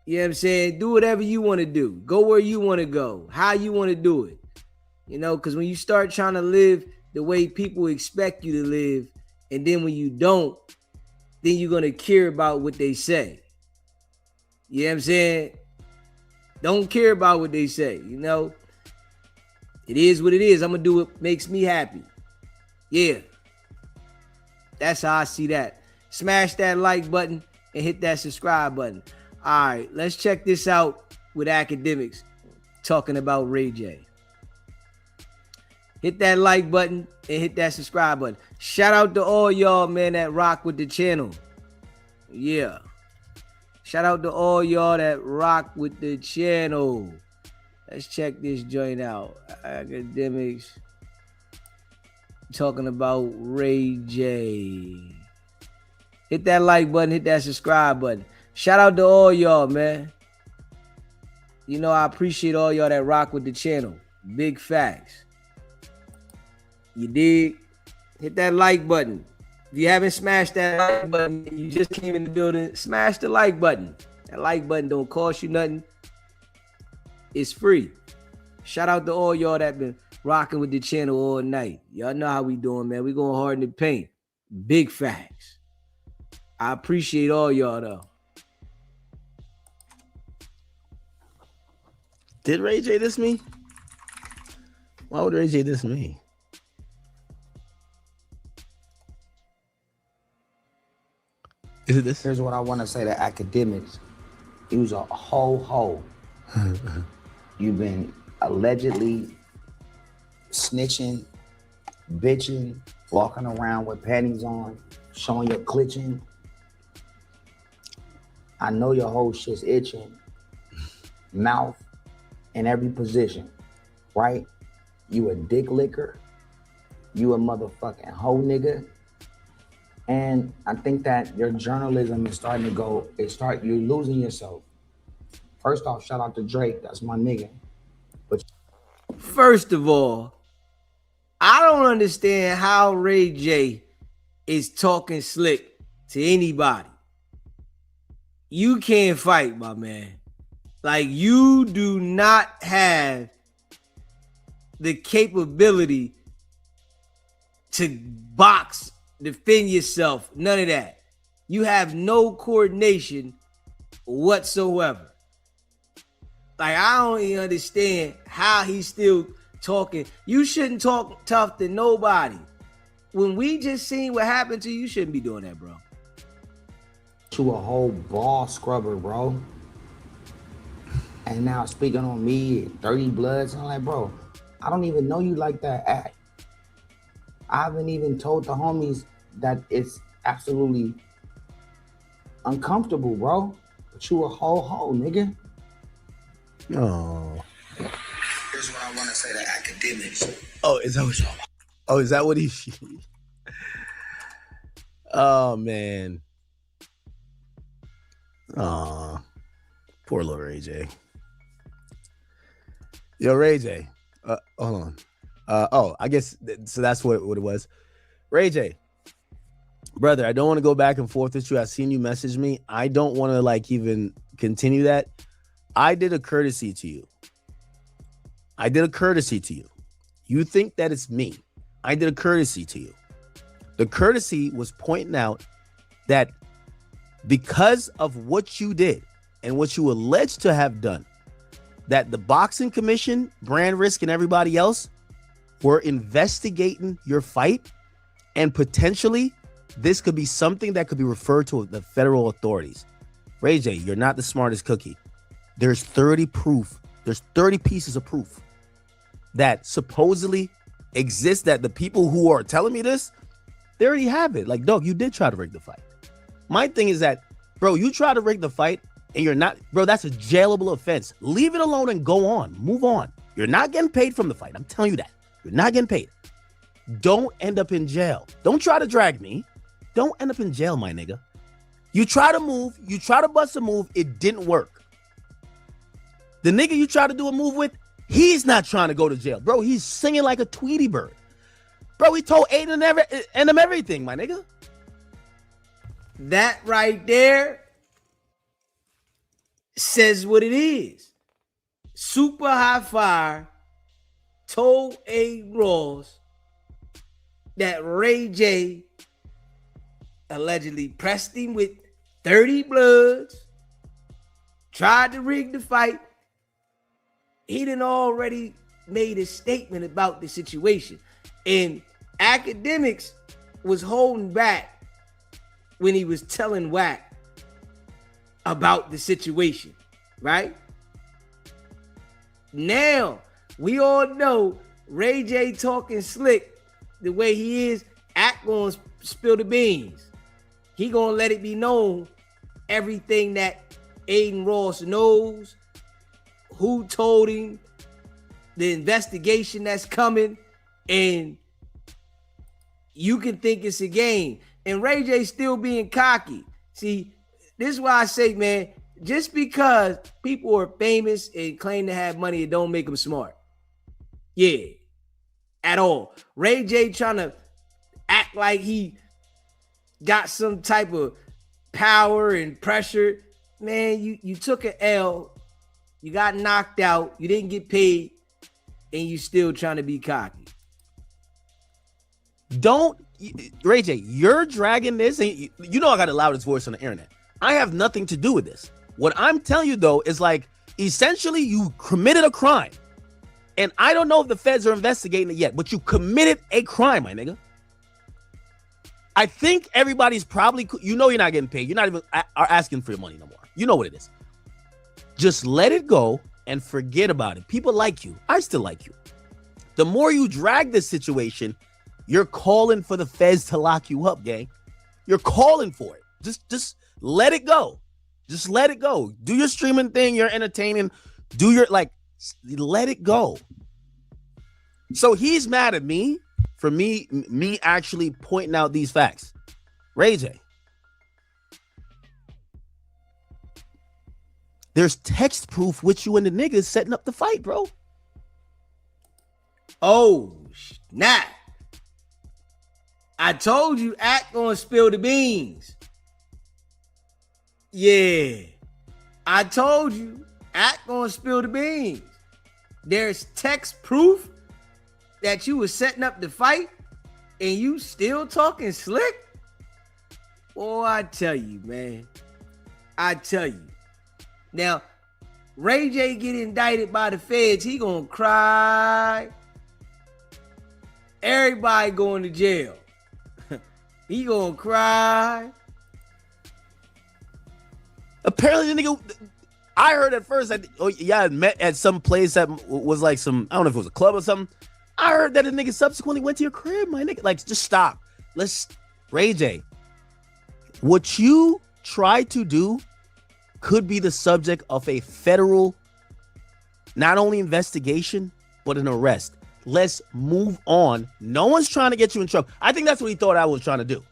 You know what I'm saying? Do whatever you want to do. Go where you want to go. How you want to do it. You know, because when you start trying to live the way people expect you to live, and then when you don't, then you're going to care about what they say. You know what I'm saying? Don't care about what they say, you know? It is what it is. I'm going to do what makes me happy. Yeah. That's how I see that. Smash that like button and hit that subscribe button. All right, let's check this out with Akademiks talking about Ray J. Hit that like button and hit that subscribe button. Shout out to all y'all, man, that rock with the channel. Yeah. Shout out to all y'all that rock with the channel. Let's check this joint out. Akademiks talking about Ray J. Hit that like button, hit that subscribe button. Shout out to all y'all, man. You know, I appreciate all y'all that rock with the channel. Big facts. You dig? Hit that like button. If you haven't smashed that like button, you just came in the building, smash the like button. That like button don't cost you nothing. It's free. Shout out to all y'all that been rocking with the channel all night. Y'all know how we doing, man. We going hard in the paint. Big facts. I appreciate all y'all, though. Did Ray J diss me? Why would Ray J diss me? Is it this? Here's what I want to say to Akademiks. He was a ho. You've been allegedly snitching, bitching, walking around with panties on, showing your clutching. I know your whole shit's itching. Mouth in every position, right? You a dick licker. You a motherfucking hoe nigga. And I think that your journalism is starting to go, you're losing yourself. First off, shout out to Drake, that's my nigga. But first of all, I don't understand how Ray J is talking slick to anybody. You can't fight, my man. Like, you do not have the capability to box, defend yourself, none of that. You have no coordination whatsoever. Like, I don't even understand how he's still talking. You shouldn't talk tough to nobody. When we just seen what happened to you, you shouldn't be doing that, bro. You a whole ball scrubber, bro. And now speaking on me, 30 Bloods, I'm like, bro, I don't even know you like that act. I haven't even told the homies that it's absolutely uncomfortable, bro. But you a whole nigga. Oh. Here's what I want to say to Akademiks. Oh, is that what he? Oh man. Oh, poor little Ray J. Yo, Ray J. Hold on. I guess so. That's what it was. Ray J, brother, I don't want to go back and forth with you. I've seen you message me. I don't want to like even continue that. I did a courtesy to you. You think that it's me. I did a courtesy to you. The courtesy was pointing out that because of what you did and what you alleged to have done, that the boxing commission, Brand Risk, and everybody else were investigating your fight, and potentially this could be something that could be referred to the federal authorities. Ray J, you're not the smartest cookie. There's 30 pieces of proof that supposedly exist, that the people who are telling me this, they already have it. Like, dog, you did try to rig the fight. My thing is that, bro, you try to rig the fight and you're not, bro, that's a jailable offense. Leave it alone and go on. Move on. You're not getting paid from the fight. I'm telling you that. You're not getting paid. Don't end up in jail. Don't try to drag me. Don't end up in jail, my nigga. You try to move. You try to bust a move. It didn't work. The nigga you try to do a move with, he's not trying to go to jail. Bro, he's singing like a Tweety bird. Bro, he told Aiden and them everything, my nigga. That right there says what it is. Super High Fire told A. Ross that Ray J allegedly pressed him with 30 bloods, tried to rig the fight. He done already made a statement about the situation. And Akademiks was holding back when he was telling Wack about the situation, right? Now, we all know Ray J talking slick the way he is, Act gonna spill the beans. He gonna let it be known everything that Aiden Ross knows, who told him, the investigation that's coming, and you can think it's a game. And Ray J still being cocky. See, this is why I say, man, just because people are famous and claim to have money, it don't make them smart. Yeah, at all. Ray J trying to act like he got some type of power and pressure. Man, you took an L, you got knocked out, you didn't get paid, and you still trying to be cocky. Ray J, you're dragging this, and you know I got the loudest voice on the internet. I have nothing to do with this. What I'm telling you, though, is like, essentially, you committed a crime. And I don't know if the feds are investigating it yet, but you committed a crime, my nigga. I think everybody's probably, you know you're not getting paid. You're not even are asking for your money no more. You know what it is. Just let it go and forget about it. People like you. I still like you. The more you drag this situation, you're calling for the feds to lock you up, gang. You're calling for it. Just let it go. Just let it go. Do your streaming thing. You're entertaining. Do your, let it go. So he's mad at me for me actually pointing out these facts. Ray J, there's text proof with you and the niggas setting up the fight, bro. Oh, snap. I told you Act gonna spill the beans. Yeah. I told you Act gonna spill the beans. There's text proof that you was setting up the fight and you still talking slick? Oh, I tell you, man. I tell you. Now, Ray J get indicted by the feds, he gonna cry. Everybody going to jail. He gonna cry. Apparently the nigga, I heard at first that, met at some place that was like some, I don't know if it was a club or something. I heard that the nigga subsequently went to your crib, my nigga. Like, just stop. Ray J, what you try to do could be the subject of a federal, not only investigation, but an arrest. Let's move on. No one's trying to get you in trouble. I think that's what he thought I was trying to do.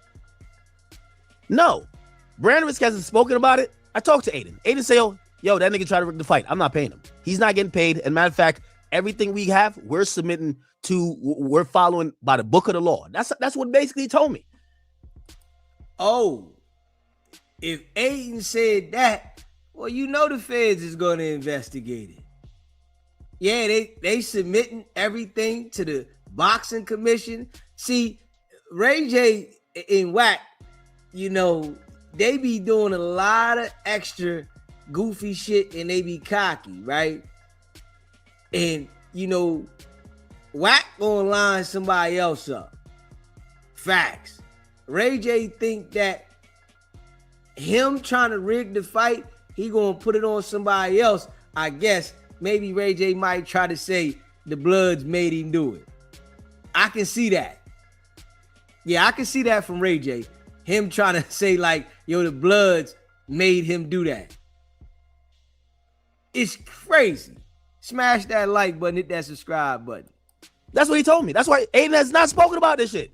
No. Brand Risk hasn't spoken about it. I talked to Aiden. Aiden say, yo, that nigga tried to rig the fight. I'm not paying him. He's not getting paid. And matter of fact, everything we have, we're following by the book of the law. That's what basically he told me. Oh, if Aiden said that, well, you know the feds is going to investigate it. Yeah, they submitting everything to the boxing commission. See, Ray J and Wack, you know, they be doing a lot of extra goofy shit and they be cocky, right? And, you know, Wack gonna line somebody else up. Facts. Ray J think that him trying to rig the fight, he gonna put it on somebody else. I guess maybe Ray J might try to say the Bloods made him do it. I can see that. Yeah, I can see that from Ray J. Him trying to say like, yo, the Bloods made him do that. It's crazy. Smash that like button, hit that subscribe button. That's what he told me. That's why Aiden has not spoken about this shit.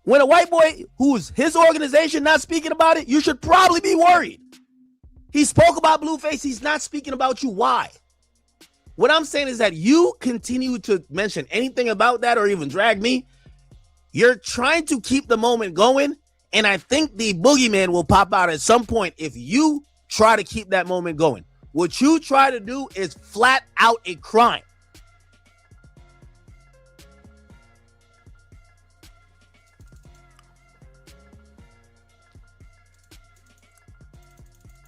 When a white boy who's his organization not speaking about it, you should probably be worried. He spoke about Blueface. He's not speaking about you. Why? What I'm saying is that you continue to mention anything about that or even drag me. You're trying to keep the moment going. And I think the boogeyman will pop out at some point if you try to keep that moment going. What you try to do is flat out a crime.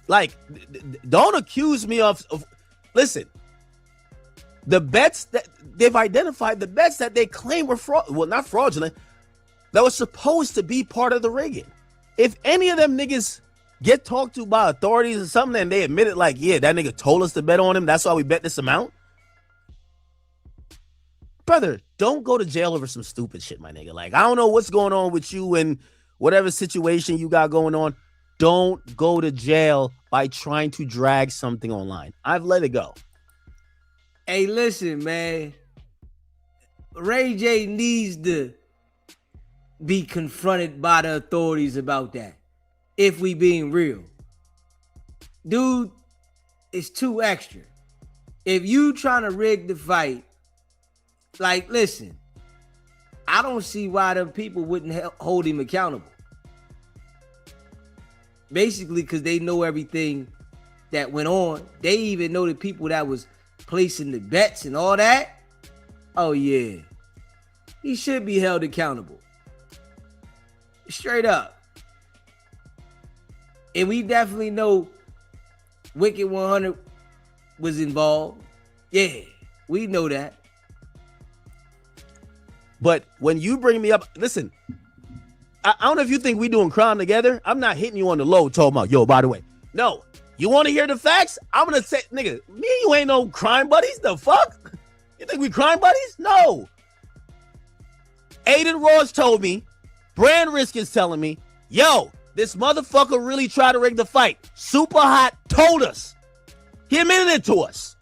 Like, don't accuse me of listen, the bets that they've identified, the bets that they claim were not fraudulent, that was supposed to be part of the rigging. If any of them niggas get talked to by authorities or something and they admit it, like, yeah, that nigga told us to bet on him, that's why we bet this amount. Brother, don't go to jail over some stupid shit, my nigga. Like, I don't know what's going on with you and whatever situation you got going on. Don't go to jail by trying to drag something online. I've let it go. Hey, listen, man. Ray J needs to be confronted by the authorities about that. If we being real. Dude, it's too extra. If you trying to rig the fight, like, listen, I don't see why them people wouldn't hold him accountable. Basically, because they know everything that went on. They even know the people that was placing the bets and all that. Oh, yeah. He should be held accountable. Straight up. And we definitely know Wicked100 was involved. Yeah, we know that. But when you bring me up, listen, I don't know if you think we doing crime together. I'm not hitting you on the low talking about, yo, by the way. No. You want to hear the facts? I'm going to say, nigga, me and you ain't no crime buddies. The fuck? You think we crime buddies? No. Aiden Ross told me, Brand Risk is telling me, yo, this motherfucker really tried to rig the fight. Super Hot told us. He admitted it to us.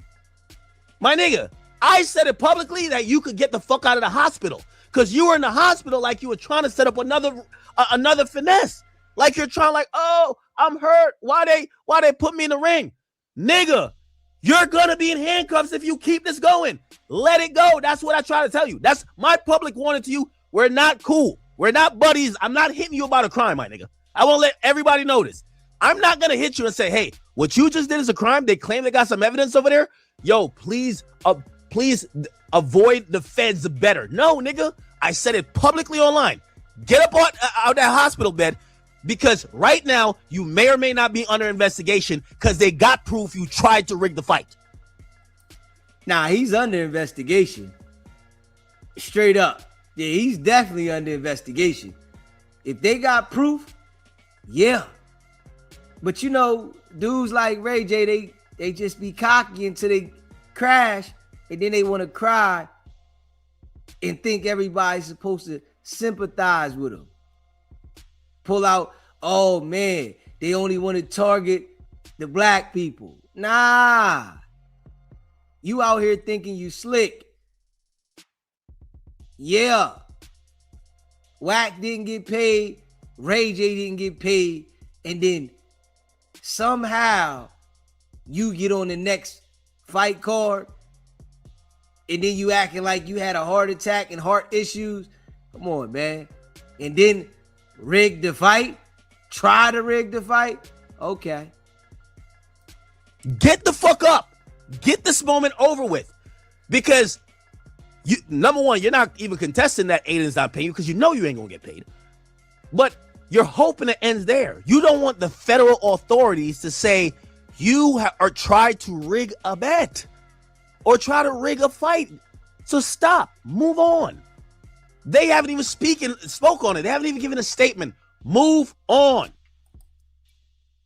My nigga, I said it publicly that you could get the fuck out of the hospital. Because you were in the hospital like you were trying to set up another finesse. Like you're trying, like, oh, I'm hurt. Why they put me in the ring? Nigga, you're going to be in handcuffs if you keep this going. Let it go. That's what I try to tell you. That's my public warning to you. We're not cool. We're not buddies. I'm not hitting you about a crime, my nigga. I want to let everybody know this. I'm not going to hit you and say, hey, what you just did is a crime. They claim they got some evidence over there. Yo, please avoid the feds better. No, nigga. I said it publicly online. Get up out that hospital bed because right now you may or may not be under investigation because they got proof you tried to rig the fight. Nah, he's under investigation. Straight up. Yeah, he's definitely under investigation. If they got proof, yeah. But you know, dudes like Ray J, they just be cocky until they crash and then they want to cry and think everybody's supposed to sympathize with them. Pull out, oh man, they only want to target the black people. Nah. You out here thinking you slick. Yeah. Wack didn't get paid. Ray J didn't get paid. And then somehow you get on the next fight card and then you acting like you had a heart attack and heart issues. Come on, man. And then rig the fight. Try to rig the fight. Okay. Get the fuck up. Get this moment over with. Because number one, you're not even contesting that Aiden's not paying you because you know you ain't gonna get paid. But you're hoping it ends there. You don't want the federal authorities to say you are tried to rig a bet or try to rig a fight. So stop. Move on. They haven't even spoke on it. They haven't even given a statement. Move on.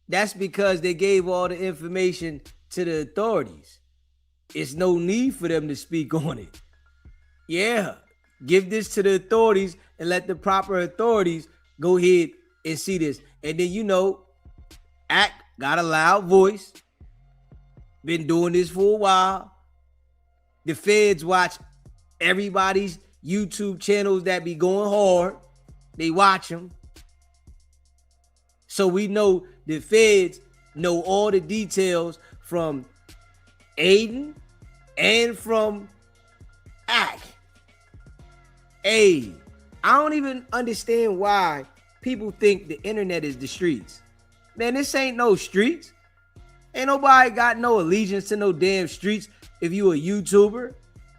That's because they gave all the information to the authorities. It's no need for them to speak on it. Yeah, give this to the authorities and let the proper authorities go ahead and see this. And then, you know, Act got a loud voice. Been doing this for a while. The feds watch everybody's YouTube channels that be going hard. They watch them. So we know the feds know all the details from Aiden and from Act. Hey, I don't even understand why people think the internet is the streets. Man, this ain't no streets. Ain't nobody got no allegiance to no damn streets if you a YouTuber.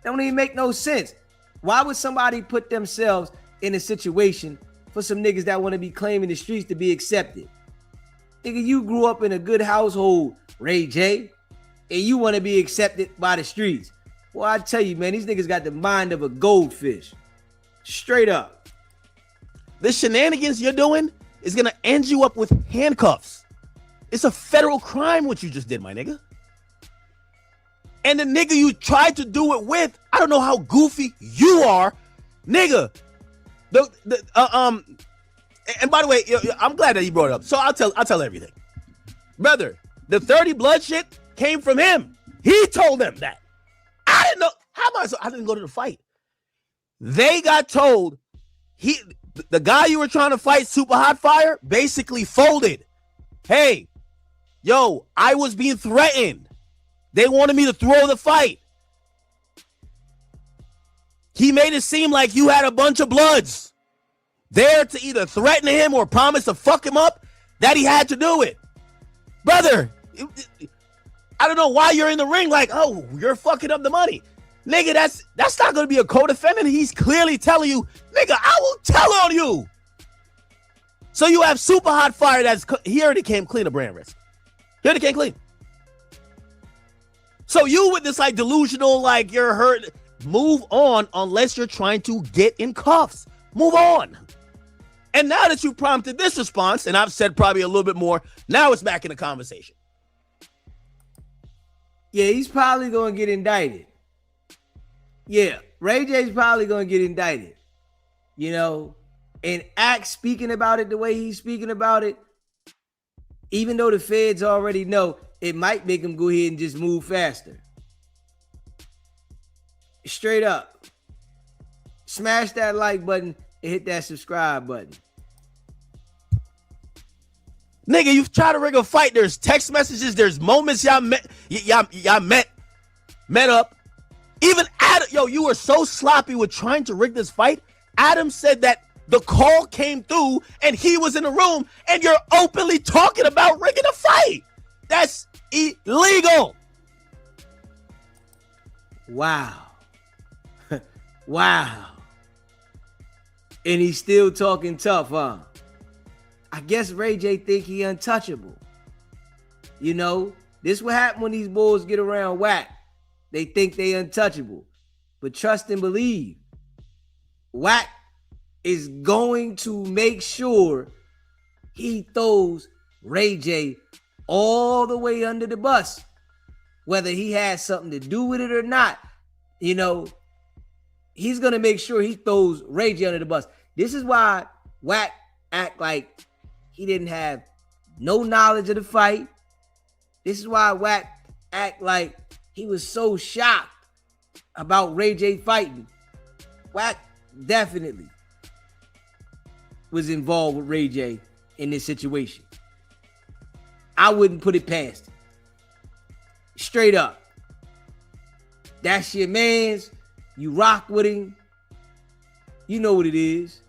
That don't even make no sense. Why would somebody put themselves in a situation for some niggas that want to be claiming the streets to be accepted? Nigga, you grew up in a good household, Ray J, and you want to be accepted by the streets. Well, I tell you, man, these niggas got the mind of a goldfish. Straight up. The shenanigans you're doing is going to end you up with handcuffs. It's a federal crime what you just did, my nigga. And the nigga you tried to do it with, I don't know how goofy you are, nigga. And by the way, I'm glad that he brought it up. So I'll tell everything. Brother, the 30 blood shit came from him. He told them that. I didn't know. I didn't go to the fight. They got told the guy you were trying to fight, Super Hot Fire, basically folded. Hey, yo, I was being threatened. They wanted me to throw the fight. He made it seem like you had a bunch of bloods there to either threaten him or promise to fuck him up, that he had to do it. Brother, I don't know why you're in the ring like, oh, you're fucking up the money. Nigga, that's not going to be a co-defendant. He's clearly telling you, nigga, I will tell on you. So you have Super Hot Fire he already came clean of brand risk. He already came clean. So you with this like delusional, like you're hurt, move on unless you're trying to get in cuffs. Move on. And now that you prompted this response, and I've said probably a little bit more, now it's back in the conversation. Yeah, he's probably going to get indicted. Yeah, Ray J's probably going to get indicted. You know, and Act speaking about it the way he's speaking about it, even though the feds already know, it might make him go ahead and just move faster. Straight up. Smash that like button and hit that subscribe button. Nigga, you've tried to rig a fight. There's text messages. There's moments y'all met up. Even Adam, yo, you were so sloppy with trying to rig this fight. Adam said that the call came through and he was in the room and you're openly talking about rigging a fight. That's illegal. Wow. Wow. And he's still talking tough, huh? I guess Ray J think he untouchable. You know, this what happen when these bulls get around Wack. They think they untouchable. But trust and believe, Wack is going to make sure he throws Ray J all the way under the bus, whether he has something to do with it or not. You know, he's going to make sure he throws Ray J under the bus. This is why Wack act like he didn't have no knowledge of the fight. This is why Wack act like he was so shocked about Ray J fighting. Wack definitely was involved with Ray J in this situation. I wouldn't put it past him. Straight up. That's your man's. You rock with him. You know what it is.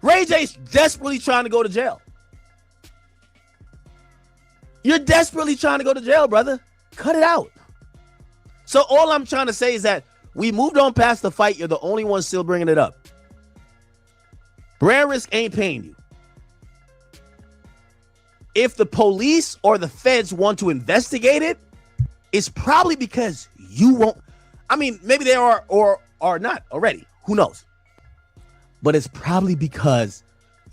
Ray J's desperately trying to go to jail. You're desperately trying to go to jail, brother. Cut it out. So all I'm trying to say is that we moved on past the fight. You're the only one still bringing it up. Brand risk ain't paying you. If the police or the feds want to investigate it, it's probably because you won't. I mean, maybe they are or are not already. Who knows? But it's probably because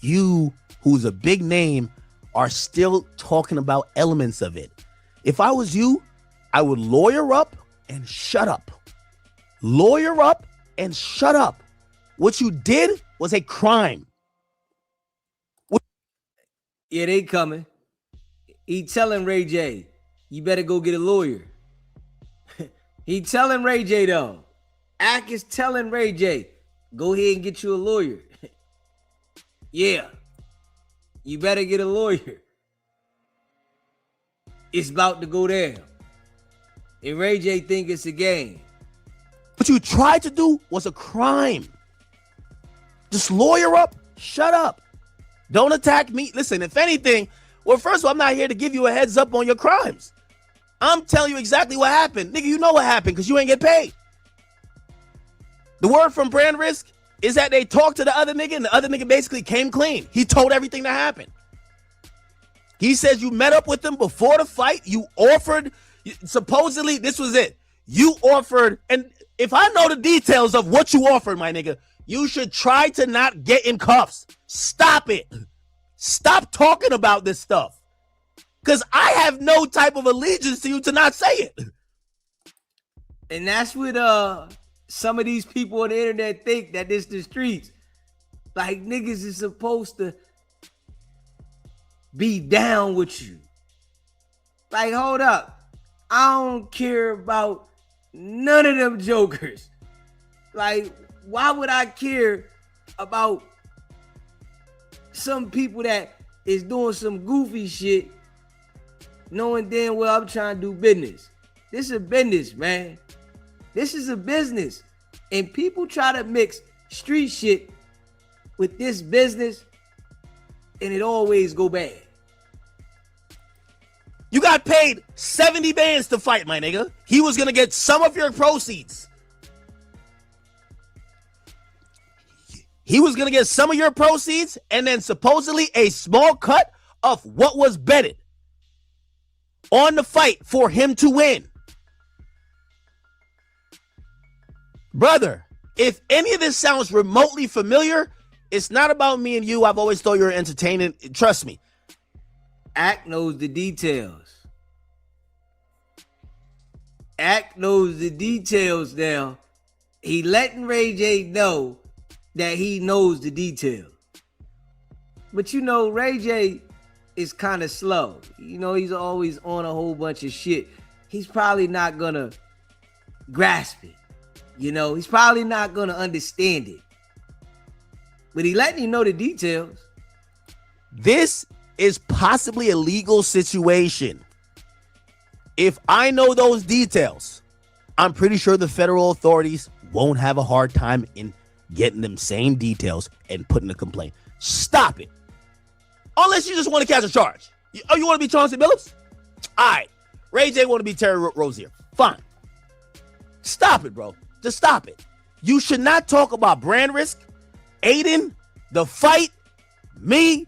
you, who's a big name, are still talking about elements of it. If I was you, I would lawyer up and shut up. Lawyer up and shut up. What you did was a crime. Yeah, they coming. He telling Ray J, you better go get a lawyer. He telling Ray J though. Ak is telling Ray J, go ahead and get you a lawyer. Yeah. You better get a lawyer. It's about to go down. And Ray J think it's a game. What you tried to do was a crime. Just lawyer up, shut up. Don't attack me. Listen, if anything, well, first of all, I'm not here to give you a heads up on your crimes. I'm telling you exactly what happened. Nigga, you know what happened because you ain't get paid. The word from Brand Risk is that they talked to the other nigga and the other nigga basically came clean. He told everything that happened. He says you met up with him before the fight. You offered, supposedly, this was it. You offered, and if I know the details of what you offered, my nigga, you should try to not get in cuffs. Stop it. Stop talking about this stuff. Because I have no type of allegiance to you to not say it. And that's what some of these people on the internet think, that it's the streets. Like niggas is supposed to be down with you. Like, hold up. I don't care about none of them jokers. Like, why would I care about some people that is doing some goofy shit knowing damn well I'm trying to do business? This is a business, man. This is a business. And people try to mix street shit with this business and it always go bad. You got paid 70 bands to fight, my nigga. He was going to get some of your proceeds. He was going to get some of your proceeds and then supposedly a small cut of what was betted on the fight for him to win. Brother, if any of this sounds remotely familiar, it's not about me and you. I've always thought you were entertaining. Trust me. Ak knows the details. Ak knows the details now. He letting Ray J know that he knows the details. But you know, Ray J is kind of slow. You know, he's always on a whole bunch of shit. He's probably not gonna grasp it. You know, he's probably not gonna understand it. But he letting you know the details. This is possibly a legal situation. If I know those details, I'm pretty sure the federal authorities won't have a hard time in getting them same details and putting a complaint. Stop it. Unless you just want to catch a charge. You want to be Chauncey Billups? All right. Ray J want to be Terry Rozier. Fine. Stop it, bro. Just stop it. You should not talk about Brand Risk, Aiden, the fight, me,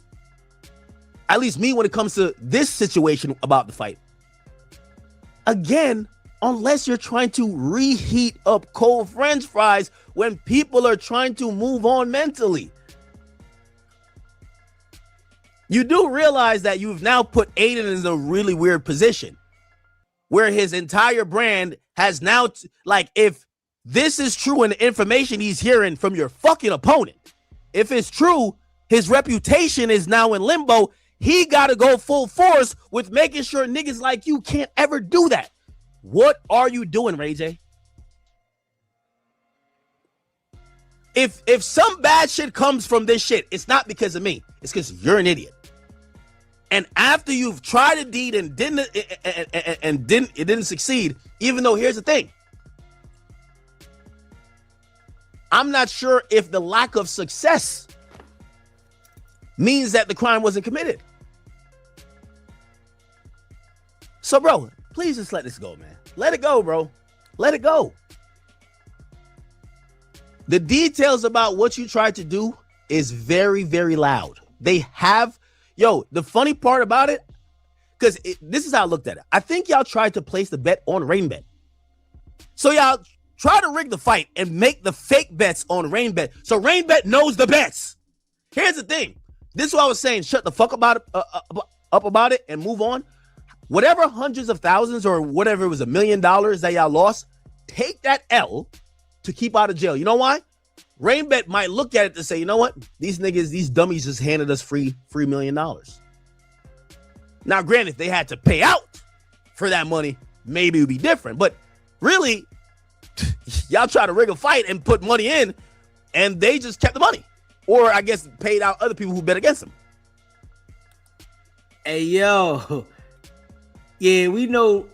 at least me when it comes to this situation about the fight. Again, unless you're trying to reheat up cold French fries when people are trying to move on mentally. You do realize that you've now put Aiden in a really weird position where his entire brand has now, if this is true and the information he's hearing from your fucking opponent, if it's true, his reputation is now in limbo. He got to go full force with making sure niggas like you can't ever do that. What are you doing, Ray J? If some bad shit comes from this shit, it's not because of me. It's because you're an idiot. And after you've tried a deed and it didn't succeed, even though here's the thing. I'm not sure if the lack of success means that the crime wasn't committed. So, bro, please just let this go, man. Let it go, bro. Let it go. The details about what you tried to do is very, very loud. They have, the funny part about it, because this is how I looked at it. I think y'all tried to place the bet on RainBet. So y'all try to rig the fight and make the fake bets on RainBet. So RainBet knows the bets. Here's the thing. This is what I was saying. Shut the fuck up about it and move on. Whatever hundreds of thousands or whatever it was $1 million that y'all lost, take that L to keep out of jail. You know why? RainBet might look at it to say, you know what? These niggas, these dummies just handed us free $1 million. Now, granted, if they had to pay out for that money, maybe it would be different. But really, y'all try to rig a fight and put money in, and they just kept the money. Or, I guess, paid out other people who bet against them. Hey, yo. Yeah, we know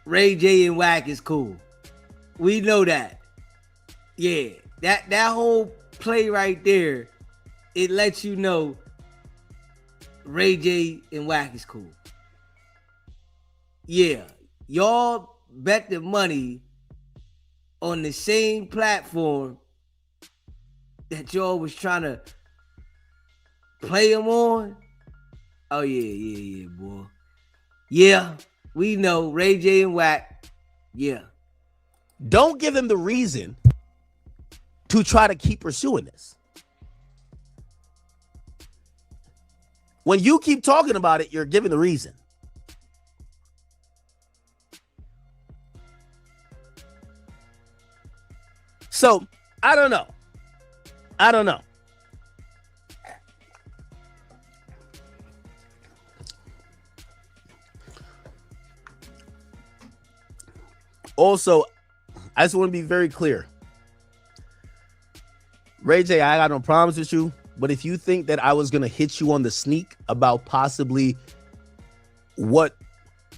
Ray J and Wack is cool. We know that. Yeah, that whole play right there, it lets you know Ray J and Wack is cool. Yeah, y'all bet the money on the same platform that y'all was trying to play them on. Oh, yeah, boy. Yeah, we know Ray J and Wack. Yeah. Don't give them the reason to try to keep pursuing this. When you keep talking about it, you're giving the reason. So, I don't know. Also, I just want to be very clear. Ray J, I got no problems with you, but if you think that I was going to hit you on the sneak about possibly what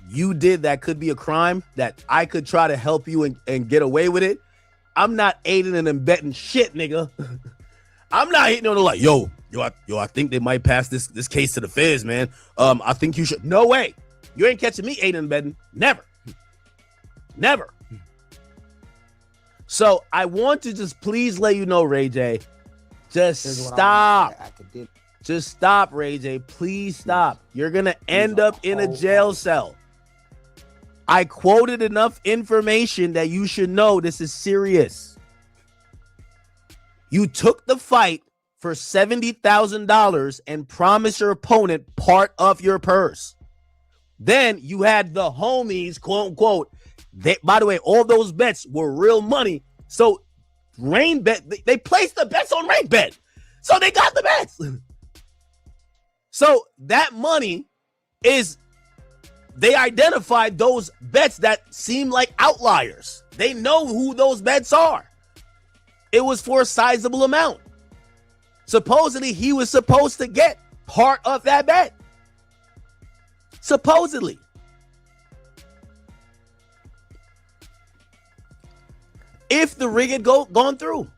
you did that could be a crime, that I could try to help you and get away with it, I'm not aiding and abetting shit, nigga. I'm not hitting on the like, yo, I think they might pass this case to the feds, man. I think you should. No way. You ain't catching me aiding and abetting. Never. So I want to just please let you know, Ray J, just stop. Just stop, Ray J. Please stop. You're going to end up in a jail cell. I quoted enough information that you should know this is serious. You took the fight for $70,000 and promised your opponent part of your purse. Then you had the homies, quote unquote. By the way, all those bets were real money. So RainBet, they placed the bets on RainBet. So they got the bets. So that money is, they identified those bets that seem like outliers. They know who those bets are. It was for a sizable amount. Supposedly, he was supposed to get part of that bet. Supposedly. If the rig had gone through.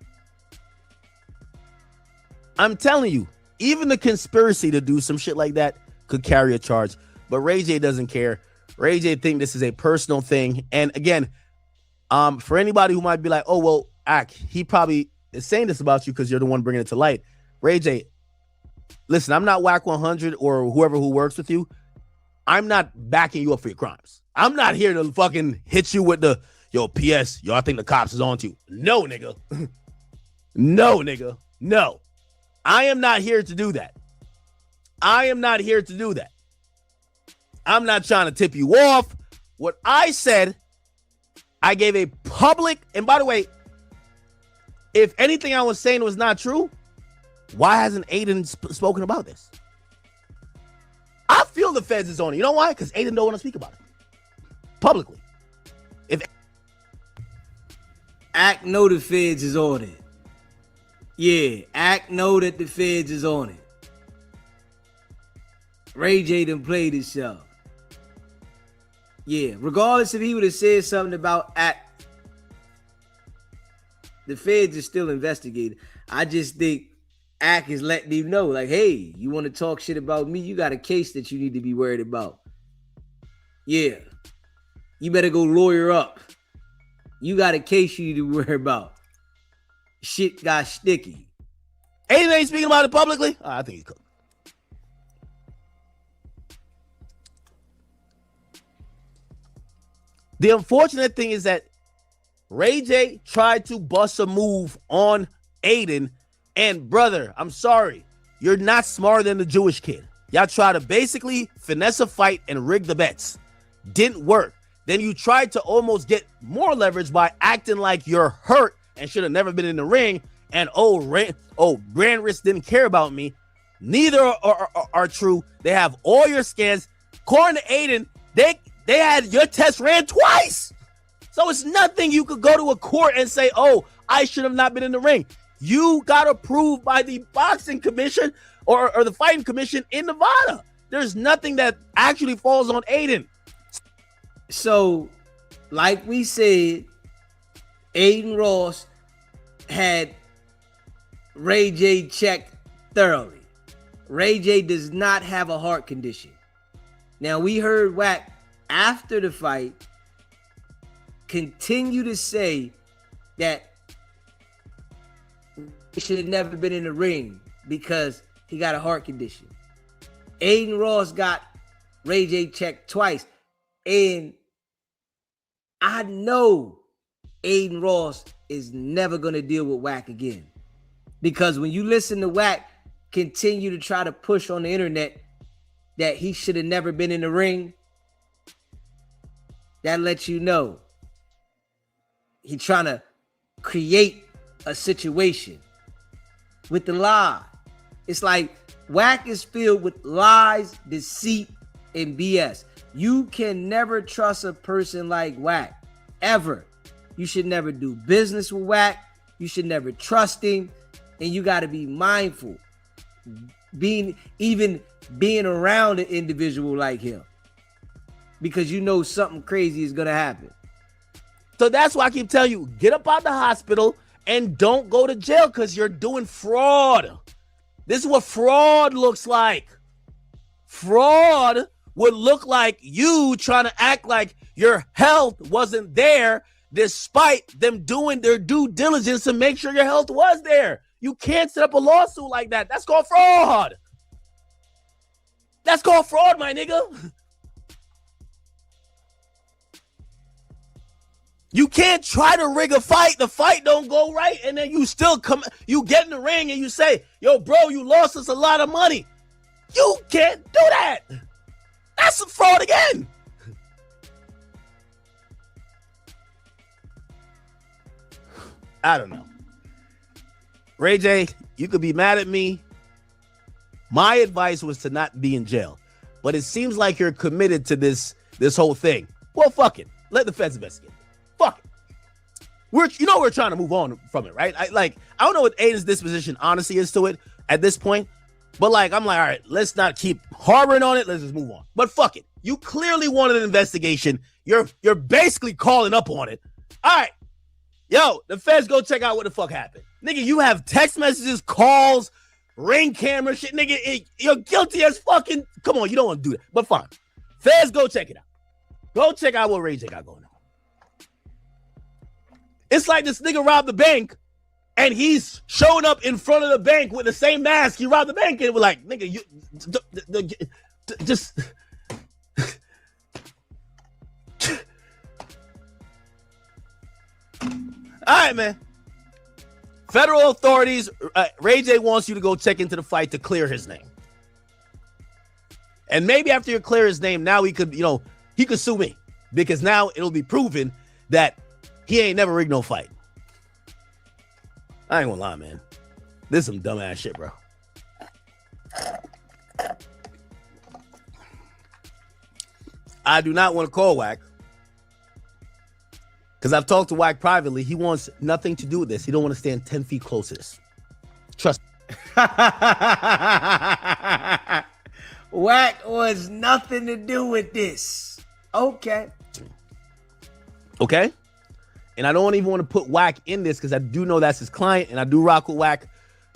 I'm telling you, even the conspiracy to do some shit like that could carry a charge. But Ray J doesn't care. Ray J think this is a personal thing. And again, for anybody who might be like, oh, well, he probably is saying this about you because you're the one bringing it to light. Ray J, listen, I'm not Wicked100 or whoever who works with you. I'm not backing you up for your crimes. I'm not here to fucking hit you with the, yo, PS, yo, I think the cops is on to you. No, nigga. No, nigga. No. I am not here to do that. I'm not trying to tip you off. What I said, I gave a public, and by the way, if anything I was saying was not true, why hasn't Aiden spoken about this? I feel the feds is on it. You know why? Because Aiden don't want to speak about it publicly. If Act know the feds is on it. Yeah, Act know that the feds is on it. Ray J done played himself. Yeah, regardless if he would have said something about Act, the feds are still investigating. I just think Act is letting him know, like, hey, you want to talk shit about me? You got a case that you need to be worried about. Yeah. You better go lawyer up. You got a case you need to worry about. Shit got sticky. Aiden ain't speaking about it publicly? I think he's cooked. The unfortunate thing is that Ray J tried to bust a move on Aiden, and brother, I'm sorry, you're not smarter than the Jewish kid. Y'all try to basically finesse a fight and rig the bets. Didn't work. Then you tried to almost get more leverage by acting like you're hurt and should have never been in the ring. And brand risk didn't care about me. Neither are true. They have all your scans. According to Aiden, they had your test ran twice. So it's nothing you could go to a court and say, oh, I should have not been in the ring. You got approved by the boxing commission or the fighting commission in Nevada. There's nothing that actually falls on Aiden. So, like we said, Aiden Ross had Ray J checked thoroughly. Ray J does not have a heart condition. Now, we heard Wack after the fight continue to say that he should have never been in the ring because he got a heart condition. Aiden Ross got Ray J checked twice. And I know Aiden Ross is never going to deal with Wack again. Because when you listen to Wack continue to try to push on the internet that he should have never been in the ring, that lets you know he's trying to create a situation with the lie. It's like Wack is filled with lies, deceit, and BS. You can never trust a person like Wack, ever. You should never do business with Wack. You should never trust him. And you got to be mindful being around an individual like him, because you know something crazy is going to happen. So that's why I keep telling you, get up out the hospital and don't go to jail because you're doing fraud. This is what fraud looks like. Fraud would look like you trying to act like your health wasn't there despite them doing their due diligence to make sure your health was there. You can't set up a lawsuit like that. That's called fraud. That's called fraud, my nigga. You can't try to rig a fight. The fight don't go right, and then you get in the ring and you say, yo, bro, you lost us a lot of money. You can't do that. That's some fraud again. I don't know. Ray J, you could be mad at me. My advice was to not be in jail. But it seems like you're committed to this whole thing. Well, fuck it. Let the feds investigate. Fuck it. We're trying to move on from it, right? I don't know what Aiden's disposition honestly is to it at this point. But I'm like, all right, let's not keep harboring on it. Let's just move on. But fuck it. You clearly wanted an investigation. You're basically calling up on it. All right. Yo, the feds go check out what the fuck happened. Nigga, you have text messages, calls, ring camera shit. Nigga, you're guilty as fucking... Come on, you don't want to do that. But fine. Feds, go check it out. Go check out what Ray J got going on. It's like this nigga robbed the bank and he's showing up in front of the bank with the same mask he robbed the bank in. We're like, nigga, you just... All right, man. Federal authorities, Ray J wants you to go check into the fight to clear his name. And maybe after you clear his name, now he could sue me. Because now it'll be proven that he ain't never rigged no fight. I ain't gonna lie, man. This is some dumbass shit, bro. I do not want to call Wack. Because I've talked to Wack privately. He wants nothing to do with this. He don't want to stand 10 feet close to this. Trust me. Wack wants nothing to do with this. Okay. Okay? And I don't even want to put Wack in this because I do know that's his client and I do rock with Wack.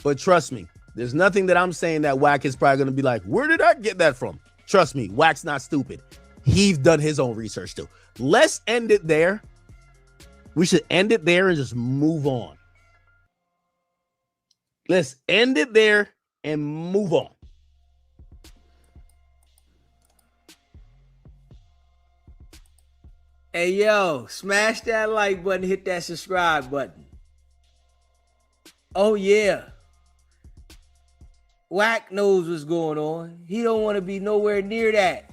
But trust me, there's nothing that I'm saying that Wack is probably going to be like, where did I get that from? Trust me, Wack's not stupid. He's done his own research too. Let's end it there. We should end it there and just move on. Let's end it there and move on. Hey, yo, smash that like button, hit that subscribe button. Oh, yeah. Wack knows what's going on. He don't want to be nowhere near that.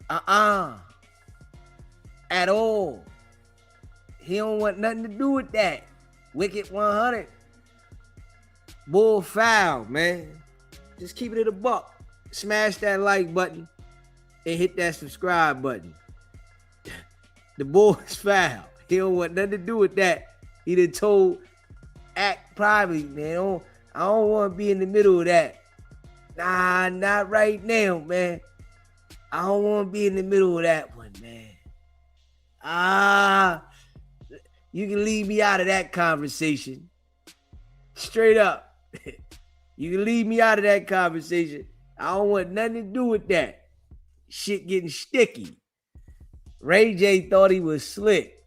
At all. He don't want nothing to do with that. Wicked100. Bull foul, man. Just keep it at a buck. Smash that like button and hit that subscribe button. The bull is foul. He don't want nothing to do with that. He done told Act privately, man. I don't want to be in the middle of that. Nah, not right now, man. I don't want to be in the middle of that one, man. You can leave me out of that conversation. Straight up. You can leave me out of that conversation. I don't want nothing to do with that. Shit getting sticky. Ray J thought he was slick.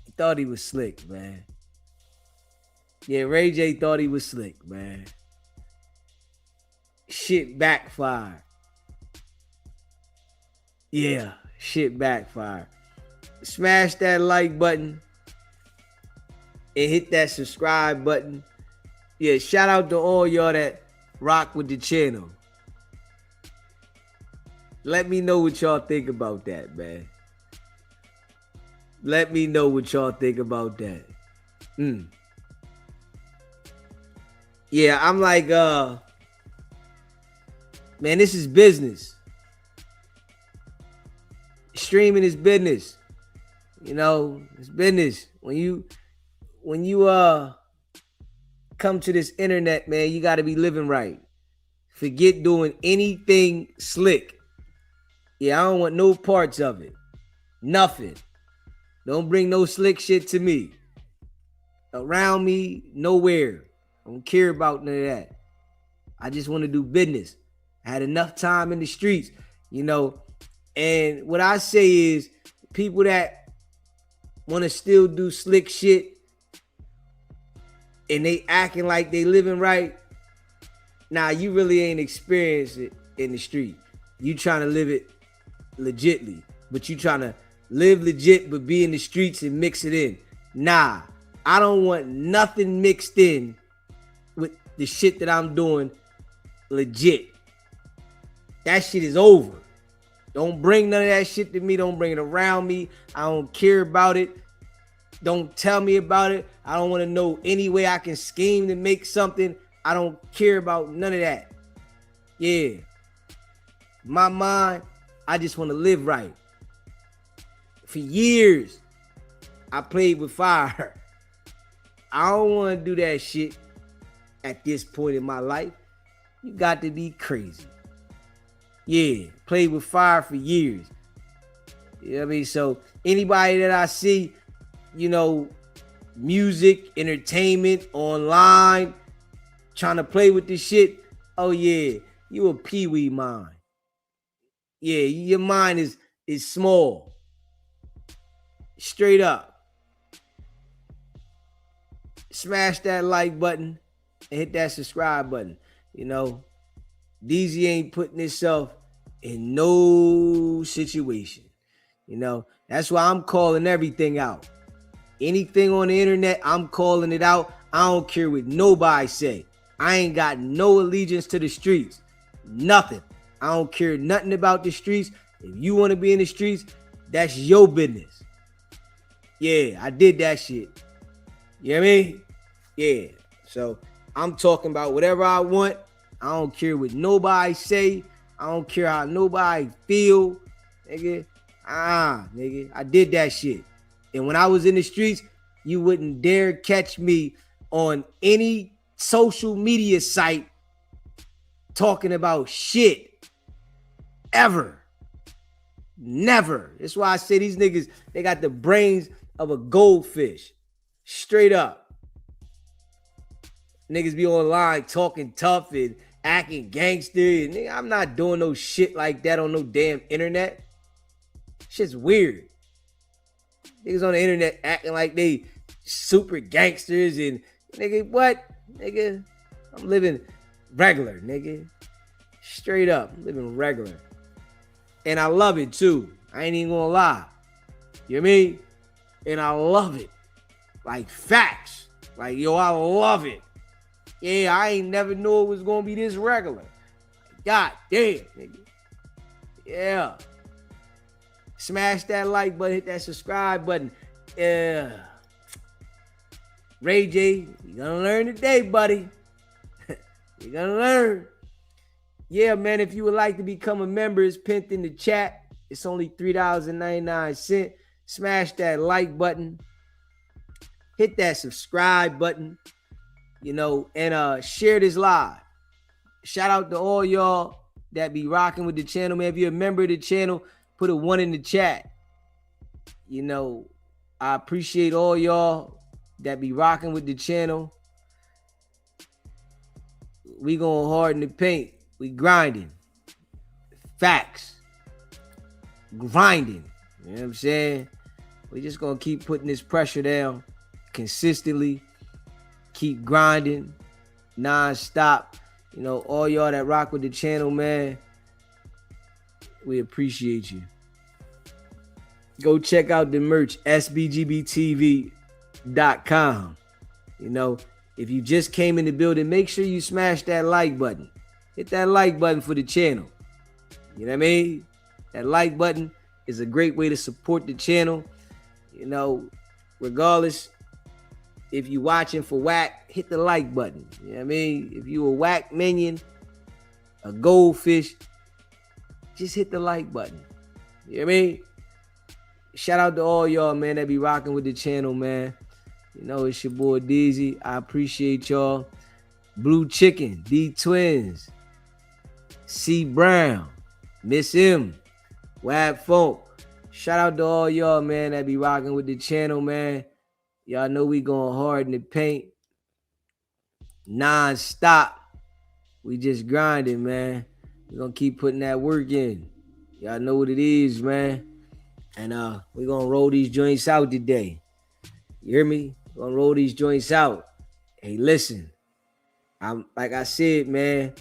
He thought he was slick, man. Yeah, Ray J thought he was slick, man. Shit backfired. Yeah, shit backfired. Smash that like button and hit that subscribe button. Yeah, shout out to all y'all that rock with the channel. Let me know what y'all think about that, man. Let me know what y'all think about that. Yeah, I'm like, man, this is business. Streaming is business. You know, it's business. When you come to this internet, man, you got to be living right. Forget doing anything slick. Yeah, I don't want no parts of it. Nothing. Don't bring no slick shit to me. Around me, nowhere. I don't care about none of that. I just want to do business. I had enough time in the streets, you know. And what I say is people that want to still do slick shit and they acting like they living right, nah, you really ain't experienced it in the street. You trying to live it legitly, but you trying to live legit but be in the streets and mix it in. Nah, I don't want nothing mixed in with the shit that I'm doing legit. That shit is over. Don't bring none of that shit to me. Don't bring it around me. I don't care about it. Don't tell me about it. I don't want to know any way I can scheme to make something. I don't care about none of that. Yeah. My mind, I just want to live right. For years, I played with fire. I don't want to do that shit at this point in my life. You got to be crazy. Yeah, played with fire for years. You know what I mean? So anybody that I see, you know, music, entertainment, online, trying to play with this shit, oh yeah, you a peewee mind. Yeah, your mind is small. Straight up. Smash that like button and hit that subscribe button. You know, DZ ain't putting himself in no situation. You know, that's why I'm calling everything out. Anything on the internet, I'm calling it out. I don't care what nobody say. I ain't got no allegiance to the streets. Nothing. I don't care nothing about the streets. If you want to be in the streets, that's your business. Yeah, I did that shit. You know what I mean? Yeah. So I'm talking about whatever I want. I don't care what nobody say. I don't care how nobody feel. Nigga. Nigga. I did that shit. And when I was in the streets, you wouldn't dare catch me on any social media site talking about shit. Ever. Never. That's why I say these niggas, they got the brains of a goldfish. Straight up. Niggas be online talking tough and acting gangster. And nigga, I'm not doing no shit like that on no damn internet. Shit's weird. Niggas on the internet acting like they super gangsters and nigga, what? Nigga, I'm living regular, nigga. Straight up, I'm living regular. And I love it too. I ain't even gonna lie. You know what I mean? And I love it. Like facts. Like, yo, I love it. Yeah, I ain't never knew it was gonna be this regular. God damn, nigga. Yeah. Smash that like button, hit that subscribe button. Yeah. Ray J, you gonna learn today, buddy. You gonna learn. Yeah, man, if you would like to become a member, it's pinned in the chat. It's only $3.99. Smash that like button. Hit that subscribe button. You know, and share this live. Shout out to all y'all that be rocking with the channel, man. If you're a member of the channel, put a 1 in the chat. You know, I appreciate all y'all that be rocking with the channel. We going hard in the paint. We grinding. Facts. Grinding. You know what I'm saying? We just gonna keep putting this pressure down consistently. Keep grinding. Non-stop. You know, all y'all that rock with the channel, man, we appreciate you. Go check out the merch, sbgbtv.com. You know, if you just came in the building, make sure you smash that like button. Hit that like button for the channel. You know what I mean? That like button is a great way to support the channel. You know, regardless if you watching for whack, hit the like button. You know what I mean? If you a whack minion, a goldfish, just hit the like button. You know what I mean? Shout out to all y'all, man, that be rocking with the channel, man. You know, it's your boy Deezy. I appreciate y'all. Blue Chicken, D Twins, C Brown, Miss M, Wab Funk. Shout out to all y'all, man, that be rocking with the channel, man. Y'all know we going hard in the paint. Non-stop. We just grinding, man. We gonna keep putting that work in. Y'all know what it is, man. And we gonna roll these joints out today. You hear me? We're gonna roll these joints out. Hey, listen. I'm like I said, man.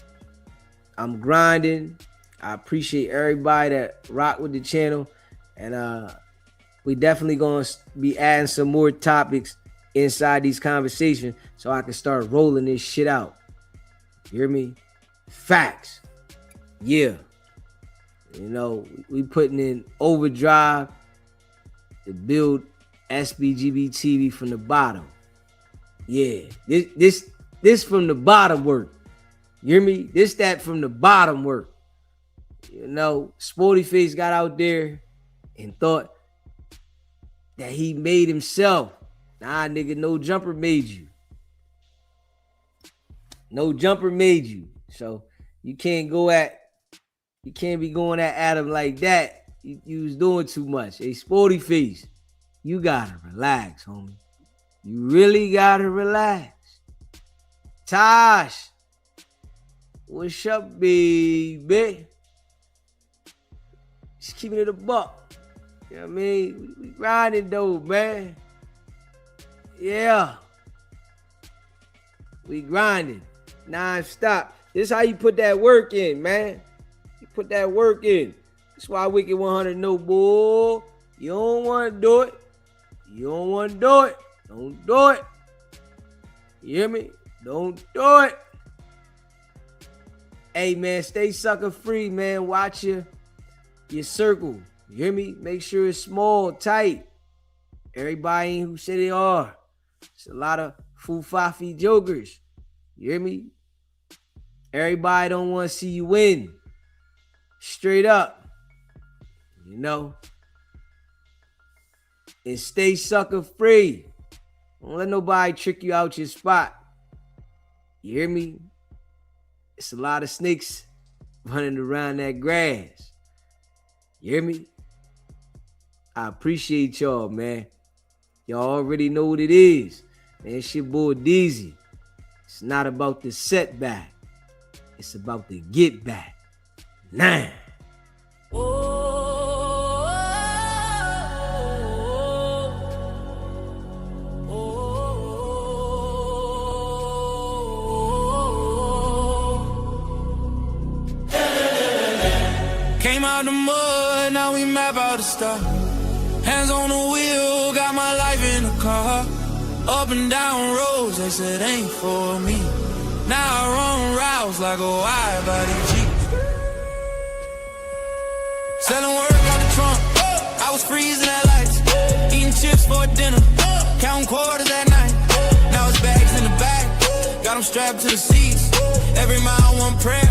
I'm grinding. I appreciate everybody that rock with the channel. And we definitely gonna be adding some more topics inside these conversations so I can start rolling this shit out. You hear me? Facts. Yeah. You know, we putting in overdrive to build SBGB TV from the bottom. Yeah. This from the bottom work. You hear me? This that from the bottom work. You know, Spoety Face got out there and thought that he made himself. Nah, nigga, no jumper made you. No jumper made you. So you can't be going at Adam like that. You was doing too much. Hey, Spoety Face, you gotta relax, homie. You really gotta relax. Tosh, what's up, baby? Just keeping it a buck. You know what I mean? We grinding though, man. Yeah. We grinding. Non-stop. This is how you put that work in, man. You put that work in. That's why Wicked100 know, boy. You don't want to do it. You don't want to do it. Don't do it. You hear me? Don't do it. Hey, man, stay sucker free, man. Watch your circle. You hear me? Make sure it's small, tight. Everybody ain't who say they are. It's a lot of foo-fafi jokers. You hear me? Everybody don't want to see you win. Straight up. You know? And stay sucker free. Don't let nobody trick you out your spot. You hear me? It's a lot of snakes running around that grass. You hear me? I appreciate y'all, man. Y'all already know what it is. Man, it's your boy Deezy. It's not about the setback. It's about the get back. Now. Came out the mud, now we map out the stuff. Hands on the wheel, got my life in the car. Up and down roads, they said ain't for me. Now I run routes like a wide body Jeep. Selling work out the trunk, I was freezing at lights. Eating chips for dinner, counting quarters at night. Now it's bags in the back, got them strapped to the seats. Every mile one prayer,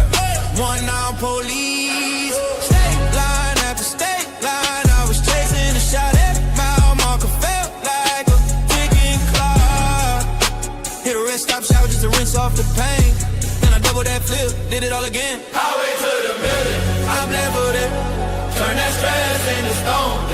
one now police. State line after state line, I was chasing a shot. Every mile marker felt like a ticking clock. Hit a rest stop, shower just to rinse off the pain. Then I double that flip, did it all again. Highway to the million, I'm left for it. Turn that stress into stone.